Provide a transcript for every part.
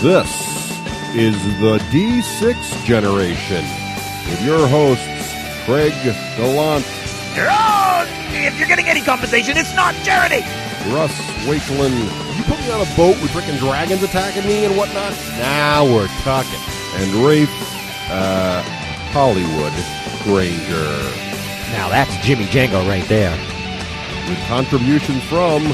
This is the D6 generation with your hosts, Craig Gallant. You're wrong! If you're getting any compensation, it's not charity! Russ Wakelin. You put me on a boat with frickin' dragons attacking me and whatnot? Now we're talking. And Raef, Hollywood Granger. Now that's Jimmy Django right there. With contributions from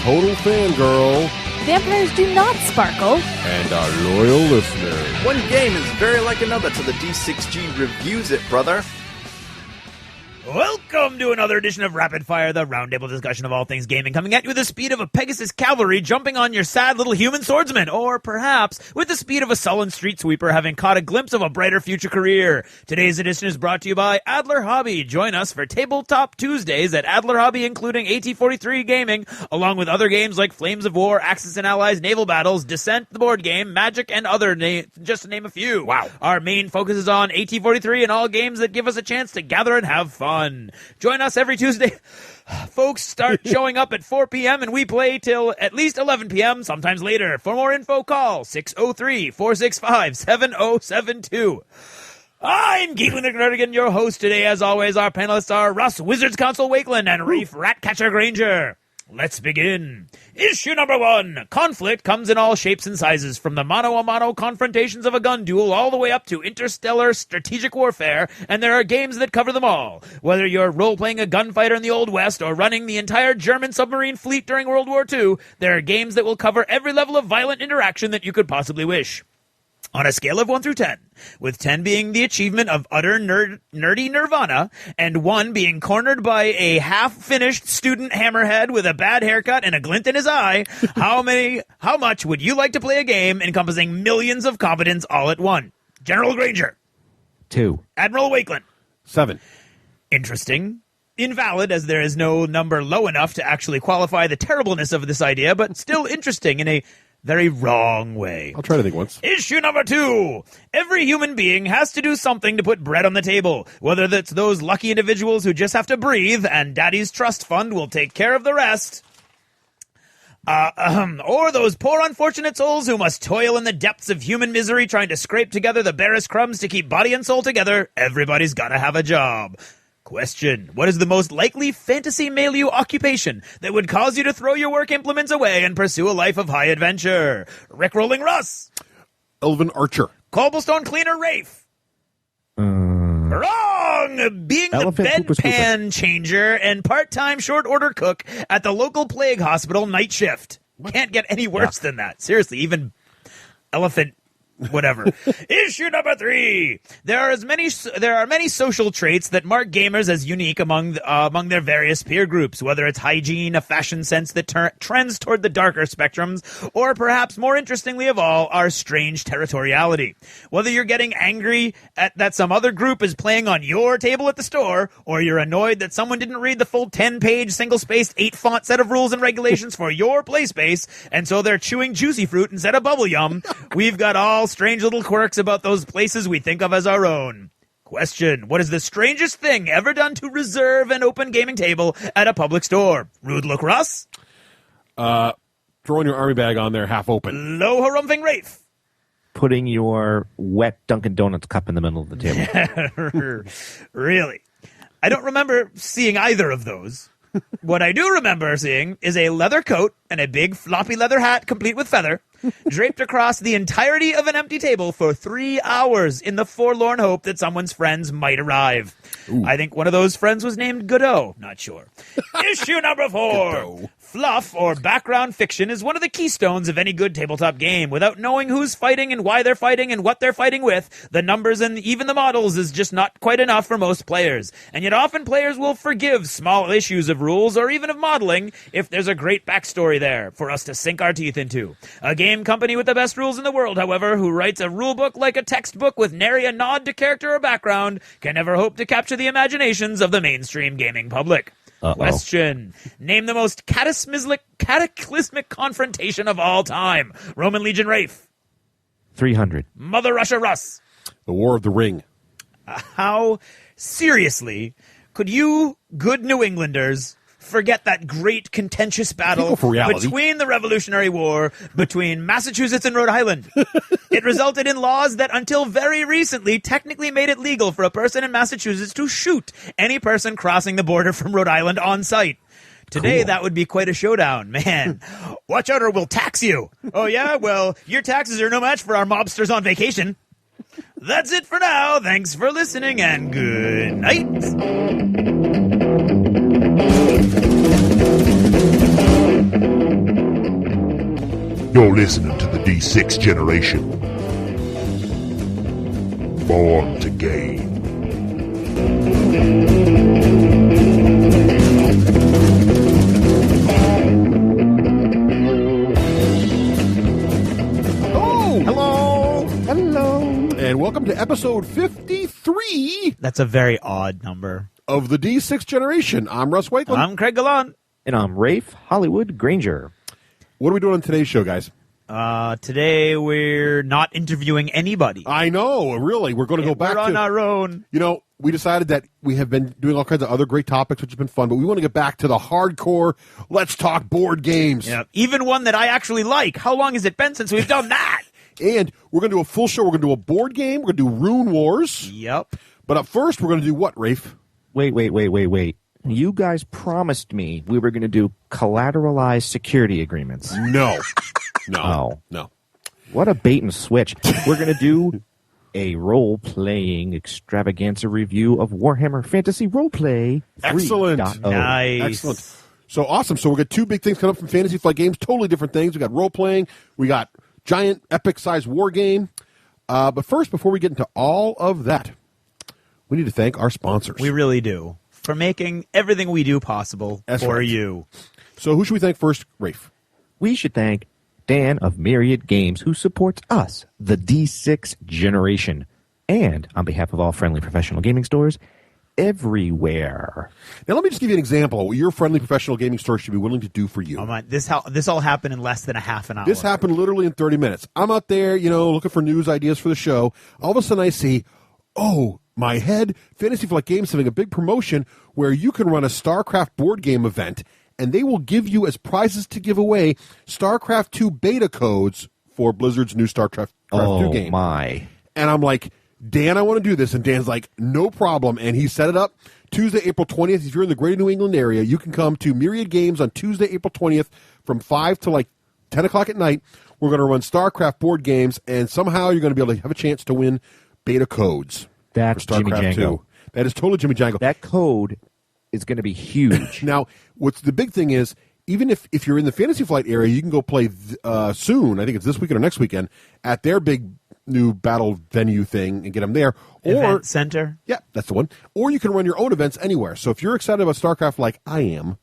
Total Fangirl. Vampires do not sparkle. And our loyal listeners. One game is very like another till the D6G reviews it, brother. Welcome to another edition of Rapid Fire, the roundtable discussion of all things gaming, coming at you with the speed of a Pegasus cavalry jumping on your sad little human swordsman, or perhaps with the speed of a sullen street sweeper having caught a glimpse of a brighter future career. Today's edition is brought to you by Adler Hobby. Join us for Tabletop Tuesdays at Adler Hobby, including AT-43 Gaming, along with other games like Flames of War, Axis and Allies, Naval Battles, Descent, the board game, Magic, and other, just to name a few. Wow. Our main focus is on AT-43 and all games that give us a chance to gather and have fun. Join us every Tuesday. Folks start showing up at 4 p.m. and we play till at least 11 p.m., sometimes later. For more info, call 603-465-7072. I'm Geekling the Nerdigan, your host today. As always, our panelists are Russ, Wizards Council Wakelin, and Raef, Ratcatcher Granger. Let's begin. Issue number 1. Conflict comes in all shapes and sizes, from the mano-a-mano confrontations of a gun duel all the way up to interstellar strategic warfare, and there are games that cover them all. Whether you're role-playing a gunfighter in the Old West or running the entire German submarine fleet during World War II, there are games that will cover every level of violent interaction that you could possibly wish. On a scale of 1 through 10, with 10 being the achievement of utter nerdy nirvana, and 1 being cornered by a half-finished student hammerhead with a bad haircut and a glint in his eye, how much would you like to play a game encompassing millions of competence all at once? General Granger. 2. Admiral Wakelin. 7. Interesting. Invalid, as there is no number low enough to actually qualify the terribleness of this idea, but still interesting in a very wrong way. I'll try to think once. Issue number 2. Every human being has to do something to put bread on the table. Whether that's those lucky individuals who just have to breathe and Daddy's trust fund will take care of the rest. Or those poor unfortunate souls who must toil in the depths of human misery trying to scrape together the barest crumbs to keep body and soul together. Everybody's gotta have a job. Question. What is the most likely fantasy milieu occupation that would cause you to throw your work implements away and pursue a life of high adventure? Rickrolling Russ. Elven Archer. Cobblestone Cleaner Raef. Wrong! Being the bedpan changer and part-time short order cook at the local plague hospital night shift. Can't get any worse than that. Seriously, even elephant... whatever. Issue number 3. There are many social traits that mark gamers as unique among their various peer groups, whether it's hygiene, a fashion sense that trends toward the darker spectrums, or perhaps more interestingly of all, our strange territoriality. Whether you're getting angry that some other group is playing on your table at the store, or you're annoyed that someone didn't read the full 10-page single-spaced 8-font set of rules and regulations for your play space, and so they're chewing juicy fruit instead of bubble yum, we've got all strange little quirks about those places we think of as our own. Question. What is the strangest thing ever done to reserve an open gaming table at a public store? Rude look Russ? Throwing your army bag on there half open. Low harumphing Raef? Putting your wet Dunkin' Donuts cup in the middle of the table. Really? I don't remember seeing either of those. What I do remember seeing is a leather coat and a big floppy leather hat complete with feather, draped across the entirety of an empty table for 3 hours in the forlorn hope that someone's friends might arrive. Ooh. I think one of those friends was named Godot. Not sure. Issue number 4. Godot. Fluff or background fiction is one of the keystones of any good tabletop game. Without knowing who's fighting and why they're fighting and what they're fighting with, the numbers and even the models is just not quite enough for most players. And yet often players will forgive small issues of rules or even of modeling if there's a great backstory there for us to sink our teeth into. A game company with the best rules in the world, however, who writes a rule book like a textbook with nary a nod to character or background, can never hope to capture the imaginations of the mainstream gaming public. Uh-oh. Question. Name the most cataclysmic confrontation of all time. Roman Legion Raef. 300. Mother Russia Russ. The War of the Ring. How seriously could you good New Englanders forget that great contentious battle for reality. between the Revolutionary War between Massachusetts and Rhode Island. It resulted in laws that until very recently technically made it legal for a person in Massachusetts to shoot any person crossing the border from Rhode Island on sight. Today, that would be quite a showdown. Man, watch out or we'll tax you. Oh, yeah? Well, your taxes are no match for our mobsters on vacation. That's it for now. Thanks for listening and good night. You're listening to the D6 generation. Born to game. Hello. And welcome to episode 53 That's a very odd number. of the D6 generation. I'm Russ Wakeland. I'm Craig Gallant. And I'm Raef Hollywood Granger. What are we doing on today's show, guys? Today, we're not interviewing anybody. I know, really. We're going to go back We're on to... our own. You know, we decided that we have been doing all kinds of other great topics, which has been fun, but we want to get back to the hardcore, let's talk board games. Yeah, even one that I actually like. How long has it been since we've done that? And we're going to do a full show. We're going to do a board game. We're going to do Rune Wars. Yep. But up first, we're going to do what, Rafe? Wait. You guys promised me we were going to do collateralized security agreements. No. Oh. No. What a bait and switch. We're going to do a role-playing extravaganza review of Warhammer Fantasy Roleplay 3.0. Excellent. Nice. Excellent. So awesome. So we got two big things coming up from Fantasy Flight Games, totally different things. We got role-playing. We got giant epic-sized war game. But first, before we get into all of that, we need to thank our sponsors. We really do. For making everything we do possible That's for right. you. So who should we thank first, Rafe? We should thank Dan of Myriad Games, who supports us, the D6 generation, and on behalf of all friendly professional gaming stores everywhere. Now, let me just give you an example of what your friendly professional gaming store should be willing to do for you. Oh my, this all happened in less than a half an hour. This happened literally in 30 minutes. I'm out there, looking for news ideas for the show. All of a sudden I see, my head, Fantasy Flight Games having a big promotion where you can run a StarCraft board game event, and they will give you as prizes to give away StarCraft 2 beta codes for Blizzard's new StarCraft 2 game. Oh, my. And I'm like, Dan, I want to do this. And Dan's like, no problem. And he set it up Tuesday, April 20th. If you're in the greater New England area, you can come to Myriad Games on Tuesday, April 20th from 5 to 10 o'clock at night. We're going to run StarCraft board games, and somehow you're going to be able to have a chance to win beta codes. That's for StarCraft Jimmy Django. 2. That is totally Jimmy Django. That code is going to be huge. Now, what's the big thing is, even if you're in the Fantasy Flight area, you can go play soon, I think it's this weekend or next weekend, at their big new battle venue thing and get them there. Event Center? Yeah, that's the one. Or you can run your own events anywhere. So if you're excited about StarCraft like I am,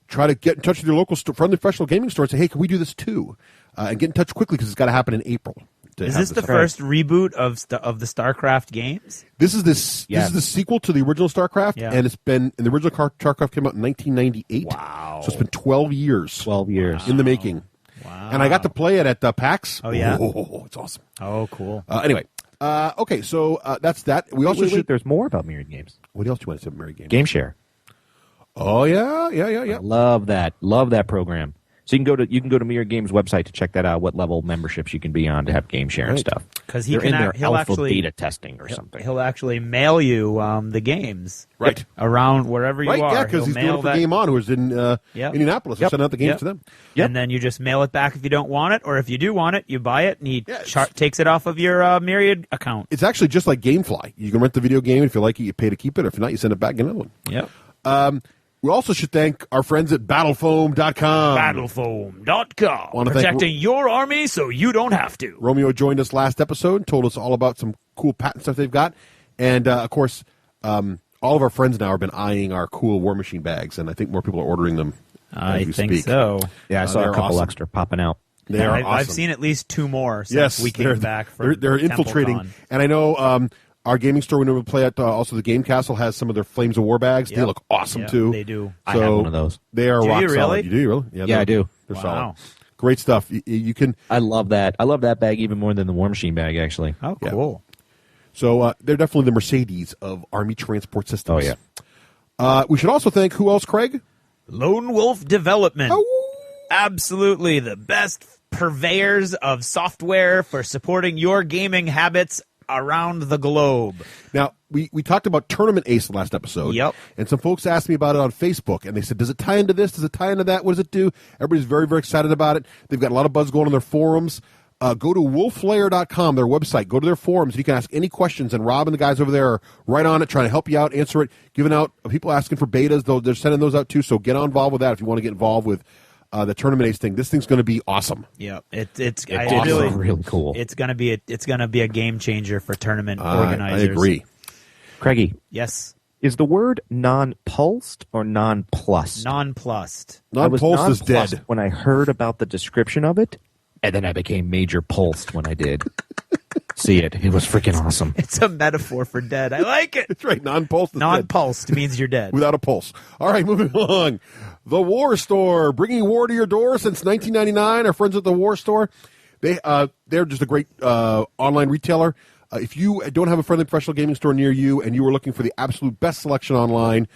try to get in touch with your local friendly professional gaming store and say, hey, can we do this too? And get in touch quickly because it's got to happen in April. Is this the first reboot of the StarCraft games? This is this is the sequel to the original StarCraft, Yeah. and it's been, and the original StarCraft came out in 1998. Wow. So it's been 12 years. 12 years. In the making. Wow. And I got to play it at PAX. Oh, yeah? Oh, it's awesome. Oh, cool. Anyway, okay, so that's that. We also Wait, should. there's more about Myriad Games. What else do you want to say about Mary Games? Game Share. Oh, yeah. Love that program. So you can go to Myriad Games website to check that out. What level memberships you can be on to have game share and Right. stuff. Because They're in their he'll alpha actually beta testing or something. He'll actually mail you the games Right. around wherever you Right, are. yeah, because He'll he's doing mail it for that, Game On, who was in Indianapolis. He's sending out the games Yep. to them. Yep. And then you just mail it back if you don't want it, or if you do want it, you buy it, and he Yeah, takes it off of your Myriad account. It's actually just like GameFly. You can rent the video game. If you like it, you pay to keep it. If not, you send it back and get another one. Yep. We also should thank our friends at battlefoam.com. Battlefoam.com. Wanna thank- Protecting your army so you don't have to. Romeo joined us last episode and told us all about some cool patent stuff they've got. And, of course, all of our friends now have been eyeing our cool War Machine bags, and I think more people are ordering them I as we think speak. so. Yeah, I saw a they're couple awesome. extra popping out. They are I've awesome. seen at least two more since Yes, we came back from they're infiltrating. TempleCon. And I know our gaming store we normally play at, also the Game Castle, has some of their Flames of War bags. They Yep. look awesome, Yep, too. they do. I have one of those. They are Do rock you really? solid. You do, really? Yeah, I do. They're Wow. solid. Great stuff. You can. I love that. I love that bag even more than the War Machine bag, actually. Oh, Yeah. cool. So they're definitely the Mercedes of Army transport systems. Oh, yeah. We should also thank who else, Craig? Lone Wolf Development. Oh. Absolutely the best purveyors of software for supporting your gaming habits around the globe. Now, we talked about Tournament Ace last episode. Yep. And some folks asked me about it on Facebook, and they said, does it tie into this? Does it tie into that? What does it do? Everybody's very, very excited about it. They've got a lot of buzz going on their forums. Go to wolflayer.com, their website. Go to their forums. You can ask any questions, and Rob and the guys over there are right on it, trying to help you out, answer it, giving out people asking for betas. Though they're sending those out, too, so get involved with that if you want to get involved with the Tournament Ace thing. This thing's going to be awesome. Yeah, it's awesome. Really cool. It's going to be a game changer for tournament organizers. I agree. Craigie. Yes. Is the word non-pulsed or non-plussed? Nonplussed. Non-pulsed is dead. When I heard about the description of it, and then I became major pulsed when I did see it. It was freaking awesome. It's a metaphor for dead. I like it. That's right. Non-pulsed is dead. Non-pulsed means you're dead. Without a pulse. All right, moving along. The War Store, bringing war to your door since 1999. Our friends at the War Store, they're just a great online retailer. If you don't have a friendly professional gaming store near you and you are looking for the absolute best selection online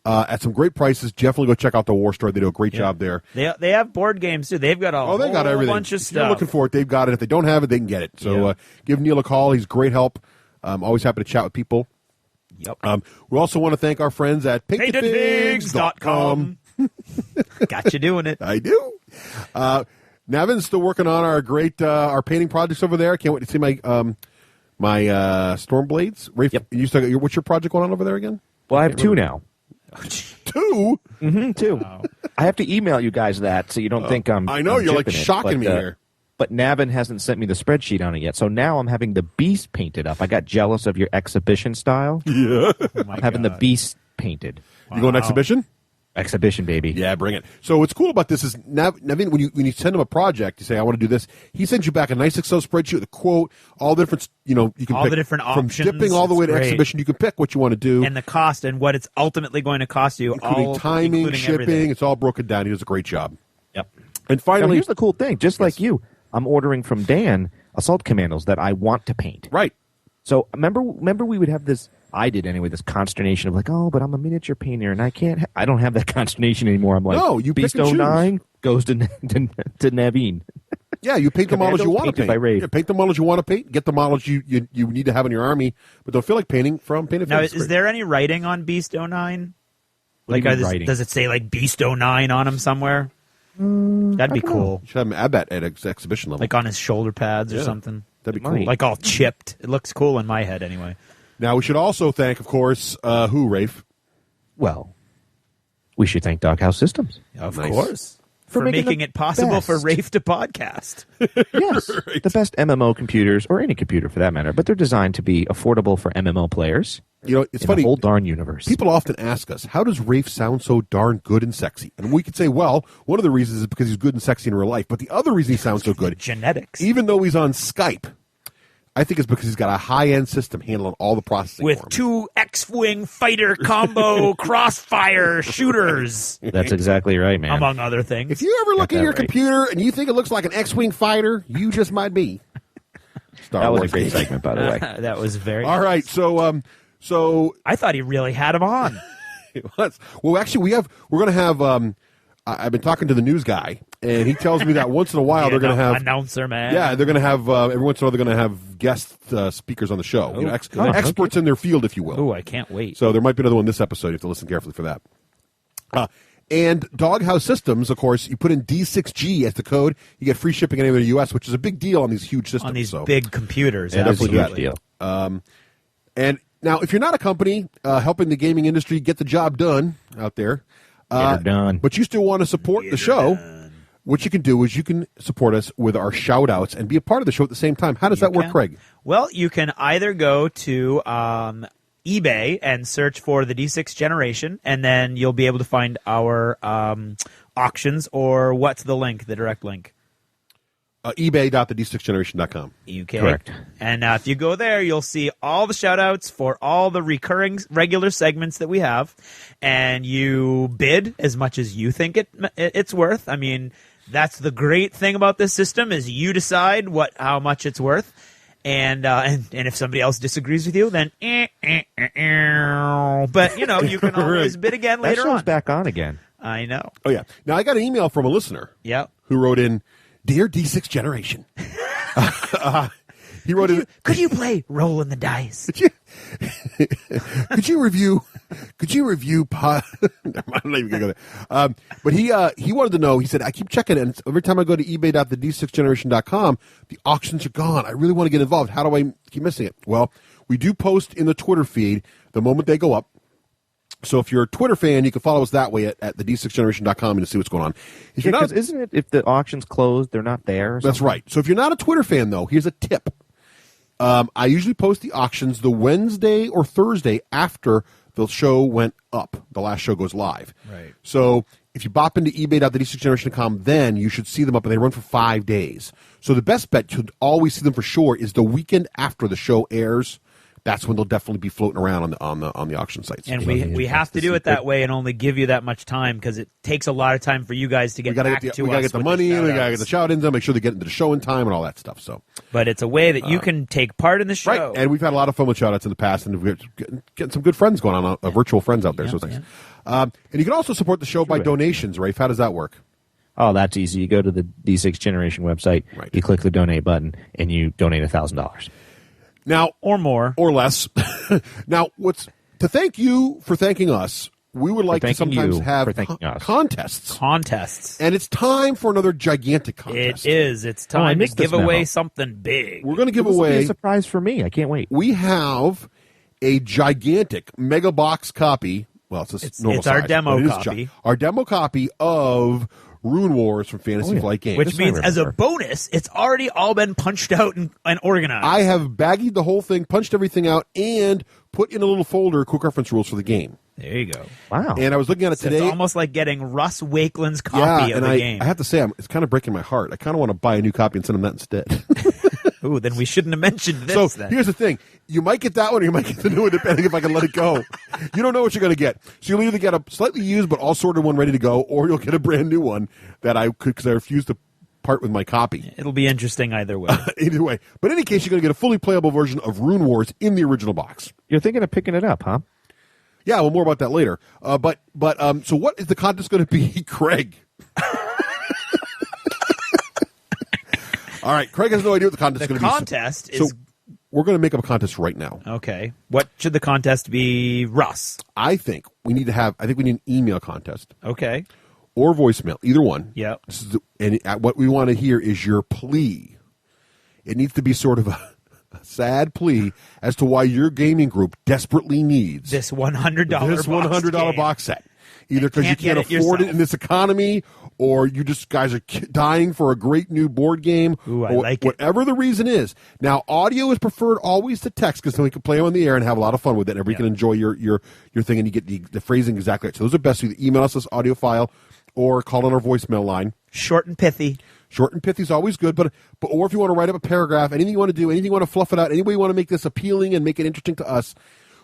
at some great prices, definitely go check out the War Store. They do a great job there. They have board games too. They've got they got everything. bunch of If stuff. you're looking for it, they've got it. If they don't have it, they can get it. So give Neil a call. He's great help. Always happy to chat with people. Yep. We also want to thank our friends at paintedfigs.com. Got you doing it. I do. Nevin's still working on our great our painting projects over there. I can't wait to see my Stormblades. Raef, what's your project going on over there again? Well, I have two now. Two? Mm-hmm, two. Wow. I have to email you guys that so you don't think I'm. I know, I'm you're like jipping it, shocking me here. But Navin hasn't sent me the spreadsheet on it yet, so now I'm having the beast painted up. I got jealous of your exhibition style. Yeah. I'm having the beast painted. You going exhibition? Exhibition, baby. Yeah, bring it. So what's cool about this is Navin, when you send him a project, you say, I want to do this, he sends you back a nice Excel spreadsheet with a quote, all the different, you can all pick the different from options. dipping all the way to It's great. exhibition. You can pick what you want to do. And the cost and what it's ultimately going to cost you. Including timing, including shipping. everything. It's all broken down. He does a great job. Yep. And Now, finally, here's the cool thing. Just like you, I'm ordering from Dan assault commandos that I want to paint. right. So remember we would have this. I did anyway. This consternation of like, oh, but I'm a miniature painter and I can't. I don't have that consternation anymore. I'm like, No, you pick Beast and choose. 09 goes to Naveen. Yeah, you paint the models you want to painted paint. by Raef. Yeah, paint the models you want to paint. Get the models you need to have in your army, but don't feel like painting from Painted Now, Figs. is there any writing on Beast 09? What do you mean writing? Does it say like Beast 09 on him somewhere? That'd be cool. You should have him Abat at exhibition level. Like on his shoulder pads or something. That'd be It cool. might. Like all chipped. It looks cool in my head anyway. Now, we should also thank, of course, who, Rafe? Well, we should thank Doghouse Systems. Of Nice. course. For For making making the it possible for best. Rafe to podcast. Yes, the best MMO computers, or any computer for that matter, but they're designed to be affordable for MMO players. You know, it's in funny. the whole darn universe. People often ask us, how does Rafe sound so darn good and sexy? And we could say, well, one of the reasons is because he's good and sexy in real life, but the other reason he sounds so good, Genetics. even though he's on Skype, I think it's because he's got a high-end system handling all the processing With for him. 2 X-Wing fighter combo crossfire shooters, That's exactly right, man. among other things. If you ever look Got at that your right. computer and you think it looks like an X-Wing fighter, you just might be. Star That was a Wars great game. segment, by the way. That was very... All right, so I thought he really had him on. well, actually, we're going to have. I've been talking to the news guy, and he tells me that once in a while they're going to have. Announcer, man. Yeah, they're going to have every once in a while they're going to have guest speakers on the show. Experts in their field, if you will. Oh, I can't wait. So there might be another one this episode. You have to listen carefully for that. And Doghouse Systems, of course, you put in D6G as the code, you get free shipping anywhere in the U.S., which is a big deal on these huge systems. On these so. big computers. Yeah, that's a Absolutely. huge deal. And now, if you're not a company helping the gaming industry get the job done out there, Get her done. but you still want to support the show, what you can do is you can support us with our shout-outs and be a part of the show at the same time. How does that work, can. Craig? Well, you can either go to eBay and search for the D6 Generation, and then you'll be able to find our auctions, or what's the link, the direct link? eBay.the6generation.com. UK. Correct. And if you go there, you'll see all the shout-outs for all the recurring regular segments that we have, and you bid as much as you think it's worth. I mean, that's the great thing about this system is you decide how much it's worth. And if somebody else disagrees with you, then but you can always bid again That later show's on. back on again. I know. Oh, yeah. Now, I got an email from a listener Yep. who wrote in, Dear D6 Generation. He wrote in. Could you play Rolling the Dice? Could you review? I'm not even gonna go there. But he wanted to know. He said, I keep checking it, and every time I go to ebay.the6generation.com, the auctions are gone. I really want to get involved. How do I keep missing it? Well, we do post in the Twitter feed the moment they go up. So if you're a Twitter fan, you can follow us that way at the d6generation.com and see what's going on. If you're not, isn't it if the auction's closed, they're not there? That's right. So if you're not a Twitter fan, though, here's a tip. I usually post the auctions the Wednesday or Thursday after the show went up. The last show goes live. Right. So if you bop into ebay.the6generation.com, then you should see them up, and they run for 5 days. So the best bet to always see them for sure is the weekend after the show airs. That's when they'll definitely be floating around on the auction sites. And we have to do it that way and only give you that much time because it takes a lot of time for you guys to get back to us. We got to get the money, we got to get the shout-ins, make sure they get into the show in time and all that stuff. So, but it's a way that you can take part in the show. Right, and we've had a lot of fun with shout-outs in the past, and we're getting some good friends going on, virtual friends out there. So thanks. And you can also support the show by donations, Raef. How does that work? Oh, that's easy. You go to the D6 Generation website, you click the donate button, and you donate $1,000. Now, or more, or less. Now, to thank you for thanking us, we would like to sometimes have contests. And it's time for another gigantic contest. It is. It's time to give away something big. We're going to give away. This will be a surprise for me. I can't wait. We have a gigantic mega box copy. Well, it's normal size. Our demo copy. Our demo copy of Runewars from Fantasy Flight Games. Which means, as a bonus, it's already all been punched out and organized. I have baggied the whole thing, punched everything out, and put in a little folder quick reference rules for the game. There you go. Wow. And I was looking at it today. It's almost like getting Russ Wakeland's copy of the game. I have to say, it's kind of breaking my heart. I kind of want to buy a new copy and send him that instead. Ooh, then we shouldn't have mentioned this. So here's the thing. You might get that one or you might get the new one, depending if I can let it go. You don't know what you're going to get. So you'll either get a slightly used but all sorted one ready to go, or you'll get a brand new one that I could, because I refuse to part with my copy. It'll be interesting either way. Either way. But in any case, you're going to get a fully playable version of Runewars in the original box. You're thinking of picking it up, huh? Yeah, well, more about that later. But so what is the contest going to be, Craig? All right, Craig has no idea what the contest is going to be. The contest is... So we're going to make up a contest right now. Okay. What should the contest be, Russ? I think we need an email contest. Okay. Or voicemail, either one. Yeah. And what we want to hear is your plea. It needs to be sort of a sad plea as to why your gaming group desperately needs this $100 box set. Either because you can't afford it in this economy, or you just guys are dying for a great new board game, Ooh, or whatever the reason is. Now, audio is preferred always to text, because then we can play them on the air and have a lot of fun with it, and everybody can enjoy your thing, and you get the phrasing exactly right. So those are best. Either email us this audio file or call on our voicemail line. Short and pithy. Short and pithy is always good, but or if you want to write up a paragraph, anything you want to do, anything you want to fluff it out, any way you want to make this appealing and make it interesting to us,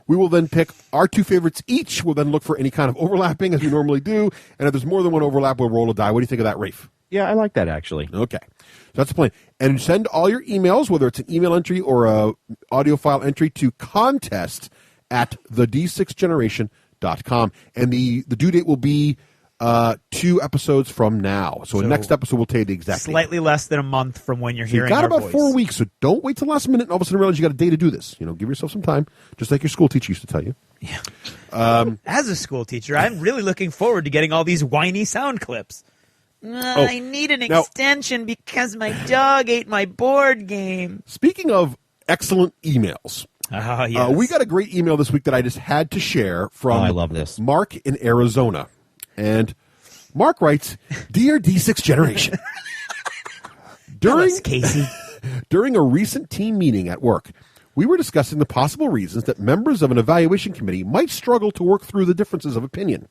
we will then pick our two favorites each. We'll then look for any kind of overlapping, as we normally do, and if there's more than one overlap, we'll roll a die. What do you think of that, Raef? Yeah, I like that, actually. Okay. So that's the plan. And send all your emails, whether it's an email entry or a audio file entry, to contest@the d6generation.com. And the due date will be 2 episodes from now. So next episode, we'll tell you the exact date. Slightly less than a month from when you're hearing our voice. You got about 4 weeks, so don't wait till the last minute and all of a sudden realize you got a day to do this. Give yourself some time, just like your school teacher used to tell you. Yeah. As a school teacher, I'm really looking forward to getting all these whiny sound clips. I need an extension because my dog ate my board game. Speaking of excellent emails, yes. We got a great email this week that I just had to share from I love this. Mark in Arizona. And Mark writes, Dear D6 Generation, during a recent team meeting at work, we were discussing the possible reasons that members of an evaluation committee might struggle to work through the differences of opinion.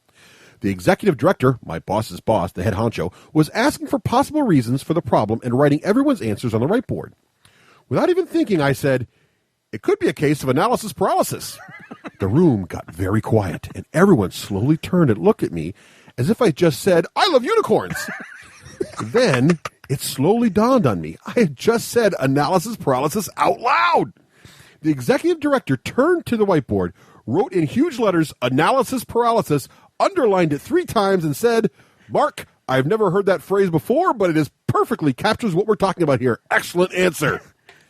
The executive director, my boss's boss, the head honcho, was asking for possible reasons for the problem and writing everyone's answers on the whiteboard. Without even thinking, I said, it could be a case of analysis paralysis. The room got very quiet, and everyone slowly turned and looked at me as if I just said, I love unicorns. Then it slowly dawned on me. I had just said analysis paralysis out loud. The executive director turned to the whiteboard, wrote in huge letters, analysis paralysis, underlined it 3 times, and said, Mark, I've never heard that phrase before, but it is perfectly captures what we're talking about here. Excellent answer.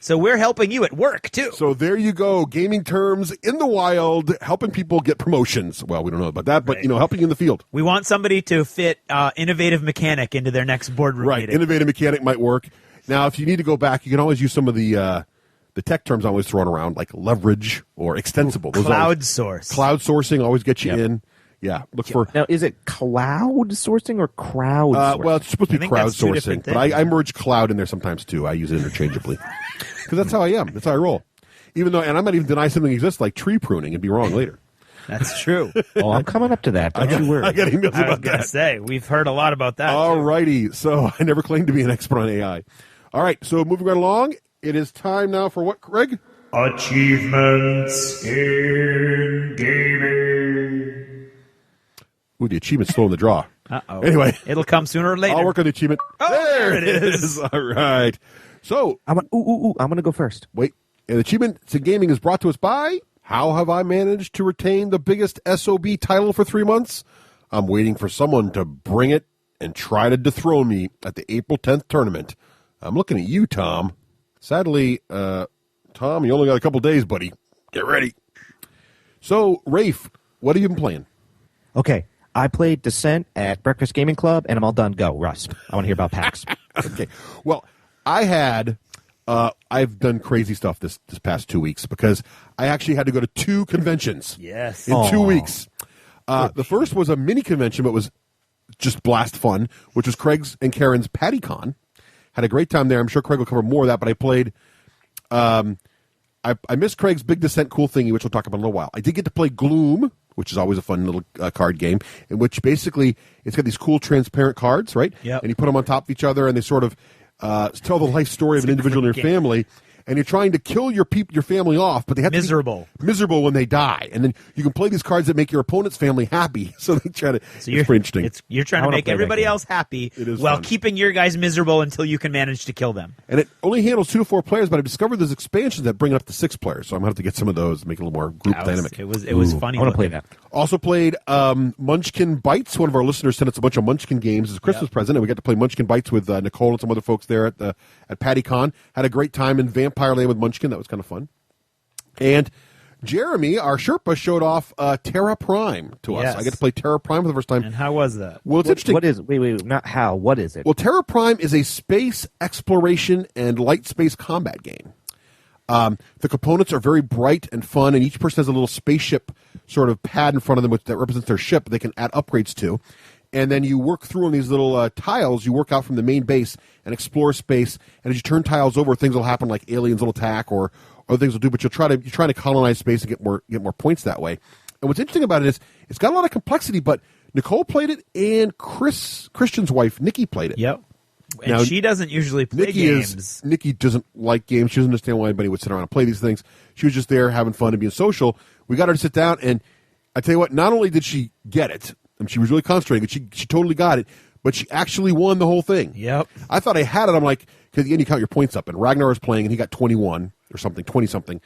So we're helping you at work, too. So there you go. Gaming terms in the wild, helping people get promotions. Well, we don't know about that, but, helping in the field. We want somebody to fit innovative mechanic into their next boardroom meeting. Innovative mechanic might work. Now, if you need to go back, you can always use some of the tech terms always thrown around, like leverage or extensible. Cloud source. Cloud sourcing always gets you in. Yeah, look for... Now, is it cloud sourcing or crowd sourcing? Well, it's supposed to be crowd sourcing, but I merge cloud in there sometimes, too. I use it interchangeably. Because that's how I am. That's how I roll. And I might even deny something exists, like tree pruning, and be wrong later. That's true. Oh, I'm coming up to that. Don't you worry. I got emails I was about going to that. say, we've heard a lot about that. All righty. So I never claimed to be an expert on AI. All right, so moving right along, it is time now for what, Craig? Achievements in gaming. Ooh, the achievement's slow in the draw. Uh-oh. Anyway. It'll come sooner or later. I'll work on the achievement. Oh, there it is. All right. So. I'm going to go first. Wait. And the achievement in gaming is brought to us by How Have I Managed to Retain the Biggest SOB Title for 3 months? I'm waiting for someone to bring it and try to dethrone me at the April 10th tournament. I'm looking at you, Tom. Sadly, Tom, you only got a couple days, buddy. Get ready. So, Raef, what have you been playing? Okay. I played Descent at Breakfast Gaming Club, and I'm all done. Go, Russ. I want to hear about PAX. Okay. Well, I've done crazy stuff this past 2 weeks because I actually had to go to 2 conventions. Yes. In 2 weeks. The first was a mini convention, but was just blast fun, which was Craig's and Karen's PattyCon. Had a great time there. I'm sure Craig will cover more of that, but I played... I missed Craig's Big Descent cool thingy, which we'll talk about in a little while. I did get to play Gloom, which is always a fun little card game, in which basically it's got these cool transparent cards, right? Yep. And you put them on top of each other, and they sort of tell the life story of an individual in your family. And you're trying to kill your family off, but they have to be miserable when they die. And then you can play these cards that make your opponent's family happy. So they try to. So it's pretty interesting. You're trying to make everybody else happy while fun. keeping your guys miserable until you can manage to kill them. And it only handles 2 to 4 players, but I've discovered there's expansions that bring it up to 6 players. So I'm going to have to get some of those to make it a little more group dynamic. It was funny. I want to play that. Also played Munchkin Bites. One of our listeners sent us a bunch of Munchkin games as a Christmas present, and we got to play Munchkin Bites with Nicole and some other folks there at PattyCon. Had a great time in Vampire Land with Munchkin. That was kind of fun. And Jeremy, our Sherpa, showed off Terra Prime to us. Yes. I get to play Terra Prime for the first time. And how was that? Well, it's interesting. What is it? Wait, not how. What is it? Well, Terra Prime is a space exploration and light space combat game. The components are very bright and fun, and each person has a little spaceship sort of pad in front of them that represents their ship they can add upgrades to. And then you work through on these little tiles. You work out from the main base and explore space. And as you turn tiles over, things will happen like aliens will attack or other things will do. But you're trying to colonize space and get more points that way. And what's interesting about it is it's got a lot of complexity. But Nicole played it, and Christian's wife Nikki played it. Yep. And Now, she doesn't usually play games. Nikki doesn't like games. She doesn't understand why anybody would sit around and play these things. She was just there having fun and being social. We got her to sit down, and I tell you what, not only did she get it, and she was really concentrating, she totally got it, but she actually won the whole thing. Yep. I thought I had it. I'm like, because again, you count your points up, and Ragnar was playing, and he got 21 or something, 20-something.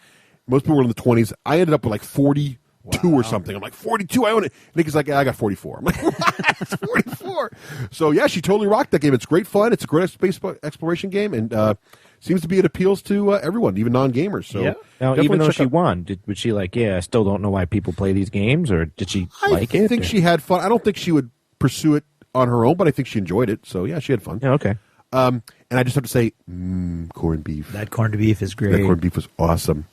Most people were in the 20s. I ended up with like 42 or something. I'm like, 42, I own it. Nikki's like, yeah, I got 44. I'm like, what? It's 44. So, yeah, she totally rocked that game. It's great fun. It's a great space exploration game, and seems to be it appeals to everyone, even non-gamers. So, yeah. Now, even though she won, was she like, yeah, I still don't know why people play these games, or did she like it? I think she had fun. I don't think she would pursue it on her own, but I think she enjoyed it. So, yeah, she had fun. Yeah, okay. And I just have to say, corned beef. That corned beef is great. That corned beef was awesome.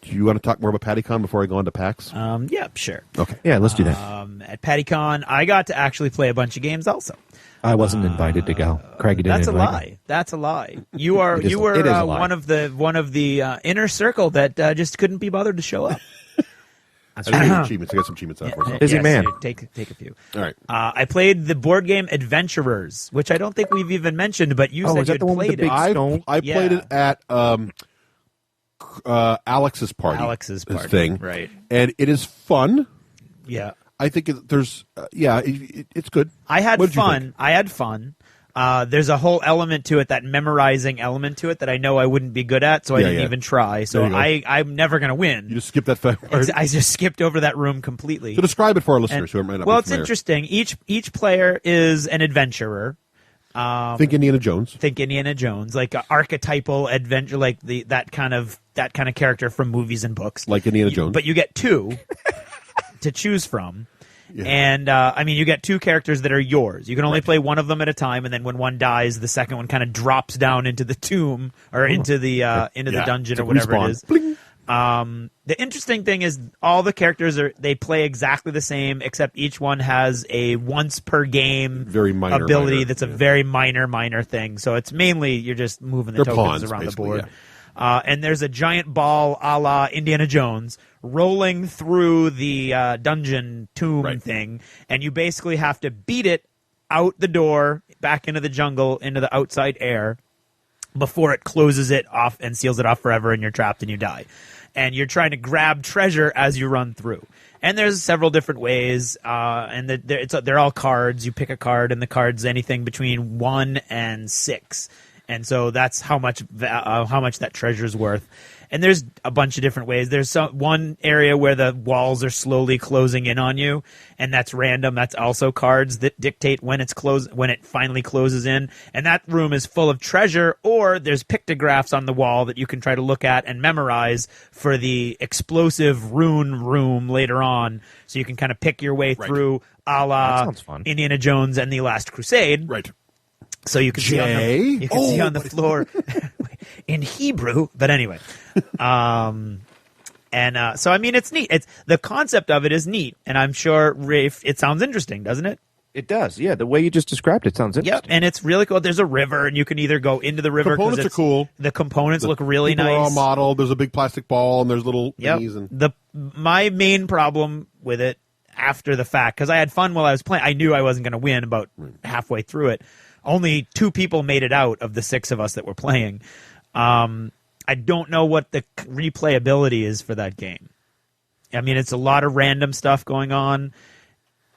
Do you want to talk more about PattyCon before I go on to PAX? Yeah, sure. Okay. Yeah, let's do that. At PattyCon, I got to actually play a bunch of games also. I wasn't invited to go. Craig didn't That's a invite lie. me. That's a lie. You are It is a lie. one of the inner circle that just couldn't be bothered to show up. I got achievements. I got some achievements out for you. Busy man. Take a few. All right. I played the board game Adventurers, which I don't think we've even mentioned, but you said is that you'd the one with played the big it. stone? I played it at Alex's party. Alex's party, thing, right? And it is fun. Yeah. I think there's it's good. I had What did you fun. think? I had fun. There's a whole element to it, that memorizing element to it, that I know I wouldn't be good at, so I didn't even try. So I'm never going to win. You just skip that part. I just skipped over that room completely. So describe it for our listeners who might not be familiar. It's interesting. Each player is an adventurer. Think Indiana Jones. Like an archetypal adventure, like that kind of character from movies and books. Like Indiana Jones. But you get two to choose from. Yeah. And, you get two characters that are yours. You can only play one of them at a time, and then when one dies, the second one kind of drops down into the tomb, or into the dungeon, or whatever it is. Bling. The interesting thing is all the characters they play exactly the same, except each one has a once per game ability that's a very minor thing. So it's mainly you're just moving the tokens around the board. Yeah. And there's a giant ball a la Indiana Jones rolling through the dungeon tomb thing, and you basically have to beat it out the door, back into the jungle, into the outside air, before it closes it off and seals it off forever, and you're trapped and you die. And you're trying to grab treasure as you run through. And there's several different ways, and they're all cards. You pick a card, and the card's anything between 1 and 6. And so that's how much that treasure's worth. And there's a bunch of different ways. There's one area where the walls are slowly closing in on you, and that's random. That's also cards that dictate when it finally closes in. And that room is full of treasure, or there's pictographs on the wall that you can try to look at and memorize for the explosive rune room later on. So you can kind of pick your way through, a la Indiana Jones and the Last Crusade. Right. So you can see on the floor in Hebrew, but anyway. So it's neat. The concept of it is neat, and I'm sure, Raef, it sounds interesting, doesn't it? It does, yeah. The way you just described it sounds interesting. Yep, and it's really cool. There's a river, and you can either go into the river. Components are cool. The components look really nice. They're all modeled. There's a big plastic ball, and there's little thingies. And my main problem with it after the fact, because I had fun while I was playing, I knew I wasn't going to win about halfway through it. Only 2 people made it out of the 6 of us that were playing. I don't know what the replayability is for that game. I mean, it's a lot of random stuff going on,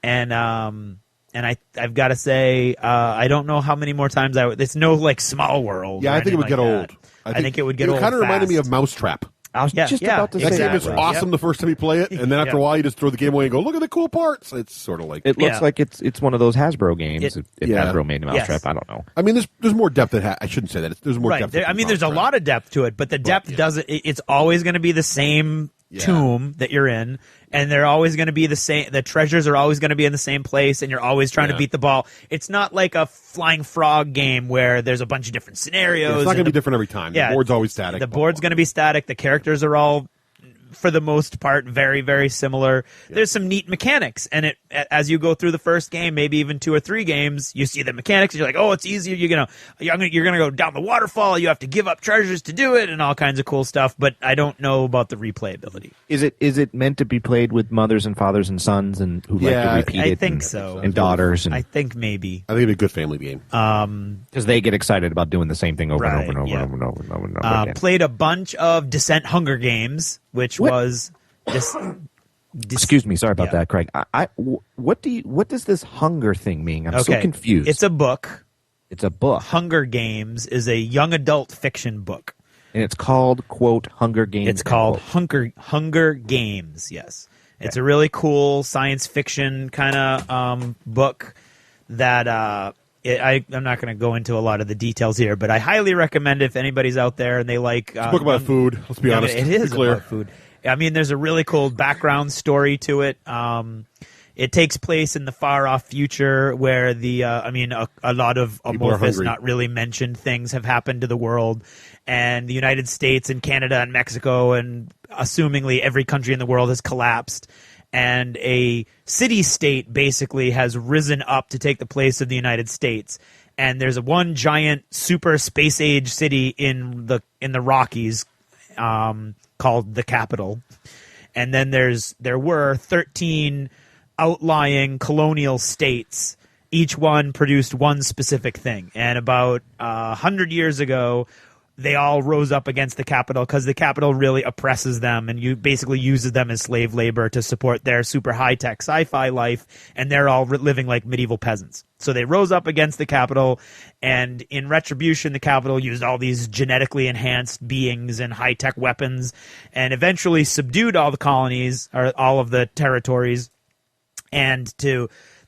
and I've got to say, I don't know how many more times it's no like Small World. Yeah, I think it would get old. I think it would get old. It kind of reminded me of Mousetrap. I was just about to say that game is awesome the first time you play it, and then after a while you just throw the game away and go, look at the cool parts. It's sort of like it looks like it's one of those Hasbro games. If Hasbro made a Mousetrap, I don't know. I mean, there's more depth than I shouldn't say that. There's more depth. There's a lot of depth to it, but the depth doesn't. It's always going to be the same tomb that you're in, and they're always going to be the same. The treasures are always going to be in the same place, and you're always trying to beat the ball. It's not like a Flying Frog game where there's a bunch of different scenarios. It's not going to be different every time. The board's always static. The board's going to be static. The characters are all, for the most part, very, very similar. Yeah. There's some neat mechanics, and as you go through the first game, maybe even 2 or 3 games, you see the mechanics, and you're like, oh, it's easier. You're gonna go down the waterfall. You have to give up treasures to do it, and all kinds of cool stuff. But I don't know about the replayability. Is it meant to be played with mothers and fathers and sons and who like to repeat it? I think so. And daughters. I think maybe. I think it'd be a good family game. Because they get excited about doing the same thing over and over and over and over and over and over again. Played a bunch of Descent Hunger Games, which was this. Excuse me, sorry about that, Craig. What does this hunger thing mean? I'm so confused. It's a book. It's a book. Hunger Games is a young adult fiction book. And it's called, quote, Hunger Games. It's called Hunger Games, yes. Okay. It's a really cool science fiction kind of book that I'm not going to go into a lot of the details here, but I highly recommend if anybody's out there and they like... It's a book about food, let's be honest. It is about food. I mean, there's a really cool background story to it. It takes place in the far-off future where a lot of amorphous, not really mentioned things have happened to the world. And the United States and Canada and Mexico and assumingly every country in the world has collapsed. And a city-state basically has risen up to take the place of the United States. And there's one giant super space-age city in the Rockies called the Capital. And then there were 13 outlying colonial states. Each one produced one specific thing. And about 100 years ago, they all rose up against the capital because the capital really oppresses them and basically uses them as slave labor to support their super high-tech sci-fi life, and they're all living like medieval peasants. So they rose up against the capital, and in retribution, the capital used all these genetically enhanced beings and high-tech weapons and eventually subdued all the colonies, or all of the territories. And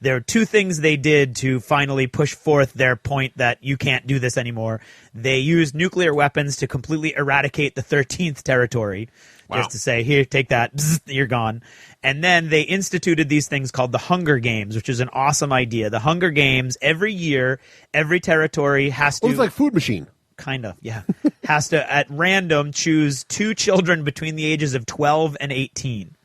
there are two things they did to finally push forth their point that you can't do this anymore. They used nuclear weapons to completely eradicate the 13th territory. Wow. Just to say, here, take that, bzz, you're gone. And then they instituted these things called the Hunger Games, which is an awesome idea. The Hunger Games, every year, every territory has to... It was like Food Machine. Kind of, yeah. Has to, at random, choose 2 children between the ages of 12 and 18.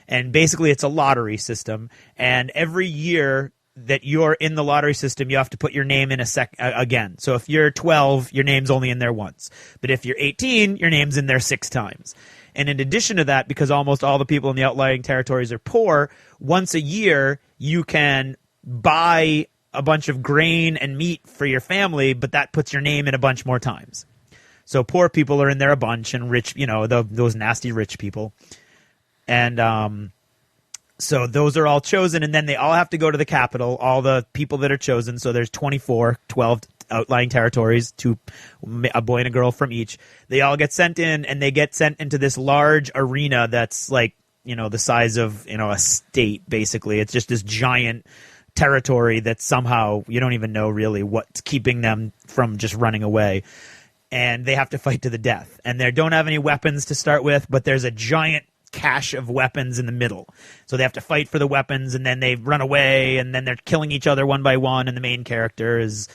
And basically, it's a lottery system. And every year that you're in the lottery system, you have to put your name in again. So if you're 12, your name's only in there once. But if you're 18, your name's in there 6 times. And in addition to that, because almost all the people in the outlying territories are poor, once a year, you can buy a bunch of grain and meat for your family, but that puts your name in a bunch more times. So poor people are in there a bunch, and rich, those nasty rich people. And so those are all chosen, and then they all have to go to the capital, all the people that are chosen. So there's 12 outlying territories, a boy and a girl from each. They all get sent in, and they get sent into this large arena that's like, the size of, a state, basically. It's just this giant territory that somehow you don't even know really what's keeping them from just running away. And they have to fight to the death. And they don't have any weapons to start with, but there's a giant cache of weapons in the middle. So they have to fight for the weapons, and then they run away, and then they're killing each other one by one, and the main character is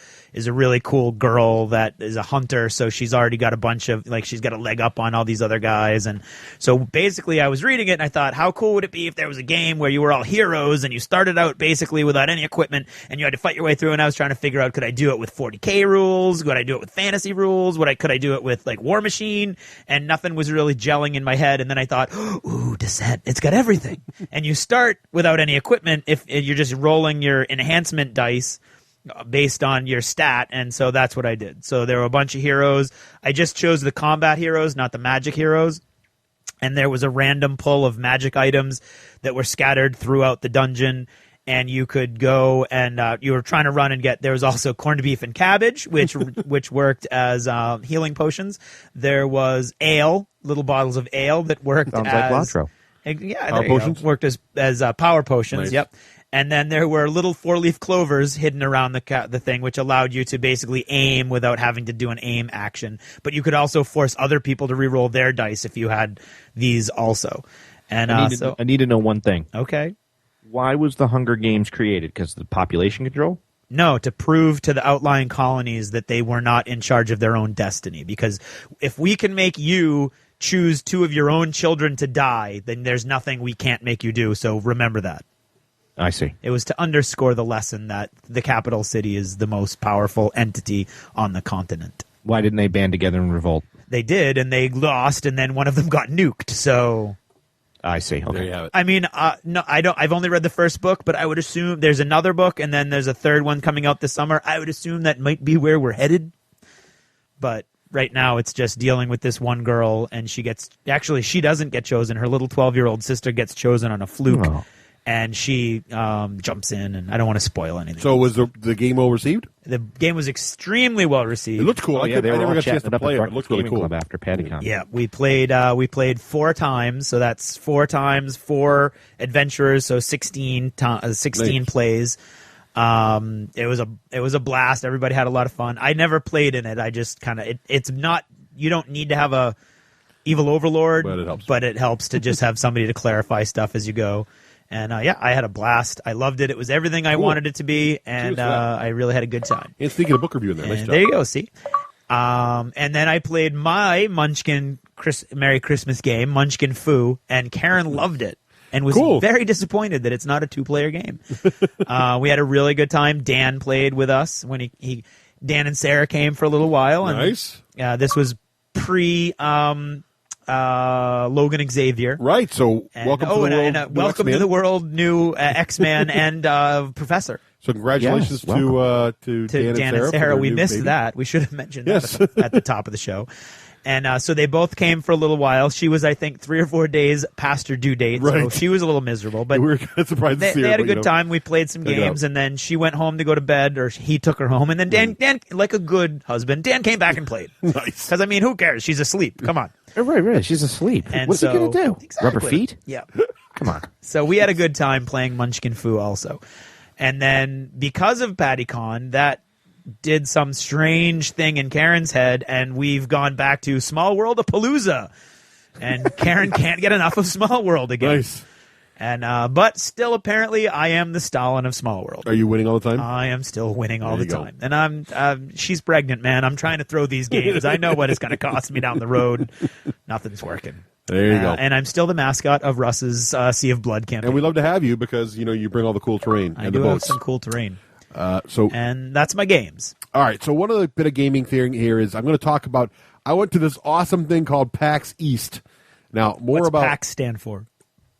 a really cool girl that is a hunter, so she's already got a bunch of, she's got a leg up on all these other guys. And so basically I was reading it, and I thought, how cool would it be if there was a game where you were all heroes, and you started out basically without any equipment, and you had to fight your way through. And I was trying to figure out, could I do it with 40K rules? Could I do it with fantasy rules? Could I do it with, War Machine? And nothing was really gelling in my head. And then I thought, ooh, Descent, it's got everything. And you start without any equipment if you're just rolling your enhancement dice based on your stat, and so that's what I did. So there were a bunch of heroes. I just chose the combat heroes, not the magic heroes, and there was a random pull of magic items that were scattered throughout the dungeon, and you could go and you were trying to run and get. There was also corned beef and cabbage, which worked as healing potions. There was ale, little bottles of ale that worked Sounds as... like Latro. Yeah, power potions? Worked as power potions, nice. Yep. And then there were little 4-leaf clovers hidden around the thing, which allowed you to basically aim without having to do an aim action. But you could also force other people to re-roll their dice if you had these also. And I need to know one thing. Okay. Why was the Hunger Games created? Because of the population control? No, to prove to the outlying colonies that they were not in charge of their own destiny. Because if we can make you choose 2 of your own children to die, then there's nothing we can't make you do. So remember that. I see. It was to underscore the lesson that the capital city is the most powerful entity on the continent. Why didn't they band together and revolt? They did, and they lost, and then one of them got nuked. So I see. Okay. There you have it. I mean, no, I don't. I've only read the first book, but I would assume there's another book, and then there's a third one coming out this summer. I would assume that might be where we're headed. But right now, it's just dealing with this one girl, and she doesn't get chosen. Her little 12-year-old sister gets chosen on a fluke. Oh. And she jumps in, and I don't want to spoil anything. So was the game well received? The game was extremely well received. It looked cool. I never got a chance to play it. It looked really cool. Club after PattyCon. Yeah, we played 4 times, so that's 4 times 4 adventurers, so 16 Nice. plays. It was a blast. Everybody had a lot of fun. I never played in it. I just kind of it's not. You don't need to have a evil overlord, but it helps to just have somebody to clarify stuff as you go. And I had a blast. I loved it. It was everything I wanted it to be, and I really had a good time. And sneaking a book review in there. Nice job. There you go. See, and then I played my Munchkin Merry Christmas game, Munchkin Foo, and Karen loved it and was very disappointed that it's not a 2-player game. We had a really good time. Dan played with us when Dan and Sarah came for a little while. And, nice. This was pre. Logan Xavier. Right, so welcome to the world. Welcome to the world, new X-Man and Professor. So congratulations Yes, to to Dan and for Sarah. their We new missed baby. that. We should have mentioned Yes. that at the top of the show. And so they both came for a little while. She was, I think, 3 or 4 days past her due date, so Right. she was a little miserable. But We were kind of surprised to see they her. had a but, good time. We played some check it out. games, and then she went home to go to bed, or he took her home. And then Dan, like a good husband, Dan came back and played. Nice. Because, I mean, who cares? She's asleep. Come on. Right. She's asleep. And What's he going to do? Exactly. Rubber feet? Yeah. Come on. So we had a good time playing Munchkin Fu also. And then because of PattyCon, that did some strange thing in Karen's head, and we've gone back to Small World of Palooza. And Karen can't get enough of Small World again. Nice. And but still, apparently, I am the Stalin of Small World. Are you winning all the time? I am still winning all There the you go. time. And she's pregnant, man. I'm trying to throw these games. I know what it's going to cost me down the road. Nothing's working. There you go. And I'm still the mascot of Russ's Sea of Blood campaign. And we love to have you because you bring all the cool terrain I and do the have boats. some cool terrain. So And that's my games. all right. So one of the bit of gaming thing here is I'm going to talk about. I went to this awesome thing called PAX East. Now more What's about PAX stand for?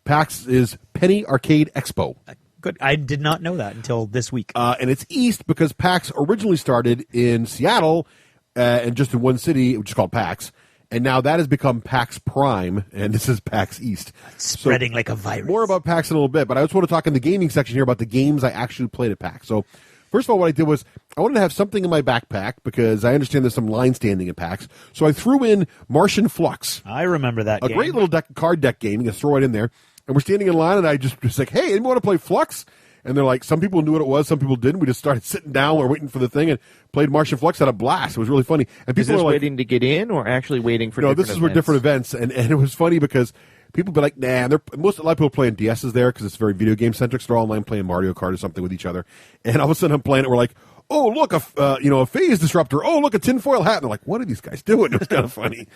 PAX is Penny Arcade Expo. Good. I did not know that until this week. And it's East because PAX originally started in Seattle and just in one city, which is called PAX. And now that has become PAX Prime, and this is PAX East. Spreading like a virus. More about PAX in a little bit, but I just want to talk in the gaming section here about the games I actually played at PAX. So, first of all, what I did was I wanted to have something in my backpack because I understand there's some line standing at PAX. So I threw in Martian Flux, I remember that a game. great little card deck game. You can throw it in there. And we're standing in line, and I just was like, hey, anyone want to play Flux? And they're like, some people knew what it was, some people didn't. We just started sitting down, we're waiting for the thing, and played Martian Flux. Had a blast. It was really funny. And Is people this were like, waiting to get in or actually waiting for no, different this is for events? different events, and it was funny because people be like, nah, a lot of people playing DSs there because it's very video game centric. So they're all online playing Mario Kart or something with each other, and all of a sudden I'm playing it. We're like, oh look, a phase disruptor. Oh look, a tinfoil hat. And they're like, what are these guys doing? It was kind of funny.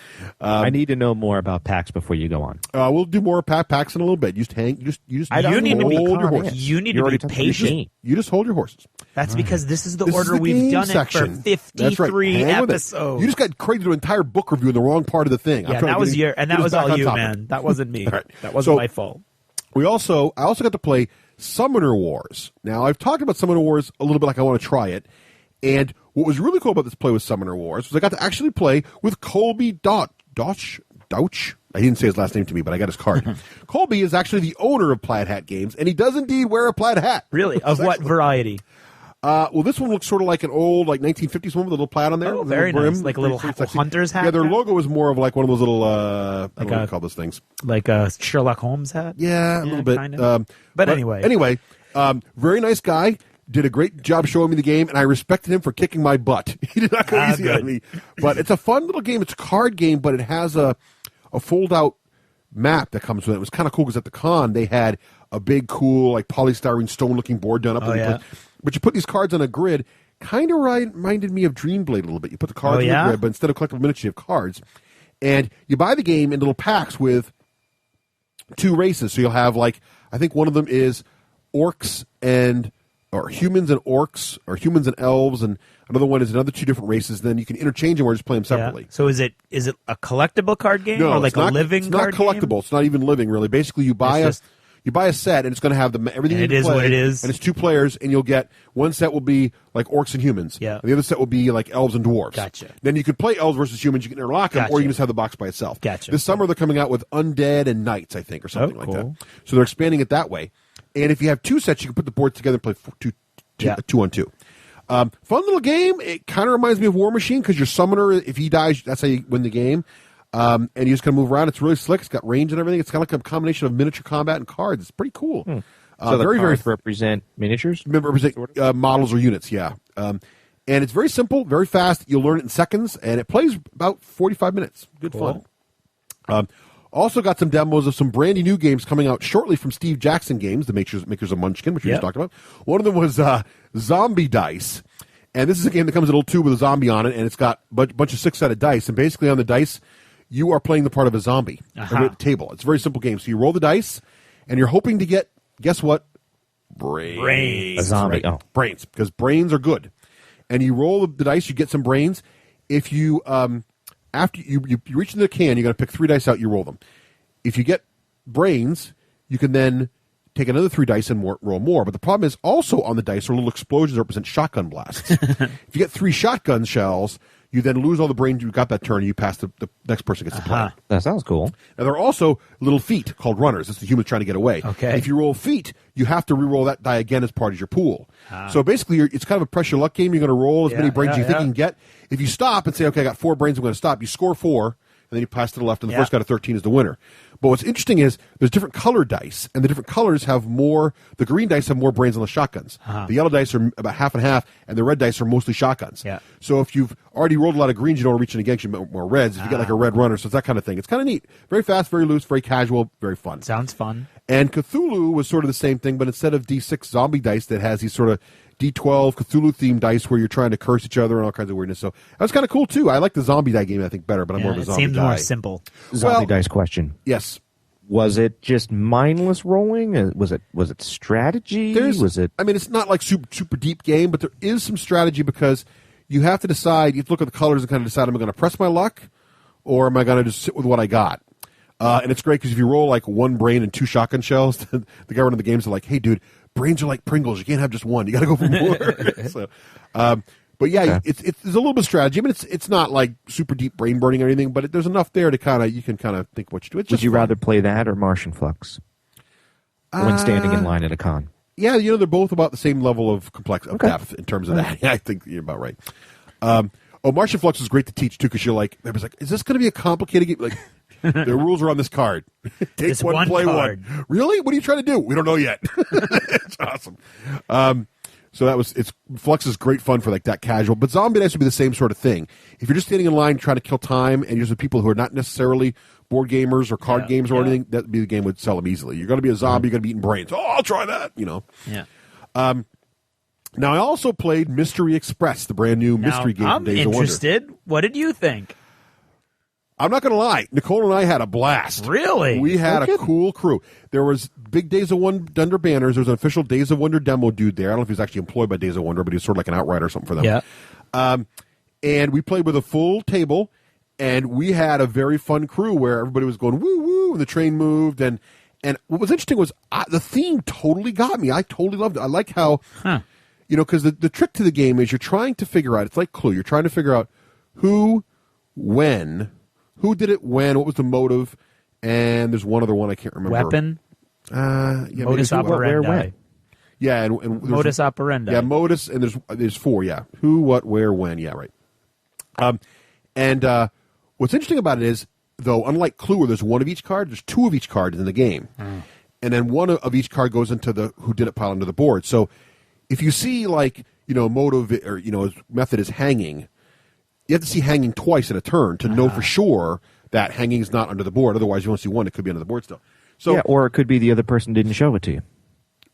I need to know more about PAX before you go on. We'll do more PAX in a little bit. You just I don't You need to be hold your calm horses. in. You need You're to be already talking about patient. Shane. You just hold your horses. That's because this is the This is order the we've game done section. it for 53 That's right. Hang with it. episodes. You just got Craig to do an entire book review in the wrong part of the thing. I'm Yeah, trying to that get was him- your, and get that us was back all on you, topic. man. That wasn't me. All right. That wasn't So- my fault. I also got to play Summoner Wars. Now, I've talked about Summoner Wars a little bit like I want to try it. And what was really cool about this play with Summoner Wars was I got to actually play with Colby Douch. I didn't say his last name to me, but I got his card. Colby is actually the owner of Plaid Hat Games, and he does indeed wear a plaid hat. Really? Of what variety? Well, this one looks sort of like an old, 1950s one with a little plaid on there. Oh, with very little brim. nice. Like a little Pretty sexy. hunter's hat? Yeah, their kind of? logo is more of like one of those little, I don't know what a- you call those things. Like a Sherlock Holmes hat? Yeah, a little bit. kind of. But anyway. Very nice guy. Did a great job showing me the game, and I respected him for kicking my butt. He did not go easy good. on me. But it's a fun little game. It's a card game, but it has a fold-out map that comes with it. It was kind of cool because at the con, they had a big, cool, polystyrene stone-looking board done up. Oh, yeah. But you put these cards on a grid. Kind of reminded me of Dreamblade a little bit. You put the cards on yeah? the grid, but instead of collectible miniatures, you have cards. And you buy the game in little packs with 2 races. So you'll have, I think one of them is orcs or humans and orcs, or humans and elves, and another one is another 2 different races. Then you can interchange them or just play them separately. So is it a collectible card game No, or it's a living it's card not collectible. game? It's not even living, really. Basically, you buy It's you buy a set, and it's going to have everything And you it need is to play, what it is. and it's 2 players, and you'll get one set will be like orcs and humans. Yeah. And the other set will be like elves and dwarves. Gotcha. Then you can play elves versus humans. You can interlock them, Gotcha. or you can just have the box by itself. Gotcha. This summer they're coming out with undead and knights, I think, or something like cool. that. So they're expanding it that way. And if you have 2 sets, you can put the board together and play 2 on 2. Fun little game. It kind of reminds me of War Machine because your summoner, if he dies, that's how you win the game. And you just kind of move around. It's really slick. It's got range and everything. It's kind of like a combination of miniature combat and cards. It's pretty cool. So the very, cards very represent miniatures? represent models or units. Yeah. And it's very simple, very fast. You'll learn it in seconds, and it plays about 45 minutes. Good fun. Also got some demos of some brandy new games coming out shortly from Steve Jackson Games, the makers of Munchkin, which we just talked about. One of them was Zombie Dice. And this is a game that comes in a little tube with a zombie on it, and it's got a bunch of 6-sided dice. And basically on the dice, you are playing the part of a zombie at the table. It's a very simple game. So you roll the dice, and you're hoping to get, guess what? Brains. A zombie. Right? Oh. Brains, because brains are good. And you roll the dice, you get some brains. If you, after you reach into the can, you got to pick 3 dice out, you roll them. If you get brains, you can then take another 3 dice and roll more. But the problem is also on the dice are little explosions that represent shotgun blasts. If you get 3 shotgun shells, you then lose all the brains you got that turn, and you pass the next person gets to play. That sounds cool. And there are also little feet called runners. That's the humans trying to get away. Okay. If you roll feet, you have to re-roll that die again as part of your pool. So basically, it's kind of a pressure luck game. You're going to roll as many brains as you think you can get. If you stop and say, okay, I got 4 brains, I'm going to stop, you score 4, and then you pass to the left, and the first guy to 13 is the winner. But what's interesting is there's different color dice, and the different colors have more. The green dice have more brains on the shotguns. The yellow dice are about half and half, and the red dice are mostly shotguns. Yeah. So if you've already rolled a lot of greens, you don't want to reach in again, you get more reds. If you get like a red runner, so it's that kind of thing. It's kind of neat. Very fast, very loose, very casual, very fun. Sounds fun. And Cthulhu was sort of the same thing, but instead of D6 zombie dice that has these sort of D12 Cthulhu-themed dice where you're trying to curse each other and all kinds of weirdness. So that was kind of cool, too. I like the zombie die game, I think, better, but I'm more of a zombie It seems guy. more simple. Zombie dice question. Yes. Was it just mindless rolling? Was it strategy? I mean, it's not like super deep game, but there is some strategy because you have to decide. You have to look at the colors and kind of decide: am I going to press my luck, or am I going to just sit with what I got? And it's great because if you roll like 1 brain and 2 shotgun shells, the guy running the games are like, "Hey, dude, brains are like Pringles. You can't have just one. You got to go for more." So, but yeah, it's a little bit of strategy. I mean, it's not like super deep brain burning or anything, but there's enough there to you can kind of think what you do. It's Would you fun. rather play that or Martian Flux when standing in line at a con? Yeah, they're both about the same level of depth in terms of that. Yeah, I think you're about right. Martian Flux is great to teach too because you're like, everybody's like, is this going to be a complicated game? Like, the rules are on this card. Take This one, play card. one. Really? What are you trying to do? We don't know yet. It's awesome. So Flux is great fun for like that casual. But zombie dice would be the same sort of thing. If you're just standing in line trying to kill time and you're with people who are not necessarily board gamers or card games or anything, that would be the game would sell them easily. You're going to be a zombie, you're going to be eating brains. Oh, I'll try that. Yeah. Now I also played Mystery Express, the brand new mystery game. I'm from Days of Wonder. interested. What did you think? I'm not going to lie. Nicole and I had a blast. Really? We had a cool crew. There was big Days of Wonder banners. There was an official Days of Wonder demo dude there. I don't know if he was actually employed by Days of Wonder, but he was sort of like an outrider or something for them. Yeah. And we played with a full table, and we had a very fun crew where everybody was going woo woo, and the train moved. And what was interesting was the theme totally got me. I totally loved it. I like how, because the trick to the game is you're trying to figure out. It's like Clue. You're trying to figure out who, when. Who did it when? What was the motive? And there's one other one I can't remember. Weapon? Modus operandi. when? Yeah, and Modus operandi. Yeah, modus, and there's 4. Yeah, who, what, where, when. Yeah, right. And what's interesting about it is, though, unlike Clue, where there's 1 of each card, there's 2 of each card in the game, and then 1 of each card goes into the who did it pile into the board. So if you see motive or his method is hanging. You have to see hanging twice in a turn to know for sure that hanging is not under the board. Otherwise, you won't see 1. It could be under the board still. So, yeah, or it could be the other person didn't show it to you.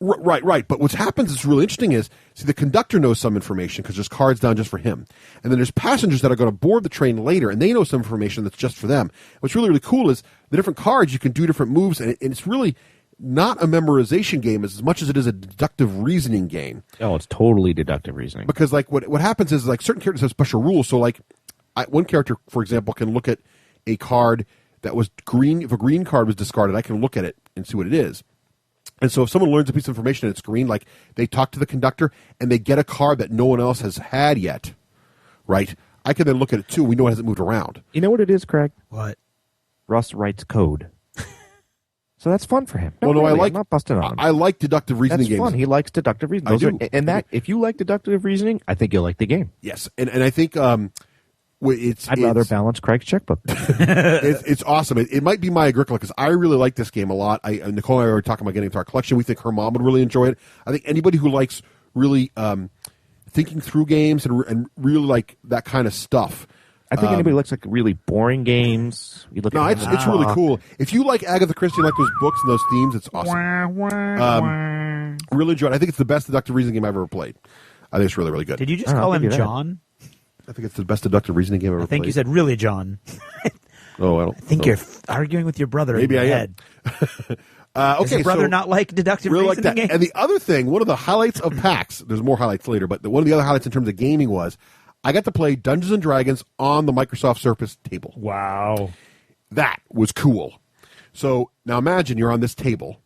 Right. But what happens is really interesting is, the conductor knows some information because there's cards down just for him. And then there's passengers that are going to board the train later, and they know some information that's just for them. What's really, really cool is the different cards, you can do different moves, and it's really not a memorization game as much as it is a deductive reasoning game. Oh, it's totally deductive reasoning. Because what happens is certain characters have special rules. So one character, for example, can look at a card that was green. If a green card was discarded, I can look at it and see what it is. And so if someone learns a piece of information and it's green, they talk to the conductor and they get a card that no one else has had yet, right? I can then look at it too. We know it hasn't moved around. You know what it is, Craig? What? Russ writes code. So that's fun for him. I'm not busting on him. I like deductive reasoning games. That's fun. He likes deductive reasoning. If you like deductive reasoning, I think you'll like the game. Yes, and I think I'd rather balance Craig's checkbook. It's awesome. It might be my Agricola because I really like this game a lot. Nicole and I were talking about getting into our collection. We think her mom would really enjoy it. I think anybody who likes really thinking through games and really like that kind of stuff. I think anybody likes really boring games. It's really cool. If you like Agatha Christie, like those books and those themes, it's awesome. Really enjoyed it. I think it's the best deductive reasoning game I've ever played. I think it's really, really good. Did you just call him John? I think it's the best deductive reasoning game I've ever played. I think you said really John. I think you're arguing with your brother in your head. Does your brother not like deductive reasoning games? And the other thing, one of the highlights of PAX, there's more highlights later, but one of the other highlights in terms of gaming was I got to play Dungeons & Dragons on the Microsoft Surface table. Wow. That was cool. So now imagine you're on this table,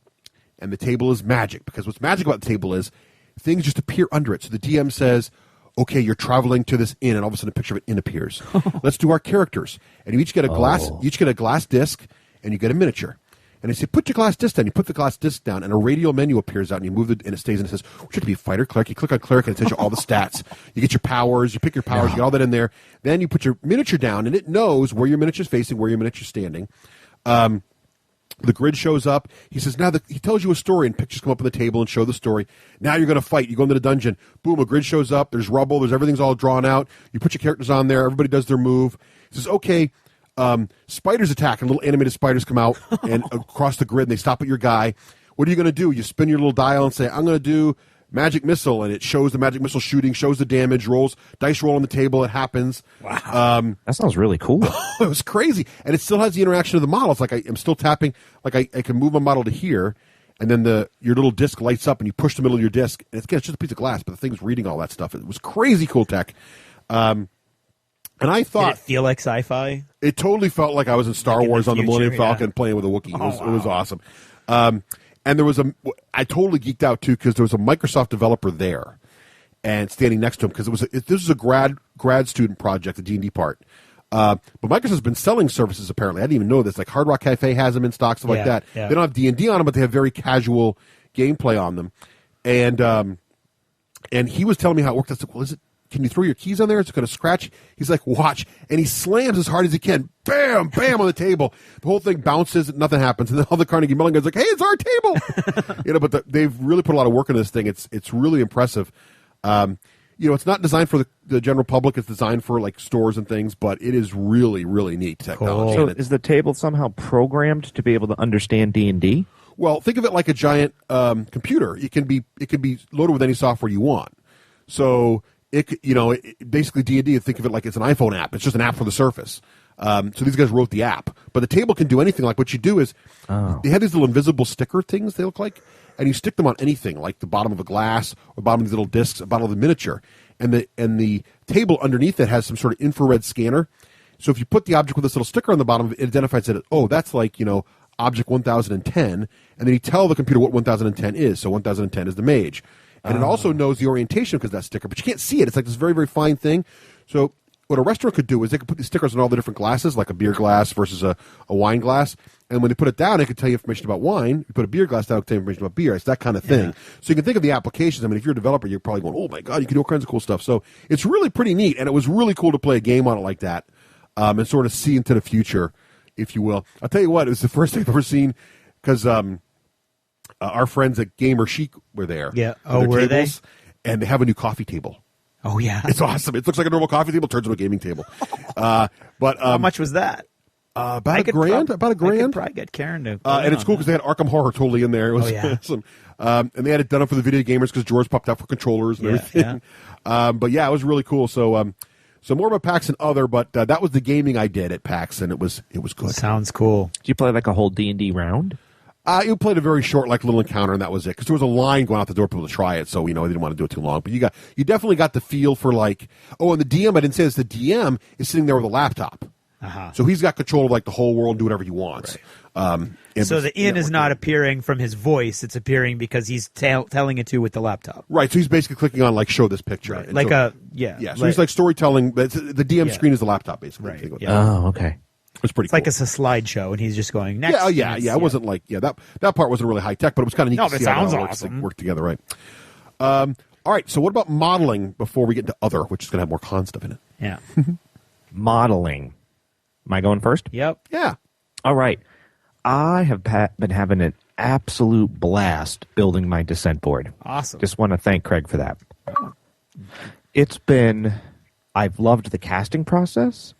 and the table is magic, because what's magic about the table is things just appear under it. So the DM says, okay, you're traveling to this inn, and all of a sudden a picture of an inn appears. Let's do our characters. And you each get a glass disc, and you get a miniature. And they say, put your glass disc down. You put the glass disc down, and a radial menu appears out, and you move it, and it stays, and it says, should it be fighter, cleric? You click on cleric, and it tells you all the stats. You get your powers, you pick your powers, you get all that in there. Then you put your miniature down, and it knows where your miniature's facing, where your miniature's standing. The grid shows up. He says, he tells you a story, and pictures come up on the table and show the story. Now you're going to fight. You go into the dungeon. Boom, a grid shows up. There's rubble. Everything's all drawn out. You put your characters on there. Everybody does their move. He says, okay, spiders attack, and little animated spiders come out and across the grid, and they stop at your guy. What are you going to do? You spin your little dial and say, I'm going to do magic missile, and it shows the magic missile shooting, shows the damage, dice roll on the table. It happens. Wow. That sounds really cool. It was crazy. And it still has the interaction of the model. It's like I'm still tapping, like I can move my model to here, and then your little disc lights up, and you push the middle of your disc, and it's just a piece of glass, but the thing's reading all that stuff. It was crazy cool tech. And I thought... Did it feel like sci-fi? It totally felt like I was in Star Wars on the Millennium Falcon playing with a Wookiee. It was awesome. And there was I totally geeked out too, because there was a Microsoft developer there and standing next to him, because this was a grad student project, the D&D part. But Microsoft's been selling services apparently. I didn't even know this. Like Hard Rock Cafe has them in stock, stuff like that. Yeah. They don't have D&D on them, but they have very casual gameplay on them. And he was telling me how it worked. I said, well, can you throw your keys on there? Is it going to scratch? He's like, watch. And he slams as hard as he can. Bam, bam on the table. The whole thing bounces. Nothing happens. And then all the Carnegie Mellon guys are like, hey, it's our table. But they've really put a lot of work into this thing. It's really impressive. It's not designed for the general public. It's designed for like stores and things, but it is really, really neat technology. Cool. So is the table somehow programmed to be able to understand D&D? Well, think of it like a giant computer. It can be loaded with any software you want. So basically D&D, think of it like it's an iPhone app. It's just an app for the Surface. So these guys wrote the app. But the table can do anything. Like what you do is they have these little invisible sticker things, they look like, and you stick them on anything, like the bottom of a glass or bottom of these little discs, the bottom of the miniature. And the table underneath it has some sort of infrared scanner. So if you put the object with this little sticker on the bottom of it, it identifies that, that's like, object 1010. And then you tell the computer what 1010 is. So 1010 is the mage. And it also knows the orientation because of that sticker, but you can't see it. It's like this very, very fine thing. So what a restaurant could do is they could put these stickers on all the different glasses, like a beer glass versus a wine glass. And when they put it down, it could tell you information about wine. You put a beer glass down, it could tell you information about beer. It's that kind of thing. Yeah. So you can think of the applications. I mean, if you're a developer, you're probably going, oh, my God, you can do all kinds of cool stuff. So it's really pretty neat, and it was really cool to play a game on it like that and sort of see into the future, if you will. I'll tell you what, it was the first thing I've ever seen because our friends at Gamer Chic were there. Yeah. Oh, were they? And they have a new coffee table. Oh, yeah. It's awesome. It looks like a normal coffee table, turns into a gaming table. But how much was that? About $1,000. About $1,000. I could probably get Karen to. And it's cool because they had Arkham Horror totally in there. It was awesome. And they had it done up for the video gamers because drawers popped out for controllers and everything. Yeah. But yeah, it was really cool. So more about PAX and other, but that was the gaming I did at PAX, and it was good. Sounds cool. Did you play like a whole D&D round? You played a very short, like little encounter, and that was it. Because there was a line going out the door for people to try it, so they didn't want to do it too long. But you definitely got the feel for like, and the DM. I didn't say this. The DM is sitting there with a laptop, so he's got control of like the whole world and do whatever he wants. Right. So the inn is not appearing from his voice; it's appearing because he's telling it to with the laptop. Right. So he's basically clicking on like show this picture, right. Like So he's like storytelling. But the DM screen is the laptop, basically. Right. Oh, okay. It's pretty. It's like it's a slideshow, and he's just going next. Yeah. It wasn't like that part wasn't really high tech, but it was kind of neat. No, to it see sounds how awesome. Work together, right? All right. So what about modeling before we get into other, which is going to have more con stuff in it? Yeah. Modeling. Am I going first? Yep. Yeah. All right. I have been having an absolute blast building my descent board. Awesome. Just want to thank Craig for that. I've loved the casting process.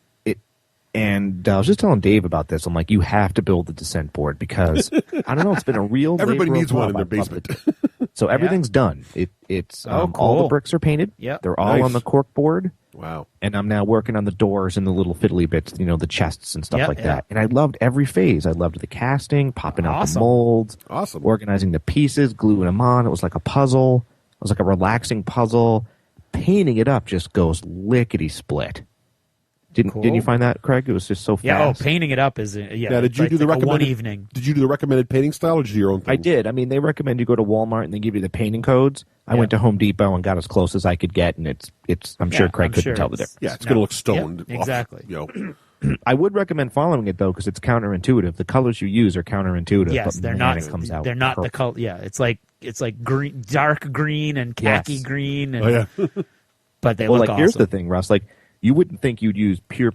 And I was just telling Dave about this. I'm like, you have to build the descent board because, I don't know, it's been a real Everybody needs one in their I've loved basement. So everything's done. It's cool. all the bricks are painted. Yep. They're all on the cork board. Wow. And I'm now working on the doors and the little fiddly bits, the chests and stuff like that. And I loved every phase. I loved the casting, popping out the molds, organizing the pieces, gluing them on. It was like a puzzle. It was like a relaxing puzzle. Painting it up just goes lickety-split. Didn't you find that, Craig? It was just so fast. Yeah, painting it up is Now, did you do the like recommended one evening? Did you do the recommended painting style, or did you do your own thing? I did. I mean, they recommend you go to Walmart and they give you the painting codes. I went to Home Depot and got as close as I could get, and it's. I'm sure Craig couldn't tell the difference. Yeah, it's going to look stoned. Yep, exactly. I would recommend following it though, because it's counterintuitive. The colors you use are counterintuitive. Yes, but they're not. It comes out they're not perfect. the color. Yeah, it's like green, dark green, and khaki green. And, but they look awesome. Here's the thing, Russ. Like, you wouldn't think you'd use pure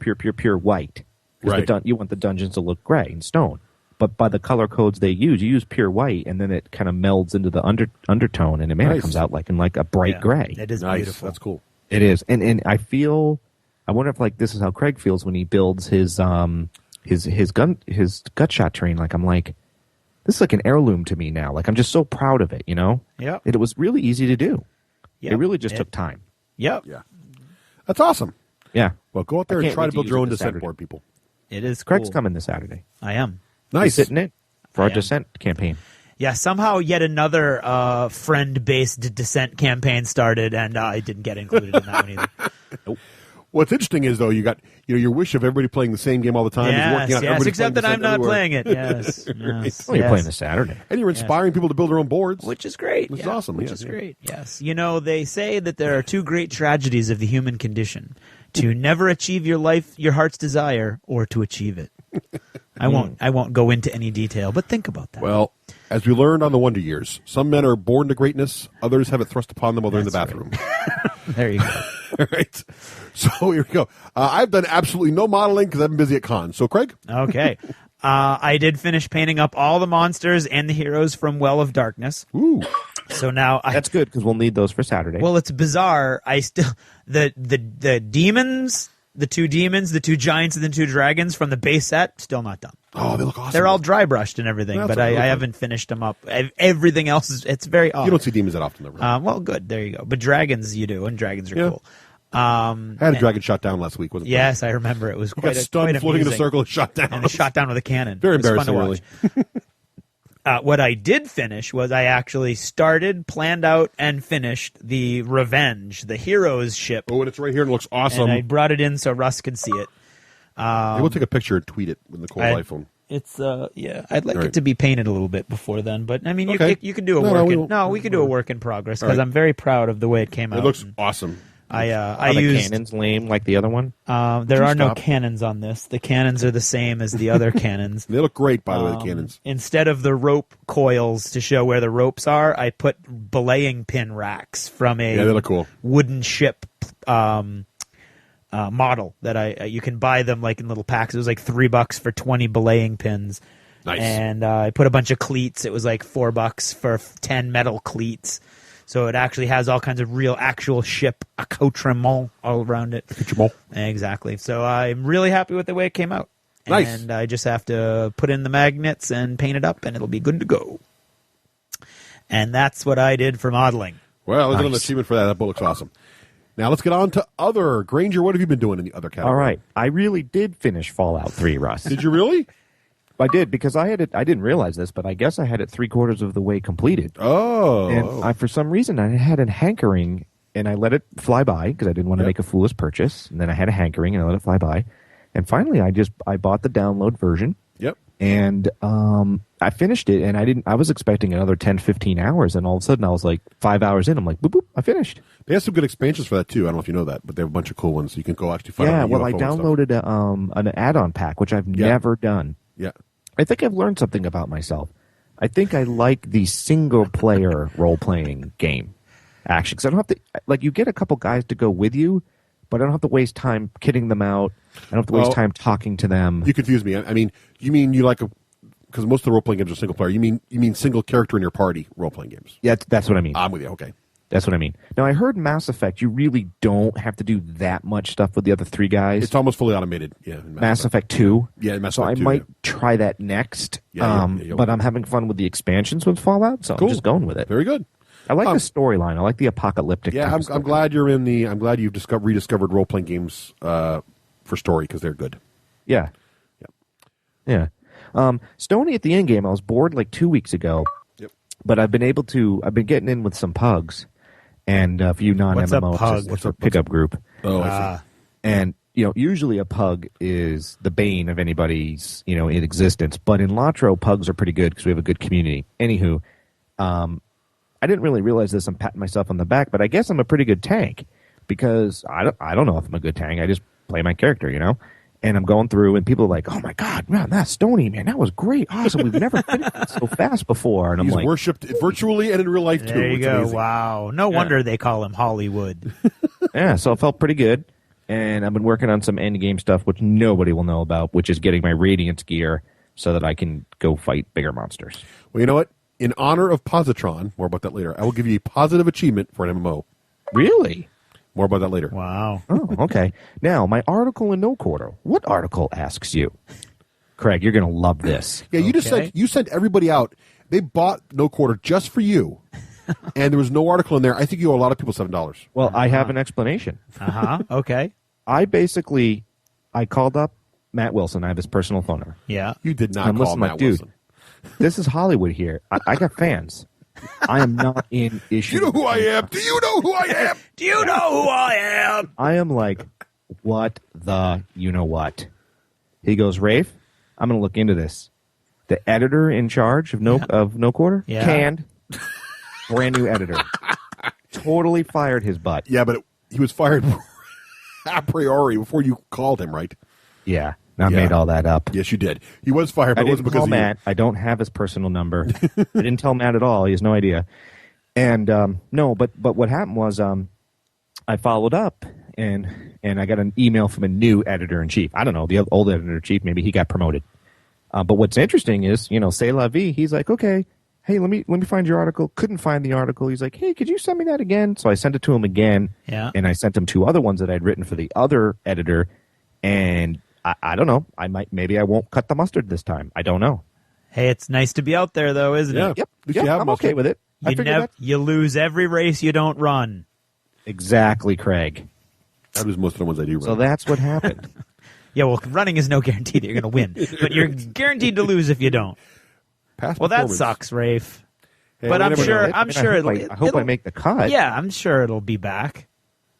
white. Right. You want the dungeons to look gray and stone. But by the color codes they use, you use pure white, and then it kind of melds into the undertone, and it comes out like a bright gray. It is beautiful. That's cool. It is, and I wonder if this is how Craig feels when he builds his gut shot terrain. Like, I'm like, this is like an heirloom to me now. Like, I'm just so proud of it. Yeah. It was really easy to do. Yep. It really just took time. Yep. Yeah. That's awesome. Yeah. Well, go out there and try to build your own descent board, people. It is cool. Craig's coming this Saturday. I am. Nice. He's sitting in for our descent campaign. Yeah, somehow yet another friend-based descent campaign started, and I didn't get included in that one either. Nope. What's interesting is, though, you got your wish of everybody playing the same game all the time is working out. Yes, except that I'm not playing it. Yes, You're playing this Saturday. And you're inspiring people to build their own boards. Which is great. Which is awesome. Which is great, yes. They say that there are two great tragedies of the human condition: to never achieve your heart's desire, or to achieve it. I won't go into any detail, but think about that. Well, as we learned on the Wonder Years, some men are born to greatness, others have it thrust upon them while they're in the bathroom. Right. There you go. All right. So here we go. I've done absolutely no modeling because I've been busy at cons. So, Craig? Okay. I did finish painting up all the monsters and the heroes from Well of Darkness. Ooh. So now that's good because we'll need those for Saturday. Well, it's bizarre. I still the demons, the two demons, the two giants, and the two dragons from the base set still not done. Oh, they look awesome. They're all dry brushed and everything, but I haven't finished them up. Everything else it's very odd. You don't see demons that often, though. Right? Well, good. There you go. But dragons you do, and dragons are cool. I had a dragon shot down last week. Wasn't it? Yes, I remember. It was quite stunned, floating in a circle, and shot down. And it shot down with a cannon. Very it was embarrassing, fun to watch. Really. What I did finish was I actually planned out, and finished the Revenge, the heroes ship. Oh, and it's right here and it looks awesome. And I brought it in so Russ could see it. We'll take a picture and tweet it with Nicole's iPhone. It's I'd like it to be painted a little bit before then, but I mean, you could do we could do a work in progress because I'm very proud of the way it came out. It looks awesome. I used the cannons lame like the other one. There are no cannons on this. The cannons are the same as the other cannons. They look great, by the way. The cannons. Instead of the rope coils to show where the ropes are, I put belaying pin racks from a they look cool. wooden ship model that you can buy them like in little packs. It was like $3 for 20 belaying pins. Nice. And I put a bunch of cleats. It was like $4 for 10 metal cleats. So it actually has all kinds of real actual ship accoutrement all around it. Accoutrement. Exactly. So I'm really happy with the way it came out. Nice. And I just have to put in the magnets and paint it up, and it'll be good to go. And that's what I did for modeling. Well, there's another achievement for that. That book looks awesome. Now let's get on to other. Granger, what have you been doing in the other category? All right. I really did finish Fallout 3, Russ. Did you really? I did, because I had it. I didn't realize this, but I guess I had it 3/4 of the way completed. Oh. And for some reason, I had a hankering, and I let it fly by because I didn't want to make a foolish purchase. And then I had a hankering, and I let it fly by. And finally, I bought the download version. Yep. And I finished it, and I was expecting another 10, 15 hours, and all of a sudden I was like 5 hours in. I'm like, boop, boop, I finished. They have some good expansions for that, too. I don't know if you know that, but they have a bunch of cool ones. You can go actually find I downloaded an add-on pack, which I've never done. Yeah. I think I've learned something about myself. I think I like the single-player role-playing game, actually, because I don't have to, like, you get a couple guys to go with you, but I don't have to waste time kitting them out. I don't have to waste time talking to them. You confuse me. I mean, you mean you like because most of the role-playing games are single-player. You mean single character in your party role-playing games. Yeah, that's what I mean. I'm with you. Okay. That's what I mean. Now, I heard Mass Effect, you really don't have to do that much stuff with the other three guys. It's almost fully automated. Yeah. Mass Effect 2. Yeah, Mass Effect 2. So I might try that next. But I'm having fun with the expansions with Fallout, so I'm just going with it. Very good. I like the storyline. I like the apocalyptic. Yeah, I'm glad you're in the. I'm glad you've rediscovered role-playing games for story because they're good. Yeah. Yeah. Stoney at the end game, I was bored like 2 weeks ago. Yep. But I've been getting in with some pugs. And for you non-MMO, it's a pickup group. Oh, I see. And usually a pug is the bane of anybody's, in existence. But in Latro, pugs are pretty good because we have a good community. Anywho, I didn't really realize this. I'm patting myself on the back, but I guess I'm a pretty good tank because I don't know if I'm a good tank. I just play my character, And I'm going through, and people are like, "Oh my God, man, that's Stony, man, that was great, awesome. We've never finished it so fast before." And I'm He's like, worshipped virtually and in real life too. There you It's go. amazing. Wow. No wonder they call him Hollywood. yeah. So it felt pretty good, and I've been working on some end game stuff, which nobody will know about, which is getting my Radiance gear so that I can go fight bigger monsters. Well, you know what? In honor of Positron, more about that later. I will give you a positive achievement for an MMO. Really? More about that later. Wow. Oh, okay. Now, my article in No Quarter. What article asks you? Craig, you're going to love this. Yeah, you sent everybody out. They bought No Quarter just for you, and there was no article in there. I think you owe a lot of people $7. Well, I have an explanation. Okay. I called up Matt Wilson. I have his personal phone number. Yeah. You did not I'm call listening, Matt dude, Wilson. This is Hollywood here. I got fans. I am not in issue. You know who I am? Do you know who I am? Do you know who I am? I am like, what the you-know-what? He goes, Raef, I'm going to look into this. The editor in charge of No Quarter, canned, brand new editor. Totally fired his butt. Yeah, but he was fired a priori before you called him, right? Yeah. I made all that up. Yes, you did. He was fired, but I it wasn't didn't because tell of Matt. I don't have his personal number. I didn't tell Matt at all. He has no idea. And but what happened was I followed up and I got an email from a new editor in chief. I don't know, the old editor in chief. Maybe he got promoted. But what's interesting is, c'est la vie. He's like, okay, hey, let me find your article. Couldn't find the article. He's like, hey, could you send me that again? So I sent it to him again. Yeah. And I sent him 2 other ones that I'd written for the other editor, and I don't know. Maybe I won't cut the mustard this time. I don't know. Hey, it's nice to be out there, though, isn't it? Yep. you have I'm mustard. okay with it. You lose every race you don't run. Exactly, Craig. I lose most of the ones I do. So that's what happened. Yeah, well, running is no guarantee that you're going to win, but you're guaranteed to lose if you don't. Past Well, that performance. sucks, Rafe. Hey, but we I'm never sure. know. I'm sure I hope I make the cut. Yeah, I'm sure it'll be back.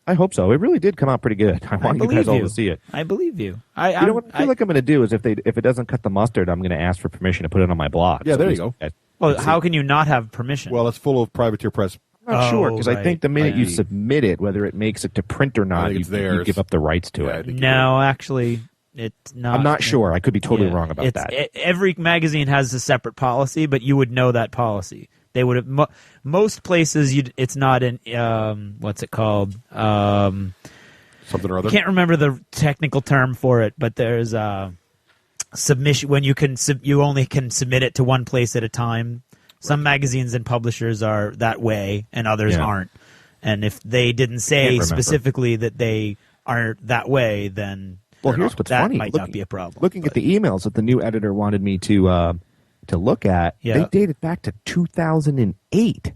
I hope so. It really did come out pretty good. I want you guys all to see it. I believe you. You know what I feel like I'm going to do is if it doesn't cut the mustard, I'm going to ask for permission to put it on my blog. Yeah, there you go. Well, how can you not have permission? Well, it's full of privateer press. I'm not sure because right. I think the minute you submit it, whether it makes it to print or not, you give up the rights to Yeah, I it. think no, actually, it's not. I'm not sure. I could be totally wrong about It's- that. Every magazine has a separate policy, but you would know that policy. They would have most places. It's not in what's it called? Something or other. I can't remember the technical term for it, but there's submission when you only can submit it to one place at a time. Some magazines and publishers are that way, and others aren't. And if they didn't say specifically that they aren't that way, then here's what's funny. Might not be a problem. Looking at the emails that the new editor wanted me to look at, they dated back to 2008.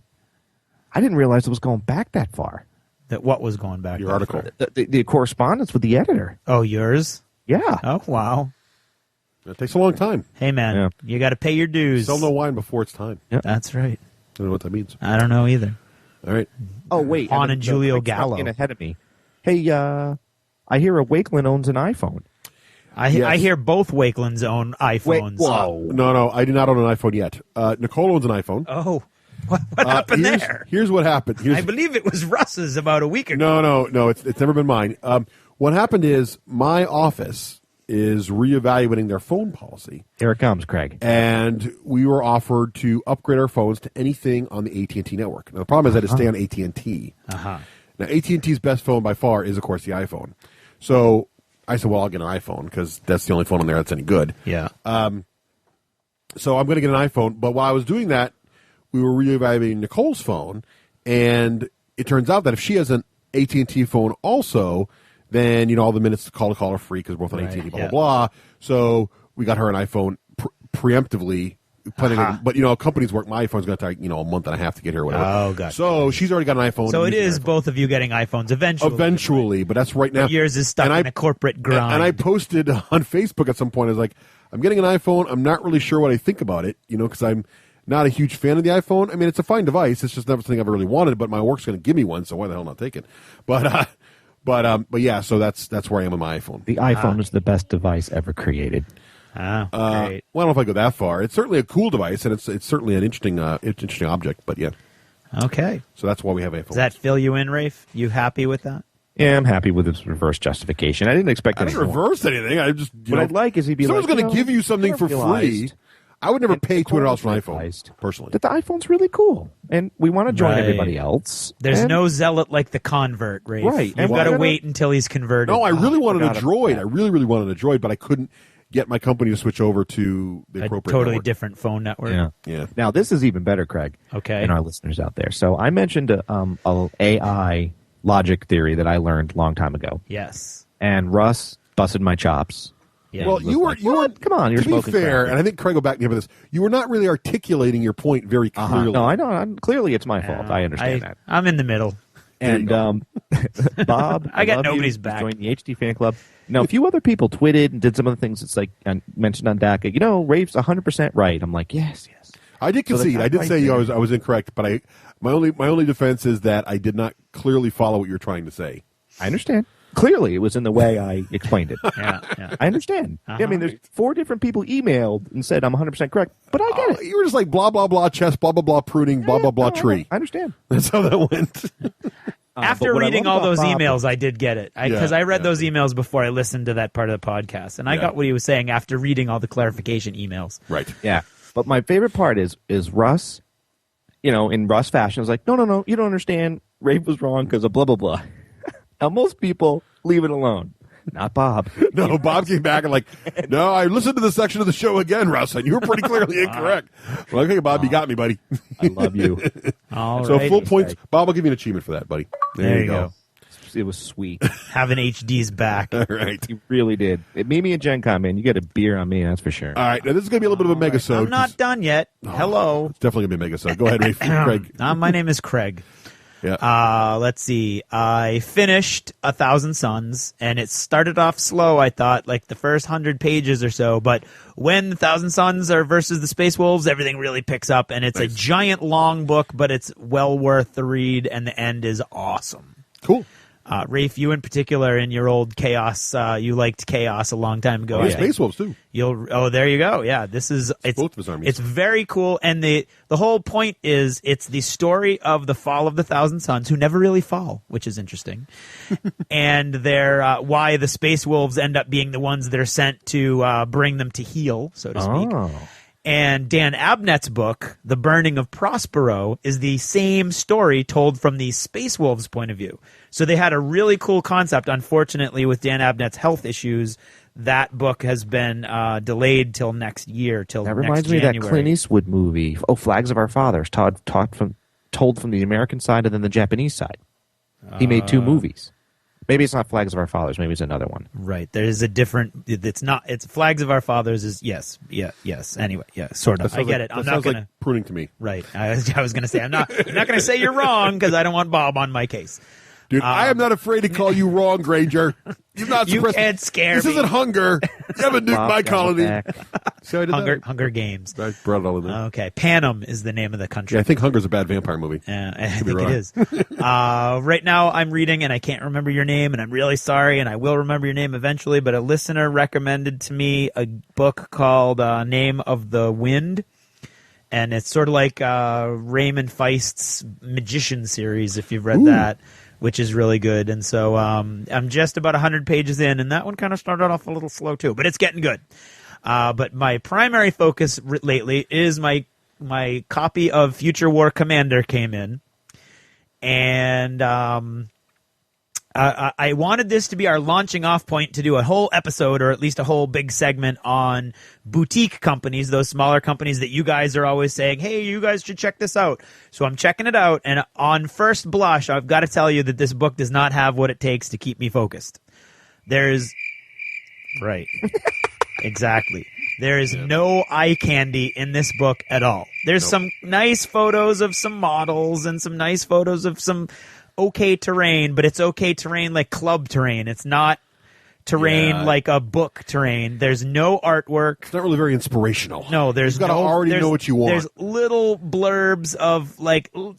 I didn't realize it was going back that far. That what was going back? Your article. The correspondence with the editor. Oh, yours? Yeah. Oh, wow. It takes a long time. Hey, man, you got to pay your dues. Sell no wine before it's time. Yep. That's right. I don't know what that means. I don't know either. All right. Oh, wait. Han and Julio Gallo. In ahead of me. Hey, I hear a Wakeland owns an iPhone. I hear both Wakelands own iPhones. Whoa. No, I do not own an iPhone yet. Nicole owns an iPhone. Oh, what happened there? Here's what happened. I believe it was Russ's about a week ago. No, it's never been mine. What happened is my office is reevaluating their phone policy. Here it comes, Craig. And we were offered to upgrade our phones to anything on the AT&T network. Now, the problem is I had to stay on AT&T. Now, AT&T's best phone by far is, of course, the iPhone. So I said, well, I'll get an iPhone because that's the only phone on there that's any good. Yeah. So I'm going to get an iPhone. But while I was doing that, we were reevaluating Nicole's phone. And it turns out that if she has an AT&T phone also, then, all the minutes to call are free because we're both on AT&T, blah, blah, blah. So we got her an iPhone preemptively. But, companies work. My iPhone's going to take, a month and a half to get here or whatever. Oh, gotcha. So she's already got an iPhone. So it is both of you getting iPhones eventually. Eventually, but that's right now. But yours is stuck in a corporate grind. And I posted on Facebook at some point, I was like, I'm getting an iPhone. I'm not really sure what I think about it, because I'm not a huge fan of the iPhone. I mean, it's a fine device. It's just never something I've really wanted, but my work's going to give me one, so why the hell not take it? But But yeah, so that's where I am with my iPhone. The iPhone is the best device ever created. Great. Well, I don't know if I go that far. It's certainly a cool device, and it's certainly an interesting object. But yeah. Okay. So that's why we have iPhones. Does that fill you in, Rafe? You happy with that? Yeah, I'm happy with its reverse justification. I didn't expect I anything. didn't reverse anything. I just what I'd like is he'd be someone's like, going to give you something for free. I would never pay $200 for an iPhone, personally. That the iPhone's really cool, and we want to join everybody else. There's no zealot like the convert, Rafe. Right. You've got to wait until he's converted. No, I really wanted a Droid. I really, really wanted a Droid, but I couldn't get my company to switch over to the appropriate totally network. different phone network. Yeah. Now, this is even better, Craig. Okay. And our listeners out there. So I mentioned a AI logic theory that I learned a long time ago. Yes. And Russ busted my chops. Yeah. Well, you were come on, you're to be smoking fair, crack. and I think Craig will back me up with this. You were not really articulating your point very clearly. No, I know. Clearly, it's my fault. I understand that. I'm in the middle. And Bob, I got love nobody's you. back. Joined the HD fan club. Now, a few other people tweeted and did some of the things. It's like I mentioned on DACA. Rafe's 100% right. I'm like, yes. I did concede. I did say I was incorrect, but my only defense is that I did not clearly follow what you're trying to say. I understand. Clearly, it was in the way I explained it. Yeah. I understand. I mean, there's 4 different people emailed and said I'm 100% correct, but I get it. You were just like blah, blah, blah, chest, blah, blah, blah, pruning, blah, blah, blah, tree. I understand. That's how that went. After reading all those emails, I did get it. Because I read those emails before I listened to that part of the podcast, and I got what he was saying after reading all the clarification emails. Right. Yeah. But my favorite part is Russ, in Russ fashion, was like, no, you don't understand. Rafe was wrong because of blah, blah, blah. Now, most people leave it alone. Not Bob. No, Bob came back and no, I listened to this section of the show again, Russ, and you were pretty clearly incorrect. Well, okay, Bob, you got me, buddy. I love you. All so right. full points. Bob, I'll give you an achievement for that, buddy. There you go. It was sweet. Having HD's back. All right. You really did. It made me a Gen Con, man. You get a beer on me, that's for sure. All right. Now, this is going to be a little bit of a mega-sode. I'm not done yet. Hello. It's definitely going to be a mega-sode. Go ahead, Rafe. Craig. My name is Craig. Yeah. Let's see. I finished 1,000 Suns, and it started off slow, I thought, like the first 100 pages or so. But when 1,000 Suns are versus the Space Wolves, everything really picks up, and it's a giant long book, but it's well worth the read, and the end is awesome. Cool. Rafe, you in particular, in your old Chaos, you liked Chaos a long time ago. Space Wolves too. There you go. Yeah, it's both of his armies. It's very cool, and the whole point is it's the story of the fall of the 1,000 Suns, who never really fall, which is interesting, and why the Space Wolves end up being the ones that are sent to bring them to heel, so to speak. Oh. And Dan Abnett's book, The Burning of Prospero, is the same story told from the Space Wolves' point of view. So they had a really cool concept. Unfortunately, with Dan Abnett's health issues, that book has been delayed till next year, till that next reminds me January. of that Clint Eastwood movie, Flags of Our Fathers, told from the American side and then the Japanese side. He made 2 movies. Maybe it's not Flags of Our Fathers. Maybe it's another one. Right. There is a different. It's not. It's Flags of Our Fathers. Is yes. Anyway, sort of. I get it. I'm not going to pruning to me. Right. I was going to say I'm not going to say you're wrong because I don't want Bob on my case. Dude, I am not afraid to call you wrong, Granger. You've not You can't scare this me. isn't hunger. You haven't nuked my colony. See how I did Hunger Games. I brought it all in there. Okay. Panem is the name of the country. Yeah, I think Hunger's a bad vampire movie. I think it is. Right now I'm reading, and I can't remember your name, and I'm really sorry, and I will remember your name eventually, but a listener recommended to me a book called Name of the Wind, and it's sort of like Raymond Feist's Magician series, if you've read that, which is really good. And so I'm just about 100 pages in, and that one kind of started off a little slow too, but it's getting good. But my primary focus lately is my copy of Future War Commander came in, and I wanted this to be our launching off point to do a whole episode, or at least a whole big segment on boutique companies, those smaller companies that you guys are always saying, hey, you guys should check this out. So I'm checking it out, and on first blush, I've got to tell you that this book does not have what it takes to keep me focused. Right. Exactly. There is no eye candy in this book at all. There's some nice photos of some models and some nice photos of some okay terrain, but it's okay terrain like club terrain. It's not terrain like a book terrain. There's no artwork. It's not really very inspirational. No, there's You've got to already know what you want. There's little blurbs of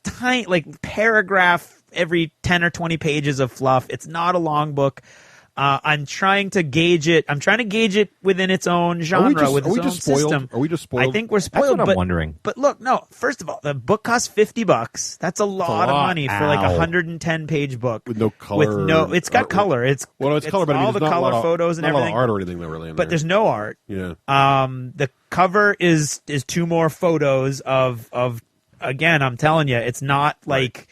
tiny, paragraph every 10 or 20 pages of fluff. It's not a long book. I'm trying to gauge it. I'm trying to gauge it within its own genre, with its own system. Are we just spoiled? I think we're spoiled. That's what I'm wondering. But look, no. First of all, the book costs $50. That's a lot of money for like a 110-page book with no color. It's got color. It's color, but all the color photos and everything. Not a lot of art or anything though, really. But there's no art. Yeah. The cover is 2 more photos of. Again, I'm telling you, it's not like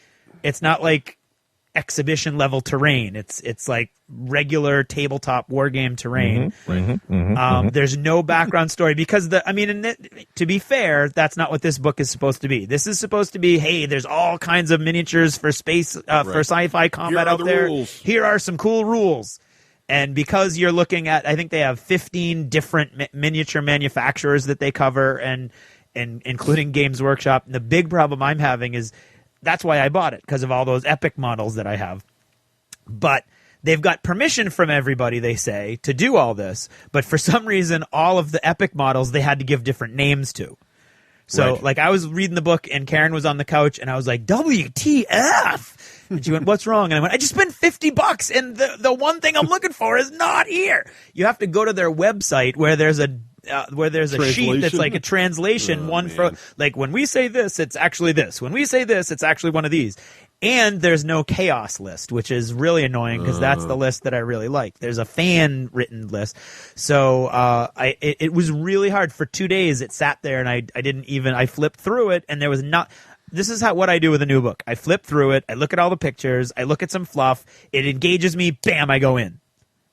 exhibition level terrain. It's like regular tabletop war game terrain. There's no background story because to be fair, that's not what this book is supposed to be. This is supposed to be, hey, there's all kinds of miniatures for space for sci-fi combat out there. Rules. Here are some cool rules. And because you're looking at, I think they have 15 different miniature manufacturers that they cover, and including Games Workshop. And the big problem I'm having is that's why I bought it, because of all those epic models that I have. But they've got permission from everybody, they say, to do all this. But for some reason, all of the epic models they had to give different names to. So, like, I was reading the book, and Karen was on the couch, and I was like, WTF? And she went, what's wrong? And I went, I just spent $50, and the one thing I'm looking for is not here. You have to go to their website where there's a sheet that's like a translation, for like, when we say this, it's actually this. When we say this, it's actually one of these. And there's no chaos list, which is really annoying because that's the list that I really like. There's a fan written list. So it was really hard for 2 days. It sat there and I flipped through it, and there was not. This is what I do with a new book. I flip through it. I look at all the pictures. I look at some fluff. It engages me. Bam, I go in.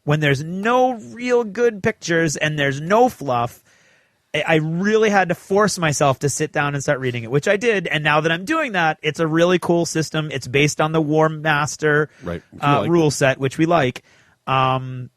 When there's no real good pictures and there's no fluff, I really had to force myself to sit down and start reading it, which I did. And now that I'm doing that, it's a really cool system. It's based on the War Master rule set, which we like. And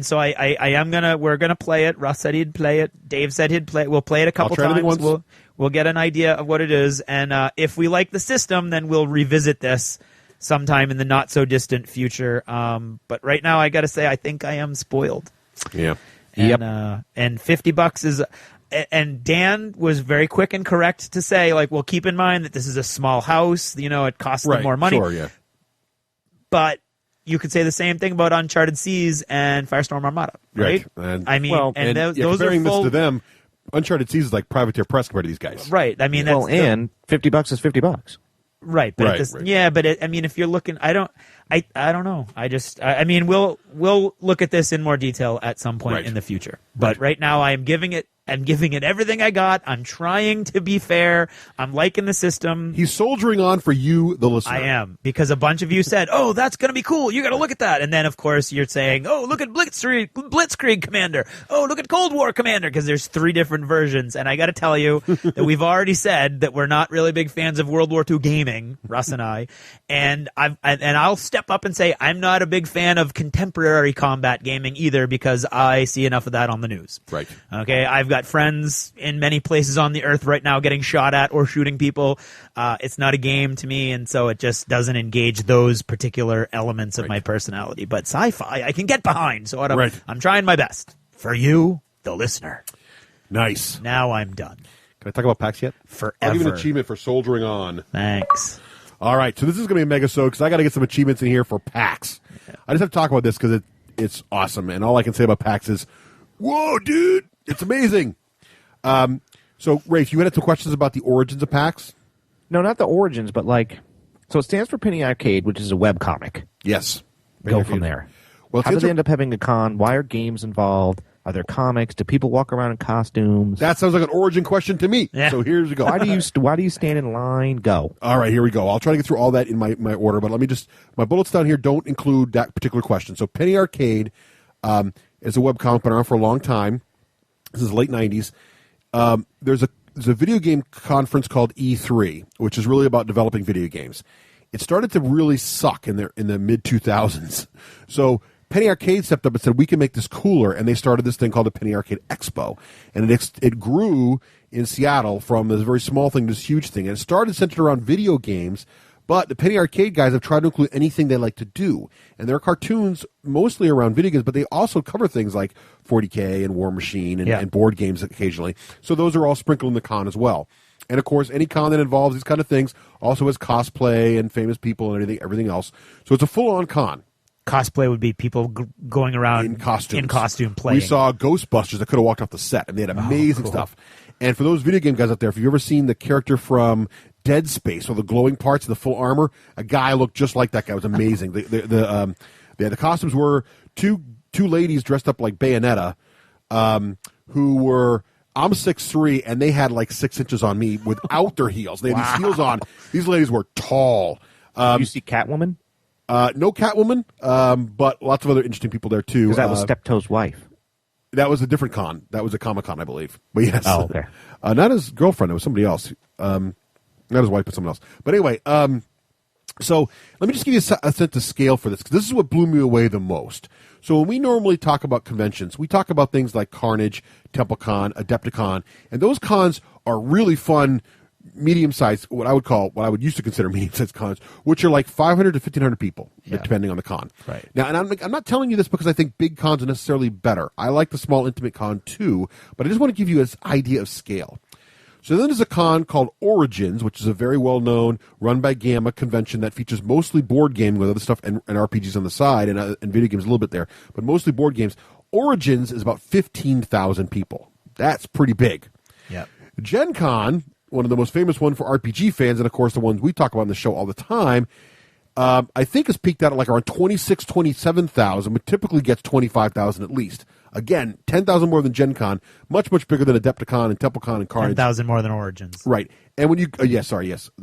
so we're gonna play it. Russ said he'd play it. Dave said he'd play it. We'll play it a couple times. We'll get an idea of what it is. And if we like the system, then we'll revisit this sometime in the not so distant future. But right now, I got to say, I think I am spoiled. Yeah. And $50 is. And Dan was very quick and correct to say, like, well, keep in mind that this is a small house. You know, it costs them more money. Sure, yeah. But you could say the same thing about Uncharted Seas and Firestorm Armada, right? And, those comparing are full. This to them, Uncharted Seas is like Privateer Press compared to these guys. Right. I mean, and $50 is $50. Right, but if you're looking, I don't know. I mean, we'll look at this in more detail at some point in the future. But right now, I'm giving it everything I got. I'm trying to be fair. I'm liking the system. He's soldiering on for you, the listener. I am, because a bunch of you said, "Oh, that's going to be cool. You got to look at that." And then, of course, you're saying, "Oh, look at Blitzkrieg Commander. Oh, look at Cold War Commander," because there's 3 different versions. And I got to tell you that we've already said that we're not really big fans of World War II gaming, Russ and I. And I'll step up and say I'm not a big fan of contemporary combat gaming either, because I see enough of that on the news. Right. Okay. I've got friends in many places on the earth right now getting shot at or shooting people. It's not a game to me, and so it just doesn't engage those particular elements of my personality. But sci-fi, I can get behind, so I'm trying my best for you, the listener. Nice. Now I'm done. Can I talk about PAX yet? Forever. I'll give you an achievement for soldiering on. Thanks. All right, so this is going to be a mega-sode because I got to get some achievements in here for PAX. Yeah. I just have to talk about this because it's awesome, and all I can say about PAX is, whoa, dude, it's amazing. So, Raef, you had some questions about the origins of PAX? No, not the origins, but so it stands for Penny Arcade, which is a webcomic. Yes. Go from there. Well, how do they end up having a con? Why are games involved? Are there comics? Do people walk around in costumes? That sounds like an origin question to me. Yeah. So here's we go. Why do you stand in line? Go. All right, here we go. I'll try to get through all that in my order, but my bullets down here don't include that particular question. So Penny Arcade is a webcomic, been around for a long time. This is late 90s. There's a video game conference called E3, which is really about developing video games. It started to really suck in the mid 2000s. So Penny Arcade stepped up and said, we can make this cooler, and they started this thing called the Penny Arcade Expo. And it grew in Seattle from this very small thing to this huge thing. And it started centered around video games, but the Penny Arcade guys have tried to include anything they like to do. And there are cartoons mostly around video games, but they also cover things like 40K and War Machine and board games occasionally. So those are all sprinkled in the con as well. And, of course, any con that involves these kind of things also has cosplay and famous people and everything else. So it's a full-on con. Cosplay would be people going around in costume playing. We saw Ghostbusters that could have walked off the set, and they had amazing stuff. And for those video game guys out there, if you've ever seen the character from Dead Space, or the glowing parts of the full armor, a guy looked just like that guy. It was amazing. The costumes were two ladies dressed up like Bayonetta, who were, I'm 6'3", and they had like 6 inches on me without their heels. They had these heels on. These ladies were tall. You see Catwoman? No Catwoman, but lots of other interesting people there too. Because that was Steptoe's wife. That was a different con. That was a Comic-Con, I believe. But yes. Oh, okay. Not his girlfriend. It was somebody else. Not his wife, but someone else. But anyway, so let me just give you a sense of scale for this, because this is what blew me away the most. So when we normally talk about conventions, we talk about things like Carnage, TempleCon, Adepticon, and those cons are really fun, medium-sized, what I would used to consider medium-sized cons, which are like 500 to 1,500 people, depending on the con. Right. Now, and I'm not telling you this because I think big cons are necessarily better. I like the small, intimate con too, but I just want to give you an idea of scale. So then there's a con called Origins, which is a very well-known, run by Gamma convention that features mostly board gaming with other stuff and RPGs on the side and video games a little bit there, but mostly board games. Origins is about 15,000 people. That's pretty big. Yeah. Gen Con, one of the most famous one for RPG fans, and of course the ones we talk about on the show all the time, I think has peaked out at like around 26,000, 27,000, but typically gets 25,000 at least. Again, 10,000 more than Gen Con, much, much bigger than Adepticon and TempleCon and Carnage. 10,000 more than Origins. Right. And when you,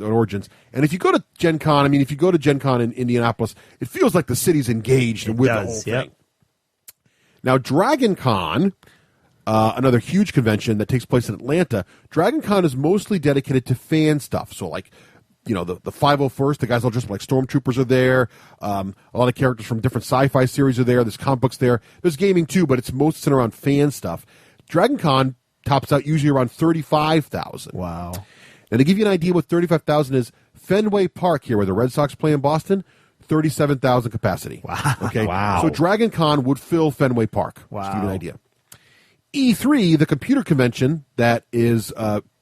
Origins. And if you go to Gen Con, if you go to Gen Con in Indianapolis, it feels like the city's engaged with the whole thing. Now, Dragon Con, another huge convention that takes place in Atlanta, Dragon Con is mostly dedicated to fan stuff. So, like, the 501st, the guys all dressed up like stormtroopers are there. A lot of characters from different sci-fi series are there. There's comic books there. There's gaming too, but it's most centered around fan stuff. Dragon Con tops out usually around 35,000. Wow. Now, to give you an idea what 35,000 is, Fenway Park here, where the Red Sox play in Boston, 37,000 capacity. Wow. Okay. Wow. So Dragon Con would fill Fenway Park. Wow. Just to give you an idea. E3, the computer convention that is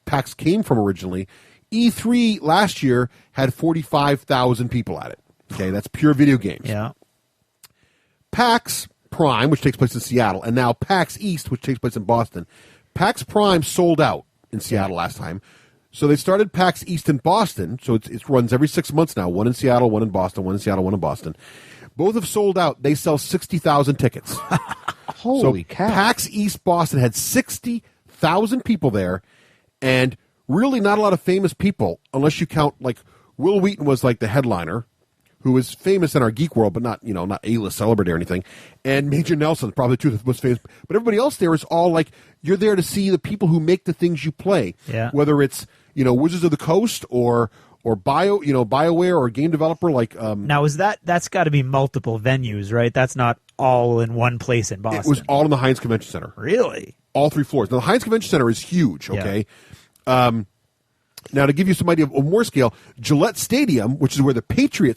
PAX came from originally, E3 last year had 45,000 people at it. Okay, that's pure video games. Yeah. PAX Prime, which takes place in Seattle, and now PAX East, which takes place in Boston. PAX Prime sold out in Seattle last time. So they started PAX East in Boston. So it runs every 6 months now. One in Seattle, one in Boston, one in Seattle, one in Boston. Both have sold out. They sell 60,000 tickets. Holy cow. PAX East Boston had 60,000 people there, and really not a lot of famous people, unless you count, like, Will Wheaton was like the headliner, who is famous in our geek world, but not A-list celebrity or anything. And Major Nelson, probably the two most famous. But everybody else there is all like, you're there to see the people who make the things you play. Yeah. Whether it's, Wizards of the Coast or BioWare or a game developer like now that's got to be multiple venues, right? That's not all in one place in Boston. It was all in the Heinz Convention Center. Really? All 3 floors. Now the Heinz Convention Center is huge, okay? Yeah. Now, to give you some idea of more scale, Gillette Stadium, which is where the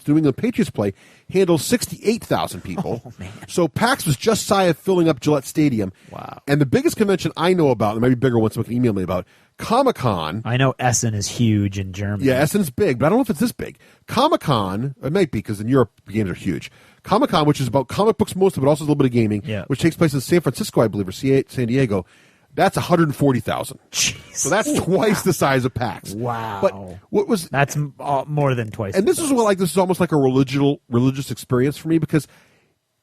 New England Patriots play, handles 68,000 people. Oh, man. So PAX was just shy of filling up Gillette Stadium. Wow. And the biggest convention I know about, there might be bigger ones someone can email me about, Comic-Con. I know Essen is huge in Germany. Yeah, Essen's big, but I don't know if it's this big. Comic-Con, it might be, because in Europe, games are huge. Comic-Con, which is about comic books mostly, but also a little bit of gaming, which takes place in San Francisco, I believe, or San Diego. That's 140,000. So that's twice the size of PAX. Wow. But that's more than twice. And this is almost like a religious experience for me, because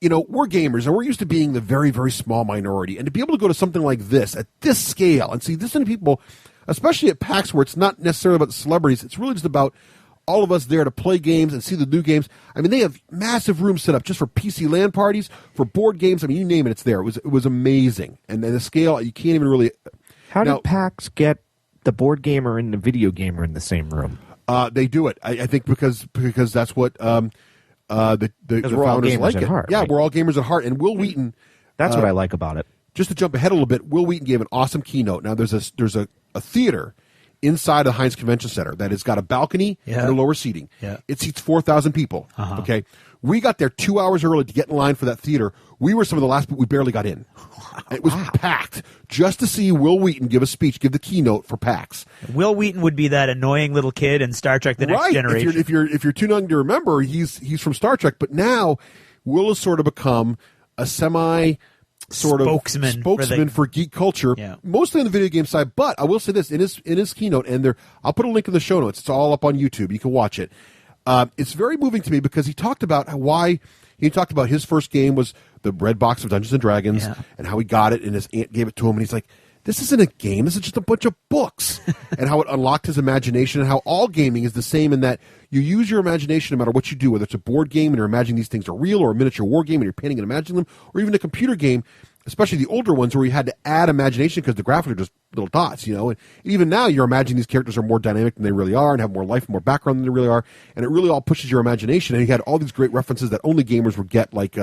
we're gamers and we're used to being the very, very small minority, and to be able to go to something like this at this scale and see this many people, especially at PAX, where it's not necessarily about the celebrities, it's really just about all of us there to play games and see the new games. I mean, they have massive rooms set up just for PC LAN parties, for board games. I mean, you name it, it's there. It was amazing. And the scale, you can't even really... How did PAX get the board gamer and the video gamer in the same room? They do it. I think because that's what the we're all founders gamers like at it. heart. Yeah, right? we're all gamers at heart. And Will Wheaton... That's what I like about it. Just to jump ahead a little bit, Will Wheaton gave an awesome keynote. Now, there's a theater inside the Heinz Convention Center that has got a balcony and a lower seating. Yeah. It seats 4,000 people. Okay. We got there 2 hours early to get in line for that theater. We were some of the last, but we barely got in. It was packed just to see Will Wheaton give a speech, give the keynote for PAX. Will Wheaton would be that annoying little kid in Star Trek: The Next Generation. If you're too young to remember, he's from Star Trek, but now Will has sort of become a spokesman for geek culture, mostly on the video game side. But I will say this, in his keynote, and I'll put a link in the show notes. It's all up on YouTube. You can watch it. It's very moving to me because he talked about his first game was the red box of Dungeons and Dragons, and how he got it, and his aunt gave it to him, and he's like, this isn't a game, this is just a bunch of books. And how it unlocked his imagination, and how all gaming is the same in that you use your imagination no matter what you do, whether it's a board game and you're imagining these things are real, or a miniature war game and you're painting and imagining them, or even a computer game, especially the older ones where you had to add imagination because the graphics are just little dots, and even now you're imagining these characters are more dynamic than they really are and have more life, more background than they really are, and it really all pushes your imagination. And he had all these great references that only gamers would get, like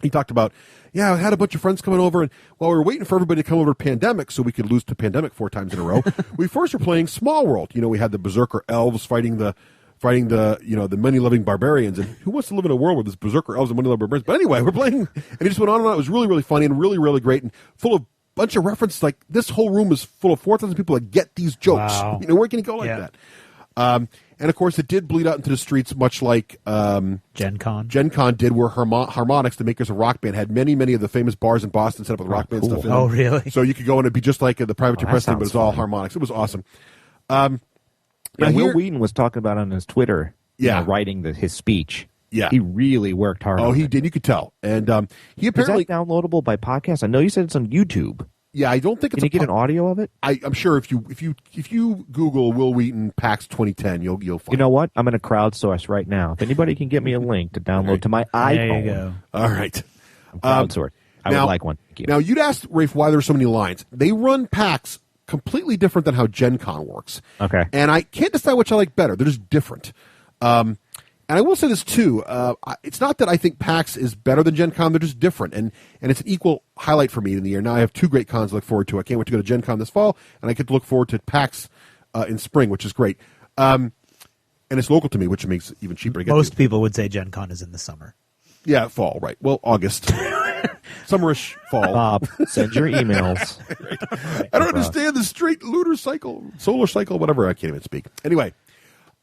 he talked about, I had a bunch of friends coming over, and while we were waiting for everybody to come over to Pandemic so we could lose to Pandemic 4 times in a row, we first were playing Small World. We had the Berserker elves fighting the money-loving barbarians, and who wants to live in a world where there's Berserker elves and money-loving barbarians? But anyway, we're playing, and he just went on and on. It was really, really funny and really, really great, and full of bunch of references. Like, this whole room is full of 4,000 people that get these jokes. Wow. Where can you go like that? And of course, it did bleed out into the streets, much like Gen Con. Gen Con did, where Harmonix, the makers of Rock Band, had many, many of the famous bars in Boston set up with Rock Band stuff in them. Oh, really? So you could go and it'd be just like the Privateer Press thing, but it's all Harmonix. It was awesome. Will Wheaton was talking about on his Twitter, writing his speech. Yeah. He really worked hard on it. Oh, he did. You could tell. And he apparently... Is that downloadable by podcast? I know you said it's on YouTube. Yeah, I don't think it's... Can you get an audio of it? I'm sure if you Google Will Wheaton PAX 2010, you'll find. You know what? I'm going to crowdsource right now. If anybody can get me a link to download to my iPhone. There you go. All right. Crowdsource. I would like one. Thank you. Now, you'd asked, Raef, why there were so many lines. They run PAX completely different than how Gen Con works. Okay. And I can't decide which I like better. They're just different. And I will say this, too. It's not that I think PAX is better than Gen Con. They're just different. And it's an equal highlight for me in the year. Now I have 2 great cons to look forward to. I can't wait to go to Gen Con this fall, and I get to look forward to PAX in spring, which is great. And it's local to me, which makes it even cheaper to get Most people would say Gen Con is in the summer. Yeah, fall, right. Well, August. Summerish fall. Bob, send your emails. Right. I don't understand the straight lunar cycle, solar cycle, whatever. I can't even speak. Anyway,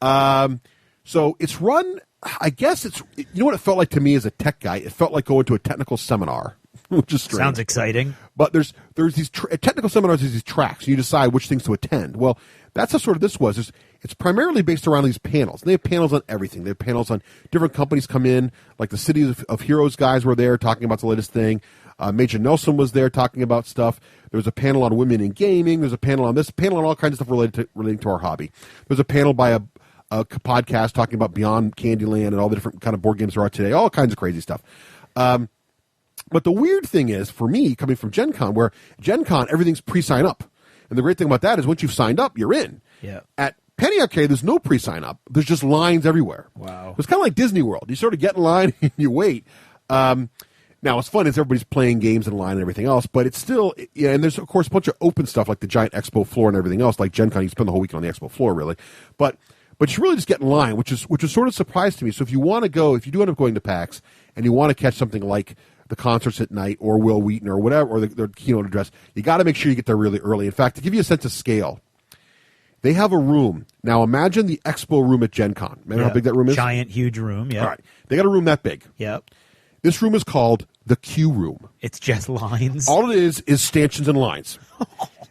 so it's run, I guess you know what it felt like to me as a tech guy? It felt like going to a technical seminar, which is strange. Sounds exciting. But there's these technical seminars, there's these tracks, and you decide which things to attend. Well, that's how sort of this was. It's primarily based around these panels. And they have panels on everything. They have panels on different companies come in, like the City of Heroes guys were there talking about the latest thing. Major Nelson was there talking about stuff. There was a panel on women in gaming. There's a panel on this, panel on all kinds of stuff relating to our hobby. There's a panel by a podcast talking about Beyond Candyland and all the different kind of board games there are today, all kinds of crazy stuff. But the weird thing is, for me, coming from Gen Con, where Gen Con, everything's pre-sign up. And the great thing about that is once you've signed up, you're in. Yeah. At Penny Arcade, there's no pre-sign up. There's just lines everywhere. Wow. It's kind of like Disney World. You sort of get in line and you wait. Now, what's fun is everybody's playing games in line and everything else, but it's still, and there's, of course, a bunch of open stuff like the giant expo floor and everything else. Like Gen Con, you spend the whole weekend on the expo floor, really. But you really just get in line, which is sort of a surprise to me. So if you want to go, if you do end up going to PAX and you want to catch something like the concerts at night or Will Wheaton or whatever, or their keynote address, you got to make sure you get there really early. In fact, to give you a sense of scale, they have a room. Now imagine the expo room at Gen Con. Remember how big that room is? Giant, huge room, yeah. All right. They got a room that big. Yep. This room is called the Q Room. It's just lines. All it is stanchions and lines.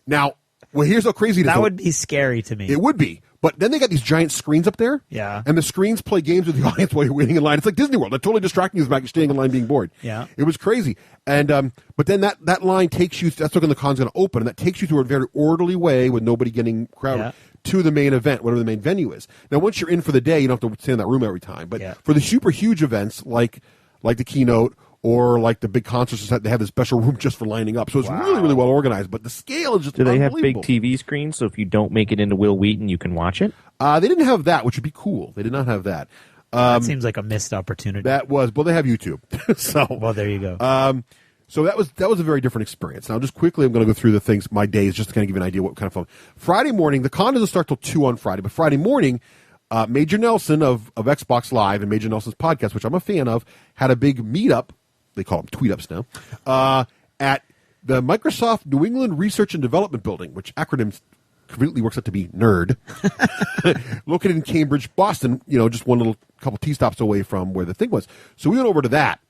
Now, well, here's how crazy it is. That would be scary to me. It would be. But then they got these giant screens up there. Yeah. And the screens play games with the audience while you're waiting in line. It's like Disney World. They're totally distracting you about staying in line being bored. Yeah. It was crazy. And but then that line takes you, that's when the con's going to open, and that takes you through a very orderly way with nobody getting crowded to the main event, whatever the main venue is. Now, once you're in for the day, you don't have to stay in that room every time. But for the super huge events like the keynote or like the big concerts, they have this special room just for lining up. So it's really, really well organized. But the scale is just unbelievable. Do they have big TV screens so if you don't make it into Will Wheaton, you can watch it? They didn't have that, which would be cool. They did not have that. That seems like a missed opportunity. That was, well, they have YouTube. So well, there you go. So that was a very different experience. Now, just quickly, I'm going to go through the things, my days, just to kind of give you an idea what kind of fun. Friday morning, the con doesn't start till 2 on Friday, but Friday morning, Major Nelson of Xbox Live and Major Nelson's podcast, which I'm a fan of, had a big meetup. They call them tweet-ups now, at the Microsoft New England Research and Development Building, which acronyms conveniently works out to be NERD, located in Cambridge, Boston, just one little couple T-stops away from where the thing was. So we went over to that.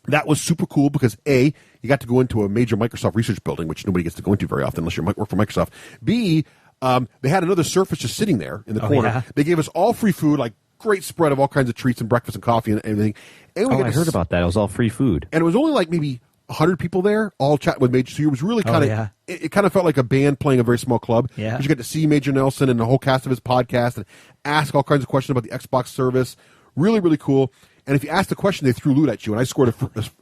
That was super cool because, A, you got to go into a major Microsoft research building, which nobody gets to go into very often unless you work for Microsoft. B, they had another Surface just sitting there in the corner. Yeah. They gave us all free food, like great spread of all kinds of treats and breakfast and coffee and everything. And I heard about that. It was all free food. And it was only like maybe 100 people there, all chatting with Major. So it was really kind of, it kind of felt like a band playing a very small club. Yeah. You get to see Major Nelson and the whole cast of his podcast and ask all kinds of questions about the Xbox service. Really, really cool. And if you asked a question, they threw loot at you. And I scored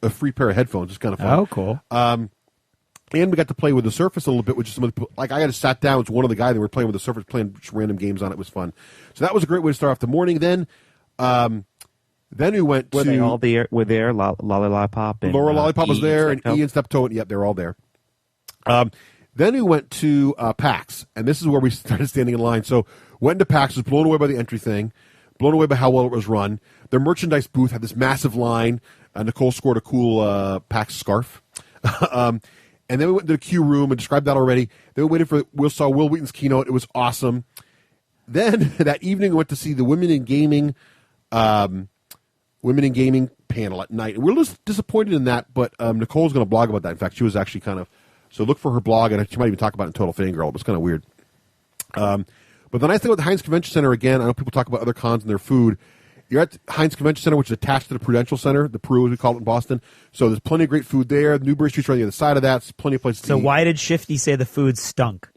a free pair of headphones. It's kind of fun. Oh, cool. And we got to play with the Surface a little bit, which is some of the people. Like I had sat down with one of the guys that were playing with the Surface, playing random games on it. It was fun. So that was a great way to start off the morning. Then we went Were to. they all there? Were there? Lollipop and Laura Lollipop was there, and Ian Steptoe. Yep, they're all there. Then we went to PAX, and this is where we started standing in line. So went to PAX, was blown away by the entry thing, blown away by how well it was run. Their merchandise booth had this massive line. Nicole scored a cool PAX scarf. And then we went to the Q room and described that already. Then we waited we saw Will Wheaton's keynote. It was awesome. Then that evening we went to see the Women in Gaming panel at night. And we were a little disappointed in that, but Nicole's going to blog about that. In fact, she was actually so look for her blog, and she might even talk about it in Total Fangirl. It was kind of weird. But the nice thing about the Heinz Convention Center, again, I know people talk about other cons and their food. You're at the Heinz Convention Center, which is attached to the Prudential Center, the Peru, as we call it in Boston. So there's plenty of great food there. Newbury Street's right on the other side of that. There's plenty of places to eat. So why did Shifty say the food stunk?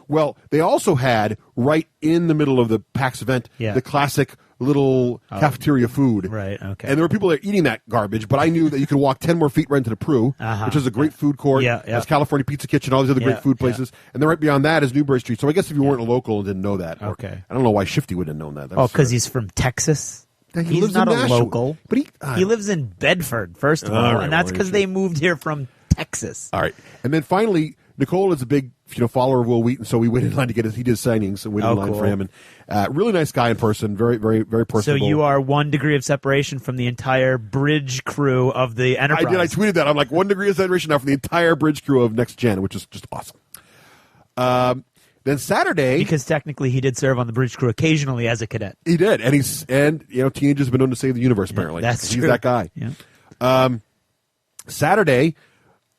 Well, they also had, right in the middle of the PAX event, the classic little cafeteria food. Right, okay. And there were people there eating that garbage, but I knew that you could walk 10 more feet right into the Peru, which is a great food court. There's California Pizza Kitchen, all these other great food places. And then right beyond that is Newbury Street. So I guess if you weren't a local and didn't know that. Okay. I don't know why Shifty wouldn't have known that. Because he's from Texas? He's not a local. But he lives in Bedford, first of all, and that's because they moved here from Texas. All right. And then finally, Nicole is a big follower of Will Wheaton, so we waited in line to get he did signings and waited in line for him. And really nice guy in person, very, very, very personable. So you are 1 degree of separation from the entire bridge crew of the Enterprise. I did. I tweeted that. I'm like 1 degree of separation now from the entire bridge crew of Next Gen, which is just awesome. Then Saturday, because technically he did serve on the bridge crew occasionally as a cadet. He did, and teenagers have been known to save the universe. Apparently, that's he's true. That guy. Yeah. Saturday,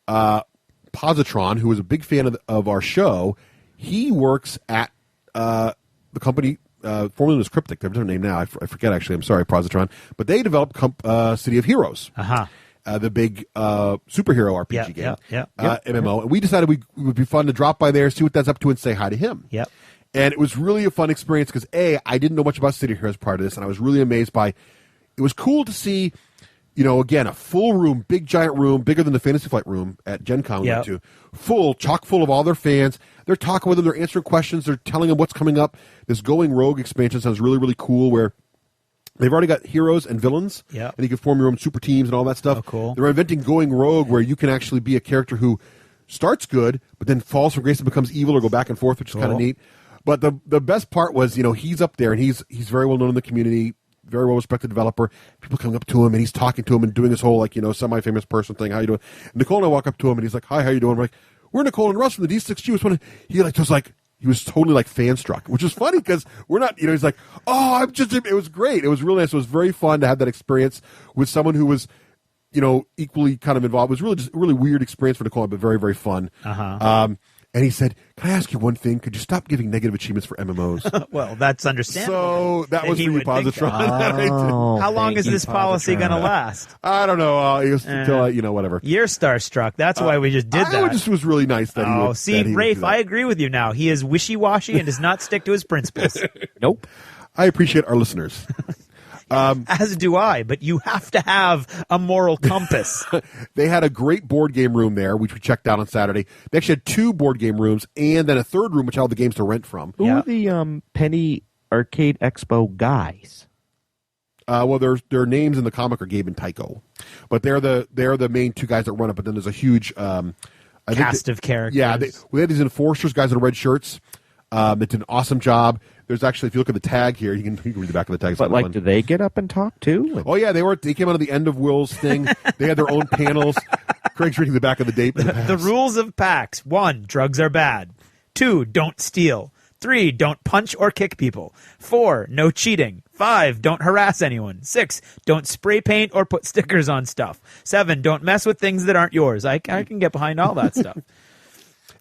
Positron, who was a big fan of our show, he works at the company formerly known as Cryptic. They have a different name now. I forget actually. I'm sorry, Positron, but they developed City of Heroes. The big superhero RPG game, MMO. And we decided it would be fun to drop by there, see what that's up to, and say hi to him. Yep. And it was really a fun experience because, I didn't know much about City of Heroes prior to this, and I was really amazed by it. Was cool to see, again, a full room, big giant room, bigger than the Fantasy Flight room at Gen Con we went to, chock full of all their fans. They're talking with them, they're answering questions, they're telling them what's coming up. This Going Rogue expansion sounds really, really cool where they've already got heroes and villains, and you can form your own super teams and all that stuff. Oh, cool. They're inventing Going Rogue, where you can actually be a character who starts good, but then falls from grace and becomes evil, or go back and forth, which is kind of neat. But the best part was, he's up there, and he's very well known in the community, very well respected developer. People coming up to him, and he's talking to him and doing this whole semi-famous person thing. How you doing? And Nicole and I walk up to him, and he's like, "Hi, how you doing?" I'm like, "We're Nicole and Russ from the D6G." He was totally fan struck, which is funny because we're not, he's like, "Oh, it was great. It was really nice. It was very fun to have that experience with someone who was, equally kind of involved." It was really just a really weird experience for Nicole, but very, very fun. And he said, "Can I ask you one thing? Could you stop giving negative achievements for MMOs?" Well, that's understandable. So that was for you, Positron. How long is this policy going to last? I don't know. Until, whatever. You're starstruck. That's why we just did that. It just was really nice that he would. See, Raef, I agree with you now. He is wishy-washy and does not stick to his principles. Nope. I appreciate our listeners. As do I, but you have to have a moral compass. They had a great board game room there, which we checked out on Saturday. They actually had 2 board game rooms and then a third room, which had all the games to rent from. Who are the Penny Arcade Expo guys? Well, their names in the comic are Gabe and Tycho, but they're the main 2 guys that run it. But then there's a huge cast of characters. Yeah, we had these enforcers, guys in red shirts. That did an awesome job. There's actually, if you look at the tag here, you can read the back of the tag. But like, do they get up and talk too? Oh yeah, they came out of the end of Will's thing. They had their own panels. Craig's reading the back of the date. The rules of PAX: 1, drugs are bad. 2, don't steal. 3, don't punch or kick people. 4, no cheating. 5, don't harass anyone. 6, don't spray paint or put stickers on stuff. 7, don't mess with things that aren't yours. I can get behind all that stuff.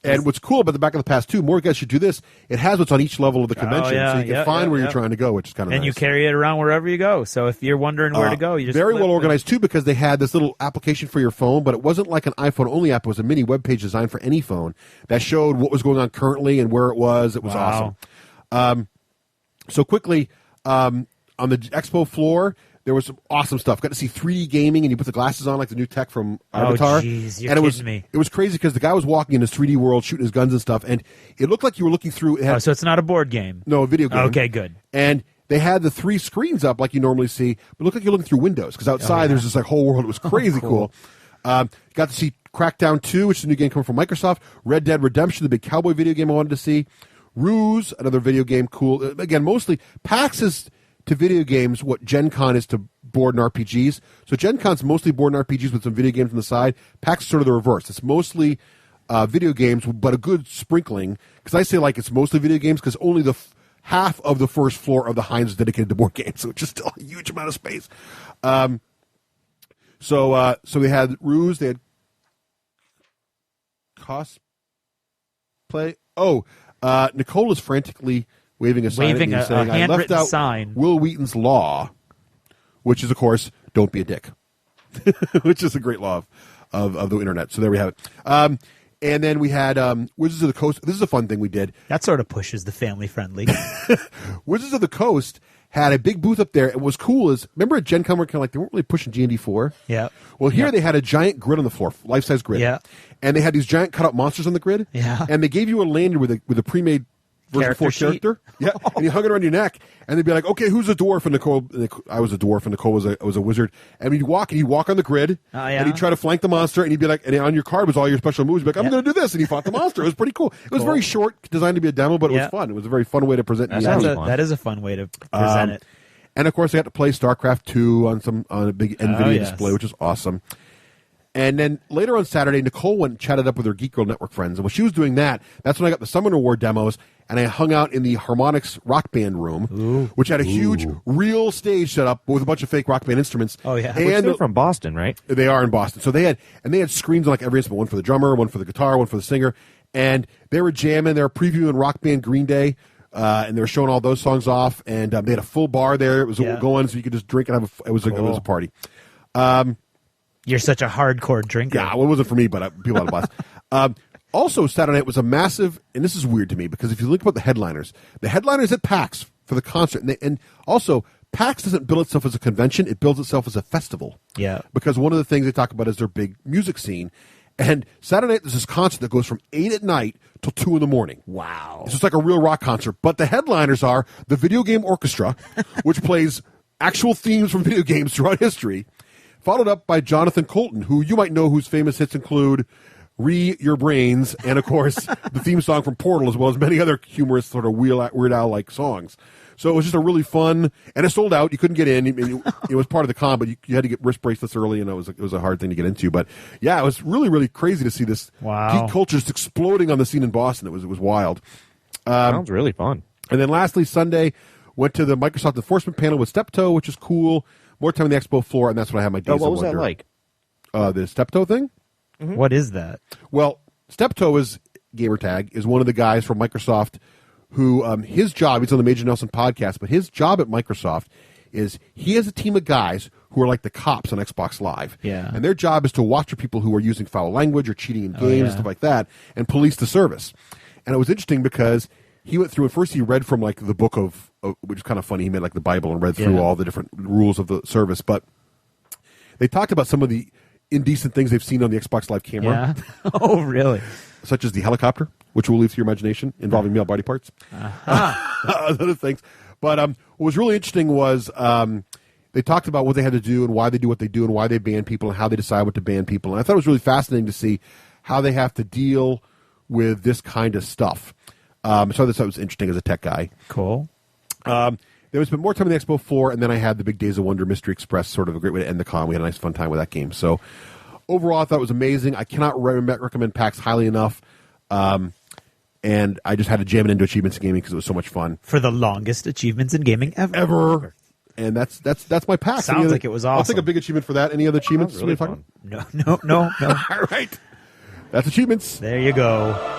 And what's cool about the back of the pass, too, more guys should do this, it has what's on each level of the convention, so you can find where you're trying to go, which is kind of nice. And you carry it around wherever you go, so if you're wondering where to go, you just very well organized, too, because they had this little application for your phone, but it wasn't like an iPhone-only app. It was a mini web page designed for any phone that showed what was going on currently and where it was. It was awesome. So quickly, on the expo floor, there was some awesome stuff. Got to see 3D gaming, and you put the glasses on like the new tech from Avatar. Oh, jeez, you're kidding me. It was crazy because the guy was walking in his 3D world, shooting his guns and stuff, and it looked like you were looking through. So it's not a board game? No, a video game. Okay, good. And they had the 3 screens up like you normally see, but it looked like you're looking through windows because outside there's this like whole world. It was crazy cool. Got to see Crackdown 2, which is a new game coming from Microsoft. Red Dead Redemption, the big cowboy video game I wanted to see. Ruse, another video game, cool. Again, mostly PAX is to video games what Gen Con is to board and RPGs. So Gen Con's mostly board and RPGs with some video games on the side. PAX is sort of the reverse. It's mostly video games, but a good sprinkling. Because I say like it's mostly video games because only the half of the first floor of the Heinz is dedicated to board games. So it's just still a huge amount of space. So we had Ruse. They had cosplay. Nicole is frantically waving a sign at me saying, I left out sign. Will Wheaton's law, which is, of course, don't be a dick, which is a great law of the internet. So there we have it. And then we had Wizards of the Coast. This is a fun thing we did. That sort of pushes the family-friendly. Wizards of the Coast had a big booth up there. And what's cool is, remember at Gen Con, where kind of like they weren't really pushing D&D 4? Yeah. Well, here they had a giant grid on the floor, life-size grid. Yeah. And they had these giant cut-out monsters on the grid. Yeah. And they gave you a lanyard with a pre-made version 4 character. Yeah. And you hung it around your neck. And they'd be like, okay, who's a dwarf? And Nicole, I was a dwarf, and Nicole was a wizard. And you'd walk on the grid. And he'd try to flank the monster, and he'd be like, and on your card was all your special moves. You'd be like, I'm going to do this. And he fought the monster. It was pretty cool. It was very short, designed to be a demo, but it was fun. It was a very fun way to present That is a fun way to present it. And of course, I got to play StarCraft 2 on a big NVIDIA display, which is awesome. And then later on Saturday, Nicole went and chatted up with her Geek Girl Network friends. And when she was doing that, that's when I got the Summoner War demos, and I hung out in the Harmonix Rock Band room, which had a huge real stage set up with a bunch of fake Rock Band instruments. Oh, yeah. And they're from Boston, right? They are in Boston. So they had screens on like every instrument, one for the drummer, one for the guitar, one for the singer. And they were jamming, they were previewing Rock Band Green Day. And they were showing all those songs off, and they had a full bar there. It was going, so you could just drink and have it was a party. You're such a hardcore drinker. Yeah, well, it wasn't for me, but people out of Boston. Also, Saturday night was a massive, and this is weird to me, because if you look about the headliners at PAX for the concert, and also PAX doesn't build itself as a convention, it builds itself as a festival. Yeah. Because one of the things they talk about is their big music scene. And Saturday night, there's this concert that goes from 8 at night till 2 in the morning. Wow. It's just like a real rock concert. But the headliners are the Video Game Orchestra, which plays actual themes from video games throughout history, followed up by Jonathan Colton, who you might know whose famous hits include Your Brains, and, of course, the theme song from Portal, as well as many other humorous sort of Weird Al-like songs. So it was just a really fun, and it sold out. You couldn't get in. It was part of the con, but you had to get wrist bracelets early, and it was a hard thing to get into. But yeah, it was really, really crazy to see this geek culture just exploding on the scene in Boston. It was wild. Sounds really fun. And then lastly, Sunday, went to the Microsoft Enforcement panel with Steptoe, which is cool. More time on the expo floor, and that's when I had my days of wonder. What was that like? The Steptoe thing? Mm-hmm. What is that? Well, Steptoe Gamertag is one of the guys from Microsoft who his job, he's on the Major Nelson podcast, but his job at Microsoft is he has a team of guys who are like the cops on Xbox Live. Yeah. And their job is to watch for people who are using foul language or cheating in games and stuff like that and police the service. And it was interesting because he went through, at first he read from like the book of which is kind of funny, he made like the Bible and read through all the different rules of the service, but they talked about some of the indecent things they've seen on the Xbox Live camera. Yeah. Oh, really? Such as the helicopter, which will leave to your imagination, involving male body parts. Other things. But what was really interesting was they talked about what they had to do and why they do what they do and why they ban people and how they decide what to ban people. And I thought it was really fascinating to see how they have to deal with this kind of stuff. So I thought it was interesting as a tech guy. Cool. Then we spent more time on the expo floor, and then I had the big Days of Wonder Mystery Express, sort of a great way to end the con. We had a nice fun time with that game. So overall, I thought it was amazing. I cannot recommend PAX highly enough. And I just had to jam it into Achievements in Gaming because it was so much fun. For the longest Achievements in Gaming ever. And that's my PAX. Sounds like it was awesome. I'll take a big achievement for that. Any other achievements? Really fun. No. All right. That's achievements. There you go.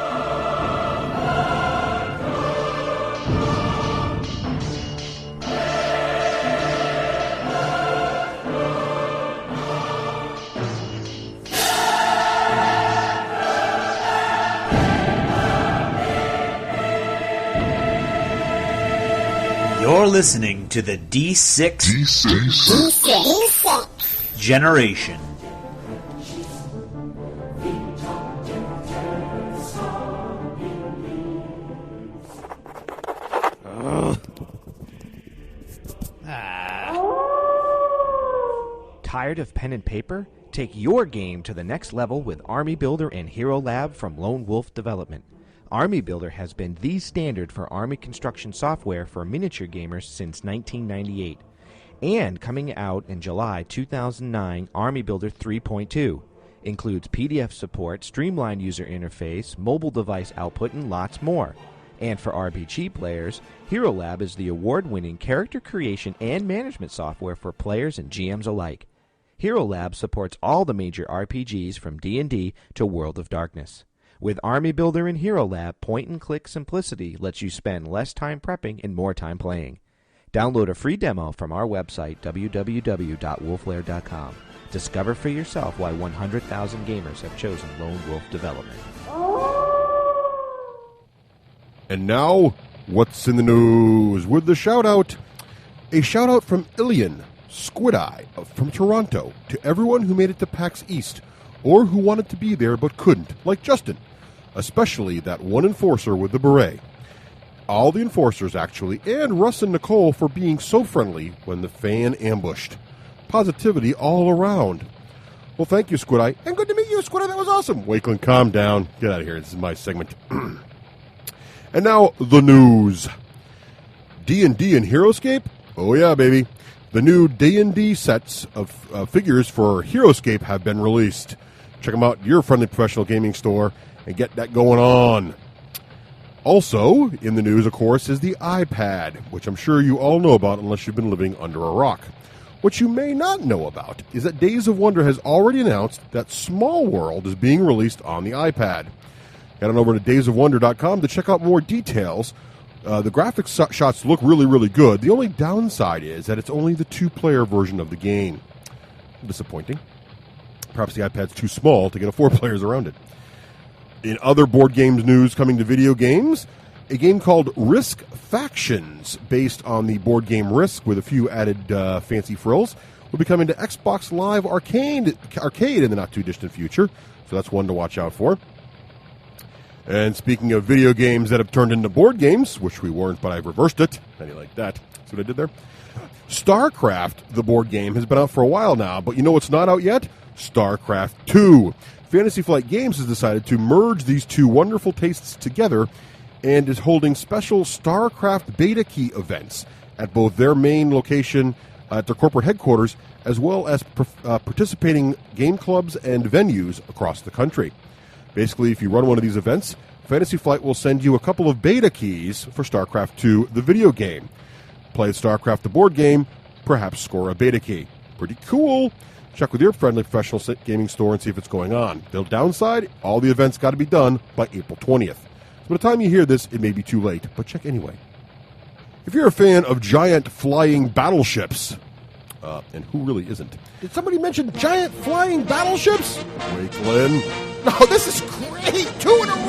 You're listening to the D6 generation. Tired of pen and paper? Take your game to the next level with Army Builder and Hero Lab from Lone Wolf Development. Army Builder has been the standard for Army construction software for miniature gamers since 1998. And coming out in July 2009, Army Builder 3.2 includes PDF support, streamlined user interface, mobile device output, and lots more. And for RPG players, Hero Lab is the award-winning character creation and management software for players and GMs alike. Hero Lab supports all the major RPGs from D&D to World of Darkness. With Army Builder and Hero Lab, point-and-click simplicity lets you spend less time prepping and more time playing. Download a free demo from our website, www.wolflair.com. Discover for yourself why 100,000 gamers have chosen Lone Wolf Development. And now, what's in the news with the shout-out? A shout-out from Ilian Squid Eye from Toronto to everyone who made it to PAX East or who wanted to be there but couldn't, like Justin, especially that one enforcer with the beret. All the enforcers, actually, and Russ and Nicole for being so friendly when the fan ambushed. Positivity all around. Well, thank you, Squid Eye, and good to meet you, Squid Eye. That was awesome. Wakeland, calm down. Get out of here. This is my segment. And now, the news. D&D and Heroescape? Oh, yeah, baby. The new D&D sets of figures for Heroescape have been released. Check them out at your friendly professional gaming store and get that going on. Also, in the news, of course, is the iPad, which I'm sure you all know about unless you've been living under a rock. What you may not know about is that Days of Wonder has already announced that Small World is being released on the iPad. Head on over to daysofwonder.com to check out more details. The graphics shots look really, really good. The only downside is that it's only the two-player version of the game. Disappointing. Perhaps the iPad's too small to get 4 players around it. In other board games news coming to video games, a game called Risk Factions, based on the board game Risk with a few added fancy frills, will be coming to Xbox Live Arcade in the not-too-distant future, so that's one to watch out for. And speaking of video games that have turned into board games, which we weren't, but I've reversed it. How do you like that? See what I did there? StarCraft, the board game, has been out for a while now, but you know what's not out yet? StarCraft 2. Fantasy Flight Games has decided to merge these two wonderful tastes together and is holding special StarCraft beta key events at both their main location at their corporate headquarters, as well as participating game clubs and venues across the country. Basically, if you run one of these events, Fantasy Flight will send you a couple of beta keys for StarCraft 2, the video game. Play StarCraft, the board game, perhaps score a beta key. Pretty cool. Check with your friendly professional gaming store and see if it's going on. The downside, all the events got to be done by April 20th. So by the time you hear this, it may be too late, but check anyway. If you're a fan of giant flying battleships, and who really isn't? Did somebody mention giant flying battleships? Wakeland. No, this is great! 2 in a row!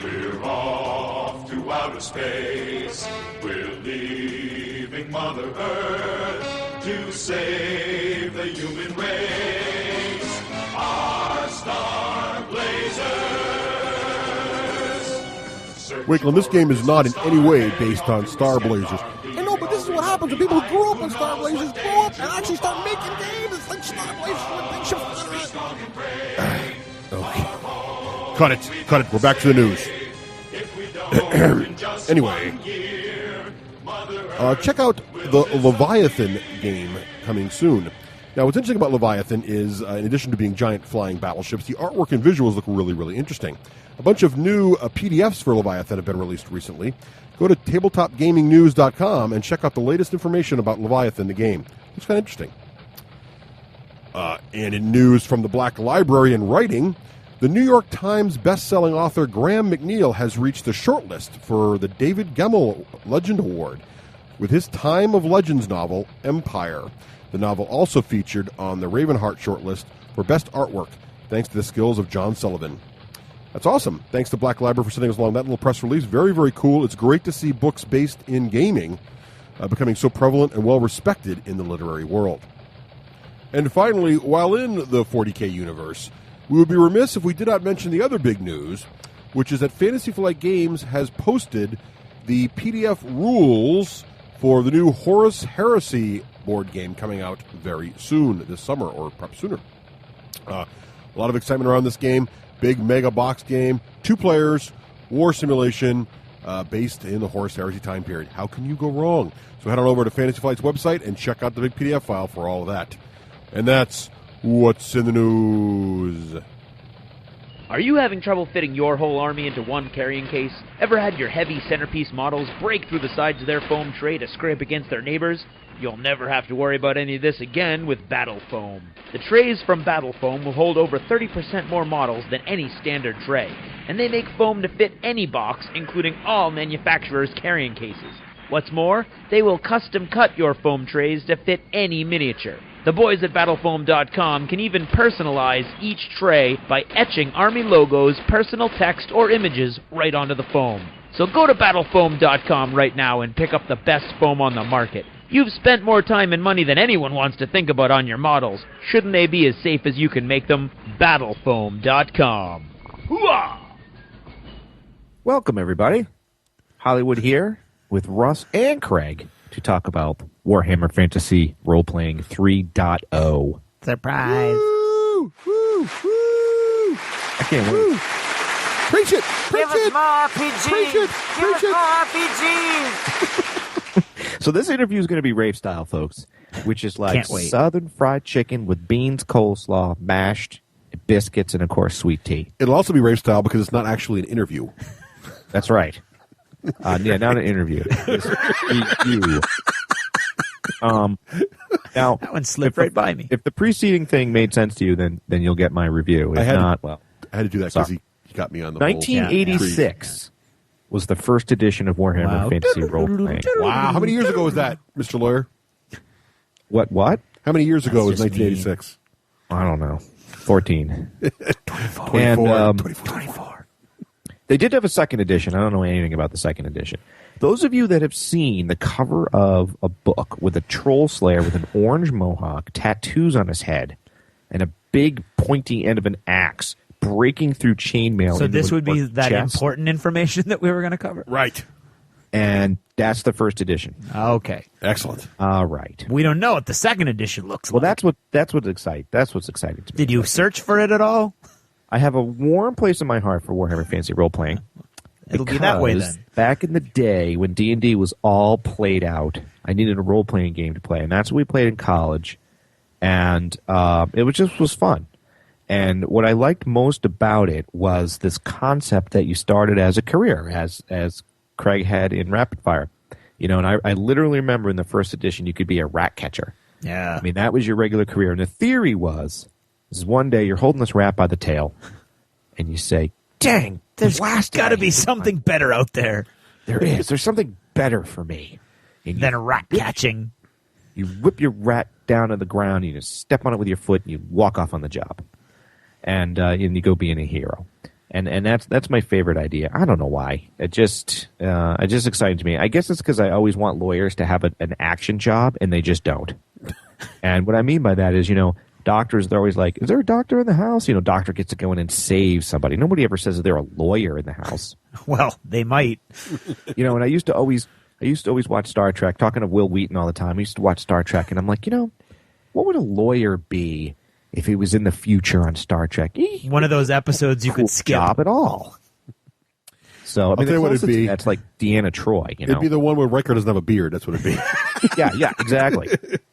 We're off to outer space. We're leaving Mother Earth to save the human race. Our star blazers. Wakeland, this game is not in any way based on Star Blazers. I know, but this is what happens happens when people who grew up on Star Blazers grow up and actually start making games. It's like Star Blazers with okay. Cut it. We're back to the news. Anyway, check out the Leviathan game coming soon. Now, what's interesting about Leviathan is, in addition to being giant flying battleships, the artwork and visuals look really, really interesting. A bunch of new PDFs for Leviathan have been released recently. Go to tabletopgamingnews.com and check out the latest information about Leviathan, the game. It's kind of interesting. And in news from the Black Library in Writing, the New York Times best-selling author Graham McNeil has reached the shortlist for the David Gemmell Legend Award with his Time of Legends novel, Empire. The novel also featured on the Ravenheart shortlist for Best Artwork, thanks to the skills of John Sullivan. That's awesome. Thanks to Black Library for sending us along that little press release. Very, very cool. It's great to see books based in gaming becoming so prevalent and well-respected in the literary world. And finally, while in the 40K universe, we would be remiss if we did not mention the other big news, which is that Fantasy Flight Games has posted the PDF rules for the new Horus Heresy board game coming out very soon, this summer, or perhaps sooner. A lot of excitement around this game. Big mega box game, 2 players, war simulation, based in the Horus Heresy time period. How can you go wrong? So head on over to Fantasy Flight's website and check out the big PDF file for all of that. And that's what's in the news. Are you having trouble fitting your whole army into one carrying case? Ever had your heavy centerpiece models break through the sides of their foam tray to scrape against their neighbors? You'll never have to worry about any of this again with Battle Foam. The trays from Battle Foam will hold over 30% more models than any standard tray, and they make foam to fit any box, including all manufacturers' carrying cases. What's more, they will custom cut your foam trays to fit any miniature. The boys at battlefoam.com can even personalize each tray by etching Army logos, personal text, or images right onto the foam. So go to battlefoam.com right now and pick up the best foam on the market. You've spent more time and money than anyone wants to think about on your models. Shouldn't they be as safe as you can make them? Battlefoam.com. Hooah! Welcome, everybody. Hollywood here with Russ and Craig to talk about Warhammer Fantasy Role-Playing 3.0. Surprise. Woo! Woo! Woo! I can't wait. Preach it! Preach Give it! us more RPGs! Preach it! Give Preach us it! more RPGs! So this interview is going to be Raef style, folks, which is like Can't wait. southern fried chicken with beans, coleslaw, mashed biscuits, and, of course, sweet tea. It'll also be Rafe style because it's not actually an interview. That's right. Yeah, not an interview. It's you. Now, That one slipped right by me. If the preceding thing made sense to you, then you'll get my review. If I had not, well. I had to do that because Sorry. he got me on the 1986 was the first edition of Warhammer Fantasy Role-Playing. Wow. How many years ago was that, Mr. Lawyer? What? How many years ago was just 1986? I don't know. 14. 24. And, 24. They did have a second edition. I don't know anything about the second edition. Those of you that have seen the cover of a book with a troll slayer with an orange mohawk, tattoos on his head, and a big pointy end of an axe breaking through chainmail. So this would be orc that chest. important information that we were going to cover? Right. And that's the first edition. Okay. Excellent. All right. We don't know what the second edition looks Well, like. that's what's exciting to me. Did you search for it at all? I have a warm place in my heart for Warhammer Fantasy Role-Playing. It'll be that way Because then. back in the day when D&D was all played out, I needed a role-playing game to play, and that's what we played in college. And it was fun. And what I liked most about it was this concept that you started as a career, as Craig had in Rapid Fire. You know, and I literally remember in the first edition you could be a rat catcher. Yeah. I mean, that was your regular career. And the theory was, is one day you're holding this rat by the tail, and you say, dang, There's blasted, got to I be hate something better out there There is. There's something better for me. And than rat catching. You whip your rat down to the ground, you just step on it with your foot, and you walk off on the job. And you go being a hero. And that's my favorite idea. I don't know why. It just excites me. I guess it's because I always want lawyers to have an action job, and they just don't. And what I mean by that is, you know, doctors, they're always like, is there a doctor in the house? You know, doctor gets to go in and save somebody. Nobody ever says that they're a lawyer in the house. Well, they might. You know, and I used to always I used to always watch Star Trek, talking to Will Wheaton all the time. I used to watch Star Trek, and I'm like, what would a lawyer be if he was in the future on Star Trek? One of those episodes you could skip. Job at all. So, I mean, tell you what it'd be. That's like Deanna Troi, It'd be the one where Riker doesn't have a beard. That's what it'd be. yeah, exactly.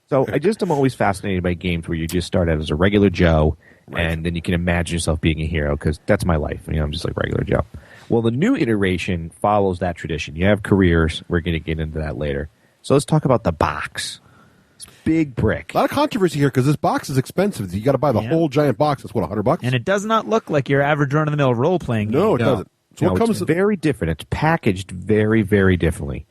So I just am always fascinated by games where you just start out as a regular Joe, and then you can imagine yourself being a hero, because that's my life. I'm just like regular Joe. Well, the new iteration follows that tradition. You have careers. We're going to get into that later. So let's talk about the box. It's big brick. A lot of controversy here because this box is expensive. You got to buy the whole giant box. That's what, $100? And it does not look like your average run-of-the-mill role-playing game. No, it doesn't. So it's very different. It's packaged very, very differently.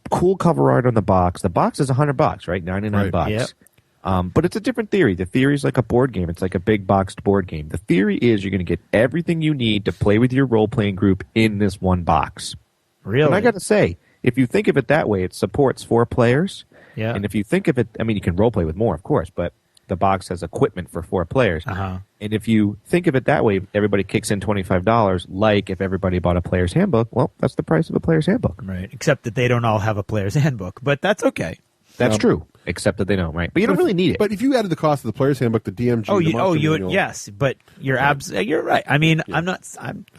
Cool cover art on the box. The box is $100, right? $99. Yep. But it's a different theory. The theory is like a board game. It's like a big boxed board game. The theory is you're going to get everything you need to play with your role-playing group in this one box. Really? And I got to say, if you think of it that way, it supports 4 players. Yeah. And if you think of it, I mean, you can role-play with more, of course, but the box has equipment for 4 players. Uh-huh. And if you think of it that way, everybody kicks in $25, like if everybody bought a player's handbook, well, that's the price of a player's handbook. Right, except that they don't all have a player's handbook, but that's okay. That's true, except that they don't, right? But you don't really need it. But if you added the cost of the player's handbook, the DMG, yes, but you're you're right. I mean, yeah.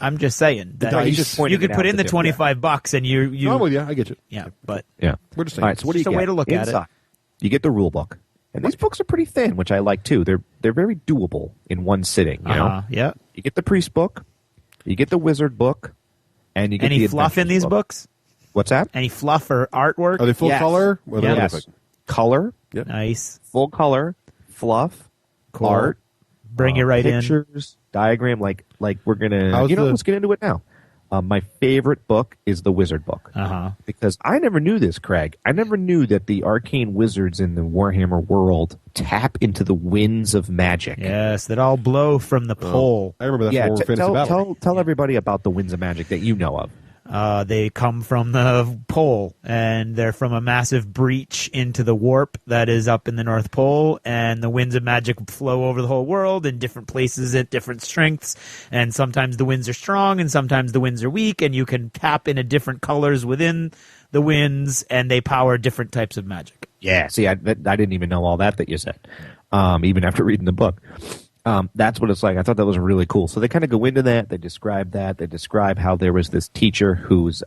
I'm just saying that you could put in the $25 and you. Oh, well, yeah, I get you. Yeah, but we're just saying. All right, so what do you get? A way to look Inside, at it. You get the rule book. And these books are pretty thin, which I like too. They're very doable in one sitting. You know? Yeah. You get the priest book, you get the wizard book, and you get any the fluff in these books. What's that? Any fluff or artwork? Are they full color? Or Yes. Color. Yep. Nice. Full color. Fluff. Cool. Art. Bring you right pictures, diagram. Like we're gonna. Let's get into it now. My favorite book is the Wizard book. Because I never knew this, Craig. I never knew that the arcane wizards in the Warhammer world tap into the winds of magic. Yes, that all blow from the pole. I remember that from Fantasy Battle. Tell everybody about the winds of magic that you know of. They come from the pole, and they're from a massive breach into the warp that is up in the North Pole, and the winds of magic flow over the whole world in different places at different strengths, and sometimes the winds are strong, and sometimes the winds are weak, and you can tap into different colors within the winds, and they power different types of magic. Yeah, see, I didn't even know all that you said, even after reading the book. That's what it's like. I thought that was really cool. So they kind of go into that. They describe that. They describe how there was this teacher who's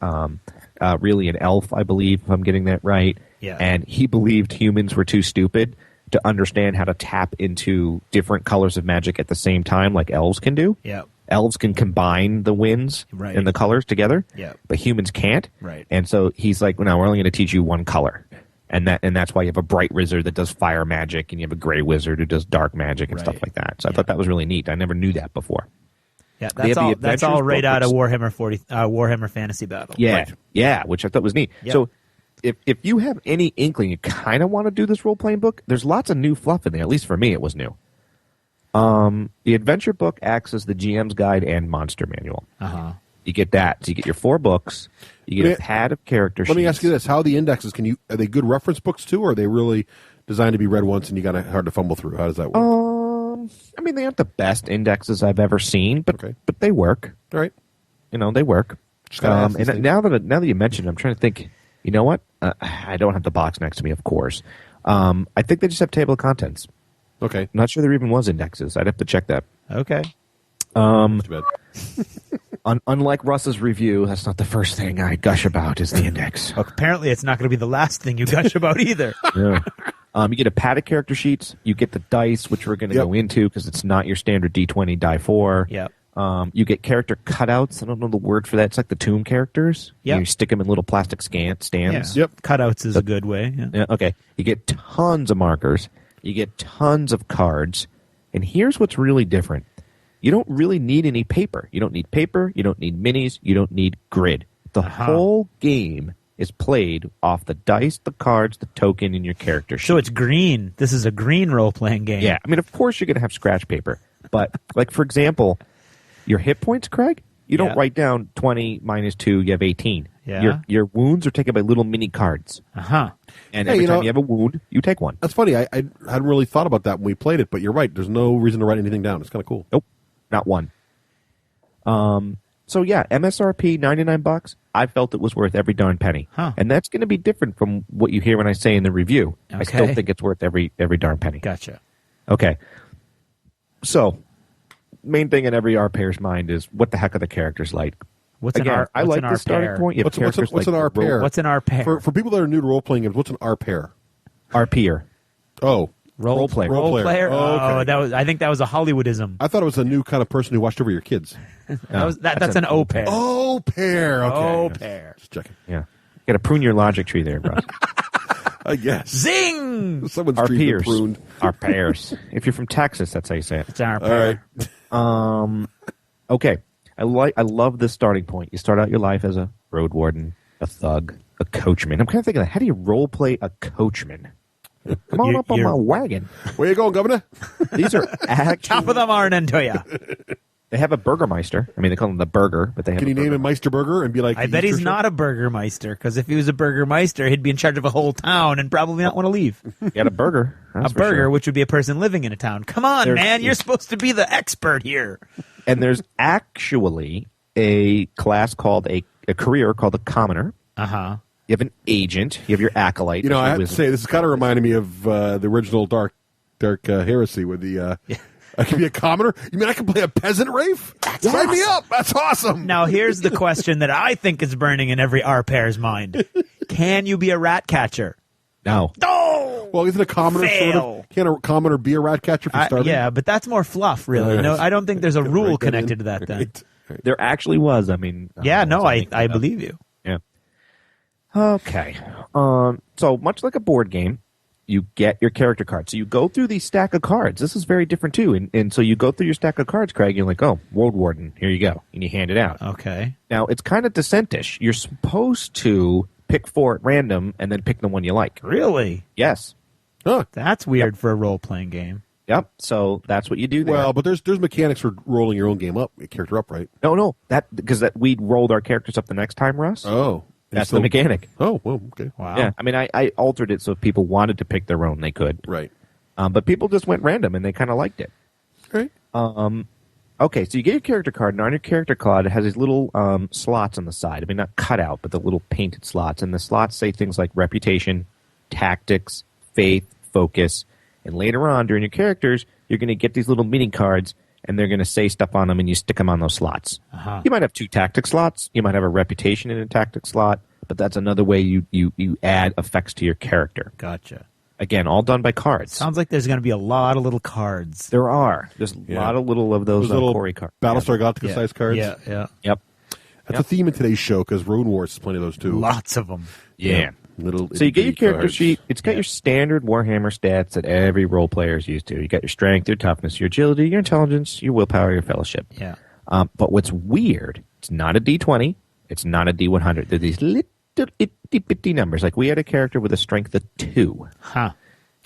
really an elf, I believe, if I'm getting that right. Yeah. And he believed humans were too stupid to understand how to tap into different colors of magic at the same time like elves can do. Yeah. Elves can combine the winds and the colors together, but humans can't. Right. And so he's like, well, no, we're only going to teach you one color. And that's why you have a bright wizard that does fire magic, and you have a gray wizard who does dark magic and stuff like that. So I thought that was really neat. I never knew that before. Yeah, that's all right out of Warhammer Fantasy Battle. Yeah, yeah, which I thought was neat. Yep. So if you have any inkling you kind of want to do this role-playing book, there's lots of new fluff in there. At least for me, it was new. The adventure book acts as the GM's guide and monster manual. You get that. So you get your 4 books. You get a pad of character sheets. Let me ask you this. How are the indexes? Are they good reference books too, or are they really designed to be read once and you got hard to fumble through? How does that work? I mean, they aren't the best indexes I've ever seen, but they work. All right. They work. And now that you mentioned it, I'm trying to think, you know what? I don't have the box next to me, of course. I think they just have table of contents. Okay. I'm not sure there even was indexes. I'd have to check that. Okay. Too bad. Unlike Russ's review, that's not the first thing I gush about is the index. Apparently, it's not going to be the last thing you gush about either. Yeah. You get a pad of character sheets. You get the dice, which we're going to go into because it's not your standard D20 die 4. Yep. You get character cutouts. I don't know the word for that. It's like the tomb characters. Yep. You stick them in little plastic stands. Yeah. Yep. Cutouts is a good way. Yeah. Okay. You get tons of markers. You get tons of cards. And here's what's really different. You don't really need any paper. You don't need paper. You don't need minis. You don't need grid. The whole game is played off the dice, the cards, the token, and your character sheet. So it's green. This is a green role-playing game. Yeah. I mean, of course you're going to have scratch paper. But, like, for example, your hit points, Craig, you don't write down 20 minus 2, you have 18. Yeah. Your wounds are taken by little mini cards. And every time you have a wound, you take one. That's funny. I hadn't really thought about that when we played it, but you're right. There's no reason to write anything down. It's kind of cool. Nope. Not one. So yeah, MSRP $99. I felt it was worth every darn penny, and that's going to be different from what you hear when I say in the review. Okay. I still think it's worth every darn penny. Gotcha. Okay. So, main thing in every R-player's mind is what the heck are the characters like? I like the starting point. You have what's an R-pair? What's an R-pair? For people that are new to role-playing games, what's an R-pair? R-peer. Oh. Role player. Okay. I think that was a Hollywoodism. I thought it was a new kind of person who watched over your kids. That's an au-pair. Au-pair. Okay. Au-pair. Just checking. Yeah. You got to prune your logic tree there, bro. I guess. Zing! Someone's our tree peers. pruned. Our pairs. If you're from Texas, that's how you say it. It's our pair. All right. Okay. I love this starting point. You start out your life as a road warden, a thug, a coachman. I'm kind of thinking, how do you role play a coachman? Come on up on my wagon. Where you going, Governor? These are actually... Top of the morning to you. They have a Burgermeister. I mean, they call him the Burger, but they have Can you name him Meisterburger and be like... I bet he's not a Burgermeister, because if he was a Burgermeister, he'd be in charge of a whole town and probably not want to leave. He had a burger. A burger, which would be a person living in a town. Come on, man. You're supposed to be the expert here. And there's actually a class called a career called a commoner. Uh-huh. You have an agent. You have your acolyte. You know, I have to say, this is kind of reminding me of the original Dark Heresy with the... I can be a commoner? You mean I can play a peasant, Raef? Yes. Sign me up! That's awesome! Now, here's the question that I think is burning in every R-pair's mind. Can you be a rat catcher? No. Oh! Well, isn't a commoner sort of... Can a commoner be a rat catcher for starting? Yeah, but that's more fluff, really. No, I don't think there's a rule connected to that then. Right. There actually was. I mean... I believe you. Yeah. Okay. So, much like a board game, you get your character card. So you go through the stack of cards. This is very different, too. And so you go through your stack of cards, Craig, and you're like, oh, Road Warden, here you go. And you hand it out. Okay. Now, it's kind of Descentish. You're supposed to pick 4 at random and then pick the one you like. Really? Yes. Huh. That's weird for a role-playing game. Yep. So that's what you do there. Well, but there's mechanics for rolling your own game up, your character up, right? No. Because we rolled our characters up the next time, Russ. Oh. That's the mechanic. Oh, well, okay. Wow. Yeah, I mean, I altered it so if people wanted to pick their own, they could. Right. But people just went random, and they kind of liked it. Right. Okay, so you get your character card, and on your character card, it has these little slots on the side. I mean, not cut out, but the little painted slots. And the slots say things like reputation, tactics, faith, focus. And later on, during your characters, you're going to get these little mini cards, and they're going to say stuff on them, and you stick them on those slots. Uh-huh. You might have 2 tactic slots. You might have a reputation in a tactic slot, but that's another way you add effects to your character. Gotcha. Again, all done by cards. Sounds like there's going to be a lot of little cards. There are. There's a lot of little of those little Corey cards. Battlestar Galactica size cards. Yeah. Yep. That's a theme in today's show because Runewars has plenty of those too. Lots of them. Yeah. So you get your character sheet. It's got your standard Warhammer stats that every role player is used to. You got your strength, your toughness, your agility, your intelligence, your willpower, your fellowship. Yeah. But what's weird, it's not a D20. It's not a D100. They're these little itty-bitty numbers. Like we had a character with a strength of 2. Huh.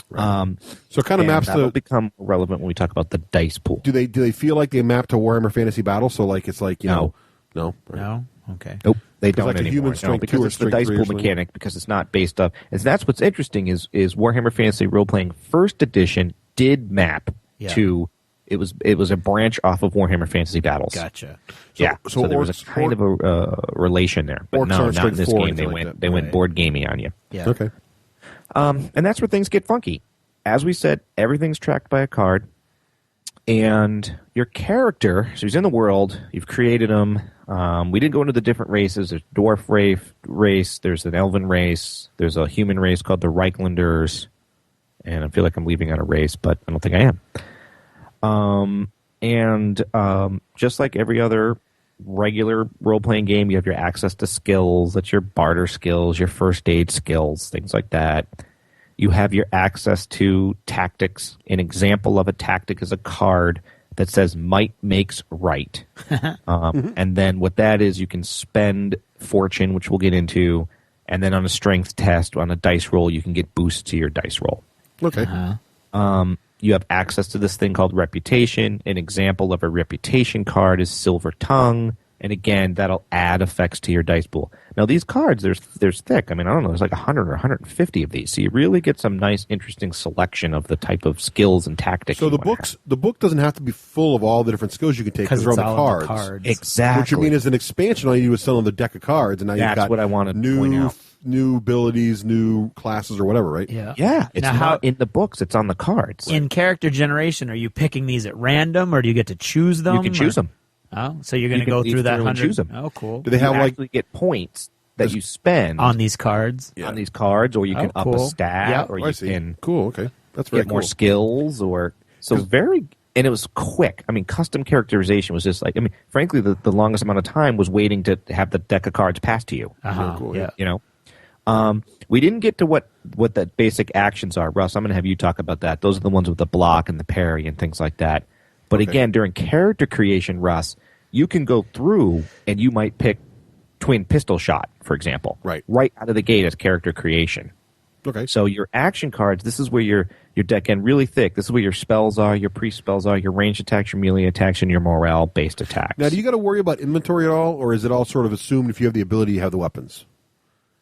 Right. So it kind of maps that'll to become relevant when we talk about the dice pool. Do they feel like they map to Warhammer Fantasy Battle? So like it's like No. Right. No. Okay. Nope, they don't like a anymore. human strength because 2 or it's the strength dice 3 or pool something? mechanic. Because it's not based off. And that's what's interesting is Warhammer Fantasy Role Playing First Edition did map to. It was a branch off of Warhammer Fantasy Battles. Gotcha. So there was a kind of a relation there, but no, not in this game. They went board gamey on you. Yeah. Okay. And that's where things get funky. As we said, everything's tracked by a card, and your character. So he's in the world. You've created him. We didn't go into the different races. There's dwarf race. There's an elven race. There's a human race called the Reichlanders, and I feel like I'm leaving out a race, but I don't think I am. Just like every other regular role-playing game, you have your access to skills. That's your barter skills, your first aid skills, things like that. You have your access to tactics. An example of a tactic is a card that says might makes right. And then what that is, you can spend fortune, which we'll get into, and then on a strength test, on a dice roll, you can get boosts to your dice roll. Okay. You have access to this thing called reputation. An example of a reputation card is Silver Tongue, And again, that'll add effects to your dice pool. Now, these cards, there's thick. I mean, I don't know, there's like 100 or 150 of these. So you really get some nice, interesting selection of the type of skills and tactics. So the book doesn't have to be full of all the different skills you can take because they're on the cards. Exactly. Which you mean is an expansion. All you do is sell on the deck of cards, and now you've got what I wanted to point out. New abilities, new classes, or whatever, right? Yeah. It's not in the books. It's on the cards. In character generation, are you picking these at random, or do you get to choose them? You can choose them. Oh, so you're going to go through that 100? Choose them. Oh, cool. Do they have actually get points that you spend on these cards? On these cards, or you can up a stat, or you can Okay, that's very get more skills, or and it was quick. I mean, custom characterization was just like, I mean, frankly, the longest amount of time was waiting to have the deck of cards passed to you. Cool, You know, we didn't get to what the basic actions are. Russ, I'm going to have you talk about that. Those are the ones with the block and the parry and things like that. But again, during character creation, Russ, you can go through and you might pick twin pistol shot, for example, right out of the gate as character creation. Okay. So your action cards, this is where your deck end really thick. This is where your spells are, your pre-spells are, your ranged attacks, your melee attacks, and your morale-based attacks. Now, do you got to worry about inventory at all, or is it all sort of assumed if you have the ability, you have the weapons?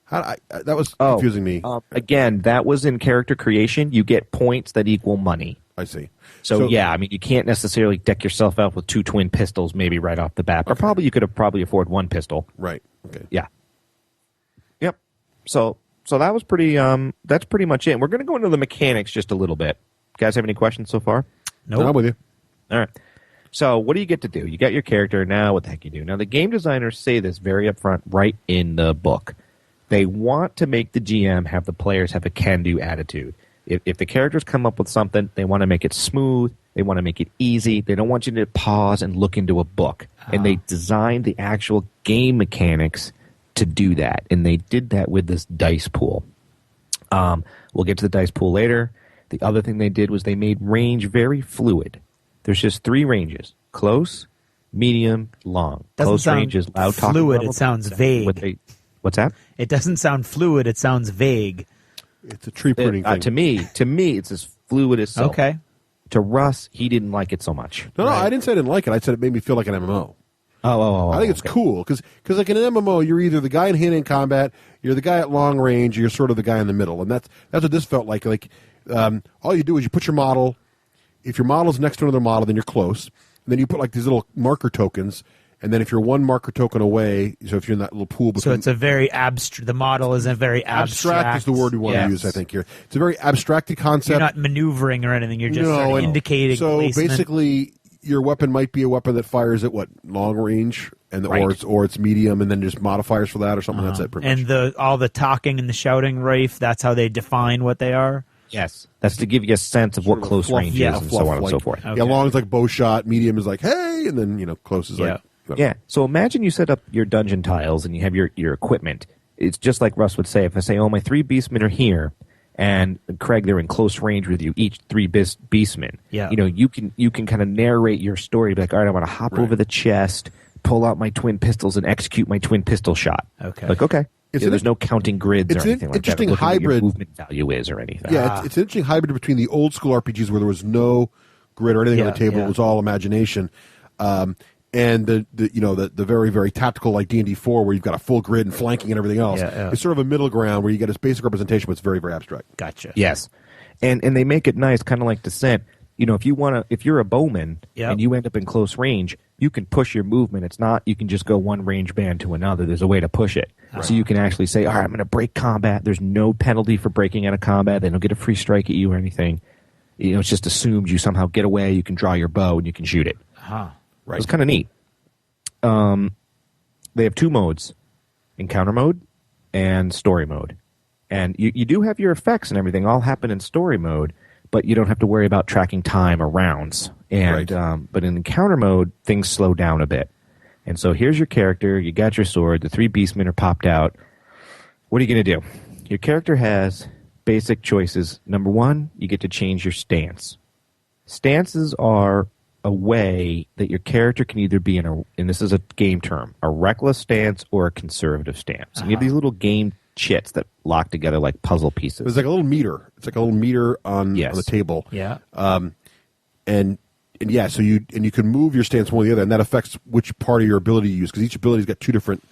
That was confusing me. Again, that was in character creation. You get points that equal money. I see. So yeah, I mean, you can't necessarily deck yourself out with 2 twin pistols maybe right off the bat. Or probably you could have afford 1 pistol. Right. Okay. Yeah. Yep. So that was pretty that's pretty much it. We're going to go into the mechanics just a little bit. You guys have any questions so far? No. I'm with you. All right. So what do you get to do? You got your character. Now what the heck you do? Now the game designers say this very upfront right in the book. They want to make the GM have the players have a can-do attitude. If the characters come up with something, they want to make it smooth. They want to make it easy. They don't want you to pause and look into a book. And they designed the actual game mechanics to do that. And they did that with this dice pool. We'll get to the dice pool later. The other thing they did was they made range very fluid. There's just 3 ranges: close, medium, long. Close range is loud talking. Fluid. It sounds vague. What's that? It doesn't sound fluid. It sounds vague. It's a tree pruning thing. To me, it's as fluid as silk. Okay. To Russ, he didn't like it so much. No, I didn't say I didn't like it. I said it made me feel like an MMO. I think it's cool because like in an MMO, you're either the guy in hand-to-hand combat, you're the guy at long range, or you're sort of the guy in the middle, and that's what this felt like. Like all you do is you put your model. If your model's next to another model, then you're close. And then you put like these little marker tokens. And then if you're 1 marker token away, so if you're in that little pool between... So it's a very abstract... The model is a very abstract... Abstract is the word we want to use, I think, here. It's a very abstracted concept. You're not maneuvering or anything. You're just sort of indicating placement. Basically, your weapon might be a weapon that fires at, long range, and or it's medium, and then just modifiers for that or something. That's it, pretty much. And all the talking and the shouting, Raef, that's how they define what they are? Yes. That's to give you a sense of what close range is and so on and so forth. Okay. Yeah, long is like bow shot, medium is like, hey, and then, close is like... Yeah. So imagine you set up your dungeon tiles and you have your equipment. It's just like Russ would say. If I say, my 3 beastmen are here, and Craig, they're in close range with you, each 3 beastmen. Yeah. You can kind of narrate your story. Be like, all right, I want to hop over the chest, pull out my twin pistols, and execute my twin pistol shot. Okay. Like, okay. There's no counting grids or anything like that. Interesting hybrid. What your movement value is or anything. Yeah, it's an interesting hybrid between the old school RPGs where there was no grid or anything on the table. It was all imagination. And the very, very tactical like D&D 4 where you've got a full grid and flanking and everything else. It's sort of a middle ground where you get a basic representation, but it's very, very abstract. Gotcha. Yes. And they make it nice, kind of like Descent. If you're a bowman and you end up in close range, you can push your movement. It's not you can just go one range band to another. There's a way to push it. Right. So you can actually say, all right, I'm going to break combat. There's no penalty for breaking out of combat. They don't get a free strike at you or anything. It's just assumed you somehow get away, you can draw your bow, and you can shoot it. Right. It's kind of neat. They have 2 modes, encounter mode and story mode. And you do have your effects and everything all happen in story mode, but you don't have to worry about tracking time or rounds. And but in encounter mode, things slow down a bit. And so here's your character, you got your sword, the 3 beastmen are popped out. What are you going to do? Your character has basic choices. Number 1, you get to change your stance. Stances are a way that your character can either be and this is a game term, a reckless stance or a conservative stance. And you have these little game chits that lock together like puzzle pieces. There's like a little meter. It's like a little meter on the table. Yeah. And so you can move your stance one or the other, and that affects which part of your ability you use, because each ability's got 2 different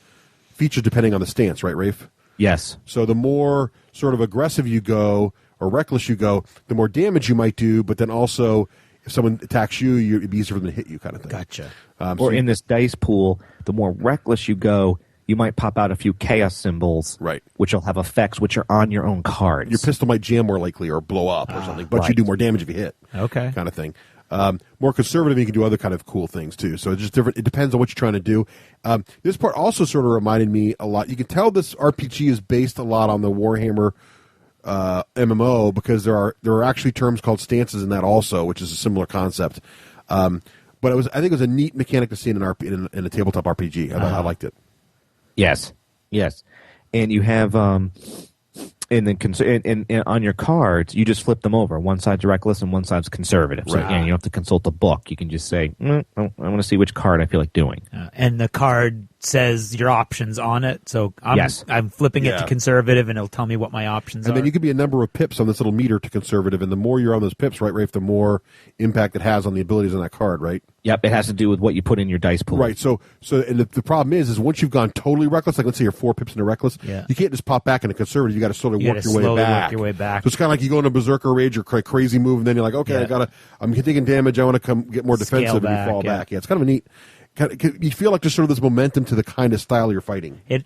features depending on the stance, right, Raef? Yes. So the more sort of aggressive you go or reckless you go, the more damage you might do, but then also if someone attacks you, it'd be easier for them to hit you, kind of thing. Gotcha. Or in this dice pool, the more reckless you go, you might pop out a few chaos symbols, right, which will have effects which are on your own cards. Your pistol might jam more likely or blow up or something, but you do more damage if you hit. Okay. Kind of thing. More conservative, you can do other kind of cool things too. So it's just different. It depends on what you're trying to do. This part also sort of reminded me a lot. You can tell this RPG is based a lot on the Warhammer MMO, because there are actually terms called stances in that also, which is a similar concept. But I think it was a neat mechanic to see in a tabletop RPG. I liked it. Yes, and you have and then on your cards, you just flip them over. One side's reckless and one side's conservative. So again, you don't have to consult a book. You can just say, I want to see which card I feel like doing. And the card says your options on it. So I'm flipping it to conservative, and it'll tell me what my options are. And then you could be a number of pips on this little meter to conservative, and the more you're on those pips, right, Rafe, the more impact it has on the abilities on that card, right? Yep, it has to do with what you put in your dice pool. Right, so and the problem is once you've gone totally reckless, like let's say you're 4 pips into reckless, you can't just pop back into conservative. You got to sort of work your way back. So it's kind of like you go into berserker rage or crazy move, and then you're like, okay, I'm taking damage. I want to come get more defensive, and you fall back. Yeah, it's kind of a neat. You feel like there's sort of this momentum to the kind of style you're fighting. It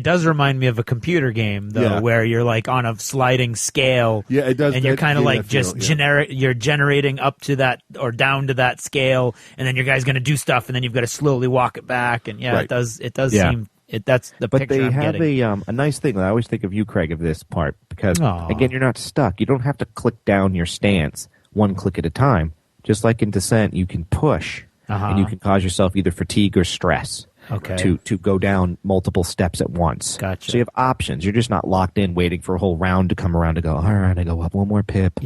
does remind me of a computer game though, where you're like on a sliding scale. Yeah, it does. And you're kind of like you're generating up to that or down to that scale, and then your guy's going to do stuff, and then you've got to slowly walk it back. And it does seem. That's the picture I'm getting. They have a nice thing. I always think of you, Craig, of this part, because again, you're not stuck. You don't have to click down your stance one click at a time. Just like in Descent, you can push. And you can cause yourself either fatigue or stress to go down multiple steps at once. Gotcha. So you have options. You're just not locked in waiting for a whole round to come around to go, all right, I go up one more pip.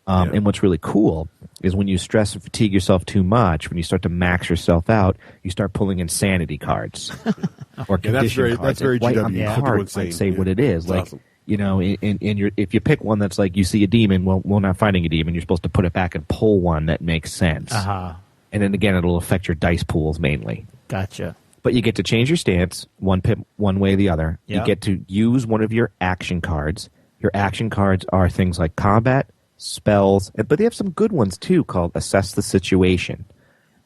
And what's really cool is when you stress and fatigue yourself too much, when you start to max yourself out, you start pulling insanity cards or condition cards. That's very GW. I'd say what it is. That's awesome. You know, if you pick one that's like you see a demon, well, we're not fighting a demon. You're supposed to put it back and pull one that makes sense. And then again, it'll affect your dice pools mainly. Gotcha. But you get to change your stance one pip one way or the other. Yep. You get to use one of your action cards. Your action cards are things like combat, spells, but they have some good ones too called Assess the Situation.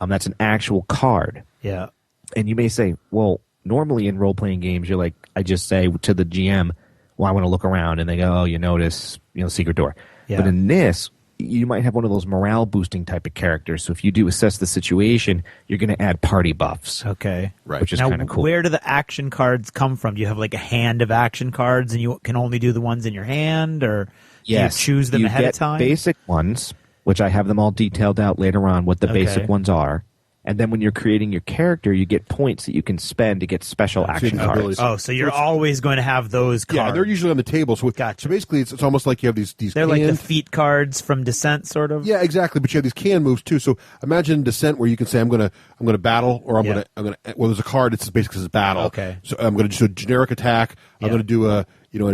That's an actual card. Yeah. And you may say, well, normally in role-playing games, you're like, I just say to the GM, well, I want to look around, and they go, oh, you notice, secret door. Yeah. But in this, you might have one of those morale boosting type of characters. So if you do Assess the Situation, you're going to add party buffs. Okay. Right. Which is kind of cool. Where do the action cards come from? Do you have like a hand of action cards and you can only do the ones in your hand, or do you choose them ahead of time? Basic ones, which I have them all detailed out later on what the basic ones are. And then when you're creating your character, you get points that you can spend to get special action cards. Oh, so you're always going to have those cards. Yeah, they're usually on the table. So basically, it's almost like you have these They're like the feat cards from Descent, sort of. Yeah, exactly. But you have these can moves too. So imagine Descent, where you can say, I'm gonna battle, or I'm gonna. Well, there's a card. It's basically says battle. Okay. So I'm gonna do a generic attack. I'm gonna do an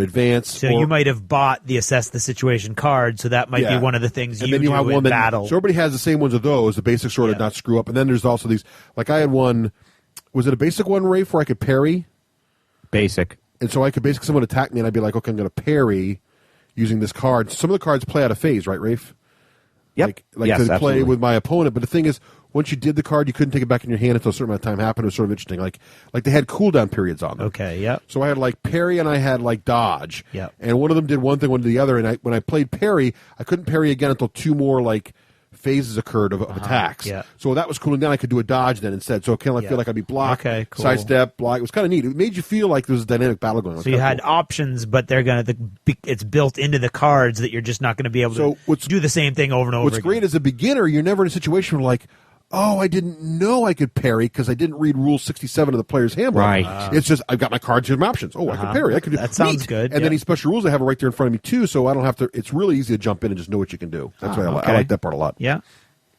advance. So you might have bought the Assess the Situation card, so that might be one of the things you do have one in battle. So everybody has the same ones of those, the basic sort of not screw up. And then there's also these, like I had one, was it a basic one, Rafe, where I could parry? Basic. And so I could basically, someone attack me, and I'd be like, okay, I'm going to parry using this card. Some of the cards play out of phase, right, Rafe? Yep. Like yes, to play absolutely. with my opponent. But the thing is, once you did the card, you couldn't take it back in your hand until a certain amount of time happened. It was sort of interesting. Like they had cooldown periods on them. Okay, yep. So I had like parry and I had like dodge. Yep. And one of them did one thing, one did the other. And when I played parry, I couldn't parry again until 2 more like phases occurred of attacks. Yeah. So that was cooling down. I could do a dodge then instead. So it kind of feel like I'd be blocked, sidestep, block. It was kind of neat. It made you feel like there was a dynamic battle going on. So you had options, but it's built into the cards that you're just not going to be able to do the same thing over and over again. What's great as a beginner, you're never in a situation where like, oh, I didn't know I could parry because I didn't read Rule 67 of the player's handbook. Right. It's just, I've got my cards, here's my options. Oh, I can parry. I can do that. Sounds good. And then these special rules, I have it right there in front of me, too, so I don't have to, it's really easy to jump in and just know what you can do. That's why I like that part a lot. Yeah.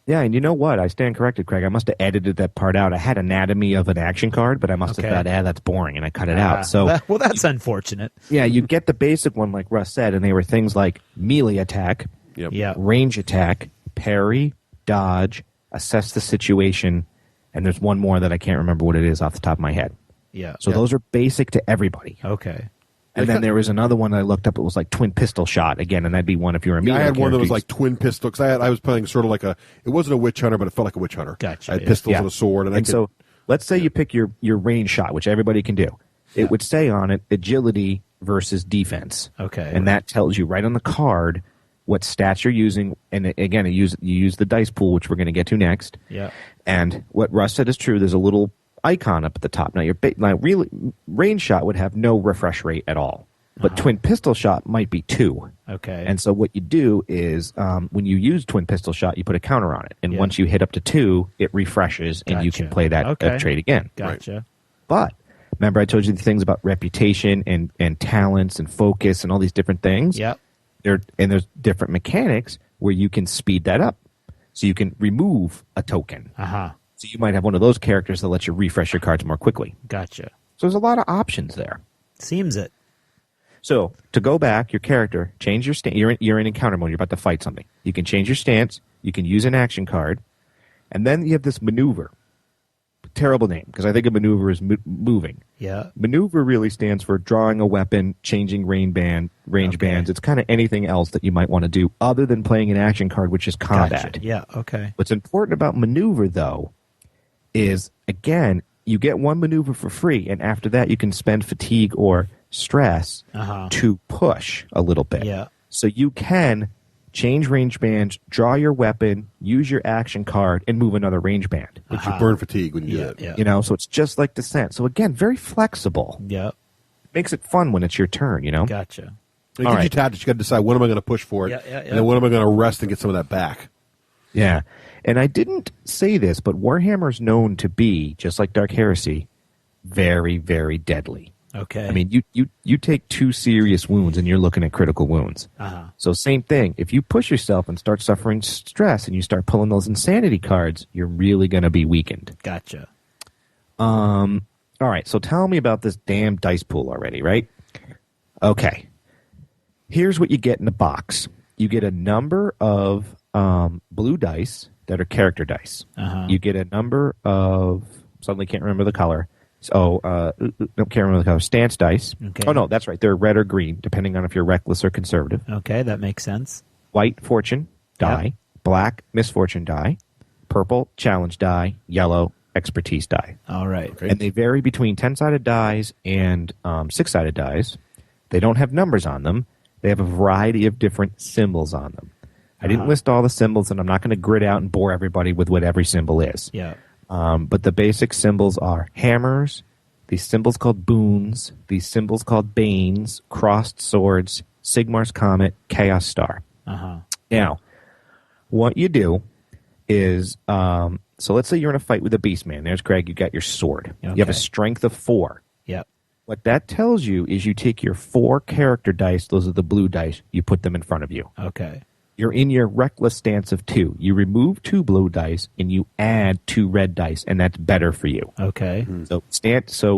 Yeah, and you know what? I stand corrected, Craig. I must have edited that part out. I had anatomy of an action card, but I must have thought, that's boring, and I cut it out. So, well, that's unfortunate. Yeah, you get the basic one, like Russ said, and they were things like melee attack, range attack, parry, dodge, assess the situation, and there's one more that I can't remember what it is off the top of my head. Yeah. So those are basic to everybody. Okay. And then there was another one I looked up. It was like twin pistol shot again, and that'd be one if you're a melee. I had one that was character. like twin pistol because I was playing sort of like it wasn't a witch hunter, but it felt like a witch hunter. Gotcha. I had pistols and a sword, and so let's say you pick your range shot, which everybody can do. It would say on it agility versus defense. Okay. And that tells you right on the card what stats you're using. And again, you use the dice pool, which we're going to get to next. Yeah. And what Russ said is true. There's a little icon up at the top. Now, really range shot would have no refresh rate at all. But twin pistol shot might be 2. Okay. And so what you do is when you use twin pistol shot, you put a counter on it. And once you hit up to 2, it refreshes, and you can play that trait again. Gotcha. Right. But remember I told you the things about reputation and talents and focus and all these different things? Yep. There's different mechanics where you can speed that up. So you can remove a token. So you might have one of those characters that lets you refresh your cards more quickly. Gotcha. So there's a lot of options there. Seems it. So to go back, your character, change your stance. You're in encounter mode. You're about to fight something. You can change your stance. You can use an action card. And then you have this maneuver. Terrible name, because I think a maneuver is moving. Yeah. Maneuver really stands for drawing a weapon, changing range bands. It's kind of anything else that you might want to do other than playing an action card, which is combat. Gotcha. Yeah, okay. What's important about maneuver, though, is, again, you get one maneuver for free, and after that you can spend fatigue or stress to push a little bit. Yeah. So you can change range bands, draw your weapon, use your action card, and move another range band. But you burn fatigue when you do it. Yeah. You know, so it's just like Descent. So again, very flexible. Yeah. Makes it fun when it's your turn, you know? Gotcha. It gives you tactics. You got to decide, when am I going to push for it? And then when am I going to rest and get some of that back? Yeah. And I didn't say this, but Warhammer's known to be, just like Dark Heresy, very, very deadly. Okay. I mean, you take 2 serious wounds and you're looking at critical wounds. So same thing. If you push yourself and start suffering stress and you start pulling those insanity cards, you're really going to be weakened. Gotcha. All right. So tell me about this damn dice pool already, right? Okay. Here's what you get in the box. You get a number of blue dice that are character dice. You get a number of, suddenly can't remember the color. So, can't remember the color. Stance dice. Okay. Oh, no, that's right. They're red or green, depending on if you're reckless or conservative. Okay, that makes sense. White fortune die. Black misfortune die. Purple challenge die. Yellow expertise die. All right. Okay. And they vary between 10-sided dies and 6-sided dies. They don't have numbers on them. They have a variety of different symbols on them. I didn't list all the symbols, and I'm not going to grid out and bore everybody with what every symbol is. Yeah. But the basic symbols are hammers, these symbols called boons, these symbols called banes, crossed swords, Sigmar's comet, chaos star. Now, what you do is, so let's say you're in a fight with a beast man. There's Greg. You got your sword. Okay. You have a strength of 4. Yep. What that tells you is you take your 4 character dice. Those are the blue dice. You put them in front of you. Okay. You're in your reckless stance of 2. You remove 2 blue dice and you add 2 red dice, and that's better for you. Okay. So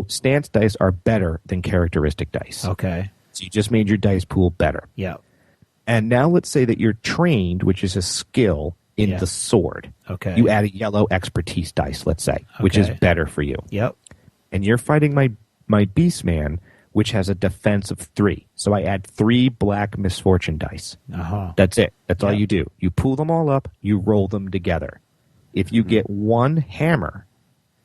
stance dice are better than characteristic dice. Okay. So you just made your dice pool better. Yeah. And now let's say that you're trained, which is a skill in the sword. Okay. You add a yellow expertise dice, let's say, which is better for you. Yep. And you're fighting my beast man, which has a defense of 3. So I add 3 black misfortune dice. That's it. That's all you do. You pull them all up, you roll them together. If you get 1 hammer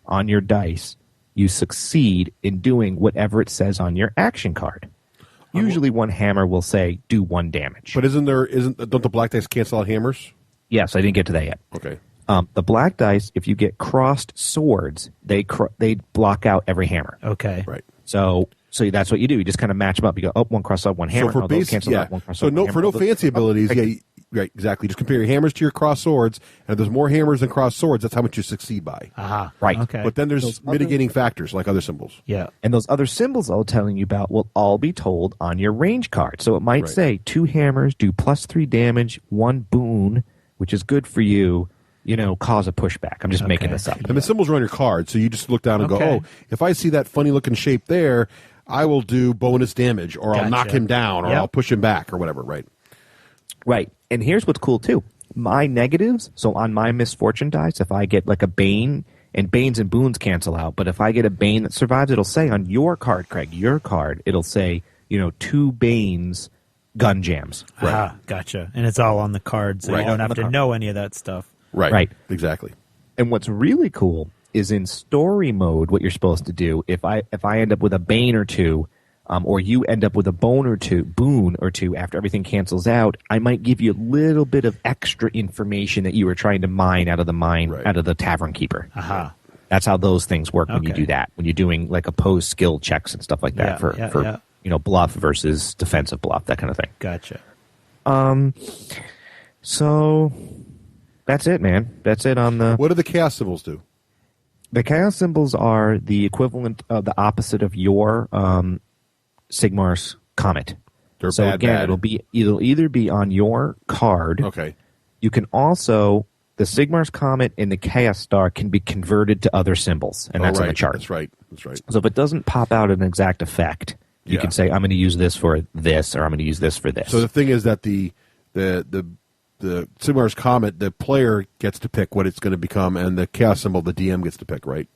on your dice, you succeed in doing whatever it says on your action card. Usually 1 hammer will say, do 1 damage. But don't the black dice cancel out hammers? Yes, I didn't get to that yet. Okay. The black dice, if you get crossed swords, they block out every hammer. Okay. Right. So that's what you do. You just kind of match them up. You go, oh, 1 cross up, 1 hammer. So for base, cancel out, 1 cross so up, no, 1 for hammer. no fancy abilities, right, exactly. Just compare your hammers to your cross swords, and if there's more hammers than cross swords, that's how much you succeed by. Right. Okay. But then there's mitigating factors like other symbols. Yeah. And those other symbols I was telling you about will all be told on your range card. So it might say 2 hammers do +3 damage, 1 boon, which is good for you, cause a pushback. I'm just making this up. And the symbols are on your card, so you just look down and go, oh, if I see that funny looking shape there, I will do bonus damage, or I'll knock him down, or I'll push him back, or whatever, right? Right. And here's what's cool, too. my negatives, so on my misfortune dice, if I get like a Bane, and Banes and Boons cancel out, but if I get a Bane that survives, it'll say on your card, Craig, your card, it'll say, 2 Banes, gun jams. Right. Ah, gotcha. And it's all on the card, so you don't have to know any of that stuff. Right. Exactly. And what's really cool is in story mode, what you're supposed to do, if I end up with a Bane or 2, or you end up with a boon or two after everything cancels out, I might give you a little bit of extra information that you were trying to mine out of the tavern keeper. Aha. That's how those things work when you do that. When you're doing like opposed skill checks and stuff like that for bluff versus defensive bluff, that kind of thing. Gotcha. So that's it, man. That's it on the. What do the chaos symbols do? The chaos symbols are the equivalent of the opposite of your Sigmar's Comet. They're so bad. It'll either be on your card. Okay. You can also, the Sigmar's Comet and the Chaos Star can be converted to other symbols, and that's on the chart. That's right. So if it doesn't pop out an exact effect, you can say, I'm going to use this for this, or I'm going to use this for this. So the thing is that the Sigmar's Comet, the player gets to pick what it's going to become, and the Chaos symbol, the DM gets to pick, right?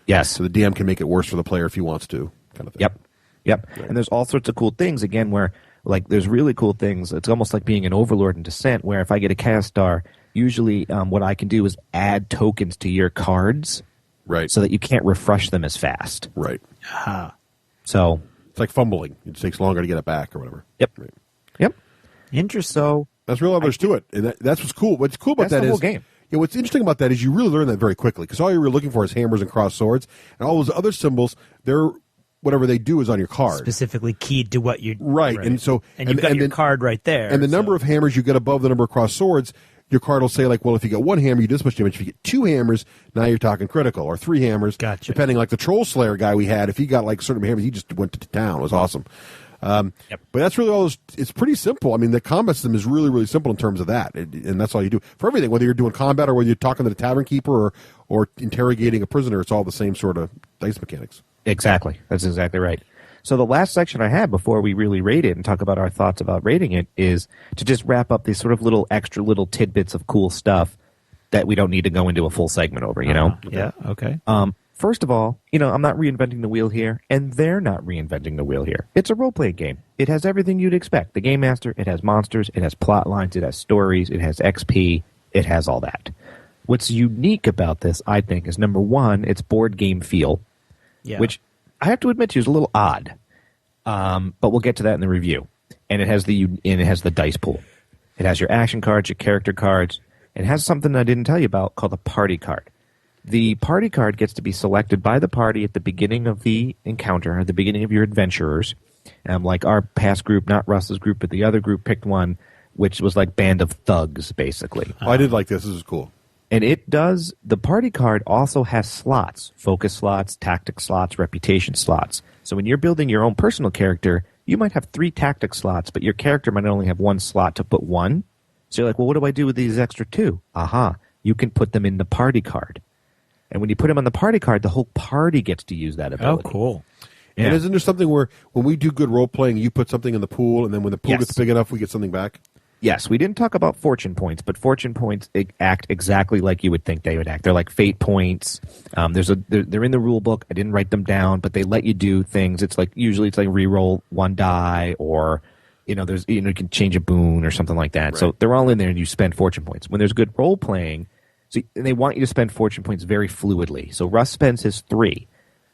Yes. So the DM can make it worse for the player if he wants to, kind of thing. Yep. Right. And there's all sorts of cool things, again, where, like, there's really cool things. It's almost like being an Overlord in Descent, where if I get a Chaos Star, usually what I can do is add tokens to your cards. Right. So that you can't refresh them as fast. Right. So. It's like fumbling. It takes longer to get it back or whatever. Yep. Right. Yep. Interesting. So. That's real others to it. And that's what's cool. What's cool about that the is. Whole game. Yeah, what's interesting about that is you really learn that very quickly, because all you were looking for is hammers and crossed swords, and all those other symbols, they're whatever they do is on your card. Specifically keyed to what you right. And so you've got your card right there. And the number of hammers you get above the number of crossed swords, your card will say, like, well, if you get 1 hammer, you do this much damage. If you get 2 hammers, now you're talking critical, or 3 hammers. Gotcha. Depending, like the Troll Slayer guy we had, if he got like certain hammers, he just went to town. It was awesome. But that's really all. It's pretty simple. I mean, the combat system is really, really simple in terms of that, and that's all you do for everything. Whether you're doing combat or whether you're talking to the tavern keeper or interrogating a prisoner, it's all the same sort of dice mechanics. Exactly. That's exactly right. So the last section I had before we really rate it and talk about our thoughts about rating it is to just wrap up these sort of extra little tidbits of cool stuff that we don't need to go into a full segment over. You know? Yeah. Okay. First of all, I'm not reinventing the wheel here, and they're not reinventing the wheel here. It's a role-playing game. It has everything you'd expect. The Game Master, it has monsters, it has plot lines, it has stories, it has XP, it has all that. What's unique about this, I think, is number one, its board game feel, which I have to admit to you is a little odd, but we'll get to that in the review. And it has the dice pool. It has your action cards, your character cards. It has something I didn't tell you about called a party card. The party card gets to be selected by the party at the beginning of the encounter, at the beginning of your adventurers. Like our past group, not Russ's group, but the other group picked one, which was like Band of Thugs, basically. I did like this. This is cool. And the party card also has slots, focus slots, tactic slots, reputation slots. So when you're building your own personal character, you might have 3 tactic slots, but your character might only have 1 slot to put 1. So you're like, well, what do I do with these extra 2? You can put them in the party card. And when you put them on the party card, the whole party gets to use that ability. Oh, cool. Yeah. And isn't there something where when we do good role-playing, you put something in the pool, and then when the pool gets big enough, we get something back? Yes, we didn't talk about fortune points, but fortune points act exactly like you would think they would act. They're like fate points. They're in the rule book. I didn't write them down, but they let you do things. Usually it's like re-roll 1 die, or you can change a boon or something like that. Right. So they're all in there, and you spend fortune points. When there's good role-playing, and they want you to spend fortune points very fluidly. So Russ spends his 3.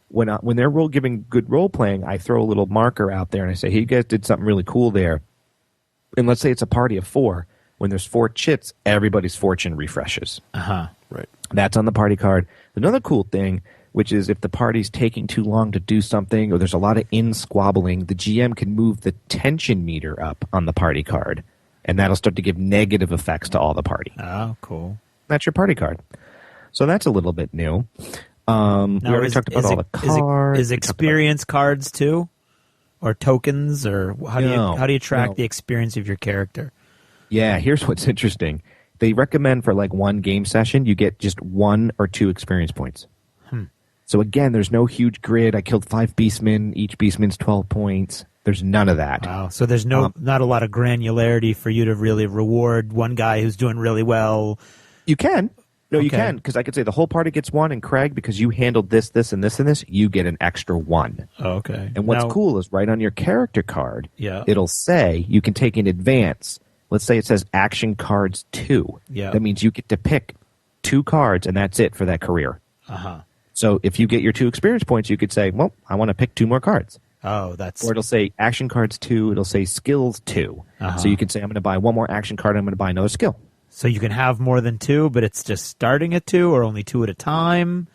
When they're giving good role-playing, I throw a little marker out there, and I say, hey, you guys did something really cool there. And let's say it's a party of 4. When there's 4 chits, everybody's fortune refreshes. Right. That's on the party card. Another cool thing, which is if the party's taking too long to do something or there's a lot of in-squabbling, the GM can move the tension meter up on the party card. And that'll start to give negative effects to all the party. Oh, cool. That's your party card. So that's a little bit new. We already talked about all the cards. Is experience cards too? Or tokens, or how do you track the experience of your character? Yeah, here's what's interesting. They recommend for like 1 game session, you get just 1 or 2 experience points. So again, there's no huge grid. I killed 5 beastmen. Each beastman's 12 points. There's none of that. Wow. So there's not a lot of granularity for you to really reward one guy who's doing really well. You can. No, you can, because I could say the whole party gets 1, and Craig, because you handled this, this, and this, and this, you get an extra 1. Oh, okay. And what's cool is right on your character card, yeah, it'll say you can take in advance. Let's say it says action cards 2. Yeah. That means you get to pick 2 cards, and that's it for that career. Uh-huh. So if you get your 2 experience points, you could say, well, I want to pick 2 more cards. Oh, that's... Or it'll say action cards 2, it'll say skills 2. Uh-huh. So you can say, I'm going to buy 1 more action card, I'm going to buy another skill. So you can have more than 2, but it's just starting at 2 or only 2 at a time?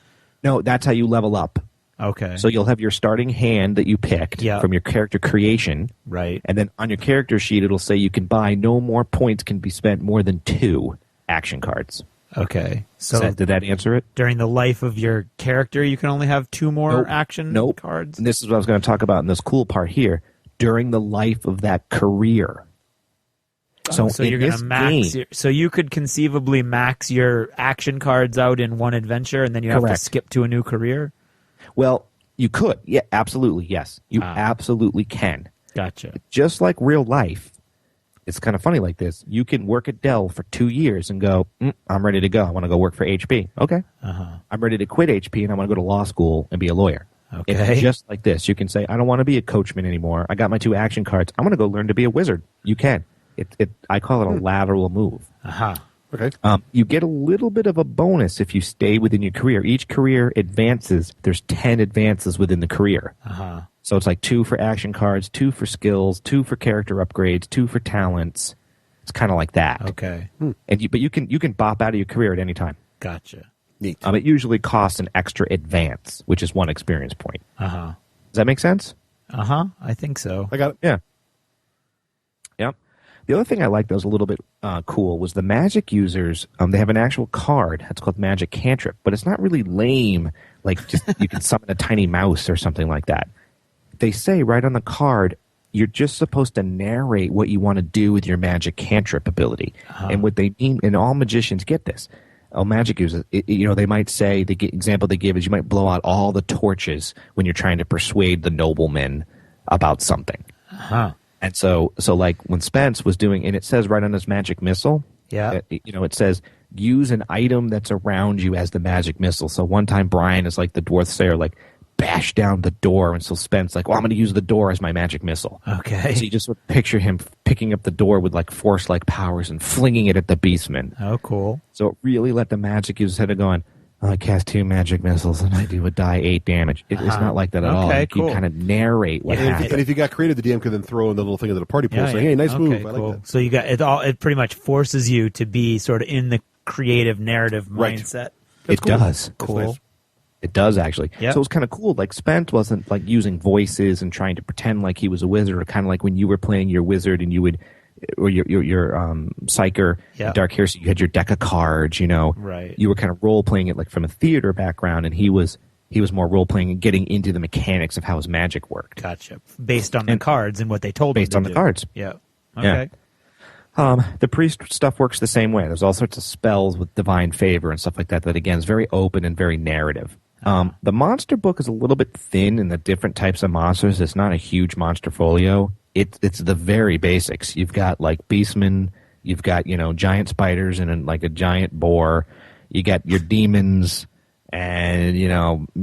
No, that's how you level up. Okay. So you'll have your starting hand that you picked from your character creation. Right. And then on your character sheet, it'll say you can buy no more points can be spent more than 2 action cards. Okay. So did that answer it? During the life of your character, you can only have 2 more action cards? And this is what I was going to talk about in this cool part here. During the life of that career. So you're going to max so you could conceivably max your action cards out in one adventure, and then you have to skip to a new career? Well, you could. Yeah, absolutely, yes. You absolutely can. Gotcha. Just like real life, it's kind of funny like this. You can work at Dell for 2 years and go, I'm ready to go. I want to go work for HP. Okay. Uh-huh. I'm ready to quit HP, and I want to go to law school and be a lawyer. Okay. It's just like this. You can say, I don't want to be a coachman anymore. I got my 2 action cards. I'm going to go learn to be a wizard. You can. I call it a lateral move. Uh-huh. Okay. You get a little bit of a bonus if you stay within your career. Each career advances. There's 10 advances within the career. Uh-huh. So it's like 2 for action cards, 2 for skills, 2 for character upgrades, 2 for talents. It's kind of like that. Okay. But you can bop out of your career at any time. Gotcha. Neat. It usually costs an extra advance, which is 1 experience point. Uh-huh. Does that make sense? Uh-huh. I think so. I got it. Yeah. Yep. The other thing I liked that was a little bit cool was the magic users. They have an actual card. It's called Magic Cantrip, but it's not really lame. Like just you can summon a tiny mouse or something like that. They say right on the card, you're just supposed to narrate what you want to do with your Magic Cantrip ability. Uh-huh. And what they mean, and all magicians get this. Magic users, they might say, the example they give is you might blow out all the torches when you're trying to persuade the noblemen about something. Uh-huh. And so like when Spence was doing, and it says right on his magic missile, it says use an item that's around you as the magic missile. So one time Brian is like the dwarf sayer, like bash down the door, and so Spence like, well, I'm going to use the door as my magic missile. Okay. So you just sort of picture him picking up the door with like force-like powers and flinging it at the beastman. Oh, cool. So it really let the magic users head of going, I cast 2 magic missiles and I would die 8 damage. It's not like that at all. Okay, You kind of narrate what happened. And if you got creative, the DM could then throw in the little thing into the party pool saying, hey, nice move. I like that. So you got it pretty much forces you to be sort of in the creative narrative mindset. It does. Cool. Nice. It does, actually. Yep. So it was kind of cool. Like, Spence wasn't like using voices and trying to pretend like he was a wizard, or kind of like when you were playing your wizard and you would, or your psyker, Dark Heresy, you had your deck of cards, Right. You were kind of role-playing it like from a theater background, and he was more role-playing and getting into the mechanics of how his magic worked. Gotcha. Based on the cards and what they told him to do. Based on the cards. Yeah. Okay. Yeah. The priest stuff works the same way. There's all sorts of spells with divine favor and stuff like that again, is very open and very narrative. The monster book is a little bit thin in the different types of monsters. It's not a huge monster folio. It's the very basics. You've got like beastmen, you've got giant spiders and like a giant boar. You got your demons, and I don't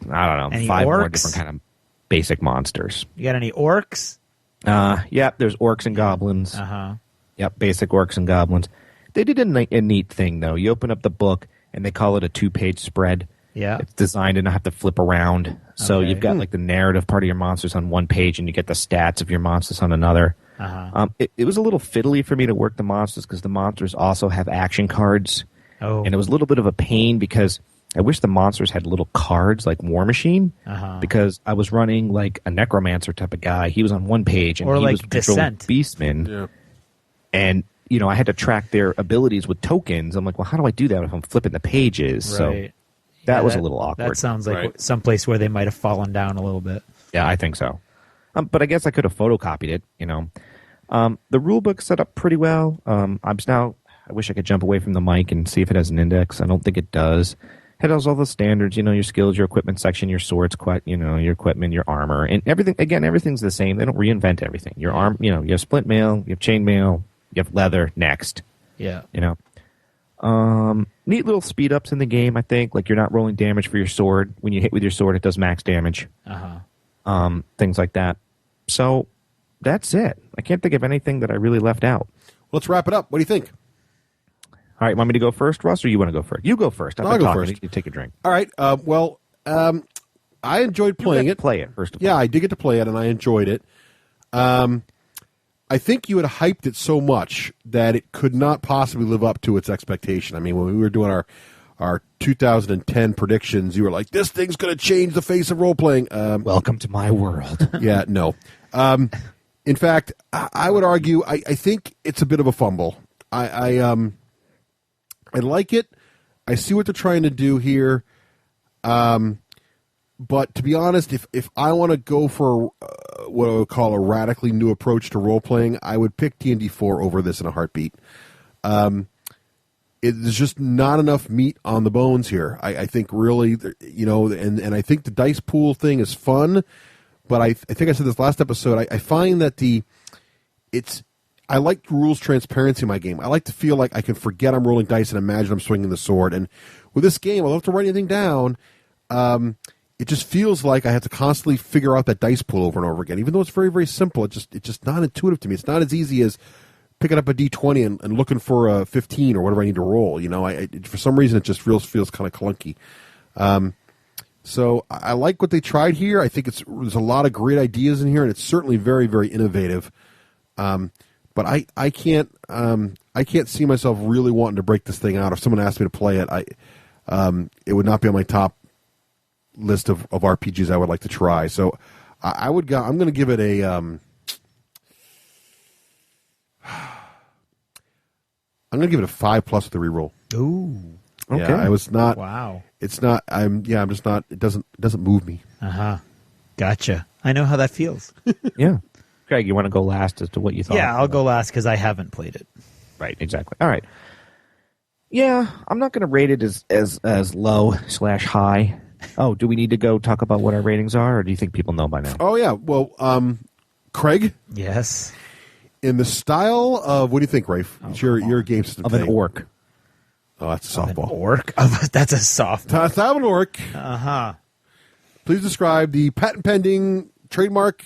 know, any 5 more orcs? different kind of basic monsters. You got any orcs? Yeah, there's orcs and goblins. Uh-huh. Yep, basic orcs and goblins. They did a neat thing though. You open up the book and they call it a 2-page spread. Yeah. It's designed to not have to flip around. So you've got like the narrative part of your monsters on one page, and you get the stats of your monsters on another. Uh-huh. It was a little fiddly for me to work the monsters because the monsters also have action cards. Oh. And it was a little bit of a pain because I wish the monsters had little cards like War Machine, because I was running like a necromancer type of guy. He was on one page, and or he like was controlling Descent. beastmen. Yeah. And I had to track their abilities with tokens. I'm like, well, how do I do that if I'm flipping the pages? Right. So that was a little awkward. That sounds like someplace where they might have fallen down a little bit. Yeah, I think so. But I guess I could have photocopied it, The rule book's set up pretty well. I wish I could jump away from the mic and see if it has an index. I don't think it does. It has all the standards, your skills, your equipment section, your swords, your equipment, your armor, and everything. Again, everything's the same. They don't reinvent everything. Your arm, you have splint mail, you have chain mail, you have leather. Next, yeah, neat little speed ups in the game. I think like you're not rolling damage for your sword. When you hit with your sword, it does max damage. Things like that. So that's it. I can't think of anything that I really left out. Let's wrap it up. What do you think? All right, want me to go first, Russ, or you want to go first? You go first. I'll go first. You take a drink. All right. I enjoyed playing it. Play it first of all. Yeah, I did get to play it, and I enjoyed it. I think you had hyped it so much that it could not possibly live up to its expectation. I mean, when we were doing our 2010 predictions, you were like, "This thing's going to change the face of role playing." Welcome to my world. Yeah, no. In fact, I would argue I think it's a bit of a fumble. I like it. I see what they're trying to do here. But to be honest, if I want to go for what I would call a radically new approach to role-playing, I would pick D&D 4 over this in a heartbeat. There's just not enough meat on the bones here. I think really, and I think the dice pool thing is fun, but I think I said this last episode, I find that I like rules transparency in my game. I like to feel like I can forget I'm rolling dice and imagine I'm swinging the sword. And with this game, I don't have to write anything down. It just feels like I have to constantly figure out that dice pool over and over again. Even though it's very, very simple, it's just not intuitive to me. It's not as easy as picking up a D20 and looking for a 15 or whatever I need to roll. For some reason, it just feels kind of clunky. So I like what they tried here. I think there's a lot of great ideas in here, and it's certainly very, very innovative. But I can't see myself really wanting to break this thing out. If someone asked me to play it, it would not be on my top list of RPGs I would like to try. So I'm going to give it a I'm going to give it a 5+ with the reroll. Ooh. Okay. Yeah, I was not. Wow. It's not. I'm just not. It doesn't move me. Gotcha. I know how that feels. Yeah. Craig, you want to go last as to what you thought? Yeah, I'll go last because I haven't played it. Right, exactly. All right. Yeah, I'm not going to rate it as low/high. Oh, do we need to go talk about what our ratings are, or do you think people know by now? Oh, yeah. Well, Craig? Yes? In the style of, what do you think, Raef? It's your game system of thing. An orc. Oh, that's a softball. An orc? That's a softball. Style of an orc. Uh-huh. Please describe the patent-pending trademark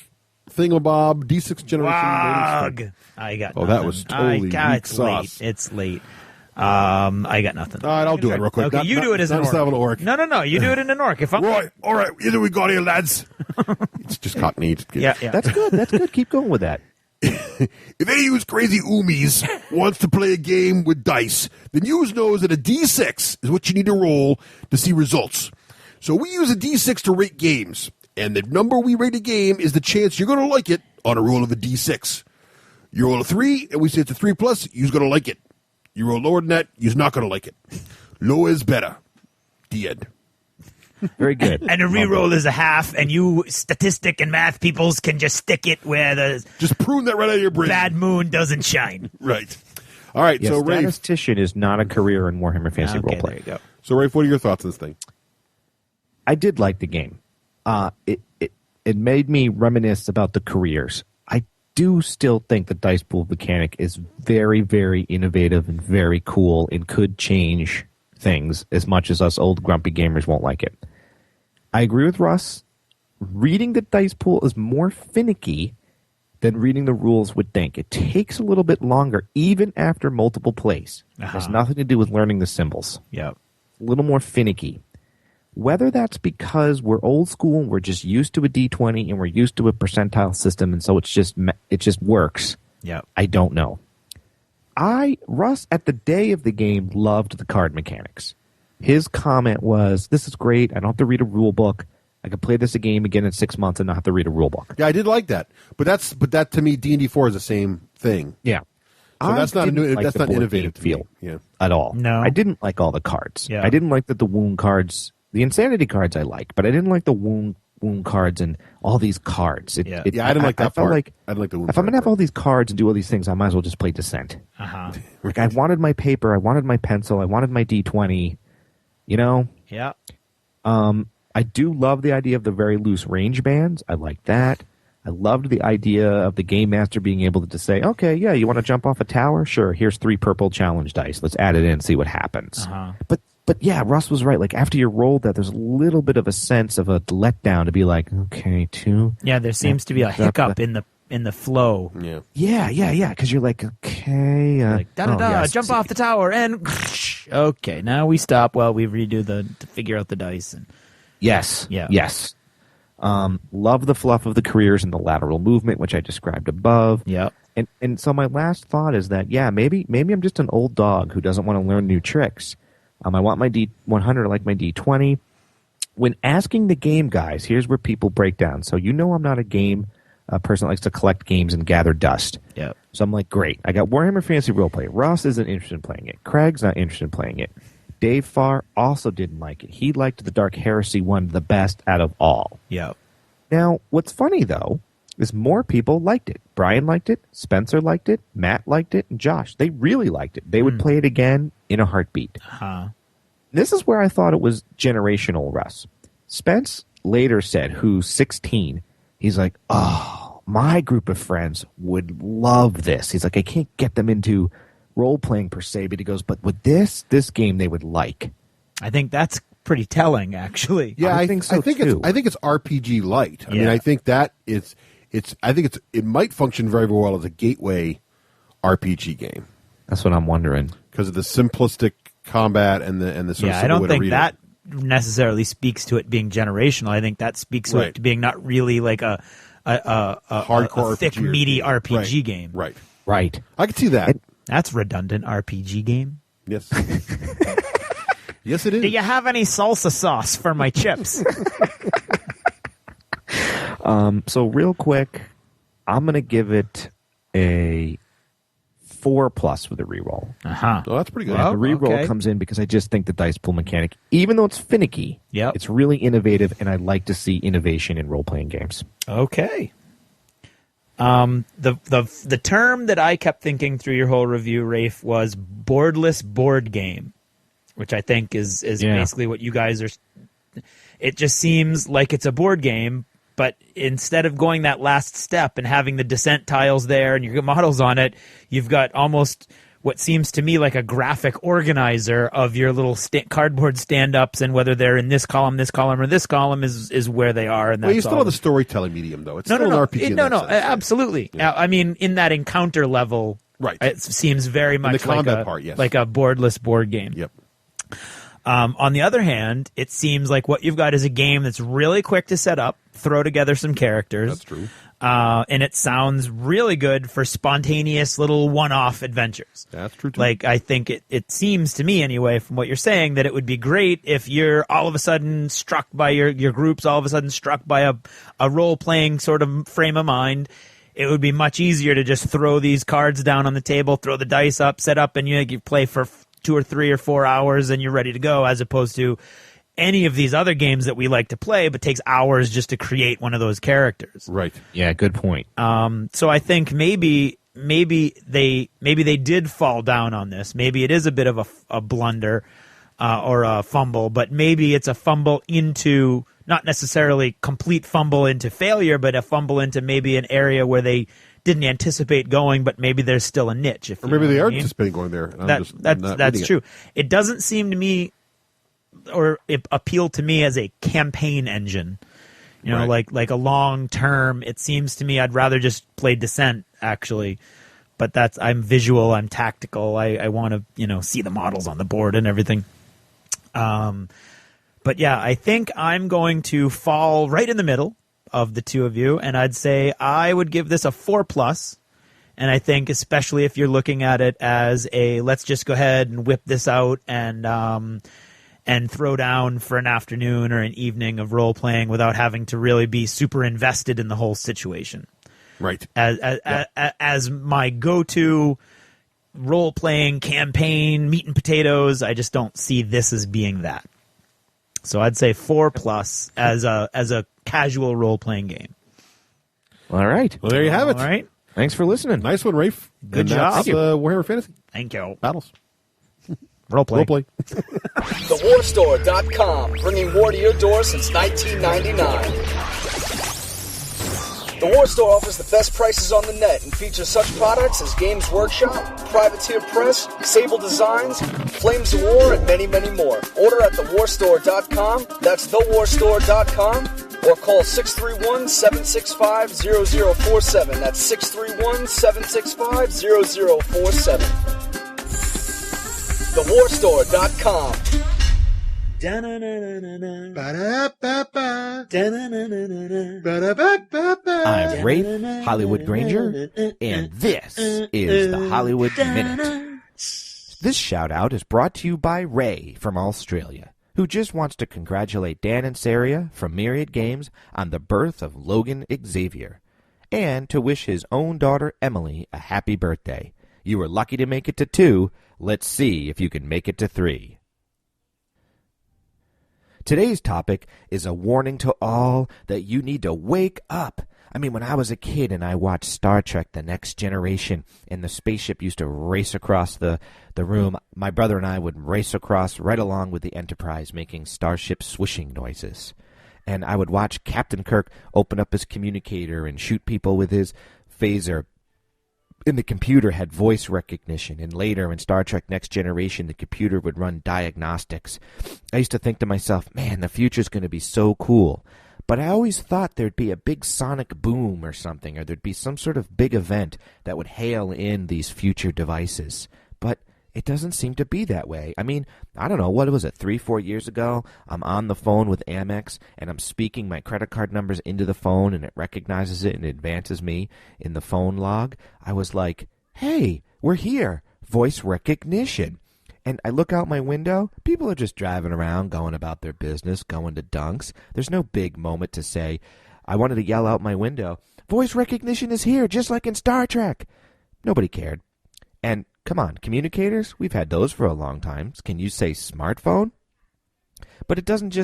thingamabob D6 generation. I got nothing. Oh, that was totally weak sauce. It's late. I got nothing. All right, I'll do it real quick. Okay, you do it as an orc. No. You do it in an orc. If I'm right, all right. Either we got here, lads. It's just Cockney. Yeah. That's good. That's good. Keep going with that. If any of you crazy oomies wants to play a game with dice, then you knows that a D6 is what you need to roll to see results. So we use a D6 to rate games, and the number we rate a game is the chance you're going to like it on a roll of a D6. You roll a 3, and we say it's a 3+, you're going to like it. You roll lower than that, you're not going to like it. Low is better. The end. Very good. And a reroll is a half, and you statistic and math peoples can just stick it where the just prune that right out of your brain. Bad moon doesn't shine. Right. All right. Yes, so Raef, statistician is not a career in Warhammer Fantasy Role. There you go. So Raef, what are your thoughts on this thing? I did like the game. It made me reminisce about the careers. I do still think the dice pool mechanic is very, very innovative and very cool and could change things as much as us old grumpy gamers won't like it. I agree with Russ. Reading the dice pool is more finicky than reading the rules would think. It takes a little bit longer, even after multiple plays. It has nothing to do with learning the symbols. Yep. A little more finicky. Whether that's because we're old school and we're just used to a D20 and we're used to a percentile system and so it just works. Yep. I don't know. Russ, at the day of the game, loved the card mechanics. His comment was, this is great. I don't have to read a rule book. I can play this game again in 6 months and not have to read a rule book. Yeah, I did like that. But that to me, D&D 4 is the same thing. Yeah. So that's not innovative to feel yeah. at all. No. I didn't like all the cards. Yeah. I didn't like that the wound cards, the insanity cards I like, but I didn't like the wound cards and all these cards. I didn't like that part. I didn't like the wound if I'm going to have all these cards and do all these things, I might as well just play Descent. Uh-huh. Like I wanted my paper, I wanted my pencil, I wanted my D20. You know, Yeah. I do love the idea of the very loose range bands. I like that. I loved the idea of the game master being able to say, okay, yeah, you want to jump off a tower? Sure, here's 3 purple challenge dice. Let's add it in and see what happens. But yeah, Russ was right. Like, after you rolled that, there's a little bit of a sense of a letdown to be like, okay, 2. Yeah, there seems to be a hiccup in the flow. Yeah. Because you're like, okay. Like, jump off the tower, and okay, now we stop while we redo to figure out the dice. And Yes. Love the fluff of the careers and the lateral movement, which I described above. Yep. And so my last thought is that, maybe I'm just an old dog who doesn't want to learn new tricks. I want my D100 like my D20. When asking the game guys, here's where people break down. So I'm not a game person that likes to collect games and gather dust. Yep. So I'm like, great. I got Warhammer Fantasy Roleplay. Ross isn't interested in playing it. Craig's not interested in playing it. Dave Farr also didn't like it. He liked the Dark Heresy one the best out of all. Yep. Now, what's funny, though, is more people liked it. Brian liked it. Spencer liked it. Matt liked it. And Josh. They really liked it. They would play it again in a heartbeat. This is where I thought it was generational, Russ. Spence later said, who's 16, he's like, oh, my group of friends would love this. He's like, I can't get them into role-playing per se, but he goes, but with this game they would like. I think that's pretty telling, actually. Yeah, I think so too. I think it's RPG light. I mean, I think that it might function very, very well as a gateway RPG game. That's what I'm wondering. Because of the simplistic combat and the sort of I don't way to think read that it. necessarily speaks to it being generational. I think that speaks to it to being not really like a hardcore a thick, RPG meaty game. RPG game. Right. I can see that. That's redundant. RPG game. Yes. Yes, it is. Do you have any salsa sauce for my chips? So real quick, I'm going to give it a 4+ with a reroll. Oh, that's pretty good. The reroll comes in because I just think the dice pool mechanic, even though it's finicky, it's really innovative, and I like to see innovation in role-playing games. Okay. The term that I kept thinking through your whole review, Raef, was boardless board game, which I think is basically what you guys are. It just seems like it's a board game, but instead of going that last step and having the descent tiles there and your models on it, you've got almost what seems to me like a graphic organizer of your little cardboard stand-ups, and whether they're in this column, or this column is where they are. And well, you still have the storytelling medium, though. It's still an RPG. Absolutely. Yeah. I mean, in that encounter level, it seems very much the combat part, yes. like a boardless board game. Yep. On the other hand, it seems like what you've got is a game that's really quick to set up, throw together some characters. That's true. And it sounds really good for spontaneous little one-off adventures. That's true, too. Like, I think it seems to me, anyway, from what you're saying, that it would be great if you're all of a sudden struck by your group's all of a sudden struck by a role-playing sort of frame of mind. It would be much easier to just throw these cards down on the table, throw the dice up, set up, and you play for 2 or 3 or 4 hours and you're ready to go, as opposed to any of these other games that we like to play, but takes hours just to create one of those characters. Right. Yeah, good point. So I think maybe they did fall down on this. Maybe it is a bit of a blunder or a fumble, but maybe it's a fumble into, not necessarily complete fumble into failure, but a fumble into maybe an area where they didn't anticipate going, but maybe there's still a niche. Or maybe they are anticipating going there. That's true. It doesn't seem to me, or it appealed to me as a campaign engine. You know, like a long term. It seems to me I'd rather just play Descent, actually. But I'm visual, I'm tactical. I want to, see the models on the board and everything. But yeah, I think I'm going to fall right in the middle of the two of you, and I'd say I would give this a 4+. And I think, especially if you're looking at it as a let's just go ahead and whip this out and throw down for an afternoon or an evening of role playing without having to really be super invested in the whole situation. Right. As my go-to role playing campaign meat and potatoes, I just don't see this as being that. So I'd say 4+ as a casual role playing game. All right. Well, there you have it. All right. Thanks for listening. Nice one, Raef. Good job. That's Warhammer Fantasy. Thank you. Battles. Roleplay. TheWarStore.com, bringing war to your door since 1999. The War Store offers the best prices on the net and features such products as Games Workshop, Privateer Press, Sable Designs, Flames of War, and many, many more. Order at thewarstore.com, that's thewarstore.com, or call 631-765-0047. That's 631-765-0047. TheWarStore.com. I'm Raef Hollywood Granger, and this is the Hollywood Minute. This shout-out is brought to you by Ray from Australia, who just wants to congratulate Dan and Saria from Myriad Games on the birth of Logan Xavier, and to wish his own daughter Emily a happy birthday. You were lucky to make it to 2. Let's see if you can make it to 3. Today's topic is a warning to all that you need to wake up. I mean, when I was a kid and I watched Star Trek The Next Generation and the spaceship used to race across the room, my brother and I would race across right along with the Enterprise making starship swishing noises. And I would watch Captain Kirk open up his communicator and shoot people with his phaser. And the computer had voice recognition, and later in Star Trek Next Generation, the computer would run diagnostics. I used to think to myself, man, the future's going to be so cool. But I always thought there'd be a big sonic boom or something, or there'd be some sort of big event that would hail in these future devices. But it doesn't seem to be that way. I mean, I don't know, what was it, 3-4 years ago? I'm on the phone with Amex, and I'm speaking my credit card numbers into the phone, and it recognizes it and advances me in the phone log. I was like, hey, we're here. Voice recognition. And I look out my window. People are just driving around, going about their business, going to dunks. There's no big moment to say. I wanted to yell out my window, voice recognition is here, just like in Star Trek. Nobody cared. And come on, communicators, we've had those for a long time. Can you say smartphone? But it doesn't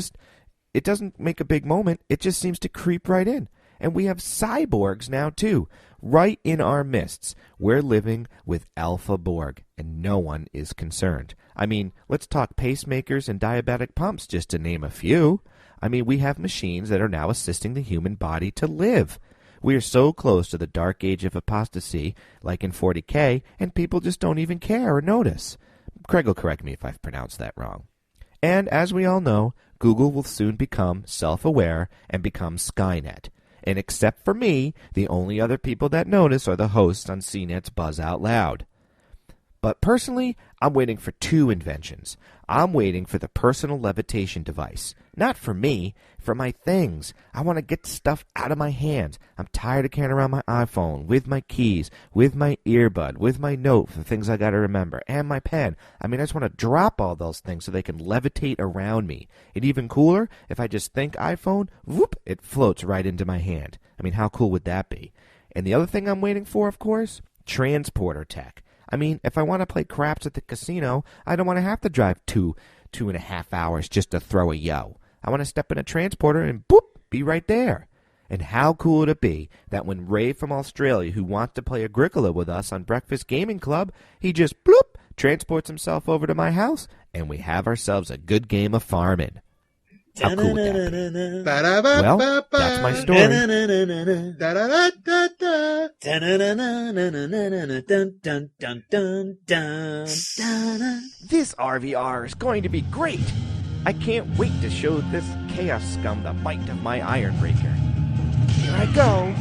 make a big moment. It just seems to creep right in. And we have cyborgs now, too, right in our midst. We're living with Alpha Borg, and no one is concerned. I mean, let's talk pacemakers and diabetic pumps, just to name a few. I mean, we have machines that are now assisting the human body to live. We are so close to the dark age of apostasy, like in 40K, and people just don't even care or notice. Craig will correct me if I've pronounced that wrong. And as we all know, Google will soon become self-aware and become Skynet. And except for me, the only other people that notice are the hosts on CNET's Buzz Out Loud. But personally, I'm waiting for 2 inventions. I'm waiting for the personal levitation device. Not for me, for my things. I want to get stuff out of my hands. I'm tired of carrying around my iPhone, with my keys, with my earbud, with my note for things I got to remember, and my pen. I mean, I just want to drop all those things so they can levitate around me. And even cooler, if I just think iPhone, whoop, it floats right into my hand. I mean, how cool would that be? And the other thing I'm waiting for, of course, transporter tech. I mean, if I want to play craps at the casino, I don't want to have to drive 2.5 hours just to throw a yo. I want to step in a transporter and boop, be right there. And how cool would it be that when Ray from Australia, who wants to play Agricola with us on Breakfast Gaming Club, he just bloop, transports himself over to my house, and we have ourselves a good game of farming. How cool would that be? Well, that's my story. This RVR is going to be great. I can't wait to show this chaos scum the might of my Iron Breaker. Here I go.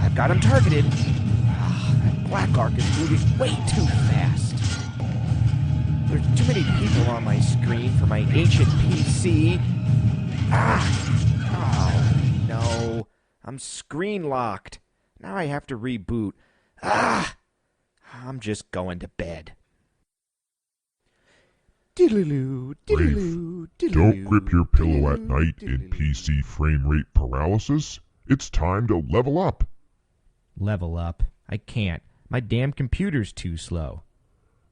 I've got him targeted. That Black Ark is moving way too fast. There's too many people on my screen for my ancient PC. Oh, no. I'm screen locked. Now I have to reboot. I'm just going to bed. Raef, don't grip your pillow at night in PC frame rate paralysis. It's time to level up. Level up? I can't. My damn computer's too slow.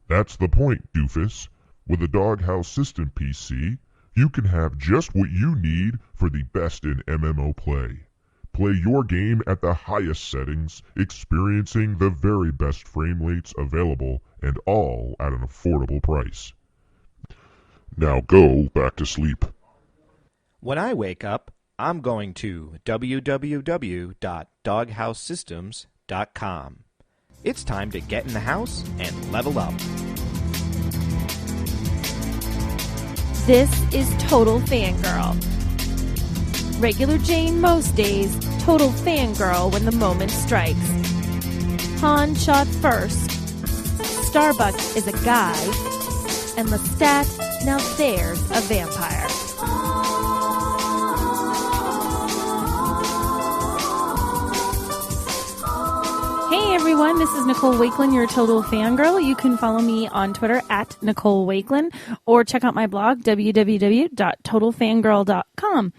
That's the point, doofus. With a Doghouse System PC, you can have just what you need for the best in MMO play. Play your game at the highest settings, experiencing the very best frame rates available, and all at an affordable price. Now go back to sleep. When I wake up, I'm going to www.doghousesystems.com. It's time to get in the house and level up. This is Total Fangirl. Regular Jane most days, total fangirl when the moment strikes. Han shot first. Starbuck is a guy. And Lestat, now there's a vampire. Hey everyone, this is Nicole Wakelin, your total fangirl. You can follow me on Twitter at Nicole Wakelin or check out my blog, www.totalfangirl.com.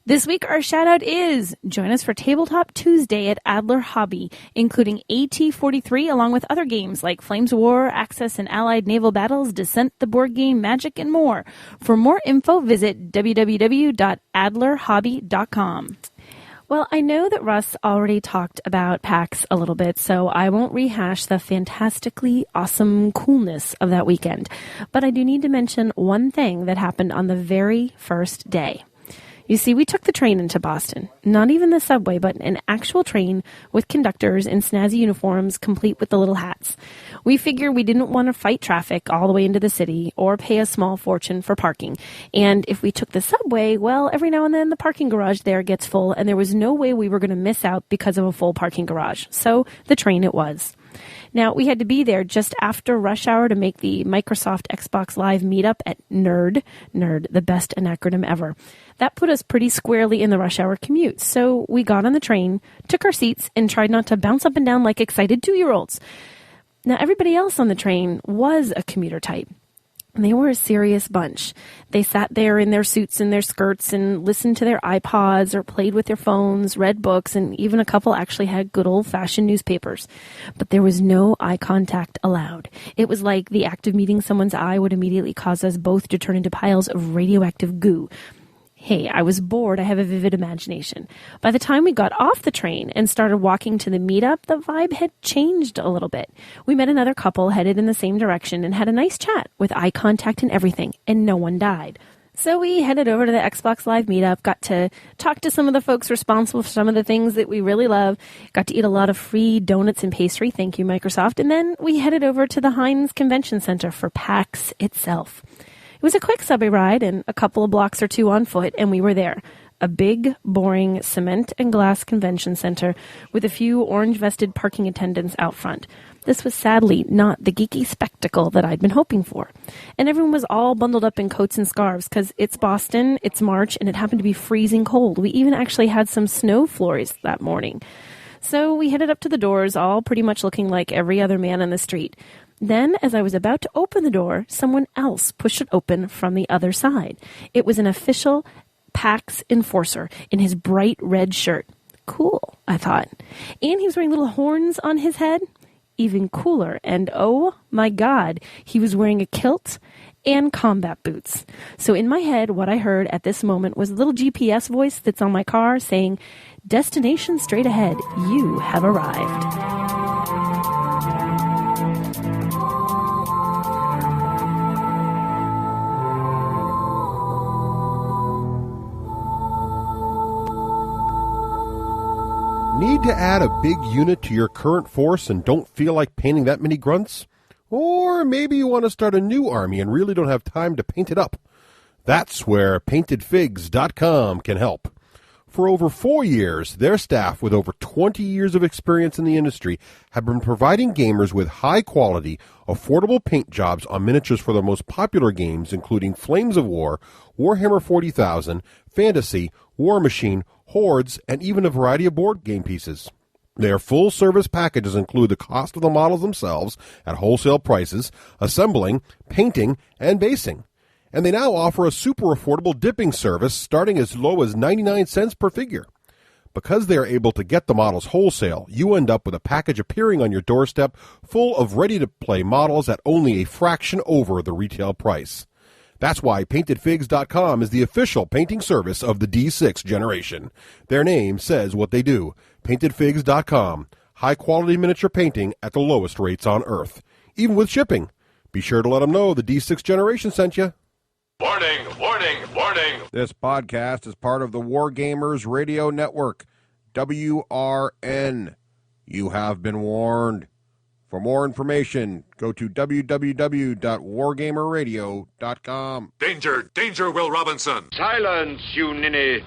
This week, our shout-out is join us for Tabletop Tuesday at Adler Hobby, including AT-43, along with other games like Flames of War, Axis and Allied Naval Battles, Descent, the Board Game, Magic, and more. For more info, visit www.adlerhobby.com. Well, I know that Russ already talked about PAX a little bit, so I won't rehash the fantastically awesome coolness of that weekend. But I do need to mention one thing that happened on the very first day. You see, we took the train into Boston. Not even the subway, but an actual train with conductors in snazzy uniforms, complete with the little hats. We figured we didn't want to fight traffic all the way into the city or pay a small fortune for parking. And if we took the subway, well, every now and then the parking garage there gets full, and there was no way we were going to miss out because of a full parking garage. So the train it was. Now, we had to be there just after rush hour to make the Microsoft Xbox Live meetup at NERD, the best acronym ever. That put us pretty squarely in the rush hour commute, so we got on the train, took our seats, and tried not to bounce up and down like excited 2-year-olds. Now, everybody else on the train was a commuter type. They were a serious bunch. They sat there in their suits and their skirts and listened to their iPods or played with their phones, read books, and even a couple actually had good old-fashioned newspapers. But there was no eye contact allowed. It was like the act of meeting someone's eye would immediately cause us both to turn into piles of radioactive goo. Hey, I was bored. I have a vivid imagination. By the time we got off the train and started walking to the meetup, the vibe had changed a little bit. We met another couple headed in the same direction and had a nice chat with eye contact and everything, and no one died. So we headed over to the Xbox Live meetup, got to talk to some of the folks responsible for some of the things that we really love, got to eat a lot of free donuts and pastry, thank you, Microsoft, and then we headed over to the Heinz Convention Center for PAX itself. It was a quick subway ride and a couple of blocks or two on foot, and we were there. A big, boring cement and glass convention center with a few orange-vested parking attendants out front. This was sadly not the geeky spectacle that I'd been hoping for. And everyone was all bundled up in coats and scarves because it's Boston, it's March, and it happened to be freezing cold. We even actually had some snow flurries that morning. So we headed up to the doors, all pretty much looking like every other man on the street. Then, as I was about to open the door, someone else pushed it open from the other side. It was an official PAX enforcer in his bright red shirt. Cool, I thought. And he was wearing little horns on his head. Even cooler. And oh my God, he was wearing a kilt and combat boots. So in my head, what I heard at this moment was a little GPS voice that's on my car saying, "Destination straight ahead. You have arrived." Need to add a big unit to your current force and don't feel like painting that many grunts? Or maybe you want to start a new army and really don't have time to paint it up. That's where paintedfigs.com can help. For over 4 years, their staff with over 20 years of experience in the industry have been providing gamers with high-quality, affordable paint jobs on miniatures for their most popular games, including Flames of War, Warhammer 40,000, Fantasy, War Machine, Hordes, and even a variety of board game pieces. Their full-service packages include the cost of the models themselves at wholesale prices, assembling, painting, and basing. And they now offer a super affordable dipping service starting as low as 99 cents per figure. Because they are able to get the models wholesale, you end up with a package appearing on your doorstep full of ready-to-play models at only a fraction over the retail price. That's why PaintedFigs.com is the official painting service of the D6 generation. Their name says what they do. PaintedFigs.com. High-quality miniature painting at the lowest rates on Earth. Even with shipping. Be sure to let them know the D6 generation sent you. Warning, warning, warning. This podcast is part of the Wargamers Radio Network, WRN. You have been warned. For more information, go to www.wargamerradio.com. Danger, danger, Will Robinson. Silence, you ninny.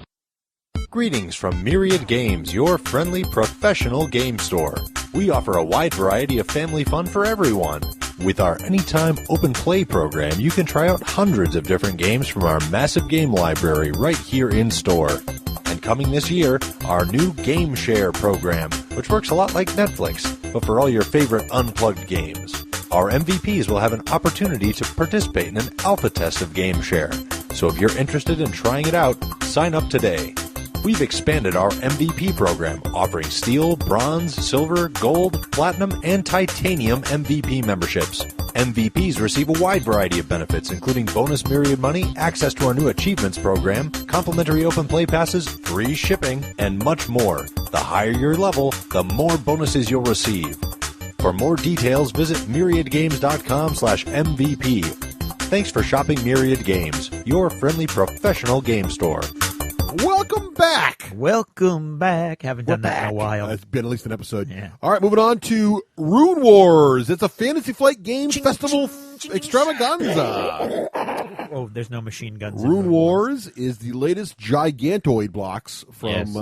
Greetings from Myriad Games, your friendly professional game store. We offer a wide variety of family fun for everyone. With our Anytime Open Play program, you can try out hundreds of different games from our massive game library right here in store. And coming this year, our new Game Share program, which works a lot like Netflix, but for all your favorite unplugged games. Our MVPs will have an opportunity to participate in an alpha test of Game Share. So if you're interested in trying it out, sign up today. We've expanded our MVP program, offering steel, bronze, silver, gold, platinum, and titanium MVP memberships. MVPs receive a wide variety of benefits, including bonus Myriad money, access to our new achievements program, complimentary open play passes, free shipping, and much more. The higher your level, the more bonuses you'll receive. For more details, visit myriadgames.com/MVP. Thanks for shopping Myriad Games, your friendly professional game store. Welcome back. Welcome back. Haven't done that in a while. It's been at least an episode. Yeah. All right, moving on to Rune Wars. It's a Fantasy Flight Games Festival extravaganza. Oh, there's no machine guns. Rune Wars is the latest gigantoid blocks from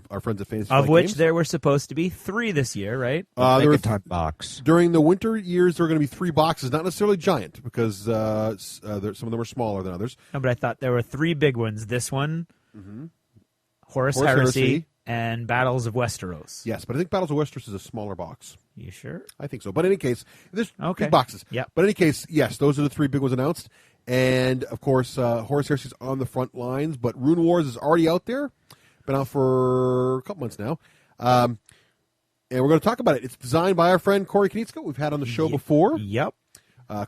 our friends at Fantasy Flight Of which Games. there were supposed to be 3 this year, right? There were box. During the winter years, there are going to be 3 boxes, not necessarily giant, because some of them are smaller than others. No, but I thought there were 3 big ones. This one, Horus Heresy, and Battles of Westeros. Yes, but I think Battles of Westeros is a smaller box. You sure? I think so. But in any case, there's Okay. big boxes. Yeah. But in any case, yes, those are the 3 big ones announced. And, of course, Horus Heresy is on the front lines, but Rune Wars is already out there. Been out for a couple months now. And we're going to talk about it. It's designed by our friend Corey Knitska. We've had on the show before. Yep.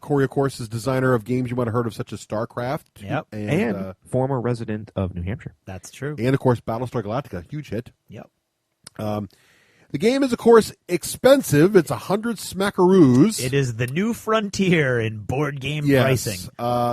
Corey, of course, is designer of games you might have heard of, such as StarCraft. Yep. And former resident of New Hampshire. That's true. And, of course, Battlestar Galactica, huge hit. Yep. The game is, of course, expensive. It's 100 smackaroos. It is the new frontier in board game pricing.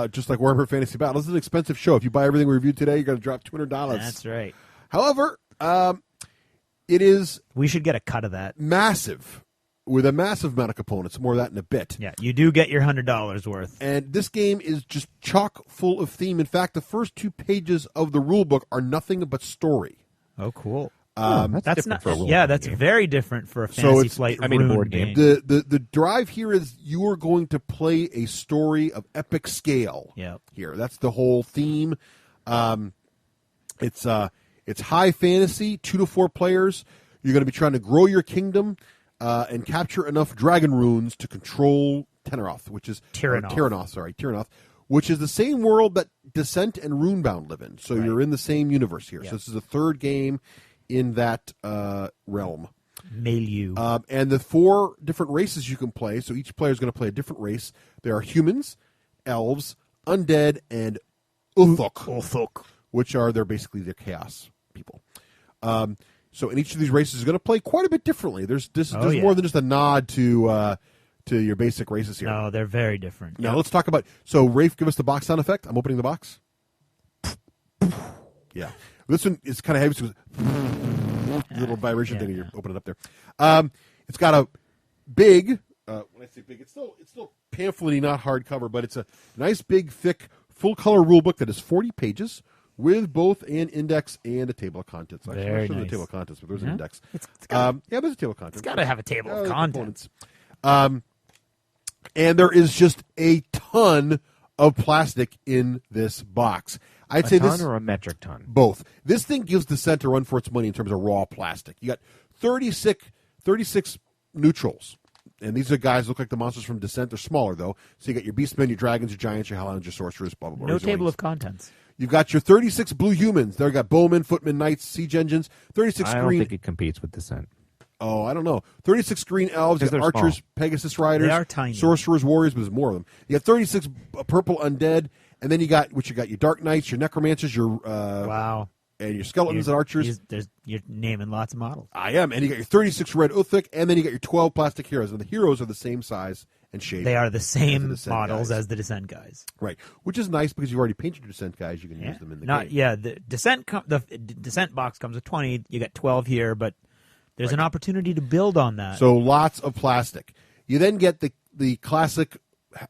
Just like Warhammer Fantasy Battle. This is an expensive show. If you buy everything we reviewed today, you're going to drop $200. That's right. However, it is... We should get a cut of that. Massive. With a massive amount of components. More of that in a bit. Yeah, you do get your $100 worth. And this game is just chock full of theme. In fact, the first 2 pages of the rule book are nothing but story. Oh, cool. That's not for a rule that's game. very different for a Fantasy Flight Rune board game. The drive here is you are going to play a story of epic scale. Yep. Here, that's the whole theme. It's high fantasy, 2 to 4 players. You're going to be trying to grow your kingdom and capture enough dragon runes to control Tyrannoth, which is Tyrannoth, which is the same world that Descent and Runebound live in. So you're in the same universe here. Yep. So this is the 3rd game in that realm. Milieu. And the 4 different races you can play, so each player is going to play a different race. There are humans, elves, undead, and Uthuk, which are basically their chaos people. So in each of these races is going to play quite a bit differently. There's more than just a nod to your basic races here. No, they're very different. Now let's talk about. So Raef, give us the box sound effect. I'm opening the box. Yeah, this one is kind of heavy. So little vibration thing. You open it up there. It's got a big. When I say big, it's still pamphlet-y, not hardcover, but it's a nice, big, thick, full color rule book that is 40 pages. With both an index and a table of contents. Actually, I'm not sure there's a table of contents, but there's an index. There's a table of contents. It's got to have a table of contents. And there is just a ton of plastic in this box. I'd say a ton or a metric ton? Both. This thing gives Descent a run for its money in terms of raw plastic. You got 36 neutrals. And these are guys who look like the monsters from Descent. They're smaller, though. So you got your beastmen, your dragons, your giants, your hellhounds, your sorcerers, blah, blah, blah. No table of contents. You've got your 36 blue humans. They've got bowmen, footmen, knights, siege engines. 36 I green. don't think it competes with Descent. Oh, I don't know. 36 green elves. You got archers, small. Pegasus riders. They are tiny. Sorcerers, warriors, but there's more of them. You got 36 purple undead. And then you got your dark knights, your necromancers, your and your skeletons and archers. You're naming lots of models. I am. And you got your 36 red Uthik, and then you got your 12 plastic heroes. And the heroes are the same size and shape. They are the same models guys. as the Descent guys. Right. Which is nice because you've already painted your Descent guys. You can use them in the game. Yeah, the Descent box comes with 20. You got 12 here, but there's an opportunity to build on that. So lots of plastic. You then get the classic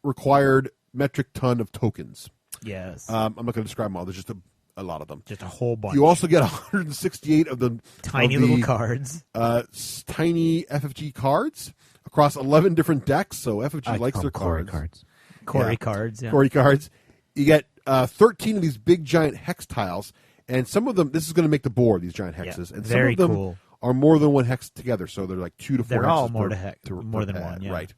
required metric ton of tokens. Yes. I'm not going to describe them all. There's just a lot of them. Just a whole bunch. You also get 168 of the tiny little cards. Tiny FFG cards across 11 different decks. So FFG likes their cards. Corey cards. Yeah. Corey cards. You get 13 of these big giant hex tiles, and some of them. This is going to make the board. These giant hexes, and some of them are more than one hex together. So they're like 2 to 4. They're hexes all more more than one. Yeah. Right.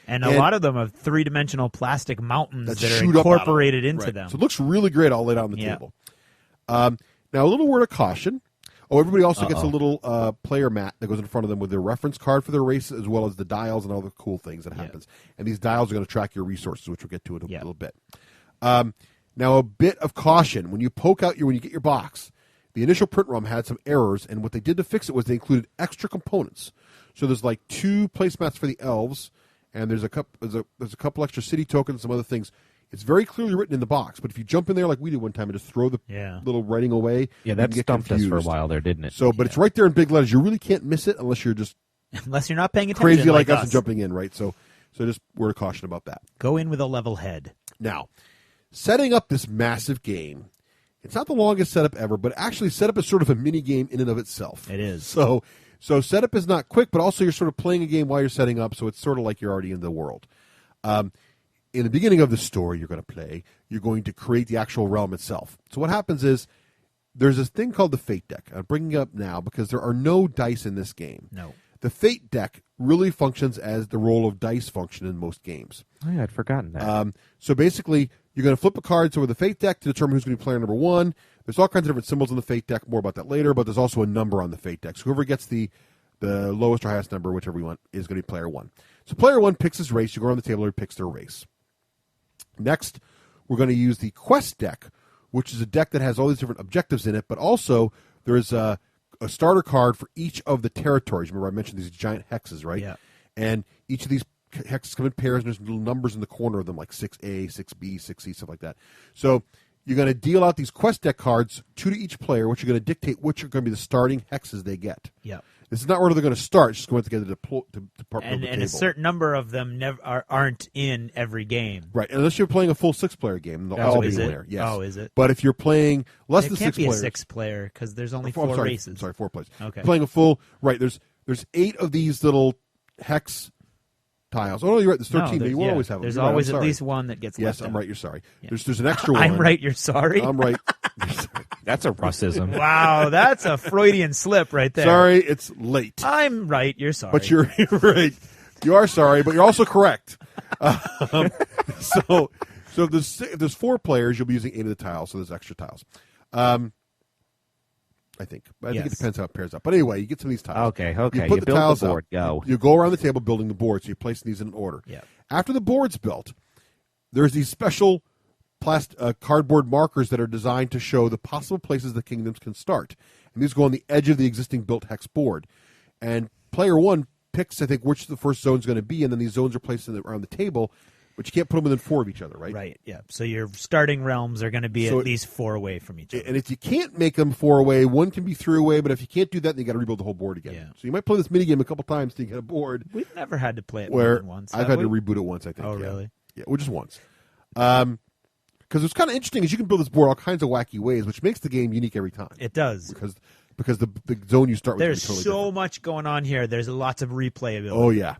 And a lot of them have 3-dimensional plastic mountains that are shoot incorporated into them. So it looks really great all laid out on the table. Now, a little word of caution. Oh, everybody also gets a little player mat that goes in front of them with their reference card for their race, as well as the dials and all the cool things that happens. And these dials are going to track your resources, which we'll get to in a little bit. Now, a bit of caution. When you when you get your box, the initial print run had some errors, and what they did to fix it was they included extra components. So there's like 2 placemats for the elves, and there's a couple extra city tokens, some other things. It's very clearly written in the box, but if you jump in there like we did one time and just throw the little writing away, that stumped us for a while there, didn't it? So, but it's right there in big letters. You really can't miss it unless you're just not paying attention, crazy like us and jumping in, right? So just word of caution about that. Go in with a level head. Now, setting up this massive game, it's not the longest setup ever, but actually setup is sort of a mini game in and of itself. It is. So setup is not quick, but also you're sort of playing a game while you're setting up, so it's sort of like you're already in the world. In the beginning of the story you're going to play, you're going to create the actual realm itself. So what happens is there's this thing called the Fate deck. I'm bringing it up now because there are no dice in this game. No. The Fate deck really functions as the role of dice function in most games. Oh, yeah, I'd forgotten that. So basically, you're going to flip a card over the Fate deck to determine who's going to be player number 1. There's all kinds of different symbols on the Fate deck. More about that later, but there's also a number on the Fate deck. So whoever gets the lowest or highest number, whichever you want, is going to be player 1. So player 1 picks his race. You go around the table and picks their race. Next, we're going to use the Quest deck, which is a deck that has all these different objectives in it, but also there's a starter card for each of the territories. Remember I mentioned these giant hexes, right? Yeah. And each of these hexes come in pairs, and there's little numbers in the corner of them, like 6A, 6B, 6C, stuff like that. So you're going to deal out these Quest deck cards, 2 to each player, which are going to dictate which are going to be the starting hexes they get. Yeah. This is not where they're going to start. It's just going together to and a certain number of them aren't in every game. Right, unless you're playing a full 6-player game, they'll all be there. Yes. Oh, is it? But if you're playing less than 6 players, it can't be a 6-player because there's only 4 races. Sorry, 4 players. Okay, playing a full There's 8 of these little hex tiles. Oh no, you're right. There's 13. No, you will always have them. There's you're always right, at least one that gets. Yes, left I'm out. right. You're sorry. Yeah. There's an extra one. I'm right. You're sorry. I'm right. That's a Russism. Wow, that's a Freudian slip right there. Sorry, it's late. I'm right. You're sorry. But you're right. You are sorry, but you're also correct. So if there's 4 players, you'll be using 8 of the tiles, so there's extra tiles. I think it depends how it pairs up. But anyway, you get some of these tiles. Okay. You put the build tiles the board. Out. Go. You go around the table building the board, so you place these in order. Yeah. After the board's built, there's these special cardboard markers that are designed to show the possible places the kingdoms can start. And these go on the edge of the existing built hex board. And player 1 picks, I think, which the first zone is going to be, and then these zones are placed around the table, but you can't put them within 4 of each other, right? Right, yeah. So your starting realms are going to be at least 4 away from each other. And if you can't make them 4 away, 1 can be 3 away, but if you can't do that, then you got to rebuild the whole board again. Yeah. So you might play this minigame a couple times to get a board. We've never had to play it more than once. I've had to reboot it once, I think. Oh, really? Yeah, well, just once. Because what's kind of interesting is you can build this board all kinds of wacky ways, which makes the game unique every time. It does. Because the zone you start with there's is totally so different. much going on here. There's lots of replayability. Oh, yeah.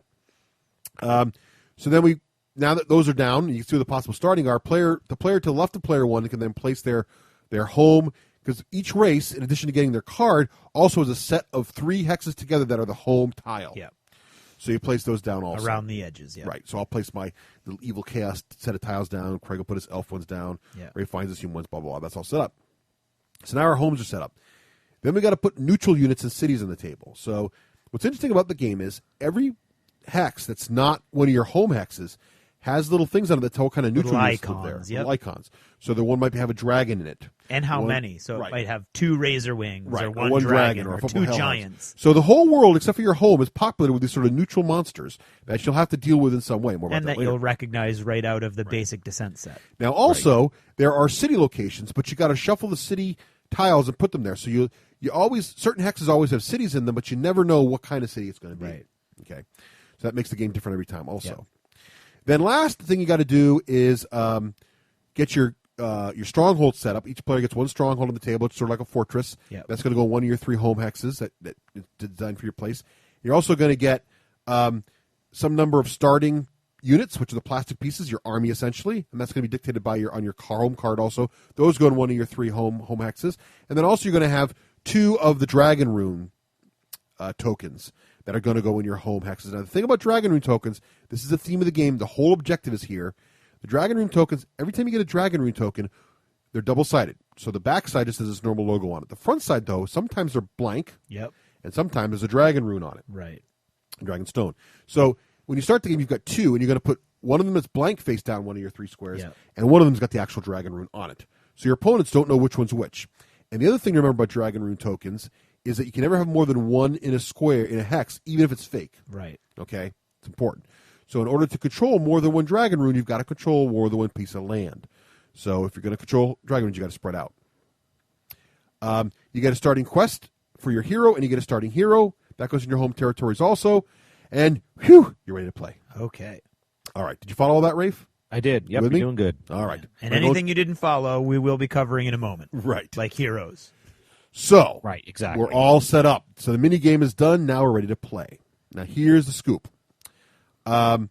So then now that those are down, you can see where the possible starting are. The player to the left of player 1 can then place their home, because each race, in addition to getting their card, also has a set of 3 hexes together that are the home tile. Yeah. So you place those down also. Around the edges, yeah. Right. So I'll place my little evil chaos set of tiles down. Craig will put his elf ones down. Yeah. Raef finds his human ones, blah, blah, blah. That's all set up. So now our homes are set up. Then we got to put neutral units and cities on the table. So what's interesting about the game is every hex that's not one of your home hexes has little things on it that tell what kind of Little nutrients icons, live there. yep. Little icons. So the one might have a dragon in it. And how many? So it might have 2 razor wings, or one dragon, or 2 giants. So the whole world, except for your home, is populated with these sort of neutral monsters that you'll have to deal with in some way. More about And that later. you'll recognize right out of the basic Descent set. Now, also, there are city locations, but you got to shuffle the city tiles and put them there. So you always, certain hexes always have cities in them, but you never know what kind of city it's going to be. Right. Okay. So that makes the game different every time also. Yep. Then last thing you got to do is get your stronghold set up. Each player gets one stronghold on the table. It's sort of like a fortress. Yep. That's going to go in one of your 3 home hexes that is designed for your place. You're also going to get some number of starting units, which are the plastic pieces, your army essentially, and that's going to be dictated by on your home card also. Those go in one of your 3 home hexes. And then also you're going to have 2 of the Dragon Rune tokens that are going to go in your home hexes. Now the thing about Dragon Rune tokens, this is the theme of the game, the whole objective is here. The Dragon Rune tokens, every time you get a Dragon Rune token, they're double-sided. So the back side just has this normal logo on it. The front side, though, sometimes they're blank. Yep. And sometimes there's a Dragon Rune on it. Right. Dragon Stone. So when you start the game, you've got 2, and you're going to put one of them that's blank face down one of your 3 squares, and one of them's got the actual Dragon Rune on it. So your opponents don't know which one's which. And the other thing to remember about Dragon Rune tokens is that you can never have more than 1 in a square, in a hex, even if it's fake. Right. Okay? It's important. So in order to control more than 1 Dragon Rune, you've got to control more than 1 piece of land. So if you're going to control Dragon Runes, you've got to spread out. You get a starting quest for your hero, and you get a starting hero. That goes in your home territories also. And, whew, you're ready to play. Okay. All right. Did you follow all that, Raef? I did. Yep, with you're me? doing good. All right. And anything you didn't follow, we will be covering in a moment. Right. Like heroes. So, right, exactly. We're all set up. So the mini game is done. Now we're ready to play. Now here's the scoop. The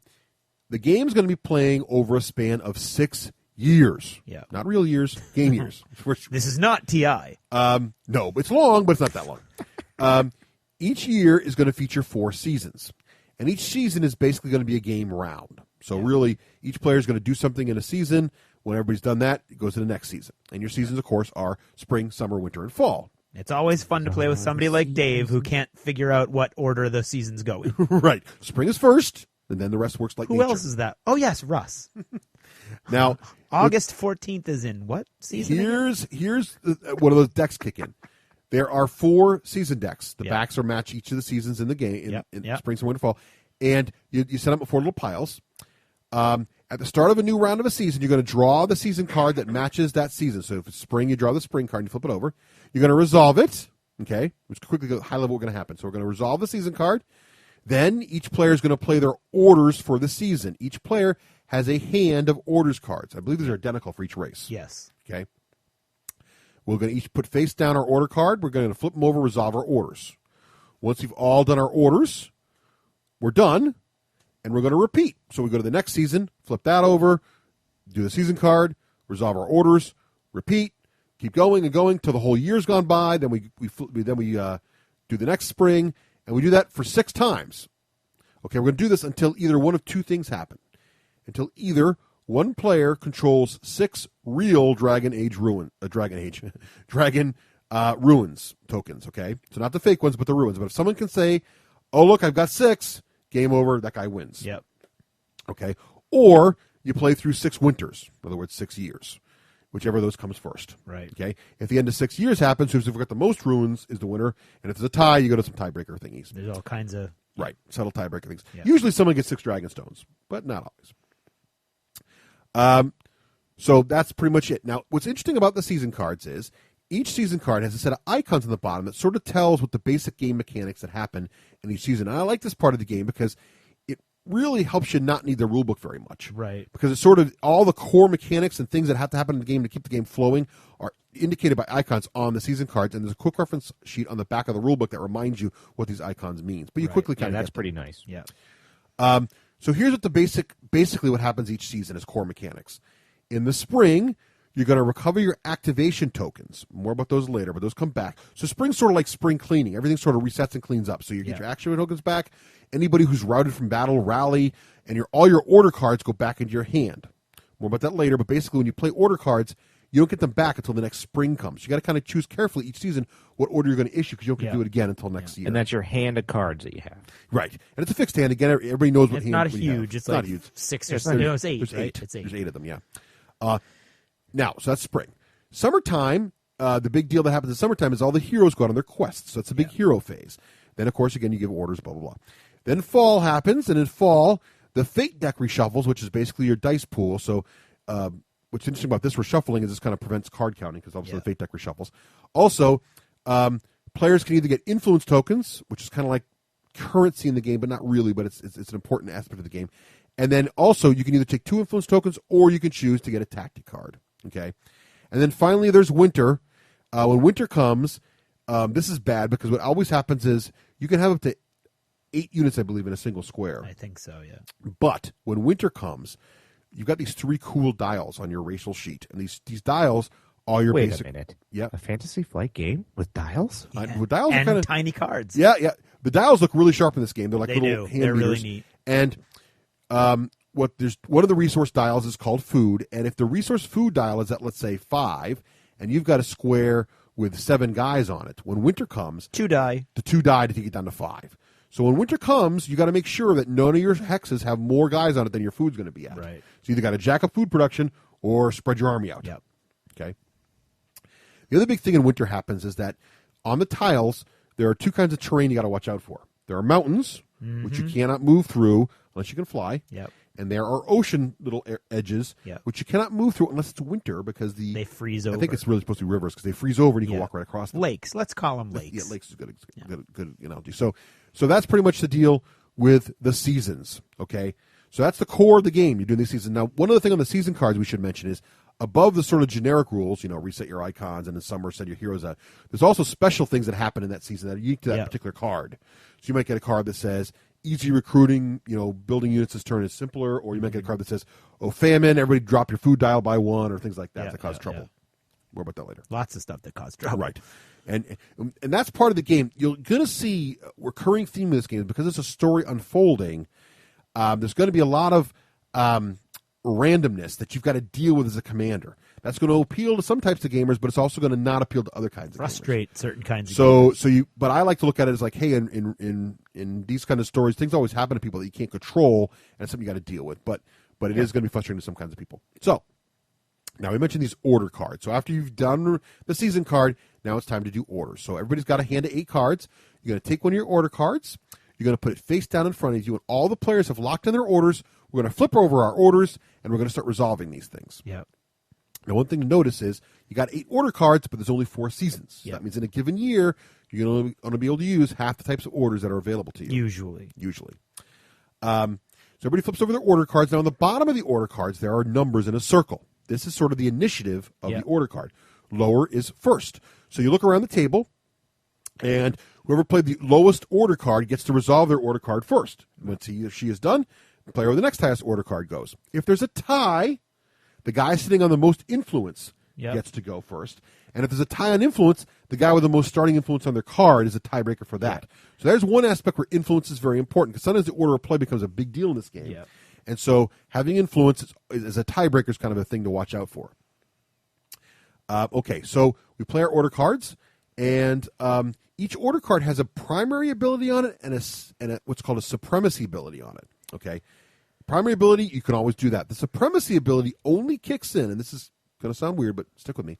game's going to be playing over a span of 6 years. Yeah. Not real years, game years. This is not TI. No, it's long, but it's not that long. Each year is going to feature 4 seasons. And each season is basically going to be a game round. So really, each player is going to do something in a season. When everybody's done that, it goes to the next season. And your seasons, of course, are spring, summer, winter, and fall. It's always fun to play with somebody like Dave who can't figure out what order the seasons go in. Right. Spring is first, and then the rest works like Who nature. else is that? Oh, yes, Russ. Now, August 14th is in what season? Here's one of those decks kick in. There are 4 season decks. The backs are match each of the seasons in the game in spring, summer, winter, fall. And you set up 4 little piles. At the start of a new round of a season, you're going to draw the season card that matches that season. So if it's spring, you draw the spring card and you flip it over. You're going to resolve it. Okay? Which quickly go high level what's going to happen. So we're going to resolve the season card. Then each player is going to play their orders for the season. Each player has a hand of orders cards. I believe these are identical for each race. Yes. Okay? We're going to each put face down our order card. We're going to flip them over, resolve our orders. Once we've all done our orders, we're done, and we're going to repeat. So we go to the next season, flip that over, do the season card, resolve our orders, repeat, keep going and going till the whole year's gone by. Then we do the next spring, and we do that for 6 times. Okay, we're going to do this until either one of 2 things happen. Until either one player controls 6 real Dragon ruins tokens. Okay, so not the fake ones, but the ruins. But if someone can say, "Oh, look, I've got 6," game over. That guy wins. Yep. Okay, or you play through 6 winters. In other words, 6 years. Whichever of those comes first. Right. Okay. If the end of 6 years happens, who's got the most ruins is the winner. And if there's a tie, you go to some tiebreaker thingies. There's all kinds of subtle tiebreaker things. Yeah. Usually someone gets 6 dragon stones, but not always. So that's pretty much it. Now, what's interesting about the season cards is each season card has a set of icons on the bottom that sort of tells what the basic game mechanics that happen in each season. And I like this part of the game because it really helps you not need the rule book very much. Right. Because it's sort of all the core mechanics and things that have to happen in the game to keep the game flowing are indicated by icons on the season cards. And there's a quick reference sheet on the back of the rule book that reminds you what these icons mean. But you quickly kind of that's pretty nice. Yeah. So here's what basically what happens each season as core mechanics. In the spring, you're going to recover your activation tokens. More about those later, but those come back. So spring's sort of like spring cleaning. Everything sort of resets and cleans up. So you get your activation tokens back. Anybody who's routed from battle, rally, and all your order cards go back into your hand. More about that later, but basically when you play order cards, you don't get them back until the next spring comes. You got to kind of choose carefully each season what order you're going to issue because you don't get to do it again until next year. And that's your hand of cards that you have. Right. And it's a fixed hand. Again, everybody knows what it's hand not you have. huge. It's not like huge. 6 or 7. No, it's 8, There's right? 8. It's 8. There's 8 of them, yeah. Now, so that's spring. Summertime, the big deal that happens in summertime is all the heroes go out on their quests. So it's a big hero phase. Then, of course, again, you give orders, blah, blah, blah. Then fall happens, and in fall, the Fate deck reshuffles, which is basically your dice pool. So what's interesting about this reshuffling is this kind of prevents card counting because obviously the Fate deck reshuffles. Also, players can either get influence tokens, which is kind of like currency in the game, but not really, but it's an important aspect of the game. And then also, you can either take 2 influence tokens or you can choose to get a tactic card. Okay? And then finally, there's winter. When winter comes, this is bad because what always happens is you can have up to 8 units, I believe, in a single square. I think so, yeah. But when winter comes, you've got these 3 cool dials on your racial sheet. And these dials are your basic... Wait a minute. Yeah. A Fantasy Flight game with dials? Yeah. With dials and are kinda, tiny cards. Yeah, yeah. The dials look really sharp in this game. They're like they little do. hand They're meters. really neat. And one of the resource dials is called food. And if the resource food dial is at, let's say, 5, and you've got a square with 7 guys on it, when winter comes... 2 die. The 2 die to take it down to 5. So when winter comes, you got to make sure that none of your hexes have more guys on it than your food's going to be at. Right. So you either got to jack up food production or spread your army out. Yep. Okay. The other big thing in winter happens is that on the tiles, there are 2 kinds of terrain you got to watch out for. There are mountains, which you cannot move through unless you can fly. Yep. And there are ocean little edges, which you cannot move through unless it's winter because they freeze over. I think it's really supposed to be rivers because they freeze over and you can walk right across them. Lakes. Let's call them lakes. Yeah, lakes is good analogy. So that's pretty much the deal with the seasons. Okay, so that's the core of the game. You're doing these seasons. Now, one other thing on the season cards we should mention is above the sort of generic rules, reset your icons and in summer send your heroes out. There's also special things that happen in that season that are unique to that particular card. So you might get a card that says easy recruiting, building units this turn is simpler, or you might get a card that says, famine, everybody drop your food dial by 1, or things like that that cause trouble. More about that later. Lots of stuff that cause trouble. Right. And that's part of the game. You're going to see a recurring theme in this game because it's a story unfolding. There's going to be a lot of randomness that you've got to deal with as a commander. That's going to appeal to some types of gamers, but it's also going to not appeal to other kinds of frustrate certain kinds of gamers. But I like to look at it as like, hey, in these kind of stories, things always happen to people that you can't control, and it's something you got to deal with. But it is going to be frustrating to some kinds of people. So now we mentioned these order cards. So after you've done the season card, now it's time to do orders. So everybody's got a hand of 8 cards. You're going to take one of your order cards. You're going to put it face down in front of you, and all the players have locked in their orders. We're going to flip over our orders, and we're going to start resolving these things. Yeah. Now, one thing to notice is you got 8 order cards, but there's only 4 seasons. So that means in a given year, you're going to be able to use half the types of orders that are available to you. Usually. So everybody flips over their order cards. Now, on the bottom of the order cards, there are numbers in a circle. This is sort of the initiative of the order card. Lower is first. So you look around the table, and whoever played the lowest order card gets to resolve their order card first. Once he or she is done, the player with the next highest order card goes. If there's a tie, the guy sitting on the most influence gets to go first. And if there's a tie on influence, the guy with the most starting influence on their card is a tiebreaker for that. Yeah. So there's one aspect where influence is very important because sometimes the order of play becomes a big deal in this game. Yeah. And so having influence is a tiebreaker is kind of a thing to watch out for. Okay, so we play our order cards, and each order card has a primary ability on it and a what's called a supremacy ability on it. Okay, primary ability, you can always do that. The supremacy ability only kicks in, and this is going to sound weird, but stick with me,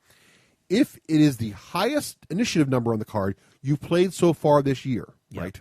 if it is the highest initiative number on the card you've played so far this year, right?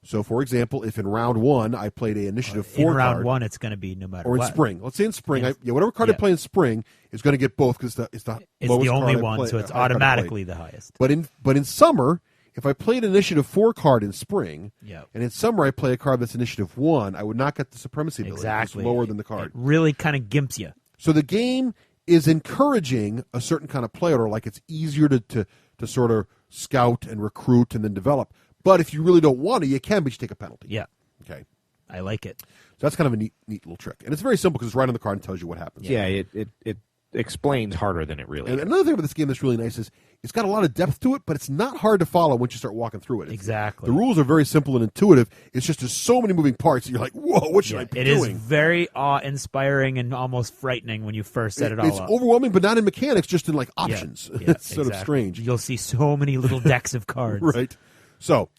So, for example, if in round 1 I played an initiative 4 in round card, 1 it's going to be no matter or what. in spring. Let's say in spring, whatever card I play in spring is going to get both because it's the lowest the only card one, so it's automatically the highest. But in summer, if I played an initiative 4 card in spring, and in summer I play a card that's initiative 1, I would not get the supremacy ability. Exactly. It's lower than the card. It really kind of gimps you. So the game is encouraging a certain kind of play order, like it's easier to sort of scout and recruit and then develop. But if you really don't want to, you can, but you take a penalty. Yeah. Okay. I like it. So that's kind of a neat little trick. And it's very simple because it's right on the card and tells you what happens. Yeah, it explains harder than it really is. is. Another thing about this game that's really nice is it's got a lot of depth to it, but it's not hard to follow once you start walking through it. Exactly. The rules are very simple and intuitive. It's just there's so many moving parts that you're like, whoa, what should I be doing? It is very awe-inspiring and almost frightening when you first set it all up. It's overwhelming, but not in mechanics, just in like options. Yeah, It's sort of strange. You'll see so many little decks of cards. Right. So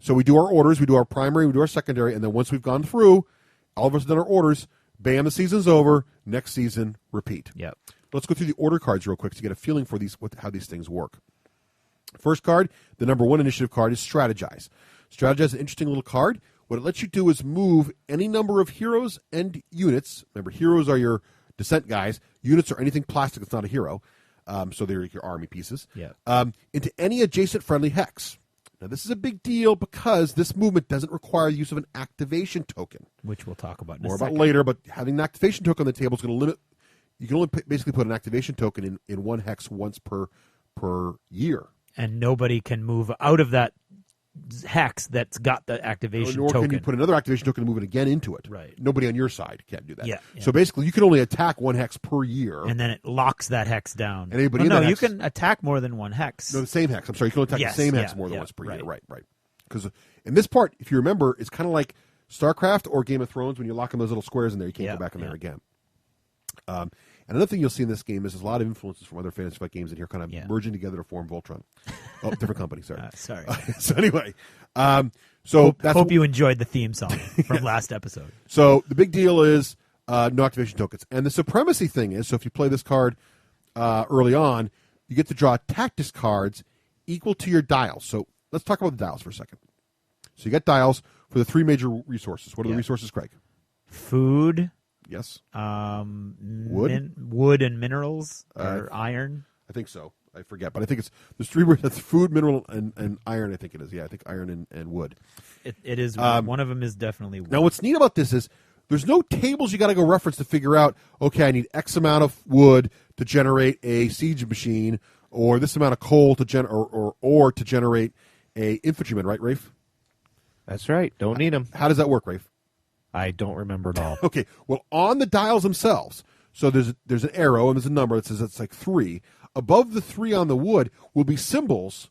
we do our orders, we do our primary, we do our secondary, and then once we've gone through, all of us have done our orders, bam, the season's over, next season, repeat. Yep. Let's go through the order cards real quick to get a feeling for how these things work. First card, the number 1 initiative card, is Strategize. Strategize is an interesting little card. What it lets you do is move any number of heroes and units. Remember, heroes are your descent guys. Units are anything plastic that's not a hero. So they're your army pieces. Yeah. Into any adjacent friendly hex. Now, this is a big deal because this movement doesn't require the use of an activation token. Which we'll talk about in More a about second. later, but having an activation token on the table is going to limit. You can only basically put an activation token in one hex once per year. And nobody can move out of that hex that's got the activation Nor token. can you put another activation token and move it again into it. Right. Nobody on your side can do that. Yeah. So basically, you can only attack one hex per year. And then it locks that hex down. And anybody you hex, can attack more than one hex. No, the same hex. I'm sorry, you can only attack the same hex more than once per year. Right. Because in this part, if you remember, it's kind of like StarCraft or Game of Thrones when you lock in those little squares in there. You can't go back in there again. And another thing you'll see in this game is there's a lot of influences from other Fantasy Flight games in here kind of merging together to form Voltron. Oh, different company, sorry. Sorry. So anyway, hope you enjoyed the theme song from last episode. So the big deal is no activation tokens. And the supremacy thing is, so if you play this card early on, you get to draw tactics cards equal to your dials. So let's talk about the dials for a second. So you got dials for the 3 major resources. What are the resources, Craig? Food. Yes. Wood and minerals or iron. I think so. I forget, but I think there's 3. That's food, mineral, and iron. I think it is. Yeah, I think iron and wood. It is. One of them is definitely wood. Now, what's neat about this is there's no tables you got to go reference to figure out. Okay, I need X amount of wood to generate a siege machine, or this amount of coal to or to generate a infantryman. Right, Raef? That's right. Don't need them. How does that work, Raef? I don't remember at all. Okay, well, on the dials themselves, so there's an arrow and there's a number that says it's like 3. Above the 3 on the wood will be symbols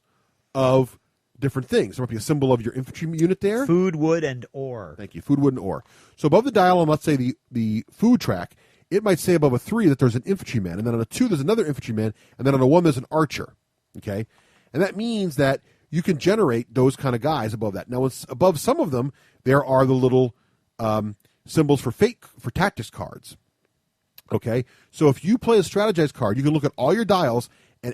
of different things. There might be a symbol of your infantry unit there. Food, wood, and ore. Thank you. Food, wood, and ore. So above the dial on, let's say, the food track, it might say above a 3 that there's an infantryman, and then on a 2 there's another infantryman, and then on a 1 there's an archer. Okay? And that means that you can generate those kind of guys above that. Now, above some of them, there are the little symbols for tactics cards. Okay, so if you play a strategize card, you can look at all your dials and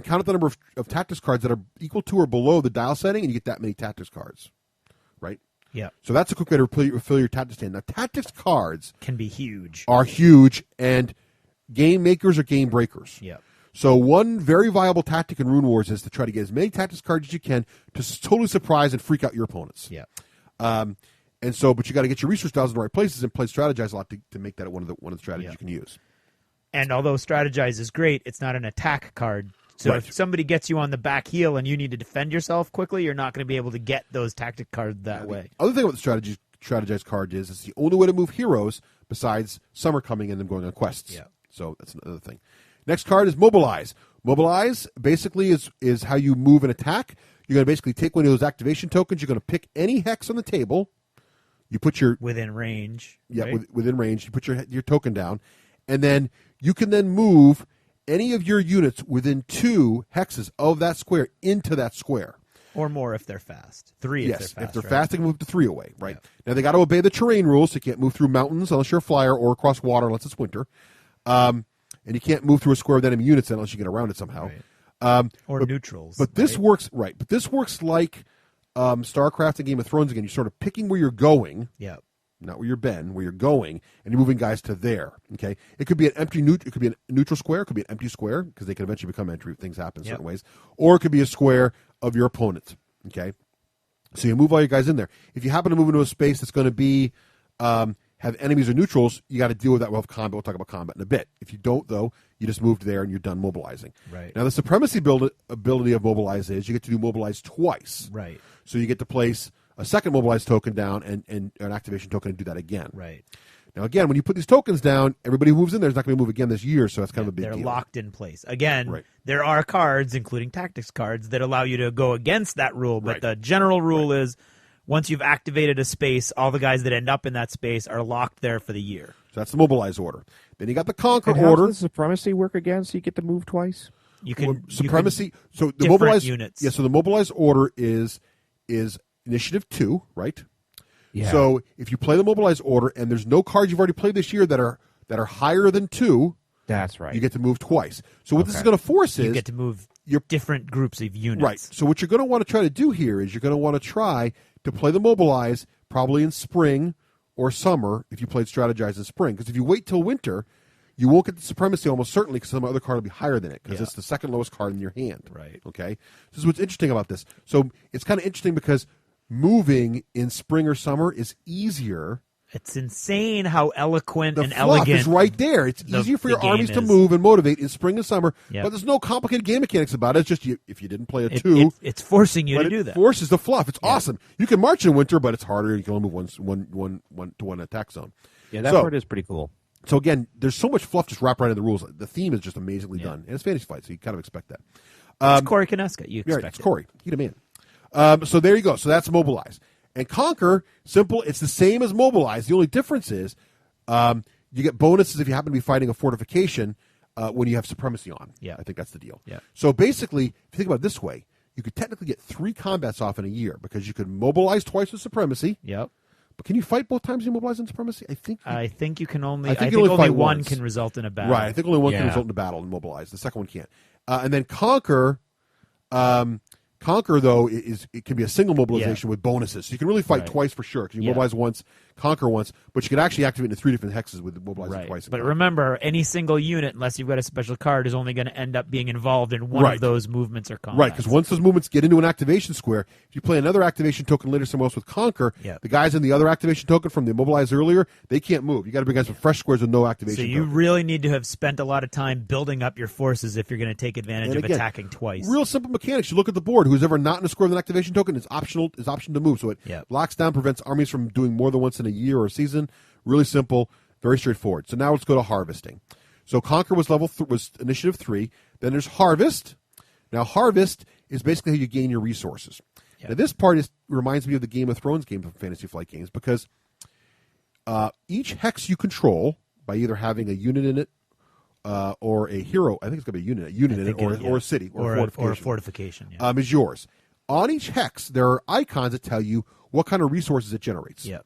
count up the number of tactics cards that are equal to or below the dial setting, and you get that many tactics cards, right? Yeah. So that's a quick way to fill your tactics stand. Now, tactics cards can be huge. Are huge, and game makers are game breakers. Yeah. So one very viable tactic in Rune Wars is to try to get as many tactics cards as you can to totally surprise and freak out your opponents. Yeah. And so, but you got to get your resource dials in the right places and play strategize a lot to make that one of the strategies you can use. And although strategize is great, it's not an attack card. So if somebody gets you on the back heel and you need to defend yourself quickly, you're not going to be able to get those tactic cards that way. The other thing about the strategize card is it's the only way to move heroes besides summer coming and them going on quests. Yeah. So that's another thing. Next card is mobilize. Mobilize basically is how you move and attack. You're going to basically take one of those activation tokens. You're going to pick any hex on the table. You put your within range. Yeah, right? within range. You put your token down, and then you can then move any of your units within 2 hexes of that square into that square. Or more if they're fast. 3 if they're fast. If they're fast, they can move to 3 away, right? Yeah. Now, they got to obey the terrain rules. So you can't move through mountains unless you're a flyer or across water unless it's winter. And you can't move through a square with enemy units unless you get around it somehow. Right. Or neutrals. But this works, right. But this works like StarCraft and Game of Thrones again. You're sort of picking where you're going. Yeah. Not where you've been, where you're going, and you're moving guys to there. Okay, it could be an empty it could be a neutral square, it could be an empty square because they can eventually become empty. Things happen in certain ways, or it could be a square of your opponent. Okay, so you move all your guys in there. If you happen to move into a space that's going to be have enemies or neutrals, you got to deal with that. We'll have combat. We'll talk about combat in a bit. If you don't, though, you just moved there and you're done mobilizing. Right. Now, the supremacy ability of mobilize is you get to do mobilize twice. Right. So you get to place a second mobilize token down and an activation token and do that again. Right. Now, again, when you put these tokens down, everybody who moves in there is not going to move again this year, so that's kind of a big deal. They're locked in place. Again, there are cards, including tactics cards, that allow you to go against that rule, but the general rule is once you've activated a space, all the guys that end up in that space are locked there for the year. So that's the mobilize order. Then you got the conquer and order. How does the supremacy work again, so you get to move twice? You can supremacy. So the different mobilize units. Yeah. So the mobilize order is initiative 2, right? Yeah. So if you play the mobilize order and there's no cards you've already played this year that are higher than 2, that's right. You get to move twice. So what this is going to force is you get to move your different groups of units. Right. So what you're going to want to try to do here is you're going to want to try to play the mobilize probably in spring or summer if you played strategize in spring. Because if you wait till winter, you won't get the supremacy almost certainly because some other card will be higher than it because it's the second lowest card in your hand. Right. Okay. This is what's interesting about this. So it's kind of interesting because moving in spring or summer is easier. It's insane how eloquent and fluff elegant is right there. It's easier for your armies to is. move and motivate in spring and summer, Yep. but there's no complicated game mechanics about it. It's just if you didn't play a 2, it's forcing you to do that. It forces the fluff. It's awesome. You can march in winter, but it's harder. You can only move one attack zone. Yeah, that part is pretty cool. So again, there's so much fluff just wrapped right in the rules. The theme is just amazingly done, and it's fantasy fight, so you kind of expect that. It's Corey Kaneska. You expect it's Corey. He's a man. So there you go. So that's mobilize. And conquer, simple. It's the same as mobilize. The only difference is you get bonuses if you happen to be fighting a fortification when you have supremacy on. Yeah. I think that's the deal. Yeah. So basically, if you think about it this way, you could technically get 3 combats off in a year because you could mobilize twice with supremacy. Yep. But can you fight both times you mobilize in supremacy? I think you can only. I think only fight one once. can result in a battle. Right. I think only one can result in a battle and mobilize. The second one can't. And then conquer. Conquer, though, it can be a single mobilization with bonuses. So you can really fight twice for sure because you mobilize once, conquer once, but you can actually activate into 3 different hexes with mobilizing twice. But remember, any single unit, unless you've got a special card, is only going to end up being involved in one of those movements or combats. Right, because once those movements get into an activation square, if you play another activation token later somewhere else with conquer, the guys in the other activation token from the mobilize earlier, they can't move. You got to bring guys with fresh squares with no activation. So you really need to have spent a lot of time building up your forces if you're going to take advantage of attacking twice. Real simple mechanics. You look at the board. Who's ever not in a square with an activation token is optional to move. So it locks down, prevents armies from doing more than once in a year or a season. Really simple, very straightforward. So now let's go to harvesting. So conquer was was initiative 3. Then there's harvest. Now harvest is basically how you gain your resources. Now this part reminds me of the Game of Thrones game from Fantasy Flight Games because each hex you control by either having a unit in it or a hero. I think it's going to be a unit in it, or a city, or a fortification. Is yours. On each hex, there are icons that tell you what kind of resources it generates. Yeah.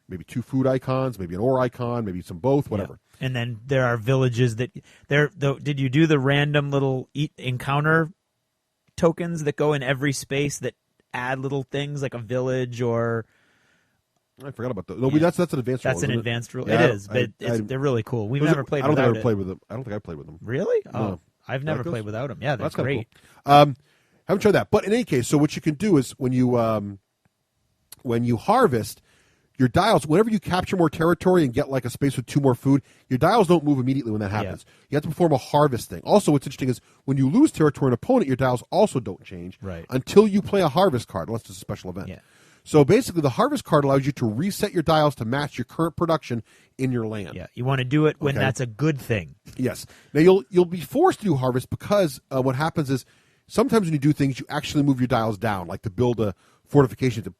Maybe 2 food icons, maybe an ore icon, maybe some both, whatever. And then there are villages that did you do the random little encounter tokens that go in every space that add little things like a village or? I forgot about those. No, that's an advanced rule. That's an advanced rule. Yeah, it is, but they're really cool. We've never played. I don't think I ever played with them. I don't think I played with them. Really? Oh, No. I've never played without them. Yeah, that's great. Cool. Haven't tried that, but in any case, so what you can do is when you harvest your dials, whenever you capture more territory and get like a space with 2 more food, your dials don't move immediately when that happens. You have to perform a harvest thing. Also, what's interesting is when you lose territory in an opponent, your dials also don't change until you play a harvest card, unless it's a special event. Yeah. So basically, the harvest card allows you to reset your dials to match your current production in your land. Yeah, you want to do it when that's a good thing. Yes. Now you'll be forced to do harvest because what happens is sometimes when you do things, you actually move your dials down, like to build a fortification to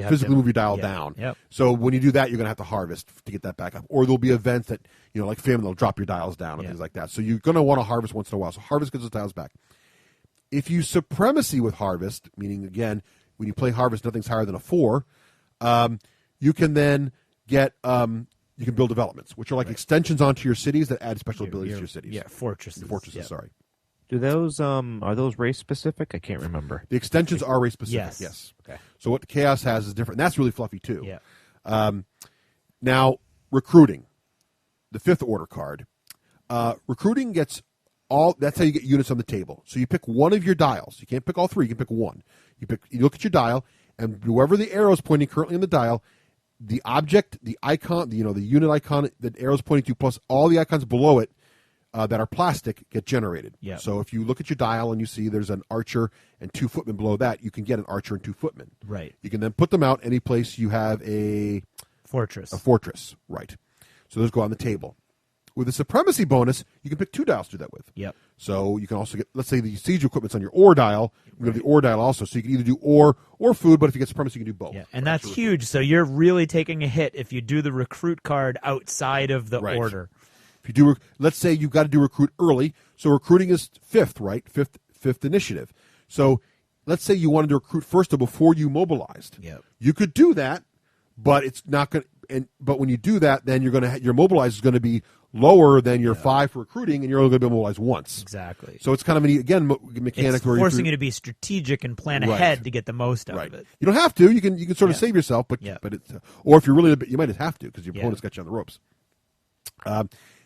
physically move your dial down. Yep. So when you do that, you're going to have to harvest to get that back up. Or there'll be events that, like famine, they'll drop your dials down and things like that. So you're going to want to harvest once in a while. So harvest gets those dials back. If you supremacy with harvest, meaning, again, when you play harvest, nothing's higher than a 4, you can then get you can build developments, which are like extensions onto your cities that add special abilities to your cities. Yeah, fortresses. Fortresses, sorry. Do those are those race specific? I can't remember. The extensions are race specific. Yes. Okay. So what Chaos has is different. And that's really fluffy too. Yeah. Now recruiting, the 5th order card. Recruiting gets all. That's how you get units on the table. So you pick one of your dials. You can't pick all 3. You can pick one. You look at your dial, and whoever the arrow is pointing currently on the dial, the object, the icon, the unit icon that arrow's pointing to, plus all the icons below it. That are plastic get generated. Yep. So if you look at your dial and you see there's an archer and 2 footmen below that, you can get an archer and 2 footmen. Right. You can then put them out any place you have a fortress. A fortress, right. So those go on the table. With the supremacy bonus, you can pick 2 dials to do that with. Yep. So you can also get, let's say the siege equipment's on your ore dial. You have the ore dial also, so you can either do ore or food. But if you get supremacy, you can do both. Yeah, and that's huge. So you're really taking a hit if you do the recruit card outside of the order. If you do, let's say you've got to do recruit early. So recruiting is 5th, right? Fifth initiative. So let's say you wanted to recruit first or before you mobilized. Yep. You could do that, but it's not going. But when you do that, then your mobilize is going to be lower than your 5 for recruiting, and you're only going to be mobilized once. Exactly. So it's kind of mechanic it's where forcing you to be strategic and plan ahead to get the most out of it. You don't have to. You can sort of save yourself, but it's or if you're really you might have to because your opponent's got you on the ropes.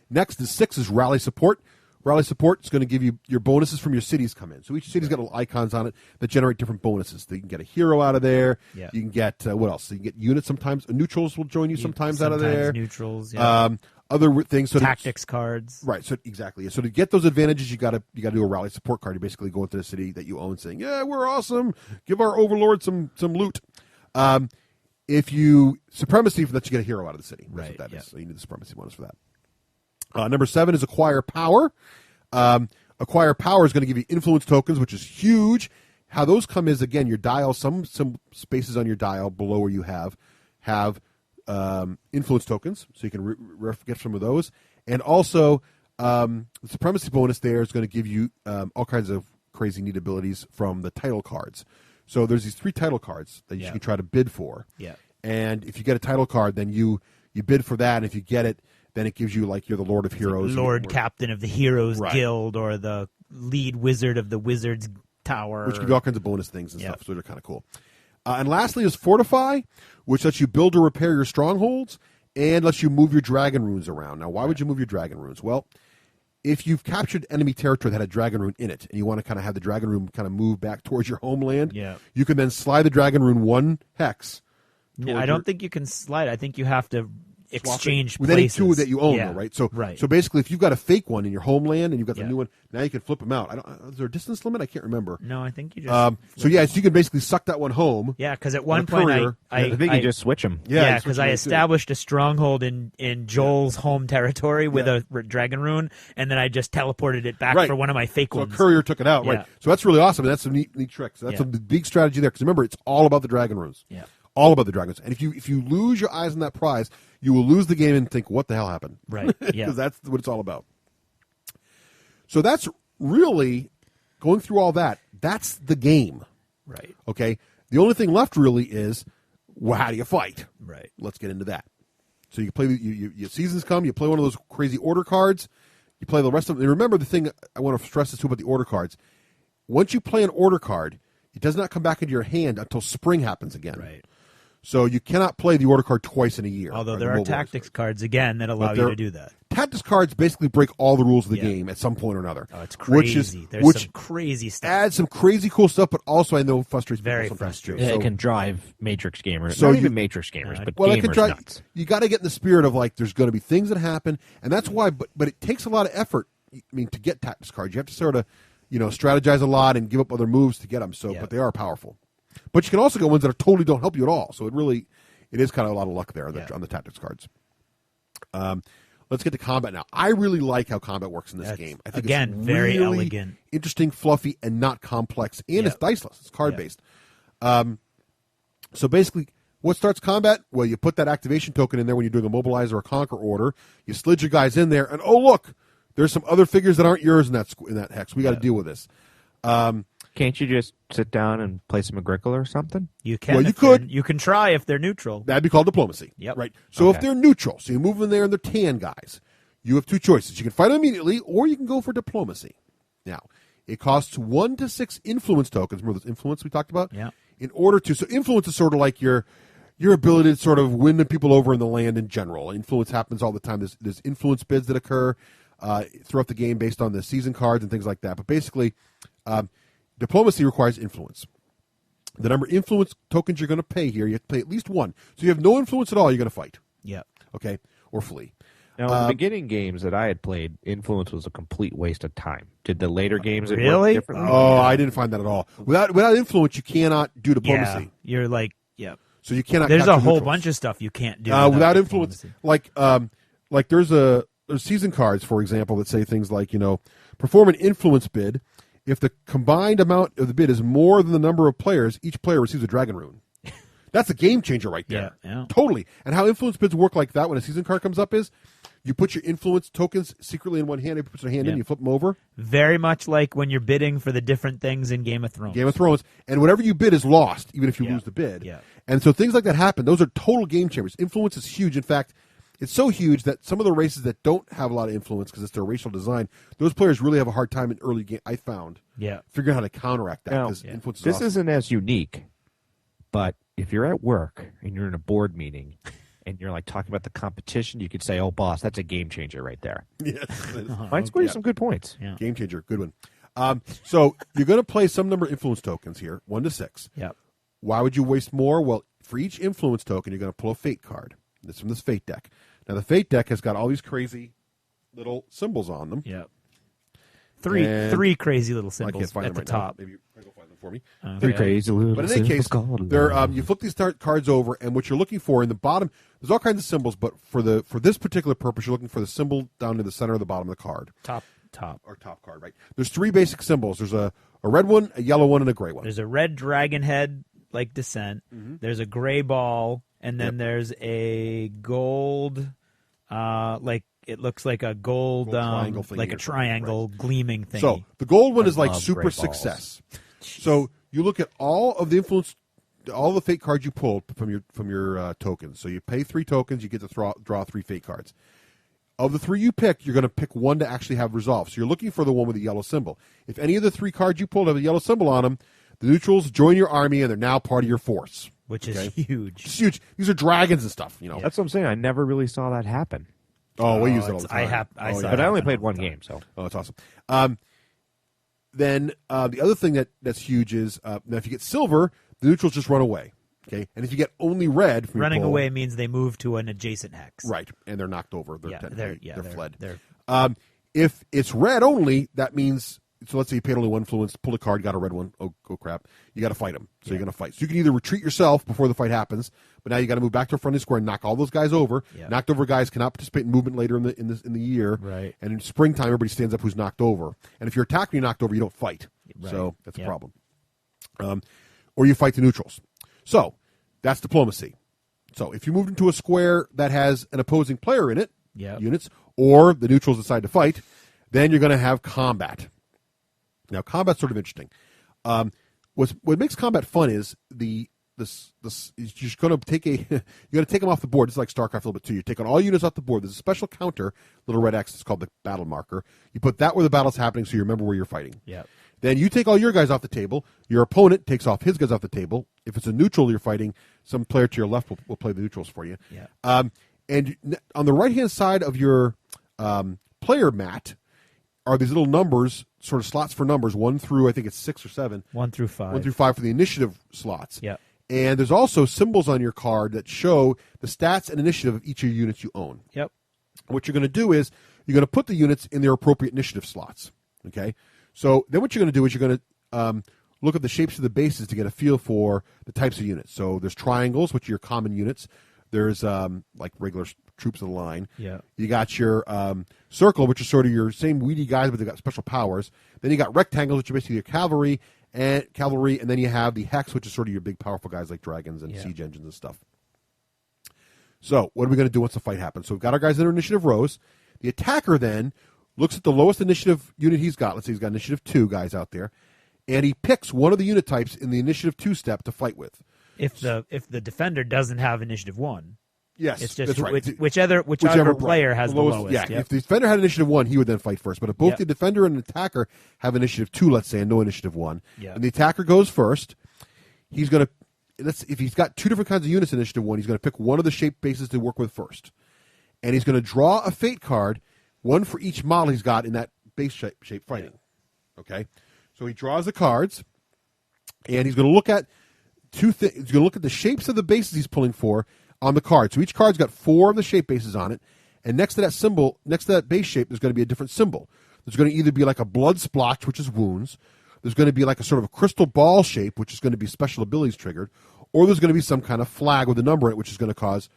Next is 6 is rally support. Rally support is going to give you your bonuses from your cities come in. So each city's got little icons on it that generate different bonuses. You can get a hero out of there. Yeah. You can get what else? So you can get units sometimes. Neutrals will join you sometimes out of there. Neutrals. Other things. So tactics cards. Right. So exactly. So to get those advantages, you got to do a rally support card. You basically go into the city that you own, saying, "Yeah, we're awesome. Give our overlord some loot." If you supremacy for that, you get a hero out of the city. That's what that is. So you need the supremacy bonus for that. Number 7 is acquire power. Acquire power is going to give you influence tokens, which is huge. How those come is, again, your dial, some spaces on your dial below where you have influence tokens, so you can get some of those. And also, the supremacy bonus there is going to give you all kinds of crazy neat abilities from the title cards. So there's these 3 title cards that you can try to bid for. Yeah. And if you get a title card, then you bid for that, and if you get it, then it gives you you're the Lord of Heroes. Lord Captain of the Heroes Guild or the lead wizard of the Wizard's Tower. Which give you all kinds of bonus things and stuff, so they're kind of cool. And lastly is Fortify, which lets you build or repair your strongholds and lets you move your dragon runes around. Now, why would you move your dragon runes? Well, if you've captured enemy territory that had a dragon rune in it and you want to kind of have the dragon rune kind of move back towards your homeland, you can then slide the dragon rune 1 hex. I don't think you can slide. I think you have to exchange with places. any 2 that you own, though, right? So basically, if you've got a fake one in your homeland and you've got the new one, now you can flip them out. Is there a distance limit? I can't remember. No, I think you just. So you can basically suck that one home. Yeah, because at one point I think you just switch them. Yeah, because I established a stronghold in Joel's home territory with a dragon rune, and then I just teleported it back for one of my fake ones. So a courier took it out, right? So that's really awesome. That's a neat trick. So that's a big strategy there. Because remember, it's all about the dragon runes. Yeah. All about the dragons. And if you lose your eyes on that prize, you will lose the game and think, what the hell happened? Right, yeah. Because that's what it's all about. So that's really, going through all that, that's the game. Right. Okay? The only thing left really is, how do you fight? Right. Let's get into that. So you play, your seasons come, you play one of those crazy order cards, you play the rest of them. And remember the thing I want to stress this too about the order cards. Once you play an order card, it does not come back into your hand until spring happens again. Right. So you cannot play the order card twice in a year. Although there are tactics cards, again, that allow you to do that. Tactics cards basically break all the rules of the game at some point or another. Oh, it's crazy. There's some crazy stuff. Adds some crazy cool stuff, but also I know frustrates people. Very frustrating. Yeah, it can drive Matrix gamers. So not even Matrix gamers, but gamers it can drive, nuts. You got to get in the spirit of there's going to be things that happen, and that's why. But it takes a lot of effort. I mean, to get tactics cards, you have to sort of strategize a lot and give up other moves to get them. So, but they are powerful. But you can also get ones that totally don't help you at all. So it is kind of a lot of luck there on the tactics cards. Let's get to combat now. I really like how combat works in this game. I think it's very really elegant, interesting, fluffy, and not complex. And it's diceless. It's card based. So basically, what starts combat? Well, you put that activation token in there when you're doing a mobilize or a conquer order. You slid your guys in there, and oh look, there's some other figures that aren't yours in that hex. We got to deal with this. Can't you just sit down and play some Agricola or something? You can. Well, you could. You can try if they're neutral. That'd be called diplomacy. Yep. Right. So if they're neutral, so you move in there and they're tan guys, you have 2 choices. You can fight them immediately, or you can go for diplomacy. Now, it costs 1 to 6 influence tokens. Remember those influence we talked about? Yeah. In order to, so influence is sort of like your ability to sort of win the people over in the land in general. Influence happens all the time. There's influence bids that occur throughout the game based on the season cards and things like that. But basically, diplomacy requires influence. The number of influence tokens you're going to pay here, you have to pay at least 1. So you have no influence at all, you're going to fight. Yeah. Okay? Or flee. Now, in the beginning games that I had played, influence was a complete waste of time. Did the later games really? It work differently? Oh, I didn't find that at all. Without influence, you cannot do diplomacy. Yeah. You're like, So you cannot. There's a whole neutrals. bunch of stuff you can't do without influence. Like like there's season cards, for example, that say things like, perform an influence bid. If the combined amount of the bid is more than the number of players, each player receives a dragon rune. That's a game changer right there. Yeah. Totally. And how influence bids work like that when a season card comes up is you put your influence tokens secretly in one hand, you put your hand in, you flip them over. Very much like when you're bidding for the different things in Game of Thrones. And whatever you bid is lost, even if you lose the bid. Yeah. And so things like that happen. Those are total game changers. Influence is huge. In fact, it's so huge that some of the races that don't have a lot of influence because it's their racial design, those players really have a hard time in early game, I found, figuring out how to counteract that. Because influence is this awesome. isn't as unique, but if you're at work and you're in a board meeting and you're like talking about the competition, you could say, "Oh, boss, that's a game changer right there." Yes, might score you some good points. Yeah. Game changer, good one. So you're going to play some number of influence tokens here, 1 to 6. Yep. Why would you waste more? Well, for each influence token, you're going to pull a fate card. That's from this fate deck. Now, the fate deck has got all these crazy little symbols on them. Yep. Three crazy little symbols I can't find at them the right top. Now. Maybe go find them for me. Three crazy little But in any case, you flip these cards over, and what you're looking for in the bottom, there's all kinds of symbols, but for this particular purpose, you're looking for the symbol down to the center of the bottom of the card. Top card, right? There's 3 basic symbols. There's a red one, a yellow one, and a gray one. There's a red dragon head, like Descent. Mm-hmm. There's a gray ball, and then there's a gold, it looks like a gold triangle thing, like a triangle gleaming thing. So the gold one is like super success. So you look at all of the influence, all the fate cards you pulled from your tokens. So you pay 3 tokens, you get to draw 3 fate cards. Of the 3 you pick, you're going to pick one to actually have resolve. So you're looking for the one with the yellow symbol. If any of the 3 cards you pulled have a yellow symbol on them, the neutrals join your army and they're now part of your force. Which is huge. It's huge. These are dragons and stuff. That's what I'm saying. I never really saw that happen. Oh, we use it all the time. But I only played one game, so. Oh, that's awesome. Then the other thing that's huge is now if you get silver, the neutrals just run away. Okay, and if you get only red, from running your poll, away means they move to an adjacent hex. Right, and they're knocked over. They're fled. If it's red only, that means. So let's say you paid only 1 influence, pulled a card, got a red one. Oh crap! You got to fight them. So you're going to fight. So you can either retreat yourself before the fight happens, but now you got to move back to a friendly square and knock all those guys over. Yeah. Knocked over guys cannot participate in movement later in the year. Right. And in springtime, everybody stands up who's knocked over. And if you're attacked and you're knocked over, you don't fight. Right. So that's a problem. Or you fight the neutrals. So that's diplomacy. So if you moved into a square that has an opposing player in it, units, or the neutrals decide to fight, then you're going to have combat. Now, combat's sort of interesting. What makes combat fun is you're going to take them off the board. It's like StarCraft a little bit too. You're taking all units off the board. There's a special counter, little red X. It's called the battle marker. You put that where the battle's happening, so you remember where you're fighting. Yeah. Then you take all your guys off the table. Your opponent takes off his guys off the table. If it's a neutral you're fighting, some player to your left will play the neutrals for you. Yeah. And on the right-hand side of your player mat are these little numbers, sort of slots for numbers, 1 through, I think it's 6 or 7. 1 through 5. 1 through 5 for the initiative slots. Yeah. And there's also symbols on your card that show the stats and initiative of each of your units you own. Yep. What you're going to do is you're going to put the units in their appropriate initiative slots. Okay? So then what you're going to do is you're going to look at the shapes of the bases to get a feel for the types of units. So there's triangles, which are your common units. There's like regular troops in the line. Yeah. You got your circle, which is sort of your same weedy guys, but they've got special powers. Then you got rectangles, which are basically your cavalry, and then you have the hex, which is sort of your big powerful guys like dragons and siege engines and stuff. So what are we going to do once the fight happens? So we've got our guys in our initiative rows. The attacker then looks at the lowest initiative unit he's got. Let's say he's got initiative 2 guys out there, and he picks one of the unit types in the initiative 2 step to fight with. If the defender doesn't have initiative 1. Yes, it's just that's right. whichever player has the lowest. Yeah, if the defender had initiative 1, he would then fight first. But if both the defender and the attacker have initiative 2, let's say, and no initiative 1, and the attacker goes first, he's going to, if he's got 2 different kinds of units in initiative 1, he's going to pick one of the shape bases to work with first. And he's going to draw a fate card, one for each model he's got in that base shape fighting. Okay? So he draws the cards, and he's going to look at he's going to look at the shapes of the bases he's pulling for on the card. So each card's got 4 of the shape bases on it, and next to that symbol, next to that base shape, there's going to be a different symbol. There's going to either be like a blood splotch, which is wounds. There's going to be like a sort of a crystal ball shape, which is going to be special abilities triggered, or there's going to be some kind of flag with a number in it, which is going to cause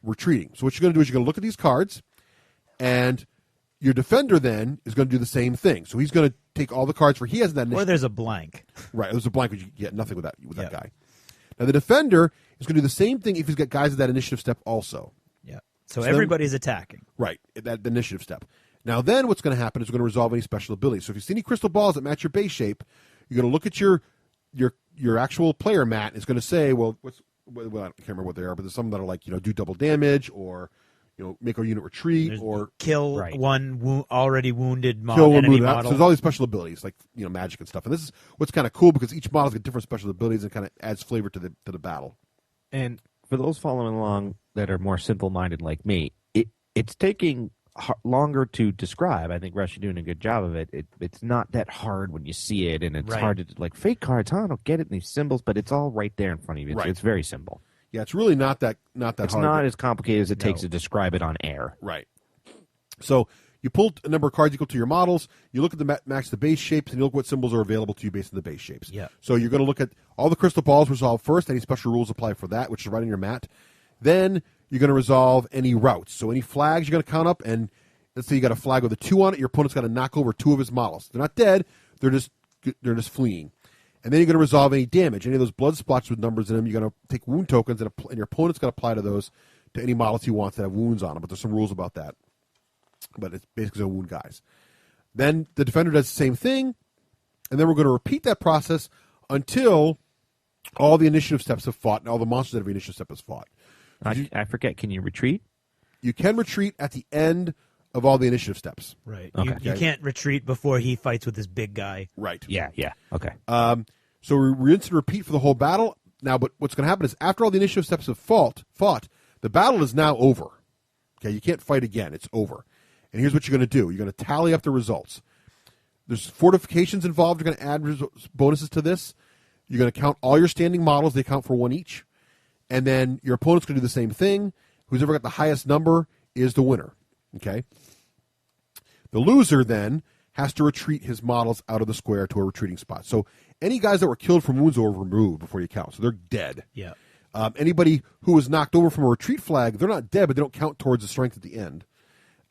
retreating. So what you're going to do is you're going to look at these cards, And your defender then is going to do the same thing. So he's going to take all the cards where he has that initiative. Or there's a blank. Right, there's a blank, but you get nothing with that guy. Now the defender is going to do the same thing if he's got guys at that initiative step also. Yeah. So everybody's attacking. Right, at that initiative step. Now then what's going to happen is we're going to resolve any special abilities. So if you see any crystal balls that match your base shape, you're going to look at your actual player mat, and it's going to say, well, I can't remember what they are, but there's some that are like, do double damage, or make our unit retreat, or kill one already wounded enemy model. So there's all these special abilities, like magic and stuff. And this is what's kind of cool because each model's got different special abilities and kind of adds flavor to the battle. And for those following along that are more simple-minded like me, it's taking longer to describe. I think Russ, you're doing a good job of it. It's not that hard when you see it, and it's hard to like fake cards. I don't get it in these symbols, but it's all right there in front of you. It's very simple. Yeah, it's really not that hard. It's not as complicated as it takes to describe it on air. Right. So you pull a number of cards equal to your models. You look at the match the base shapes, and you look what symbols are available to you based on the base shapes. Yeah. So you're going to look at all the crystal balls resolved first. Any special rules apply for that, which is right on your mat. Then you're going to resolve any routes. So any flags you're going to count up, and let's say you got a flag with a 2 on it. Your opponent's got to knock over 2 of his models. They're not dead. They're just fleeing. And then you're going to resolve any damage. Any of those blood splotches with numbers in them, you're going to take wound tokens, and your opponent's going to apply to those to any models he wants that have wounds on them. But there's some rules about that. But it's basically wound guys. Then the defender does the same thing, and then we're going to repeat that process until all the initiative steps have fought and all the monsters that every initiative step has fought. I forget. Can you retreat? You can retreat at the end of all the initiative steps. Right. Okay. You can't retreat before he fights with this big guy. Right. Yeah. Okay. So we rinse and repeat for the whole battle. Now, but what's going to happen is after all the initiative steps have fought, the battle is now over. Okay, you can't fight again. It's over. And here's what you're going to do. You're going to tally up the results. There's fortifications involved. You're going to add bonuses to this. You're going to count all your standing models. They count for 1 each. And then your opponent's going to do the same thing. Who's ever got the highest number is the winner. Okay? The loser then has to retreat his models out of the square to a retreating spot. So any guys that were killed from wounds are removed before you count. So they're dead. Yeah. Anybody who was knocked over from a retreat flag, they're not dead, but they don't count towards the strength at the end.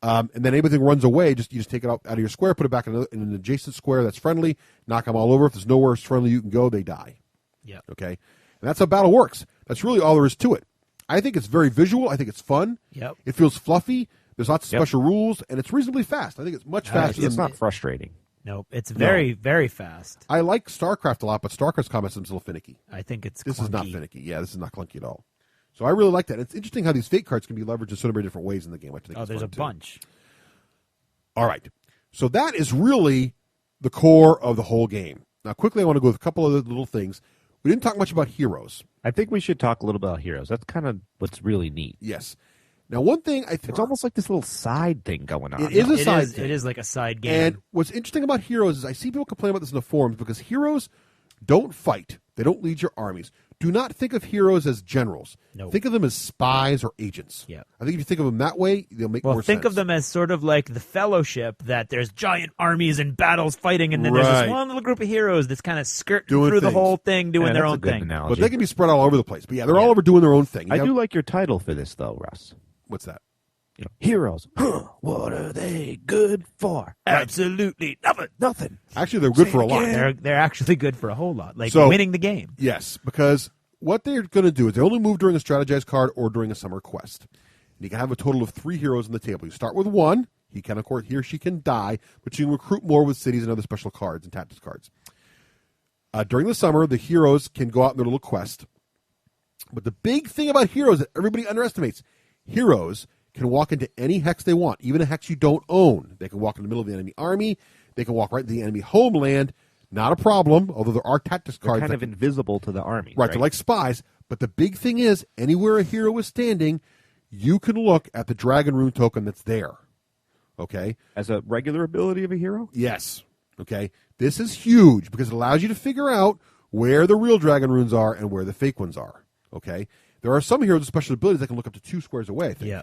And then anybody that runs away, you just take it out of your square, put it back in an adjacent square that's friendly, knock them all over. If there's nowhere friendly you can go, they die. Yeah. Okay? And that's how battle works. That's really all there is to it. I think it's very visual. I think it's fun. Yep. It feels fluffy. There's lots of special rules, and it's reasonably fast. I think it's much faster. It's not frustrating. Nope. It's very, very fast. I like StarCraft a lot, but StarCraft's combat system's a little finicky. I think it's This clunky. is not finicky. Yeah, this is not clunky at all. So I really like that. It's interesting how these fake cards can be leveraged in so many different ways in the game. I think there's a bunch. All right. So that is really the core of the whole game. Now, quickly, I want to go with a couple of little things. We didn't talk much about heroes. I think we should talk a little about heroes. That's kind of what's really neat. Yes. Now, one thing it's almost like this little side thing going on. It is a side thing. It is like a side game. And what's interesting about heroes is I see people complain about this in the forums because heroes don't fight. They don't lead your armies. Do not think of heroes as generals. No. Think of them as spies or agents. Yeah. I think if you think of them that way, they'll make more sense. Think of them as sort of like the Fellowship, that there's giant armies and battles fighting, and then there's this one little group of heroes that's kind of skirting through the whole thing, doing their own thing. Analogy. But they can be spread all over the place. But yeah, they're all over doing their own thing. I do like your title for this, though, Russ. What's that? Heroes. What are they good for? Absolutely nothing. Actually, they're good for a lot. They're actually good for a whole lot, like winning the game. Yes, because what they're going to do is they only move during a strategized card or during a summer quest. And you can have a total of 3 heroes on the table. You start with 1. He or she can die, but you can recruit more with cities and other special cards and tactics cards. During the summer, the heroes can go out on their little quest. But the big thing about heroes that everybody underestimates, heroes can walk into any hex they want, even a hex you don't own. They can walk in the middle of the enemy army. They can walk right into the enemy homeland. Not a problem, although there are tactics cards. They're kind of invisible to the army. Right, they're like spies. But the big thing is, anywhere a hero is standing, you can look at the dragon rune token that's there. Okay? As a regular ability of a hero? Yes. Okay? This is huge because it allows you to figure out where the real dragon runes are and where the fake ones are. Okay? There are some heroes with special abilities that can look up to 2 squares away, I think. Yeah.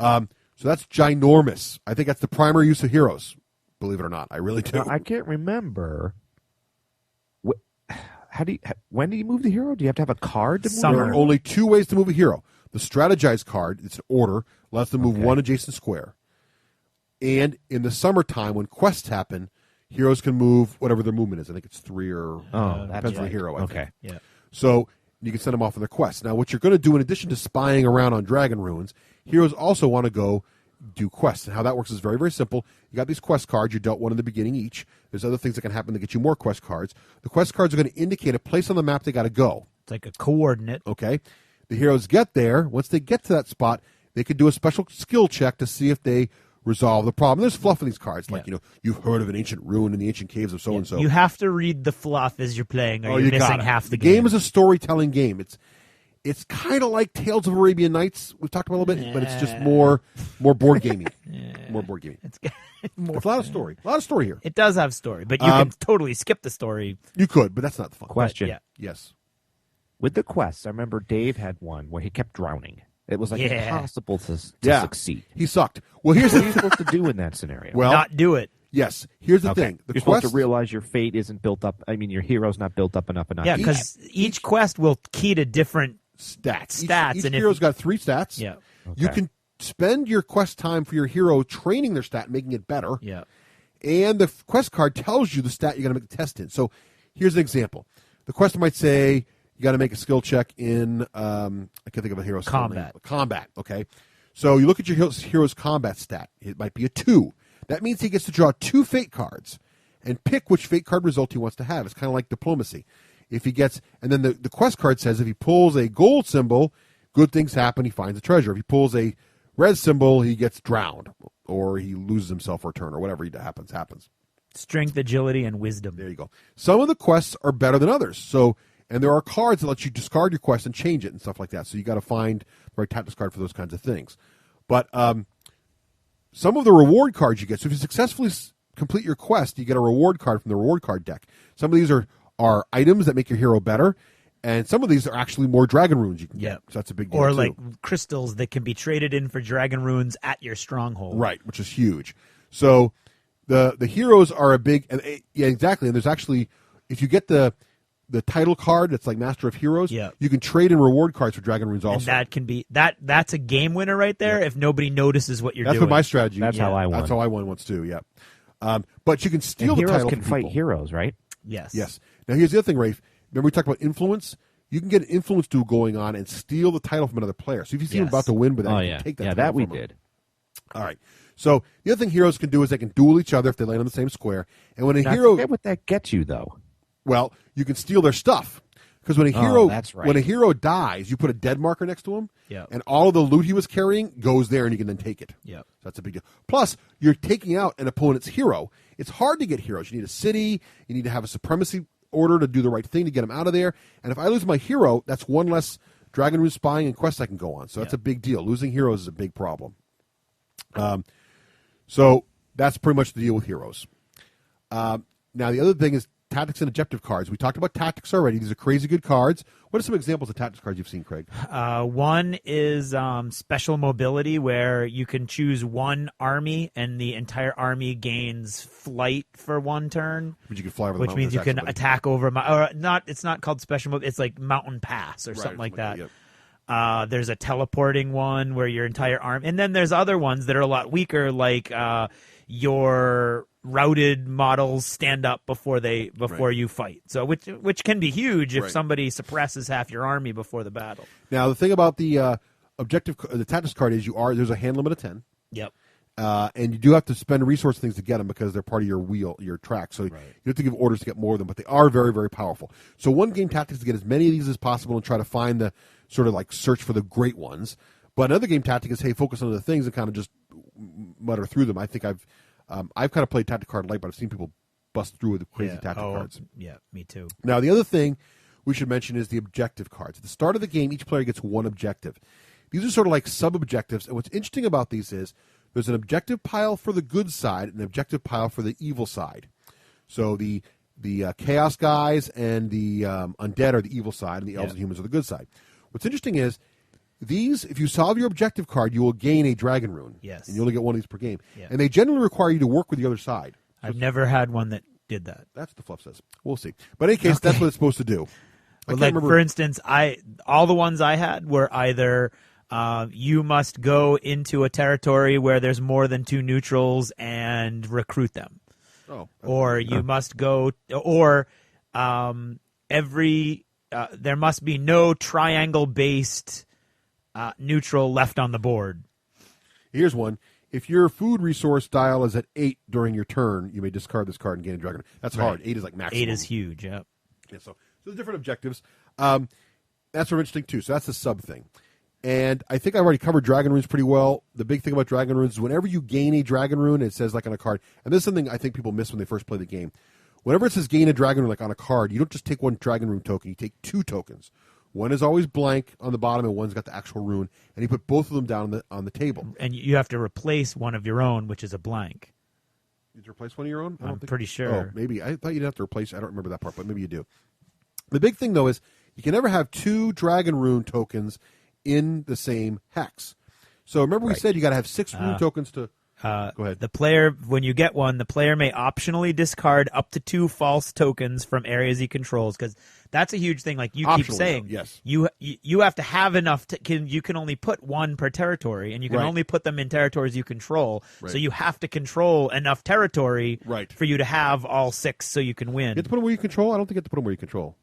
So that's ginormous. I think that's the primary use of heroes, believe it or not. I really do. Now, I can't remember. When do you move the hero? Do you have to have a card to move? There are only 2 ways to move a hero. The strategized card, it's an order, lets them move 1 adjacent square. And in the summertime, when quests happen, heroes can move whatever their movement is. I think it's 3 or depends on the hero. I think. Yeah. So you can send them off on their quests. Now, what you're going to do in addition to spying around on dragon ruins, heroes also want to go do quests. And how that works is very, very simple. You got these quest cards. You dealt one in the beginning each. There's other things that can happen to get you more quest cards. The quest cards are going to indicate a place on the map they got to go. It's like a coordinate. Okay. The heroes get there. Once they get to that spot, they can do a special skill check to see if they resolve the problem. There's fluff in these cards, like you've heard of an ancient ruin in the ancient caves of so and so. You have to read the fluff as you're playing, or you're missing half the game. The game is a storytelling game. It's kind of like Tales of Arabian Nights. We've talked about a little bit, but it's just more board gaming. More board gaming. It's a lot of story. A lot of story here. It does have story, but you can totally skip the story. You could, but that's not the fun. Question. Yes. With the quests, I remember Dave had one where he kept drowning. It was like impossible to succeed. He sucked. Well, here's what are you supposed to do in that scenario? Well, not do it. Yes. Here's the thing. You're supposed to realize your fate isn't built up. I mean, your hero's not built up enough. Yeah, because each quest will key to different stats. Each and hero's got 3 stats. Yeah. Okay. You can spend your quest time for your hero training their stat, making it better. Yeah. And the quest card tells you the stat you're going to make the test in. So here's an example. The quest might say you got to make a skill check in, I can't think of a hero's combat. Combat, okay. So you look at your hero's combat stat. It might be a 2. That means he gets to draw 2 fate cards and pick which fate card result he wants to have. It's kind of like diplomacy. If he gets, and then the quest card says if he pulls a gold symbol, good things happen, he finds a treasure. If he pulls a red symbol, he gets drowned, or he loses himself for a turn, or whatever happens. Strength, agility, and wisdom. There you go. Some of the quests are better than others. So, and there are cards that let you discard your quest and change it and stuff like that. So you got to find the right tactics card for those kinds of things. But some of the reward cards you get, so if you successfully complete your quest, you get a reward card from the reward card deck. Some of these are items that make your hero better, and some of these are actually more dragon runes you can get. So that's a big deal, or too. like crystals that can be traded in for dragon runes at your stronghold. Right, which is huge. So the heroes are a big, and exactly. And there's actually, if you get the title card that's like Master of Heroes, you can trade in reward cards for dragon runes also. And that can be that's a game winner right there if nobody notices what you're doing. That's what my strategy. That's how I won. That's how I won once too. Yeah, but you can steal and the title. Heroes can fight heroes, right? Yes. Yes. Now here's the other thing, Raef. Remember we talked about influence. You can get an influence duel going on and steal the title from another player. So if you see him about to win, but then you can take that. Yeah, title that we from him. did. All right. So the other thing heroes can do is they can duel each other if they land on the same square. And when a now, hero, I forget what that gets you though. Well, you can steal their stuff. Because when a hero dies, you put a dead marker next to him, and all of the loot he was carrying goes there, and you can then take it. Yep. So that's a big deal. Plus, you're taking out an opponent's hero. It's hard to get heroes. You need a city. You need to have a supremacy order to do the right thing to get him out of there. And if I lose my hero, that's one less dragon rune spying and quest I can go on. So that's a big deal. Losing heroes is a big problem. So that's pretty much the deal with heroes. Now, the other thing is tactics and objective cards. We talked about tactics already. These are crazy good cards. What are some examples of tactics cards you've seen, Craig? One is special mobility, where you can choose one army and the entire army gains flight for one turn. But you can fly over the which mountain means you can attack over or not. It's not called special mobility. It's like mountain pass or something like that. There's a teleporting one where your entire army, and then there's other ones that are a lot weaker, like your routed models stand up before you fight. So which can be huge if somebody suppresses half your army before the battle. Now the thing about the tactics card is there's a hand limit of 10. Yep. And you do have to spend resource things to get them because they're part of your track. So you have to give orders to get more of them, but they are very, very powerful. So one game tactic is to get as many of these as possible and try to find the sort of like search for the great ones. But another game tactic is, hey, focus on the things and kind of just mutter through them. I think I've kind of played tactic card light, but I've seen people bust through with crazy tactic cards. Yeah, me too. Now, the other thing we should mention is the objective cards. At the start of the game, each player gets one objective. These are sort of like sub-objectives, and what's interesting about these is there's an objective pile for the good side and an objective pile for the evil side. So the chaos guys and the undead are the evil side, and the elves and humans are the good side. What's interesting is these, if you solve your objective card, you will gain a dragon rune. Yes. And you only get one of these per game. Yeah. And they generally require you to work with the other side. I've never had one that did that. That's what the fluff says. We'll see. But in any case, that's what it's supposed to do. But like, for instance, all the ones I had were either you must go into a territory where there's more than 2 neutrals and recruit them. Or you must go, or there must be no triangle-based neutral left on the board. Here's one. If your food resource dial is at 8 during your turn, you may discard this card and gain a dragon. That's hard. 8 is like maximum. 8 is huge, yeah. So there's different objectives. That's sort of interesting, too. So that's the sub thing. And I think I've already covered dragon runes pretty well. The big thing about dragon runes is whenever you gain a dragon rune, it says like on a card, and this is something I think people miss when they first play the game. Whenever it says gain a dragon rune like on a card, you don't just take one dragon rune token, you take 2 tokens. One is always blank on the bottom, and one's got the actual rune, and you put both of them down on the table. And you have to replace one of your own, which is a blank. Did you replace one of your own? I'm pretty sure. Oh, maybe. I thought you'd have to replace. I don't remember that part, but maybe you do. The big thing, though, is you can never have 2 dragon rune tokens in the same hex. So remember we said you got to have 6 rune tokens to... go ahead. The player, when you get one, the player may optionally discard up to 2 false tokens from areas he controls, because that's a huge thing. Like you keep saying, yes. you have to have enough. You can only put 1 per territory, and you can only put them in territories you control. Right. So you have to control enough territory for you to have all 6, so you can win. You have to put them where you control? I don't think you have to put them where you control.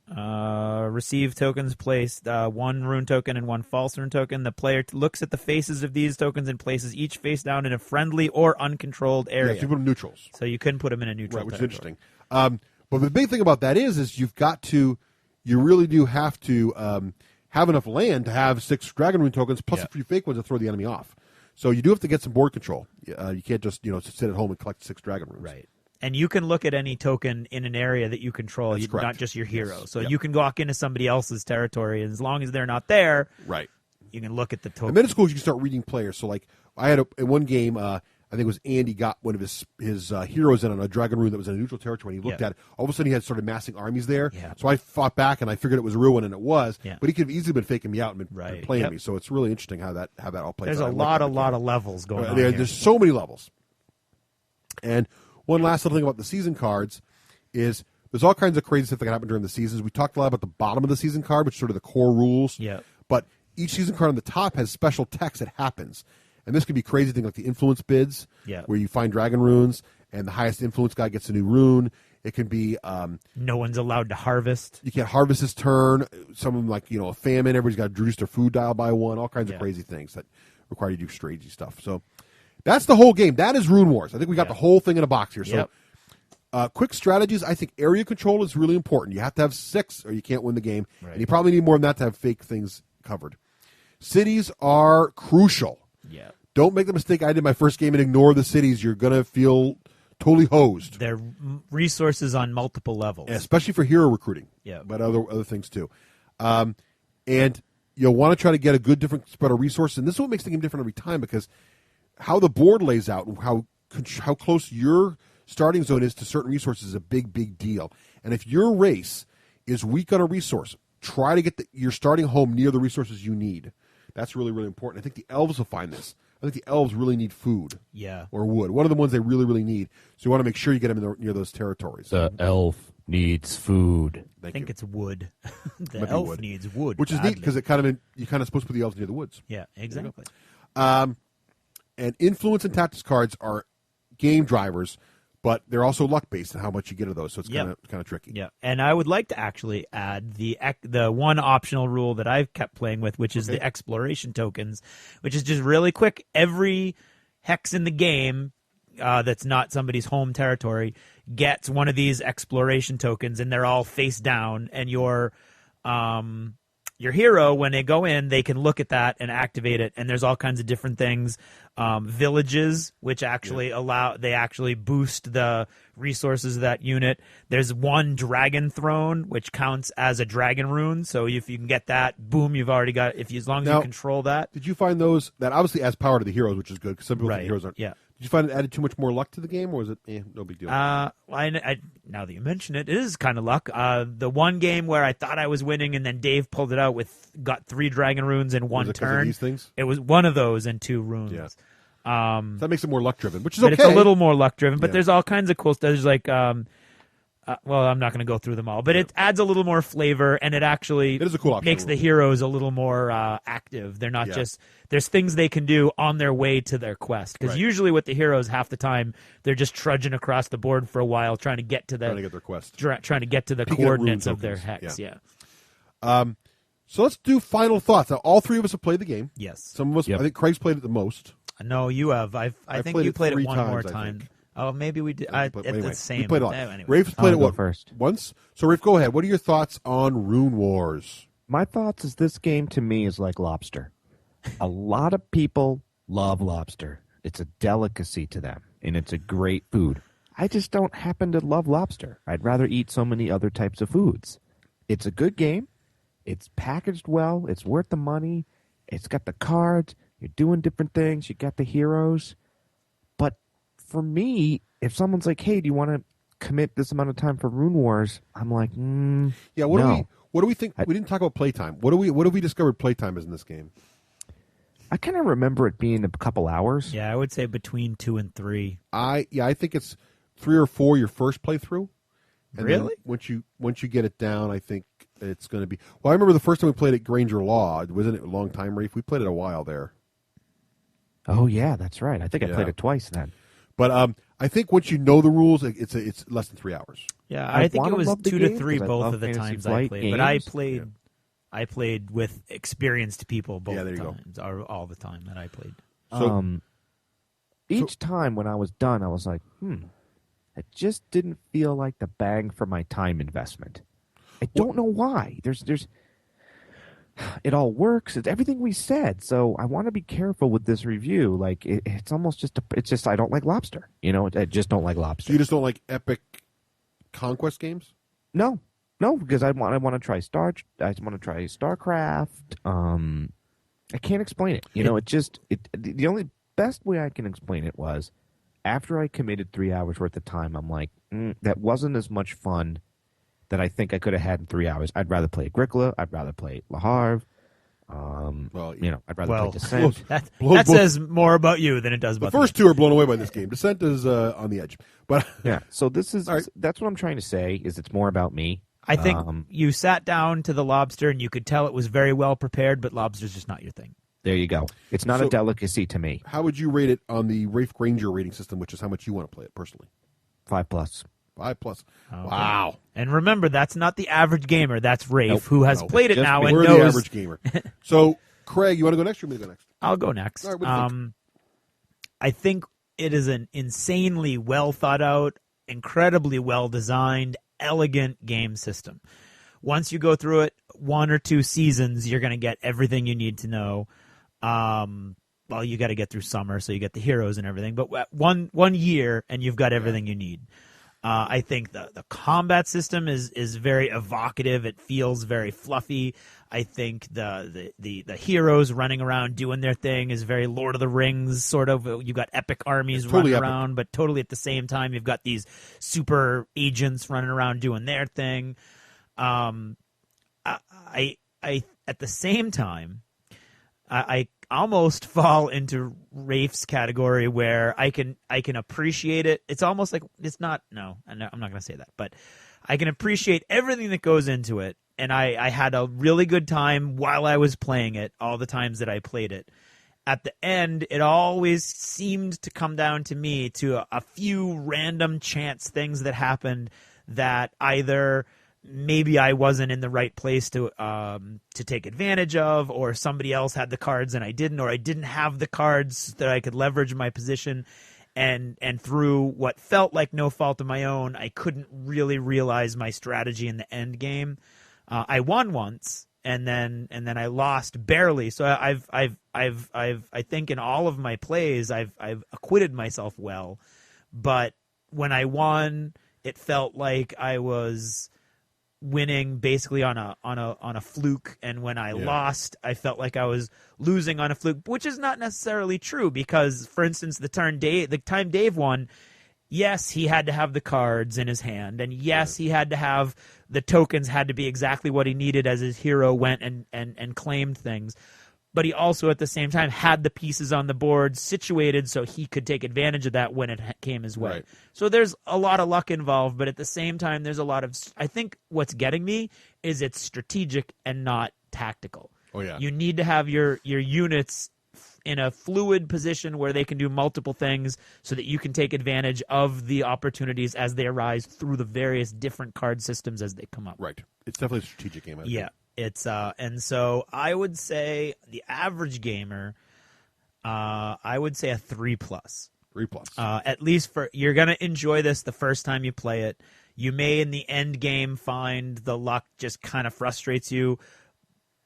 Receive tokens placed, 1 rune token and 1 false rune token. The player looks at the faces of these tokens and places each face down in a friendly or uncontrolled area. Yeah, so you put them neutrals. So you couldn't put them in a neutral Right, which territory. is interesting. But the big thing about that is you really do have to have enough land to have 6 dragon rune tokens plus a few fake ones to throw the enemy off. So you do have to get some board control. You can't just sit at home and collect 6 dragon runes. Right. And you can look at any token in an area that you control, not just your hero. Yes. So you can walk into somebody else's territory, and as long as they're not there, you can look at the token. And then it's cool. You can start reading players. So like I had in one game, I think it was Andy got one of his heroes in on a dragon rune that was in a neutral territory. And he looked at it. All of a sudden, he had started massing armies there. Yeah. So I fought back, and I figured it was a real one, and it was. Yeah. But he could have easily been faking me out and been playing me. So it's really interesting how that all plays out. There's a lot of levels going on. There's so many levels. And one last little thing about the season cards is there's all kinds of crazy stuff that can happen during the seasons. We talked a lot about the bottom of the season card, which is sort of the core rules. Yeah. But each season card on the top has special text that happens. And this could be crazy things like the influence bids, where you find dragon runes, and the highest influence guy gets a new rune. It can be... no one's allowed to harvest. You can't harvest this turn. Some of them, like, a famine. Everybody's got to reduce their food dial by 1. All kinds of crazy things that require you to do strategy stuff. So that's the whole game. That is Rune Wars. I think we got the whole thing in a box here. So quick strategies. I think area control is really important. You have to have 6 or you can't win the game. Right. And you probably need more than that to have fake things covered. Cities are crucial. Yeah. Don't make the mistake I did my first game and ignore the cities. You're going to feel totally hosed. They're resources on multiple levels. Especially for hero recruiting. Yeah. But other things too. And you'll want to try to get a good different spread of resources. And this is what makes the game different every time, because how the board lays out and how close your starting zone is to certain resources is a big, big deal. And if your race is weak on a resource, try to get your starting home near the resources you need. That's really, really important. I think the elves will find this. I think the elves really need food. Yeah. Or wood. One of the ones they really, really need. So you want to make sure you get them near those territories. The elf needs food. I think it's wood. The elf needs wood. Which is neat, because you're kind of supposed to put the elves near the woods. Yeah, exactly. And influence and tactics cards are game drivers, but they're also luck-based on how much you get of those, so it's kind of tricky. Yeah, and I would like to actually add the one optional rule that I've kept playing with, which is the exploration tokens, which is just really quick. Every hex in the game that's not somebody's home territory gets one of these exploration tokens, and they're all face down, and your hero, when they go in, they can look at that and activate it, and there's all kinds of different things. Villages, which actually actually boost the resources of that unit. There's one dragon throne, which counts as a dragon rune, so if you can get that, boom, you've already got it, as long as you control that. That obviously adds power to the heroes, which is good, because some people think heroes aren't. Yeah. Did you find it added too much more luck to the game, or was it no big deal? Now that you mention it, it is kind of luck. The one game where I thought I was winning, and then Dave pulled it out got 3 dragon runes in one turn. Of these things? It was one of those and 2 runes. Yeah. So that makes it more luck driven, which is okay. It's a little more luck driven, but there's all kinds of cool stuff. There's like Well, I'm not going to go through them all, but it adds a little more flavor, and it actually is a cool option. Makes the heroes a little more active. They're not just there's things they can do on their way to their quest. Because usually with the heroes, half the time they're just trudging across the board for a while, trying to get to their quest, trying to get to the coordinates of their hex. So let's do final thoughts. Now, all three of us have played the game. Yes. Some of us, I think Craig's played it the most. No, you have. I think you played it one more time. Oh, maybe we did. Anyway, the same. We played a lot. Anyway. Raef's played it first? Once. So, Raef, go ahead. What are your thoughts on Rune Wars? My thoughts is this game to me is like lobster. A lot of people love lobster. It's a delicacy to them, and it's a great food. I just don't happen to love lobster. I'd rather eat so many other types of foods. It's a good game. It's packaged well. It's worth the money. It's got the cards. You're doing different things. You got the heroes. But for me, if someone's like, hey, do you want to commit this amount of time for Rune Wars? I'm like, yeah. What do we think? We didn't talk about playtime. What have we discovered playtime is in this game? I kind of remember it being a couple hours. Yeah, I would say between 2 and 3. I think it's 3 or 4 your first playthrough. And really? Once you get it down, I think it's going to be. Well, I remember the first time we played at Granger Law. Wasn't it a long time, Raef? We played it a while there. Oh yeah, that's right. I think I played it twice then. But I think once you know the rules, it's less than 3 hours. Yeah, I think it was 2 to 3 both of the times I played. But I played with experienced people both times, all the time that I played. So, each time when I was done, I was like, it just didn't feel like the bang for my time investment. I don't know why. There's it all works. It's everything we said. So I want to be careful with this review. Like it's almost just I don't like lobster. I just don't like lobster. So you just don't like epic conquest games? No, because I want to try StarCraft. I can't explain it. The only best way I can explain it was after I committed 3 hours worth of time. I'm like, that wasn't as much fun that I think I could have had in 3 hours. I'd rather play Agricola. I'd rather play Le Havre. I'd rather play Descent. That says more about you than it does about the first two are blown away by this game. Descent is on the edge. But yeah, so this is that's what I'm trying to say. Is it's more about me. I think you sat down to the lobster and you could tell it was very well prepared, but lobster's just not your thing. There you go. It's not a delicacy to me. How would you rate it on the Raef Granger rating system, which is how much you want to play it personally? 5+. 5+. Okay. Wow. And remember, that's not the average gamer. That's Raef, who has played it now and we're knows. The average gamer. So, Craig, you want to go next or me to go next? I'll go next. All right, what do you think? I think it is an insanely well thought out, incredibly well designed, elegant game system. Once you go through it, 1 or 2 seasons, you're going to get everything you need to know. Well, you got to get through summer, so you get the heroes and everything. But one year, and you've got everything you need. I think the combat system is very evocative. It feels very fluffy. I think the heroes running around doing their thing is very Lord of the Rings sort of. You've got epic armies running around, but totally at the same time you've got these super agents running around doing their thing. I at the same time, I almost fall into Raef's category where I can appreciate it. It's almost like it's not. No, I'm not going to say that, but I can appreciate everything that goes into it. And I had a really good time while I was playing it, all the times that I played it. At the end, it always seemed to come down to me to a few random chance things that happened that either maybe I wasn't in the right place to take advantage of, or somebody else had the cards and I didn't, or I didn't have the cards that I could leverage my position. And through what felt like no fault of my own, I couldn't really realize my strategy in the end game. I won once, and then I lost barely. So I think in all of my plays I've acquitted myself well, but when I won, it felt like I was winning basically on a fluke, and when I lost, I felt like I was losing on a fluke, which is not necessarily true because, for instance, the time Dave won, yes, he had to have the cards in his hand, and yes, he had to have the tokens had to be exactly what he needed as his hero went and claimed things. but he also at the same time had the pieces on the board situated so he could take advantage of that when it came his way. Right. So there's a lot of luck involved, but at the same time, there's a lot of, I think what's getting me is it's strategic and not tactical. Oh, yeah. You need to have your units in a fluid position where they can do multiple things so that you can take advantage of the opportunities as they arise through the various different card systems as they come up. Right. It's definitely a strategic game. I think. It's and so I would say the average gamer, I would say a 3+. 3+. At least you're gonna enjoy this the first time you play it. You may in the end game find the luck just kind of frustrates you,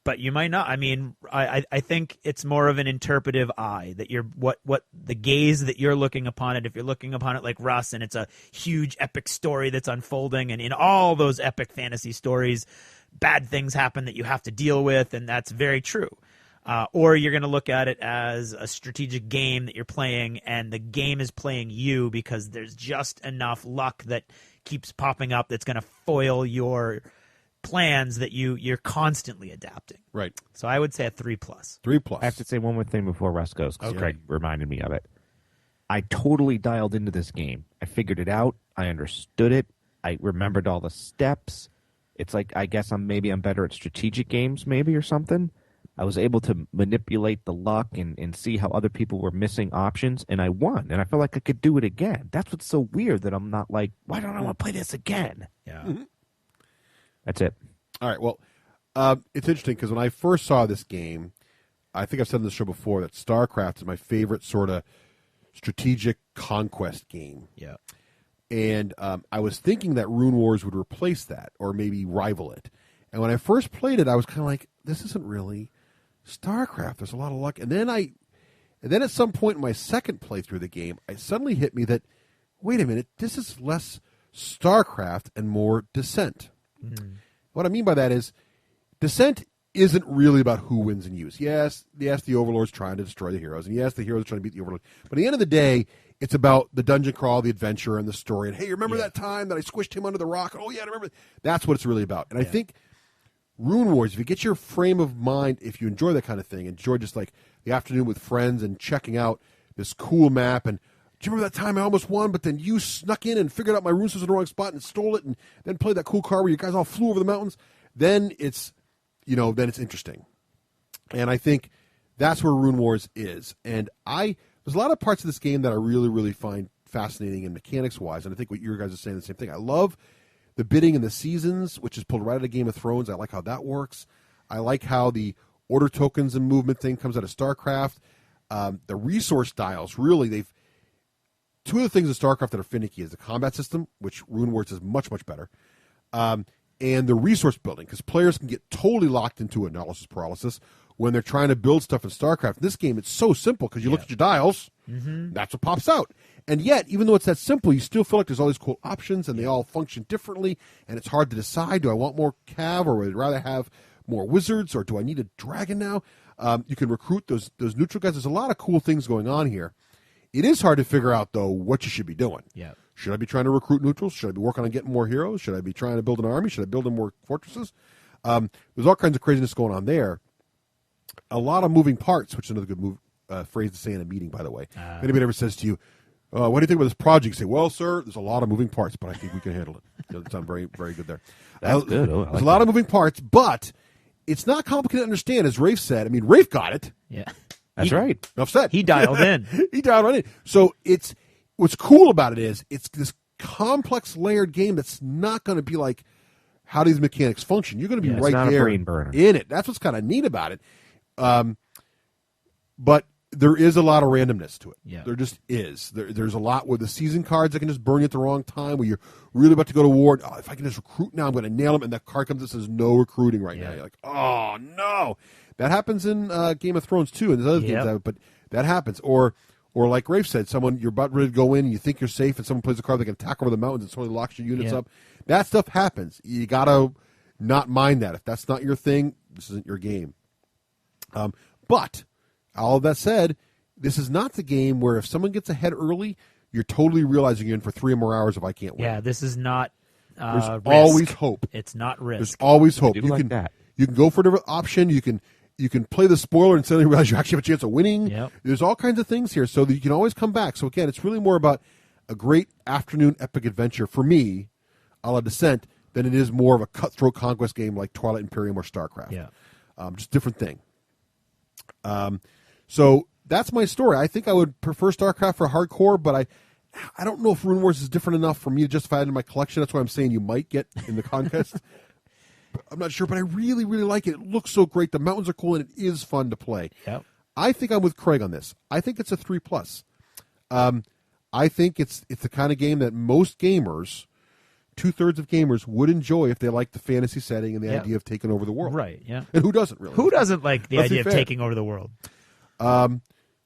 but you might not. I mean, I think it's more of an interpretive eye that you're what the gaze that you're looking upon it. If you're looking upon it like Russ, and it's a huge epic story that's unfolding, and in all those epic fantasy stories, bad things happen that you have to deal with, and that's very true. Or you're going to look at it as a strategic game that you're playing, and the game is playing you because there's just enough luck that keeps popping up that's going to foil your plans that you're constantly adapting. Right. So I would say a 3+. 3+. I have to say one more thing before Russ goes, because Craig reminded me of it. I totally dialed into this game. I figured it out. I understood it. I remembered all the steps. It's like, I guess I'm better at strategic games maybe or something. I was able to manipulate the luck and see how other people were missing options, and I won. And I feel like I could do it again. That's what's so weird, that I'm not like, why don't I want to play this again? Yeah. Mm-hmm. That's it. All right. Well, it's interesting because when I first saw this game, I think I've said on the show before that StarCraft is my favorite sort of strategic conquest game. Yeah. And I was thinking that Rune Wars would replace that or maybe rival it. And when I first played it, I was kind of like, this isn't really StarCraft. There's a lot of luck. And then at some point in my second playthrough of the game, it suddenly hit me that, wait a minute, this is less StarCraft and more Descent. Mm. What I mean by that is Descent isn't really about who wins and use. Yes, the Overlord's trying to destroy the heroes, and yes, the heroes are trying to beat the Overlord. But at the end of the day, it's about the dungeon crawl, the adventure, and the story. And hey, remember that time that I squished him under the rock? Oh yeah, I remember. That's what it's really about. And I think Rune Wars, if you get your frame of mind, if you enjoy that kind of thing, enjoy just like the afternoon with friends and checking out this cool map, and do you remember that time I almost won, but then you snuck in and figured out my runes was in the wrong spot and stole it, and then played that cool car where you guys all flew over the mountains? Then it's interesting. And I think that's where Rune Wars is. And there's a lot of parts of this game that I really, really find fascinating and mechanics-wise, and I think what you guys are saying the same thing. I love the bidding and the seasons, which is pulled right out of Game of Thrones. I like how that works. I like how the order tokens and movement thing comes out of StarCraft. The resource dials, really, two of the things in StarCraft that are finicky is the combat system, which Rune Wars is much, much better, and the resource building, because players can get totally locked into analysis paralysis when they're trying to build stuff in StarCraft. In this game, it's so simple because you look at your dials, that's what pops out. And yet, even though it's that simple, you still feel like there's all these cool options, and they all function differently, and it's hard to decide, do I want more Cav, or would I rather have more Wizards, or do I need a Dragon now? You can recruit those neutral guys. There's a lot of cool things going on here. It is hard to figure out, though, what you should be doing. Yeah. Should I be trying to recruit neutrals? Should I be working on getting more heroes? Should I be trying to build an army? Should I build more fortresses? There's all kinds of craziness going on there. A lot of moving parts, which is another good phrase to say in a meeting, by the way. If anybody ever says to you, what do you think about this project? You say, well, sir, there's a lot of moving parts, but I think we can handle it. You sound very, very good there. That's good. Oh, there's a lot of moving parts, but it's not complicated to understand, as Raef said. I mean, Raef got it. Yeah. That's right. Enough said. He dialed in. He dialed right in. So what's cool about it is it's this complex layered game that's not going to be like, how do these mechanics function? You're going to be right there in it. That's what's kind of neat about it. But there is a lot of randomness to it. Yeah. There just is. There's a lot with the season cards that can just burn you at the wrong time, where you're really about to go to war. Oh, if I can just recruit now, I'm going to nail them. And that card comes that says no recruiting right now. You're like, oh, no. That happens in Game of Thrones, too, and there's other things, but that happens. Or like Raef said, you're about ready to go in, and you think you're safe, and someone plays a card that can attack over the mountains and totally locks your units up. That stuff happens. You got to not mind that. If that's not your thing, this isn't your game. But all of that said, this is not the game where if someone gets ahead early, you're totally realizing you're in for 3 or more hours if I can't win. Yeah, this is not There's risk. always hope. It's not risk. There's always hope. You can go for a different option. You can You can play the spoiler and suddenly realize you actually have a chance of winning. Yep. There's all kinds of things here, so that you can always come back. So again, it's really more about a great afternoon epic adventure for me, a la Descent, than it is more of a cutthroat conquest game like Twilight Imperium or StarCraft. Yeah. Just different thing. So that's my story. I think I would prefer StarCraft for hardcore, but I don't know if Rune Wars is different enough for me to justify it in my collection. That's why I'm saying you might get in the contest. I'm not sure, but I really, really like it. It looks so great. The mountains are cool, and it is fun to play. Yep. I think I'm with Craig on this. I think it's a 3+. I think it's the kind of game that most gamers, 2/3 of gamers, would enjoy if they like the fantasy setting and the idea of taking over the world. Right, yeah. And who doesn't, really? Who doesn't like the idea of taking over the world? So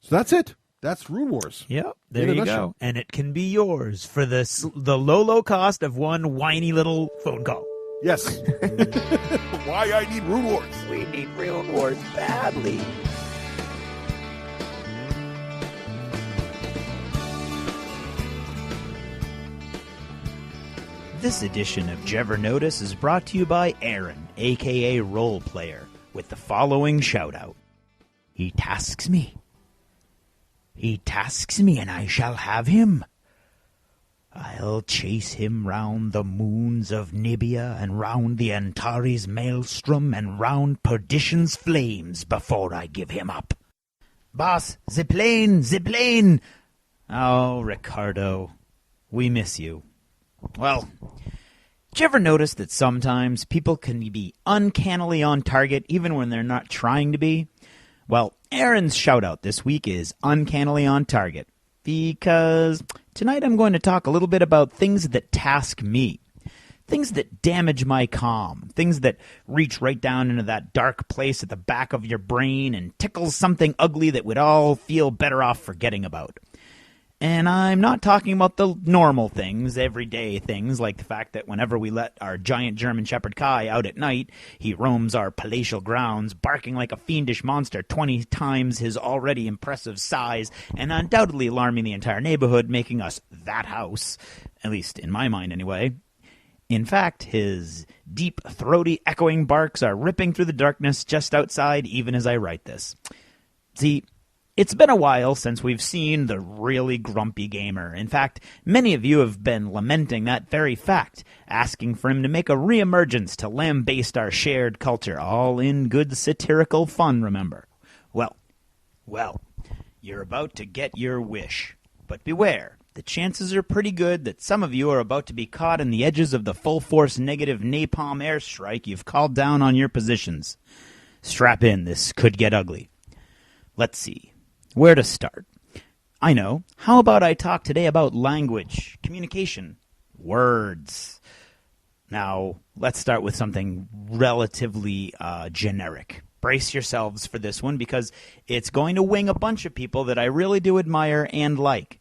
that's it. That's Rune Wars. Yep, there you go. And it can be yours for the low cost of one whiny little phone call. Yes. Why I need Rune Wars. We need Rune Wars badly. This edition of Jever Notice is brought to you by Aaron, a.k.a. Roleplayer, with the following shout-out. He tasks me, and I shall have him. I'll chase him round the moons of Nibia, and round the Antares maelstrom, and round perdition's flames before I give him up. Boss, the plane! Oh, Ricardo, we miss you. Well, did you ever notice that sometimes people can be uncannily on target even when they're not trying to be? Well, Aaron's shout-out this week is uncannily on target, because tonight I'm going to talk a little bit about things that task me, things that damage my calm, things that reach right down into that dark place at the back of your brain and tickles something ugly that we'd all feel better off forgetting about. And I'm not talking about the normal things, everyday things, like the fact that whenever we let our giant German Shepherd Kai out at night, he roams our palatial grounds, barking like a fiendish monster 20 times his already impressive size, and undoubtedly alarming the entire neighborhood, making us that house, at least in my mind anyway. In fact, his deep, throaty, echoing barks are ripping through the darkness just outside even as I write this. See, it's been a while since we've seen the really grumpy gamer. In fact, many of you have been lamenting that very fact, asking for him to make a reemergence to lambaste our shared culture, all in good satirical fun, remember. Well, you're about to get your wish. But beware, the chances are pretty good that some of you are about to be caught in the edges of the full-force negative napalm airstrike you've called down on your positions. Strap in, this could get ugly. Let's see. Where to start? I know. How about I talk today about language, communication, words? Now, let's start with something relatively generic. Brace yourselves for this one, because it's going to wing a bunch of people that I really do admire and like.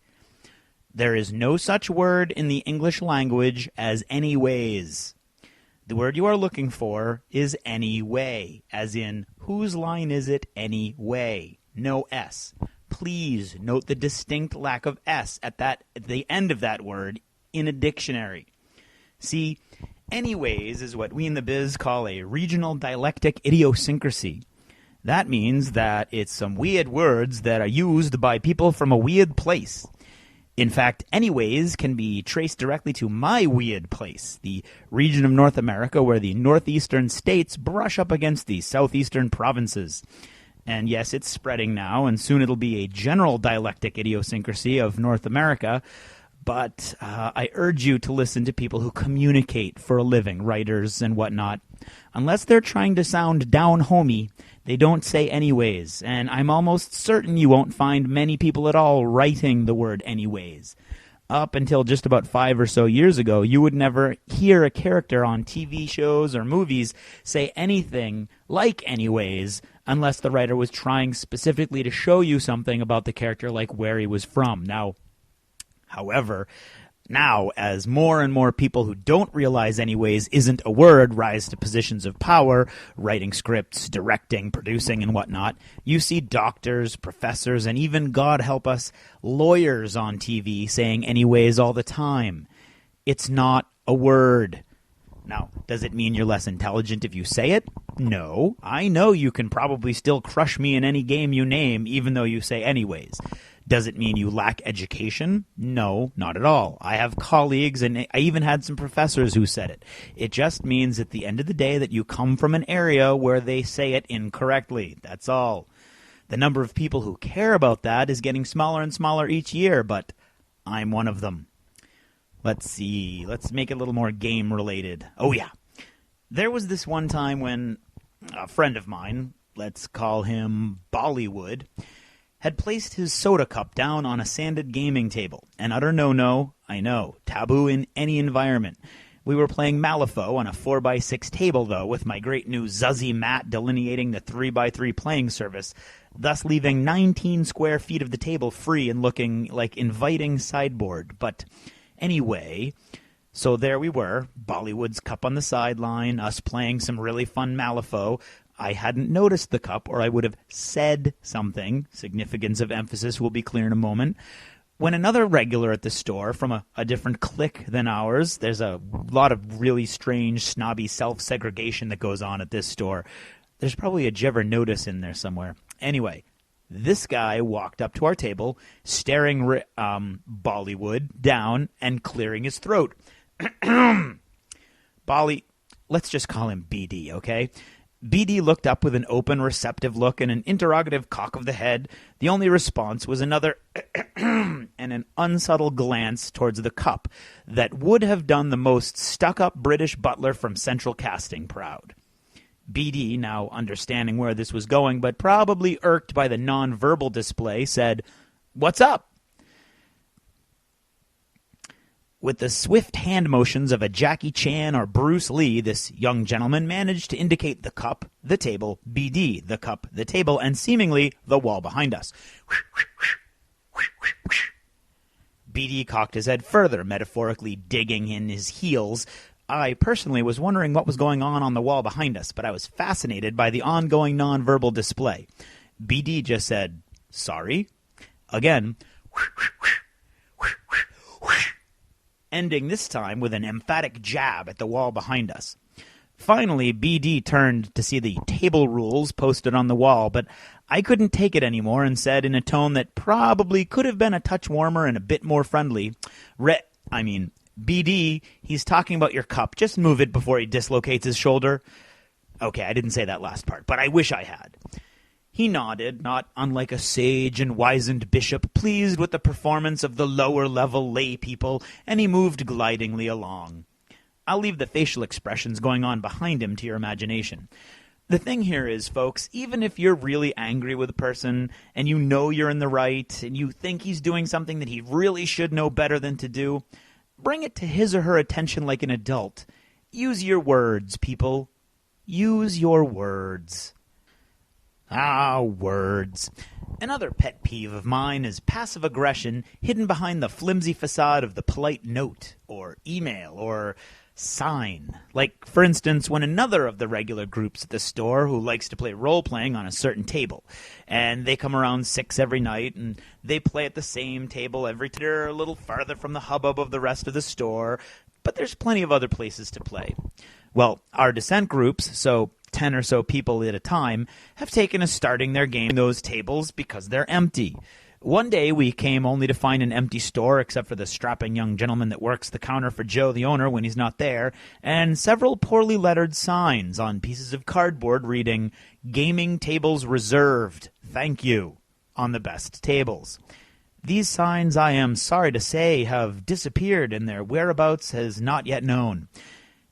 There is no such word in the English language as anyways. The word you are looking for is anyway, as in, whose line is it anyway? No S. Please note the distinct lack of S at the end of that word in a dictionary. See, anyways is what we in the biz call a regional dialectic idiosyncrasy. That means that it's some weird words that are used by people from a weird place. In fact, anyways can be traced directly to my weird place, the region of North America where the northeastern states brush up against the southeastern provinces. And yes, it's spreading now, and soon it'll be a general dialectic idiosyncrasy of North America. But I urge you to listen to people who communicate for a living, writers and whatnot. Unless they're trying to sound down-homey, they don't say anyways. And I'm almost certain you won't find many people at all writing the word anyways. Up until just about 5 or so years ago, you would never hear a character on TV shows or movies say anything like anyways, unless the writer was trying specifically to show you something about the character, like where he was from. However, as more and more people who don't realize anyways isn't a word rise to positions of power, writing scripts, directing, producing, and whatnot, you see doctors, professors, and even, God help us, lawyers on TV saying anyways all the time. It's not a word. Now, does it mean you're less intelligent if you say it? No. I know you can probably still crush me in any game you name, even though you say anyways. Does it mean you lack education? No, not at all. I have colleagues, and I even had some professors who said it. It just means at the end of the day that you come from an area where they say it incorrectly. That's all. The number of people who care about that is getting smaller and smaller each year, but I'm one of them. Let's see. Let's make it a little more game-related. Oh, yeah. There was this one time when a friend of mine, let's call him Bollywood, had placed his soda cup down on a sanded gaming table. An utter no-no, I know, taboo in any environment. We were playing Malifaux on a 4x6 table, though, with my great new Zuzzy mat delineating the 3x3 playing surface, thus leaving 19 square feet of the table free and looking like inviting sideboard. But anyway, so there we were, Bollywood's cup on the sideline, us playing some really fun Malifaux. I hadn't noticed the cup, or I would have said something. Significance of emphasis will be clear in a moment. When another regular at the store from a different clique than ours, there's a lot of really strange, snobby self-segregation that goes on at this store. There's probably a Jever notice in there somewhere. Anyway, this guy walked up to our table, staring Bollywood down and clearing his throat. Bolly, let's just call him BD, okay? BD looked up with an open, receptive look and an interrogative cock of the head. The only response was another and an unsubtle glance towards the cup that would have done the most stuck-up British butler from Central Casting proud. BD, now understanding where this was going, but probably irked by the non-verbal display, said, "What's up?" With the swift hand motions of a Jackie Chan or Bruce Lee, this young gentleman managed to indicate the cup, the table, BD, the cup, the table, and seemingly the wall behind us. BD cocked his head further, metaphorically digging in his heels. I personally was wondering what was going on the wall behind us, but I was fascinated by the ongoing nonverbal display. BD just said, "Sorry?" Again, ending this time with an emphatic jab at the wall behind us. Finally, BD turned to see the table rules posted on the wall, but I couldn't take it anymore and said in a tone that probably could have been a touch warmer and a bit more friendly, BD, he's talking about your cup. Just move it before he dislocates his shoulder." Okay, I didn't say that last part, but I wish I had. He nodded, not unlike a sage and wizened bishop, pleased with the performance of the lower-level lay people, and he moved glidingly along. I'll leave the facial expressions going on behind him to your imagination. The thing here is, folks, even if you're really angry with a person, and you know you're in the right, and you think he's doing something that he really should know better than to do, bring it to his or her attention like an adult. Use your words, people. Use your words. Words. Another pet peeve of mine is passive aggression hidden behind the flimsy facade of the polite note, or email, or sign. Like, for instance, when another of the regular groups at the store who likes to play role-playing on a certain table, and they come around 6 every night, and they play at the same table every time they're a little farther from the hubbub of the rest of the store, but there's plenty of other places to play. Well, our descent groups, so 10 or so people at a time, have taken to starting their game on those tables because they're empty. One day we came only to find an empty store except for the strapping young gentleman that works the counter for Joe the owner when he's not there, and several poorly lettered signs on pieces of cardboard reading, "Gaming tables reserved, thank you," on the best tables. These signs, I am sorry to say, have disappeared and their whereabouts is not yet known.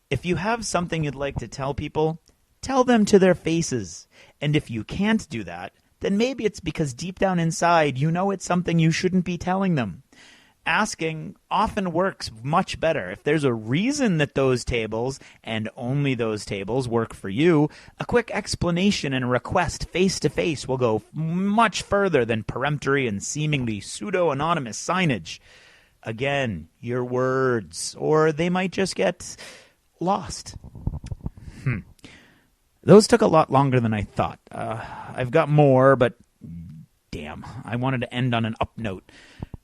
If you have something you'd like to tell people, tell them to their faces. And if you can't do that, then maybe it's because deep down inside you know it's something you shouldn't be telling them. Asking often works much better. If there's a reason that those tables, and only those tables, work for you, a quick explanation and a request face-to-face will go much further than peremptory and seemingly pseudo-anonymous signage. Again, your words, or they might just get lost. Those took a lot longer than I thought. I've got more, but damn, I wanted to end on an up note.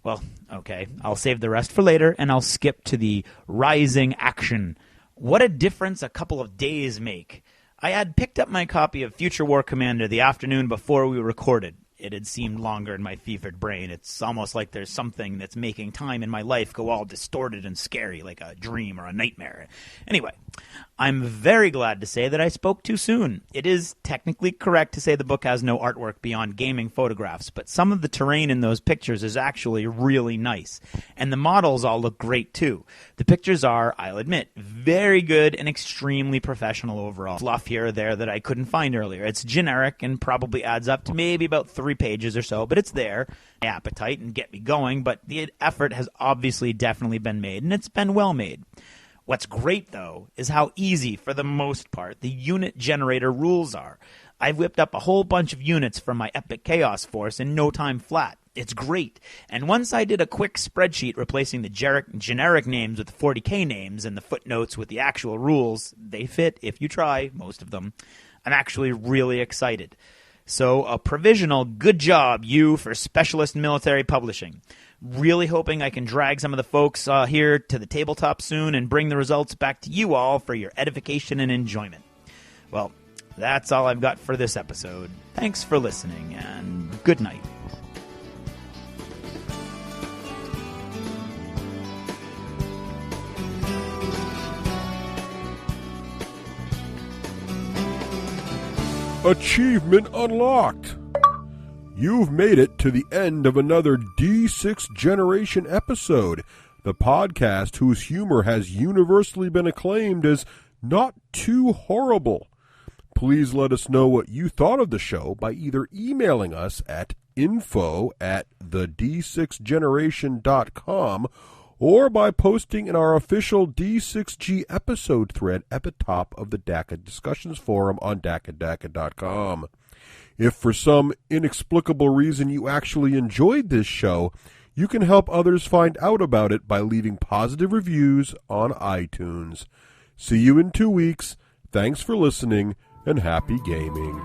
Well, okay, I'll save the rest for later, and I'll skip to the rising action. What a difference a couple of days make. I had picked up my copy of Future War Commander the afternoon before we recorded. It had seemed longer in my fevered brain. It's almost like there's something that's making time in my life go all distorted and scary, like a dream or a nightmare. Anyway, I'm very glad to say that I spoke too soon. It is technically correct to say the book has no artwork beyond gaming photographs, but some of the terrain in those pictures is actually really nice. And the models all look great too. The pictures are, I'll admit, very good and extremely professional overall. Fluff here or there that I couldn't find earlier. It's generic and probably adds up to maybe about 3 pages or so, but it's there. My appetite and get me going, but the effort has obviously definitely been made, and it's been well made. What's great, though, is how easy, for the most part, the unit generator rules are. I've whipped up a whole bunch of units from my Epic Chaos Force in no time flat. It's great. And once I did a quick spreadsheet replacing the generic names with the 40k names and the footnotes with the actual rules, they fit, if you try, most of them. I'm actually really excited. So a provisional good job, you, for Specialist Military Publishing. Really hoping I can drag some of the folks here to the tabletop soon and bring the results back to you all for your edification and enjoyment. Well, that's all I've got for this episode. Thanks for listening, and good night. Achievement unlocked! You've made it to the end of another D6 Generation episode, the podcast whose humor has universally been acclaimed as not too horrible. Please let us know what you thought of the show by either emailing us at info@the d6generation.com or by posting in our official D6G episode thread at the top of the DACA discussions forum on DACA.com. If for some inexplicable reason you actually enjoyed this show, you can help others find out about it by leaving positive reviews on iTunes. See you in 2 weeks. Thanks for listening, and happy gaming.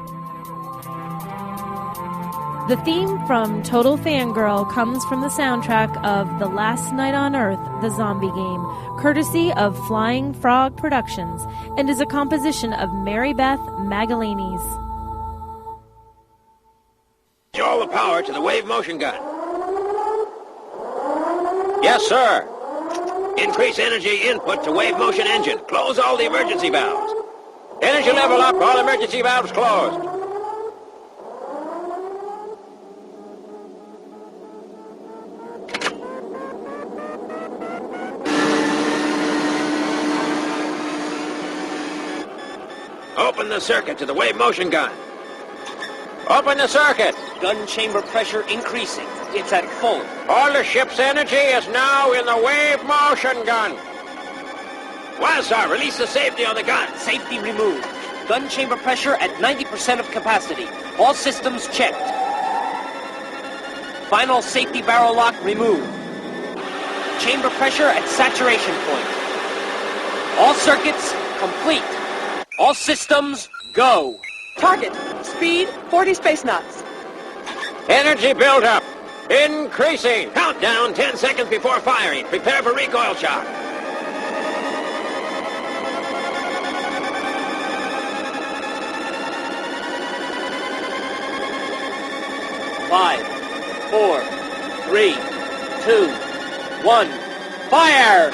The theme from Total Fangirl comes from the soundtrack of The Last Night on Earth, the zombie game, courtesy of Flying Frog Productions, and is a composition of Mary Beth Magalanes. All the power to the wave motion gun. Yes, sir. Increase energy input to wave motion engine. Close all the emergency valves. Energy level up. All emergency valves closed. Open the circuit to the wave motion gun. Open the circuit. Gun chamber pressure increasing. It's at full. All the ship's energy is now in the wave motion gun. Well, sir, release the safety on the gun. Safety removed. Gun chamber pressure at 90% of capacity. All systems checked. Final safety barrel lock removed. Chamber pressure at saturation point. All circuits complete. All systems go. Target. Speed 40 space knots. Energy buildup. Increasing. Countdown 10 seconds before firing. Prepare for recoil shock. Five, 4, 3, 2, 1. Fire!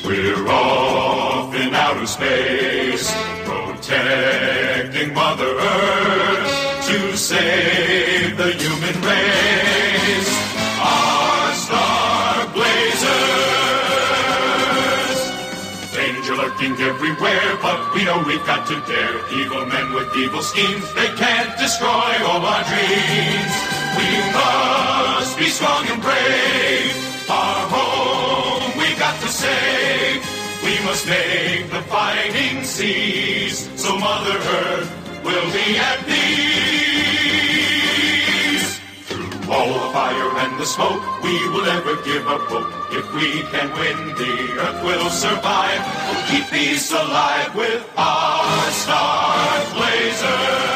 We're off in outer space, protecting Mother Earth. save the human race. Our Star Blazers. Danger lurking everywhere, but we know we've got to dare. Evil men with evil schemes, they can't destroy all our dreams. We must be strong and brave. Our home we got to save. We must make the fighting cease, so Mother Earth will be at peace. Through all the fire and the smoke, we will never give up hope. If we can win, the Earth will survive. We'll keep peace alive with our Star Blazers.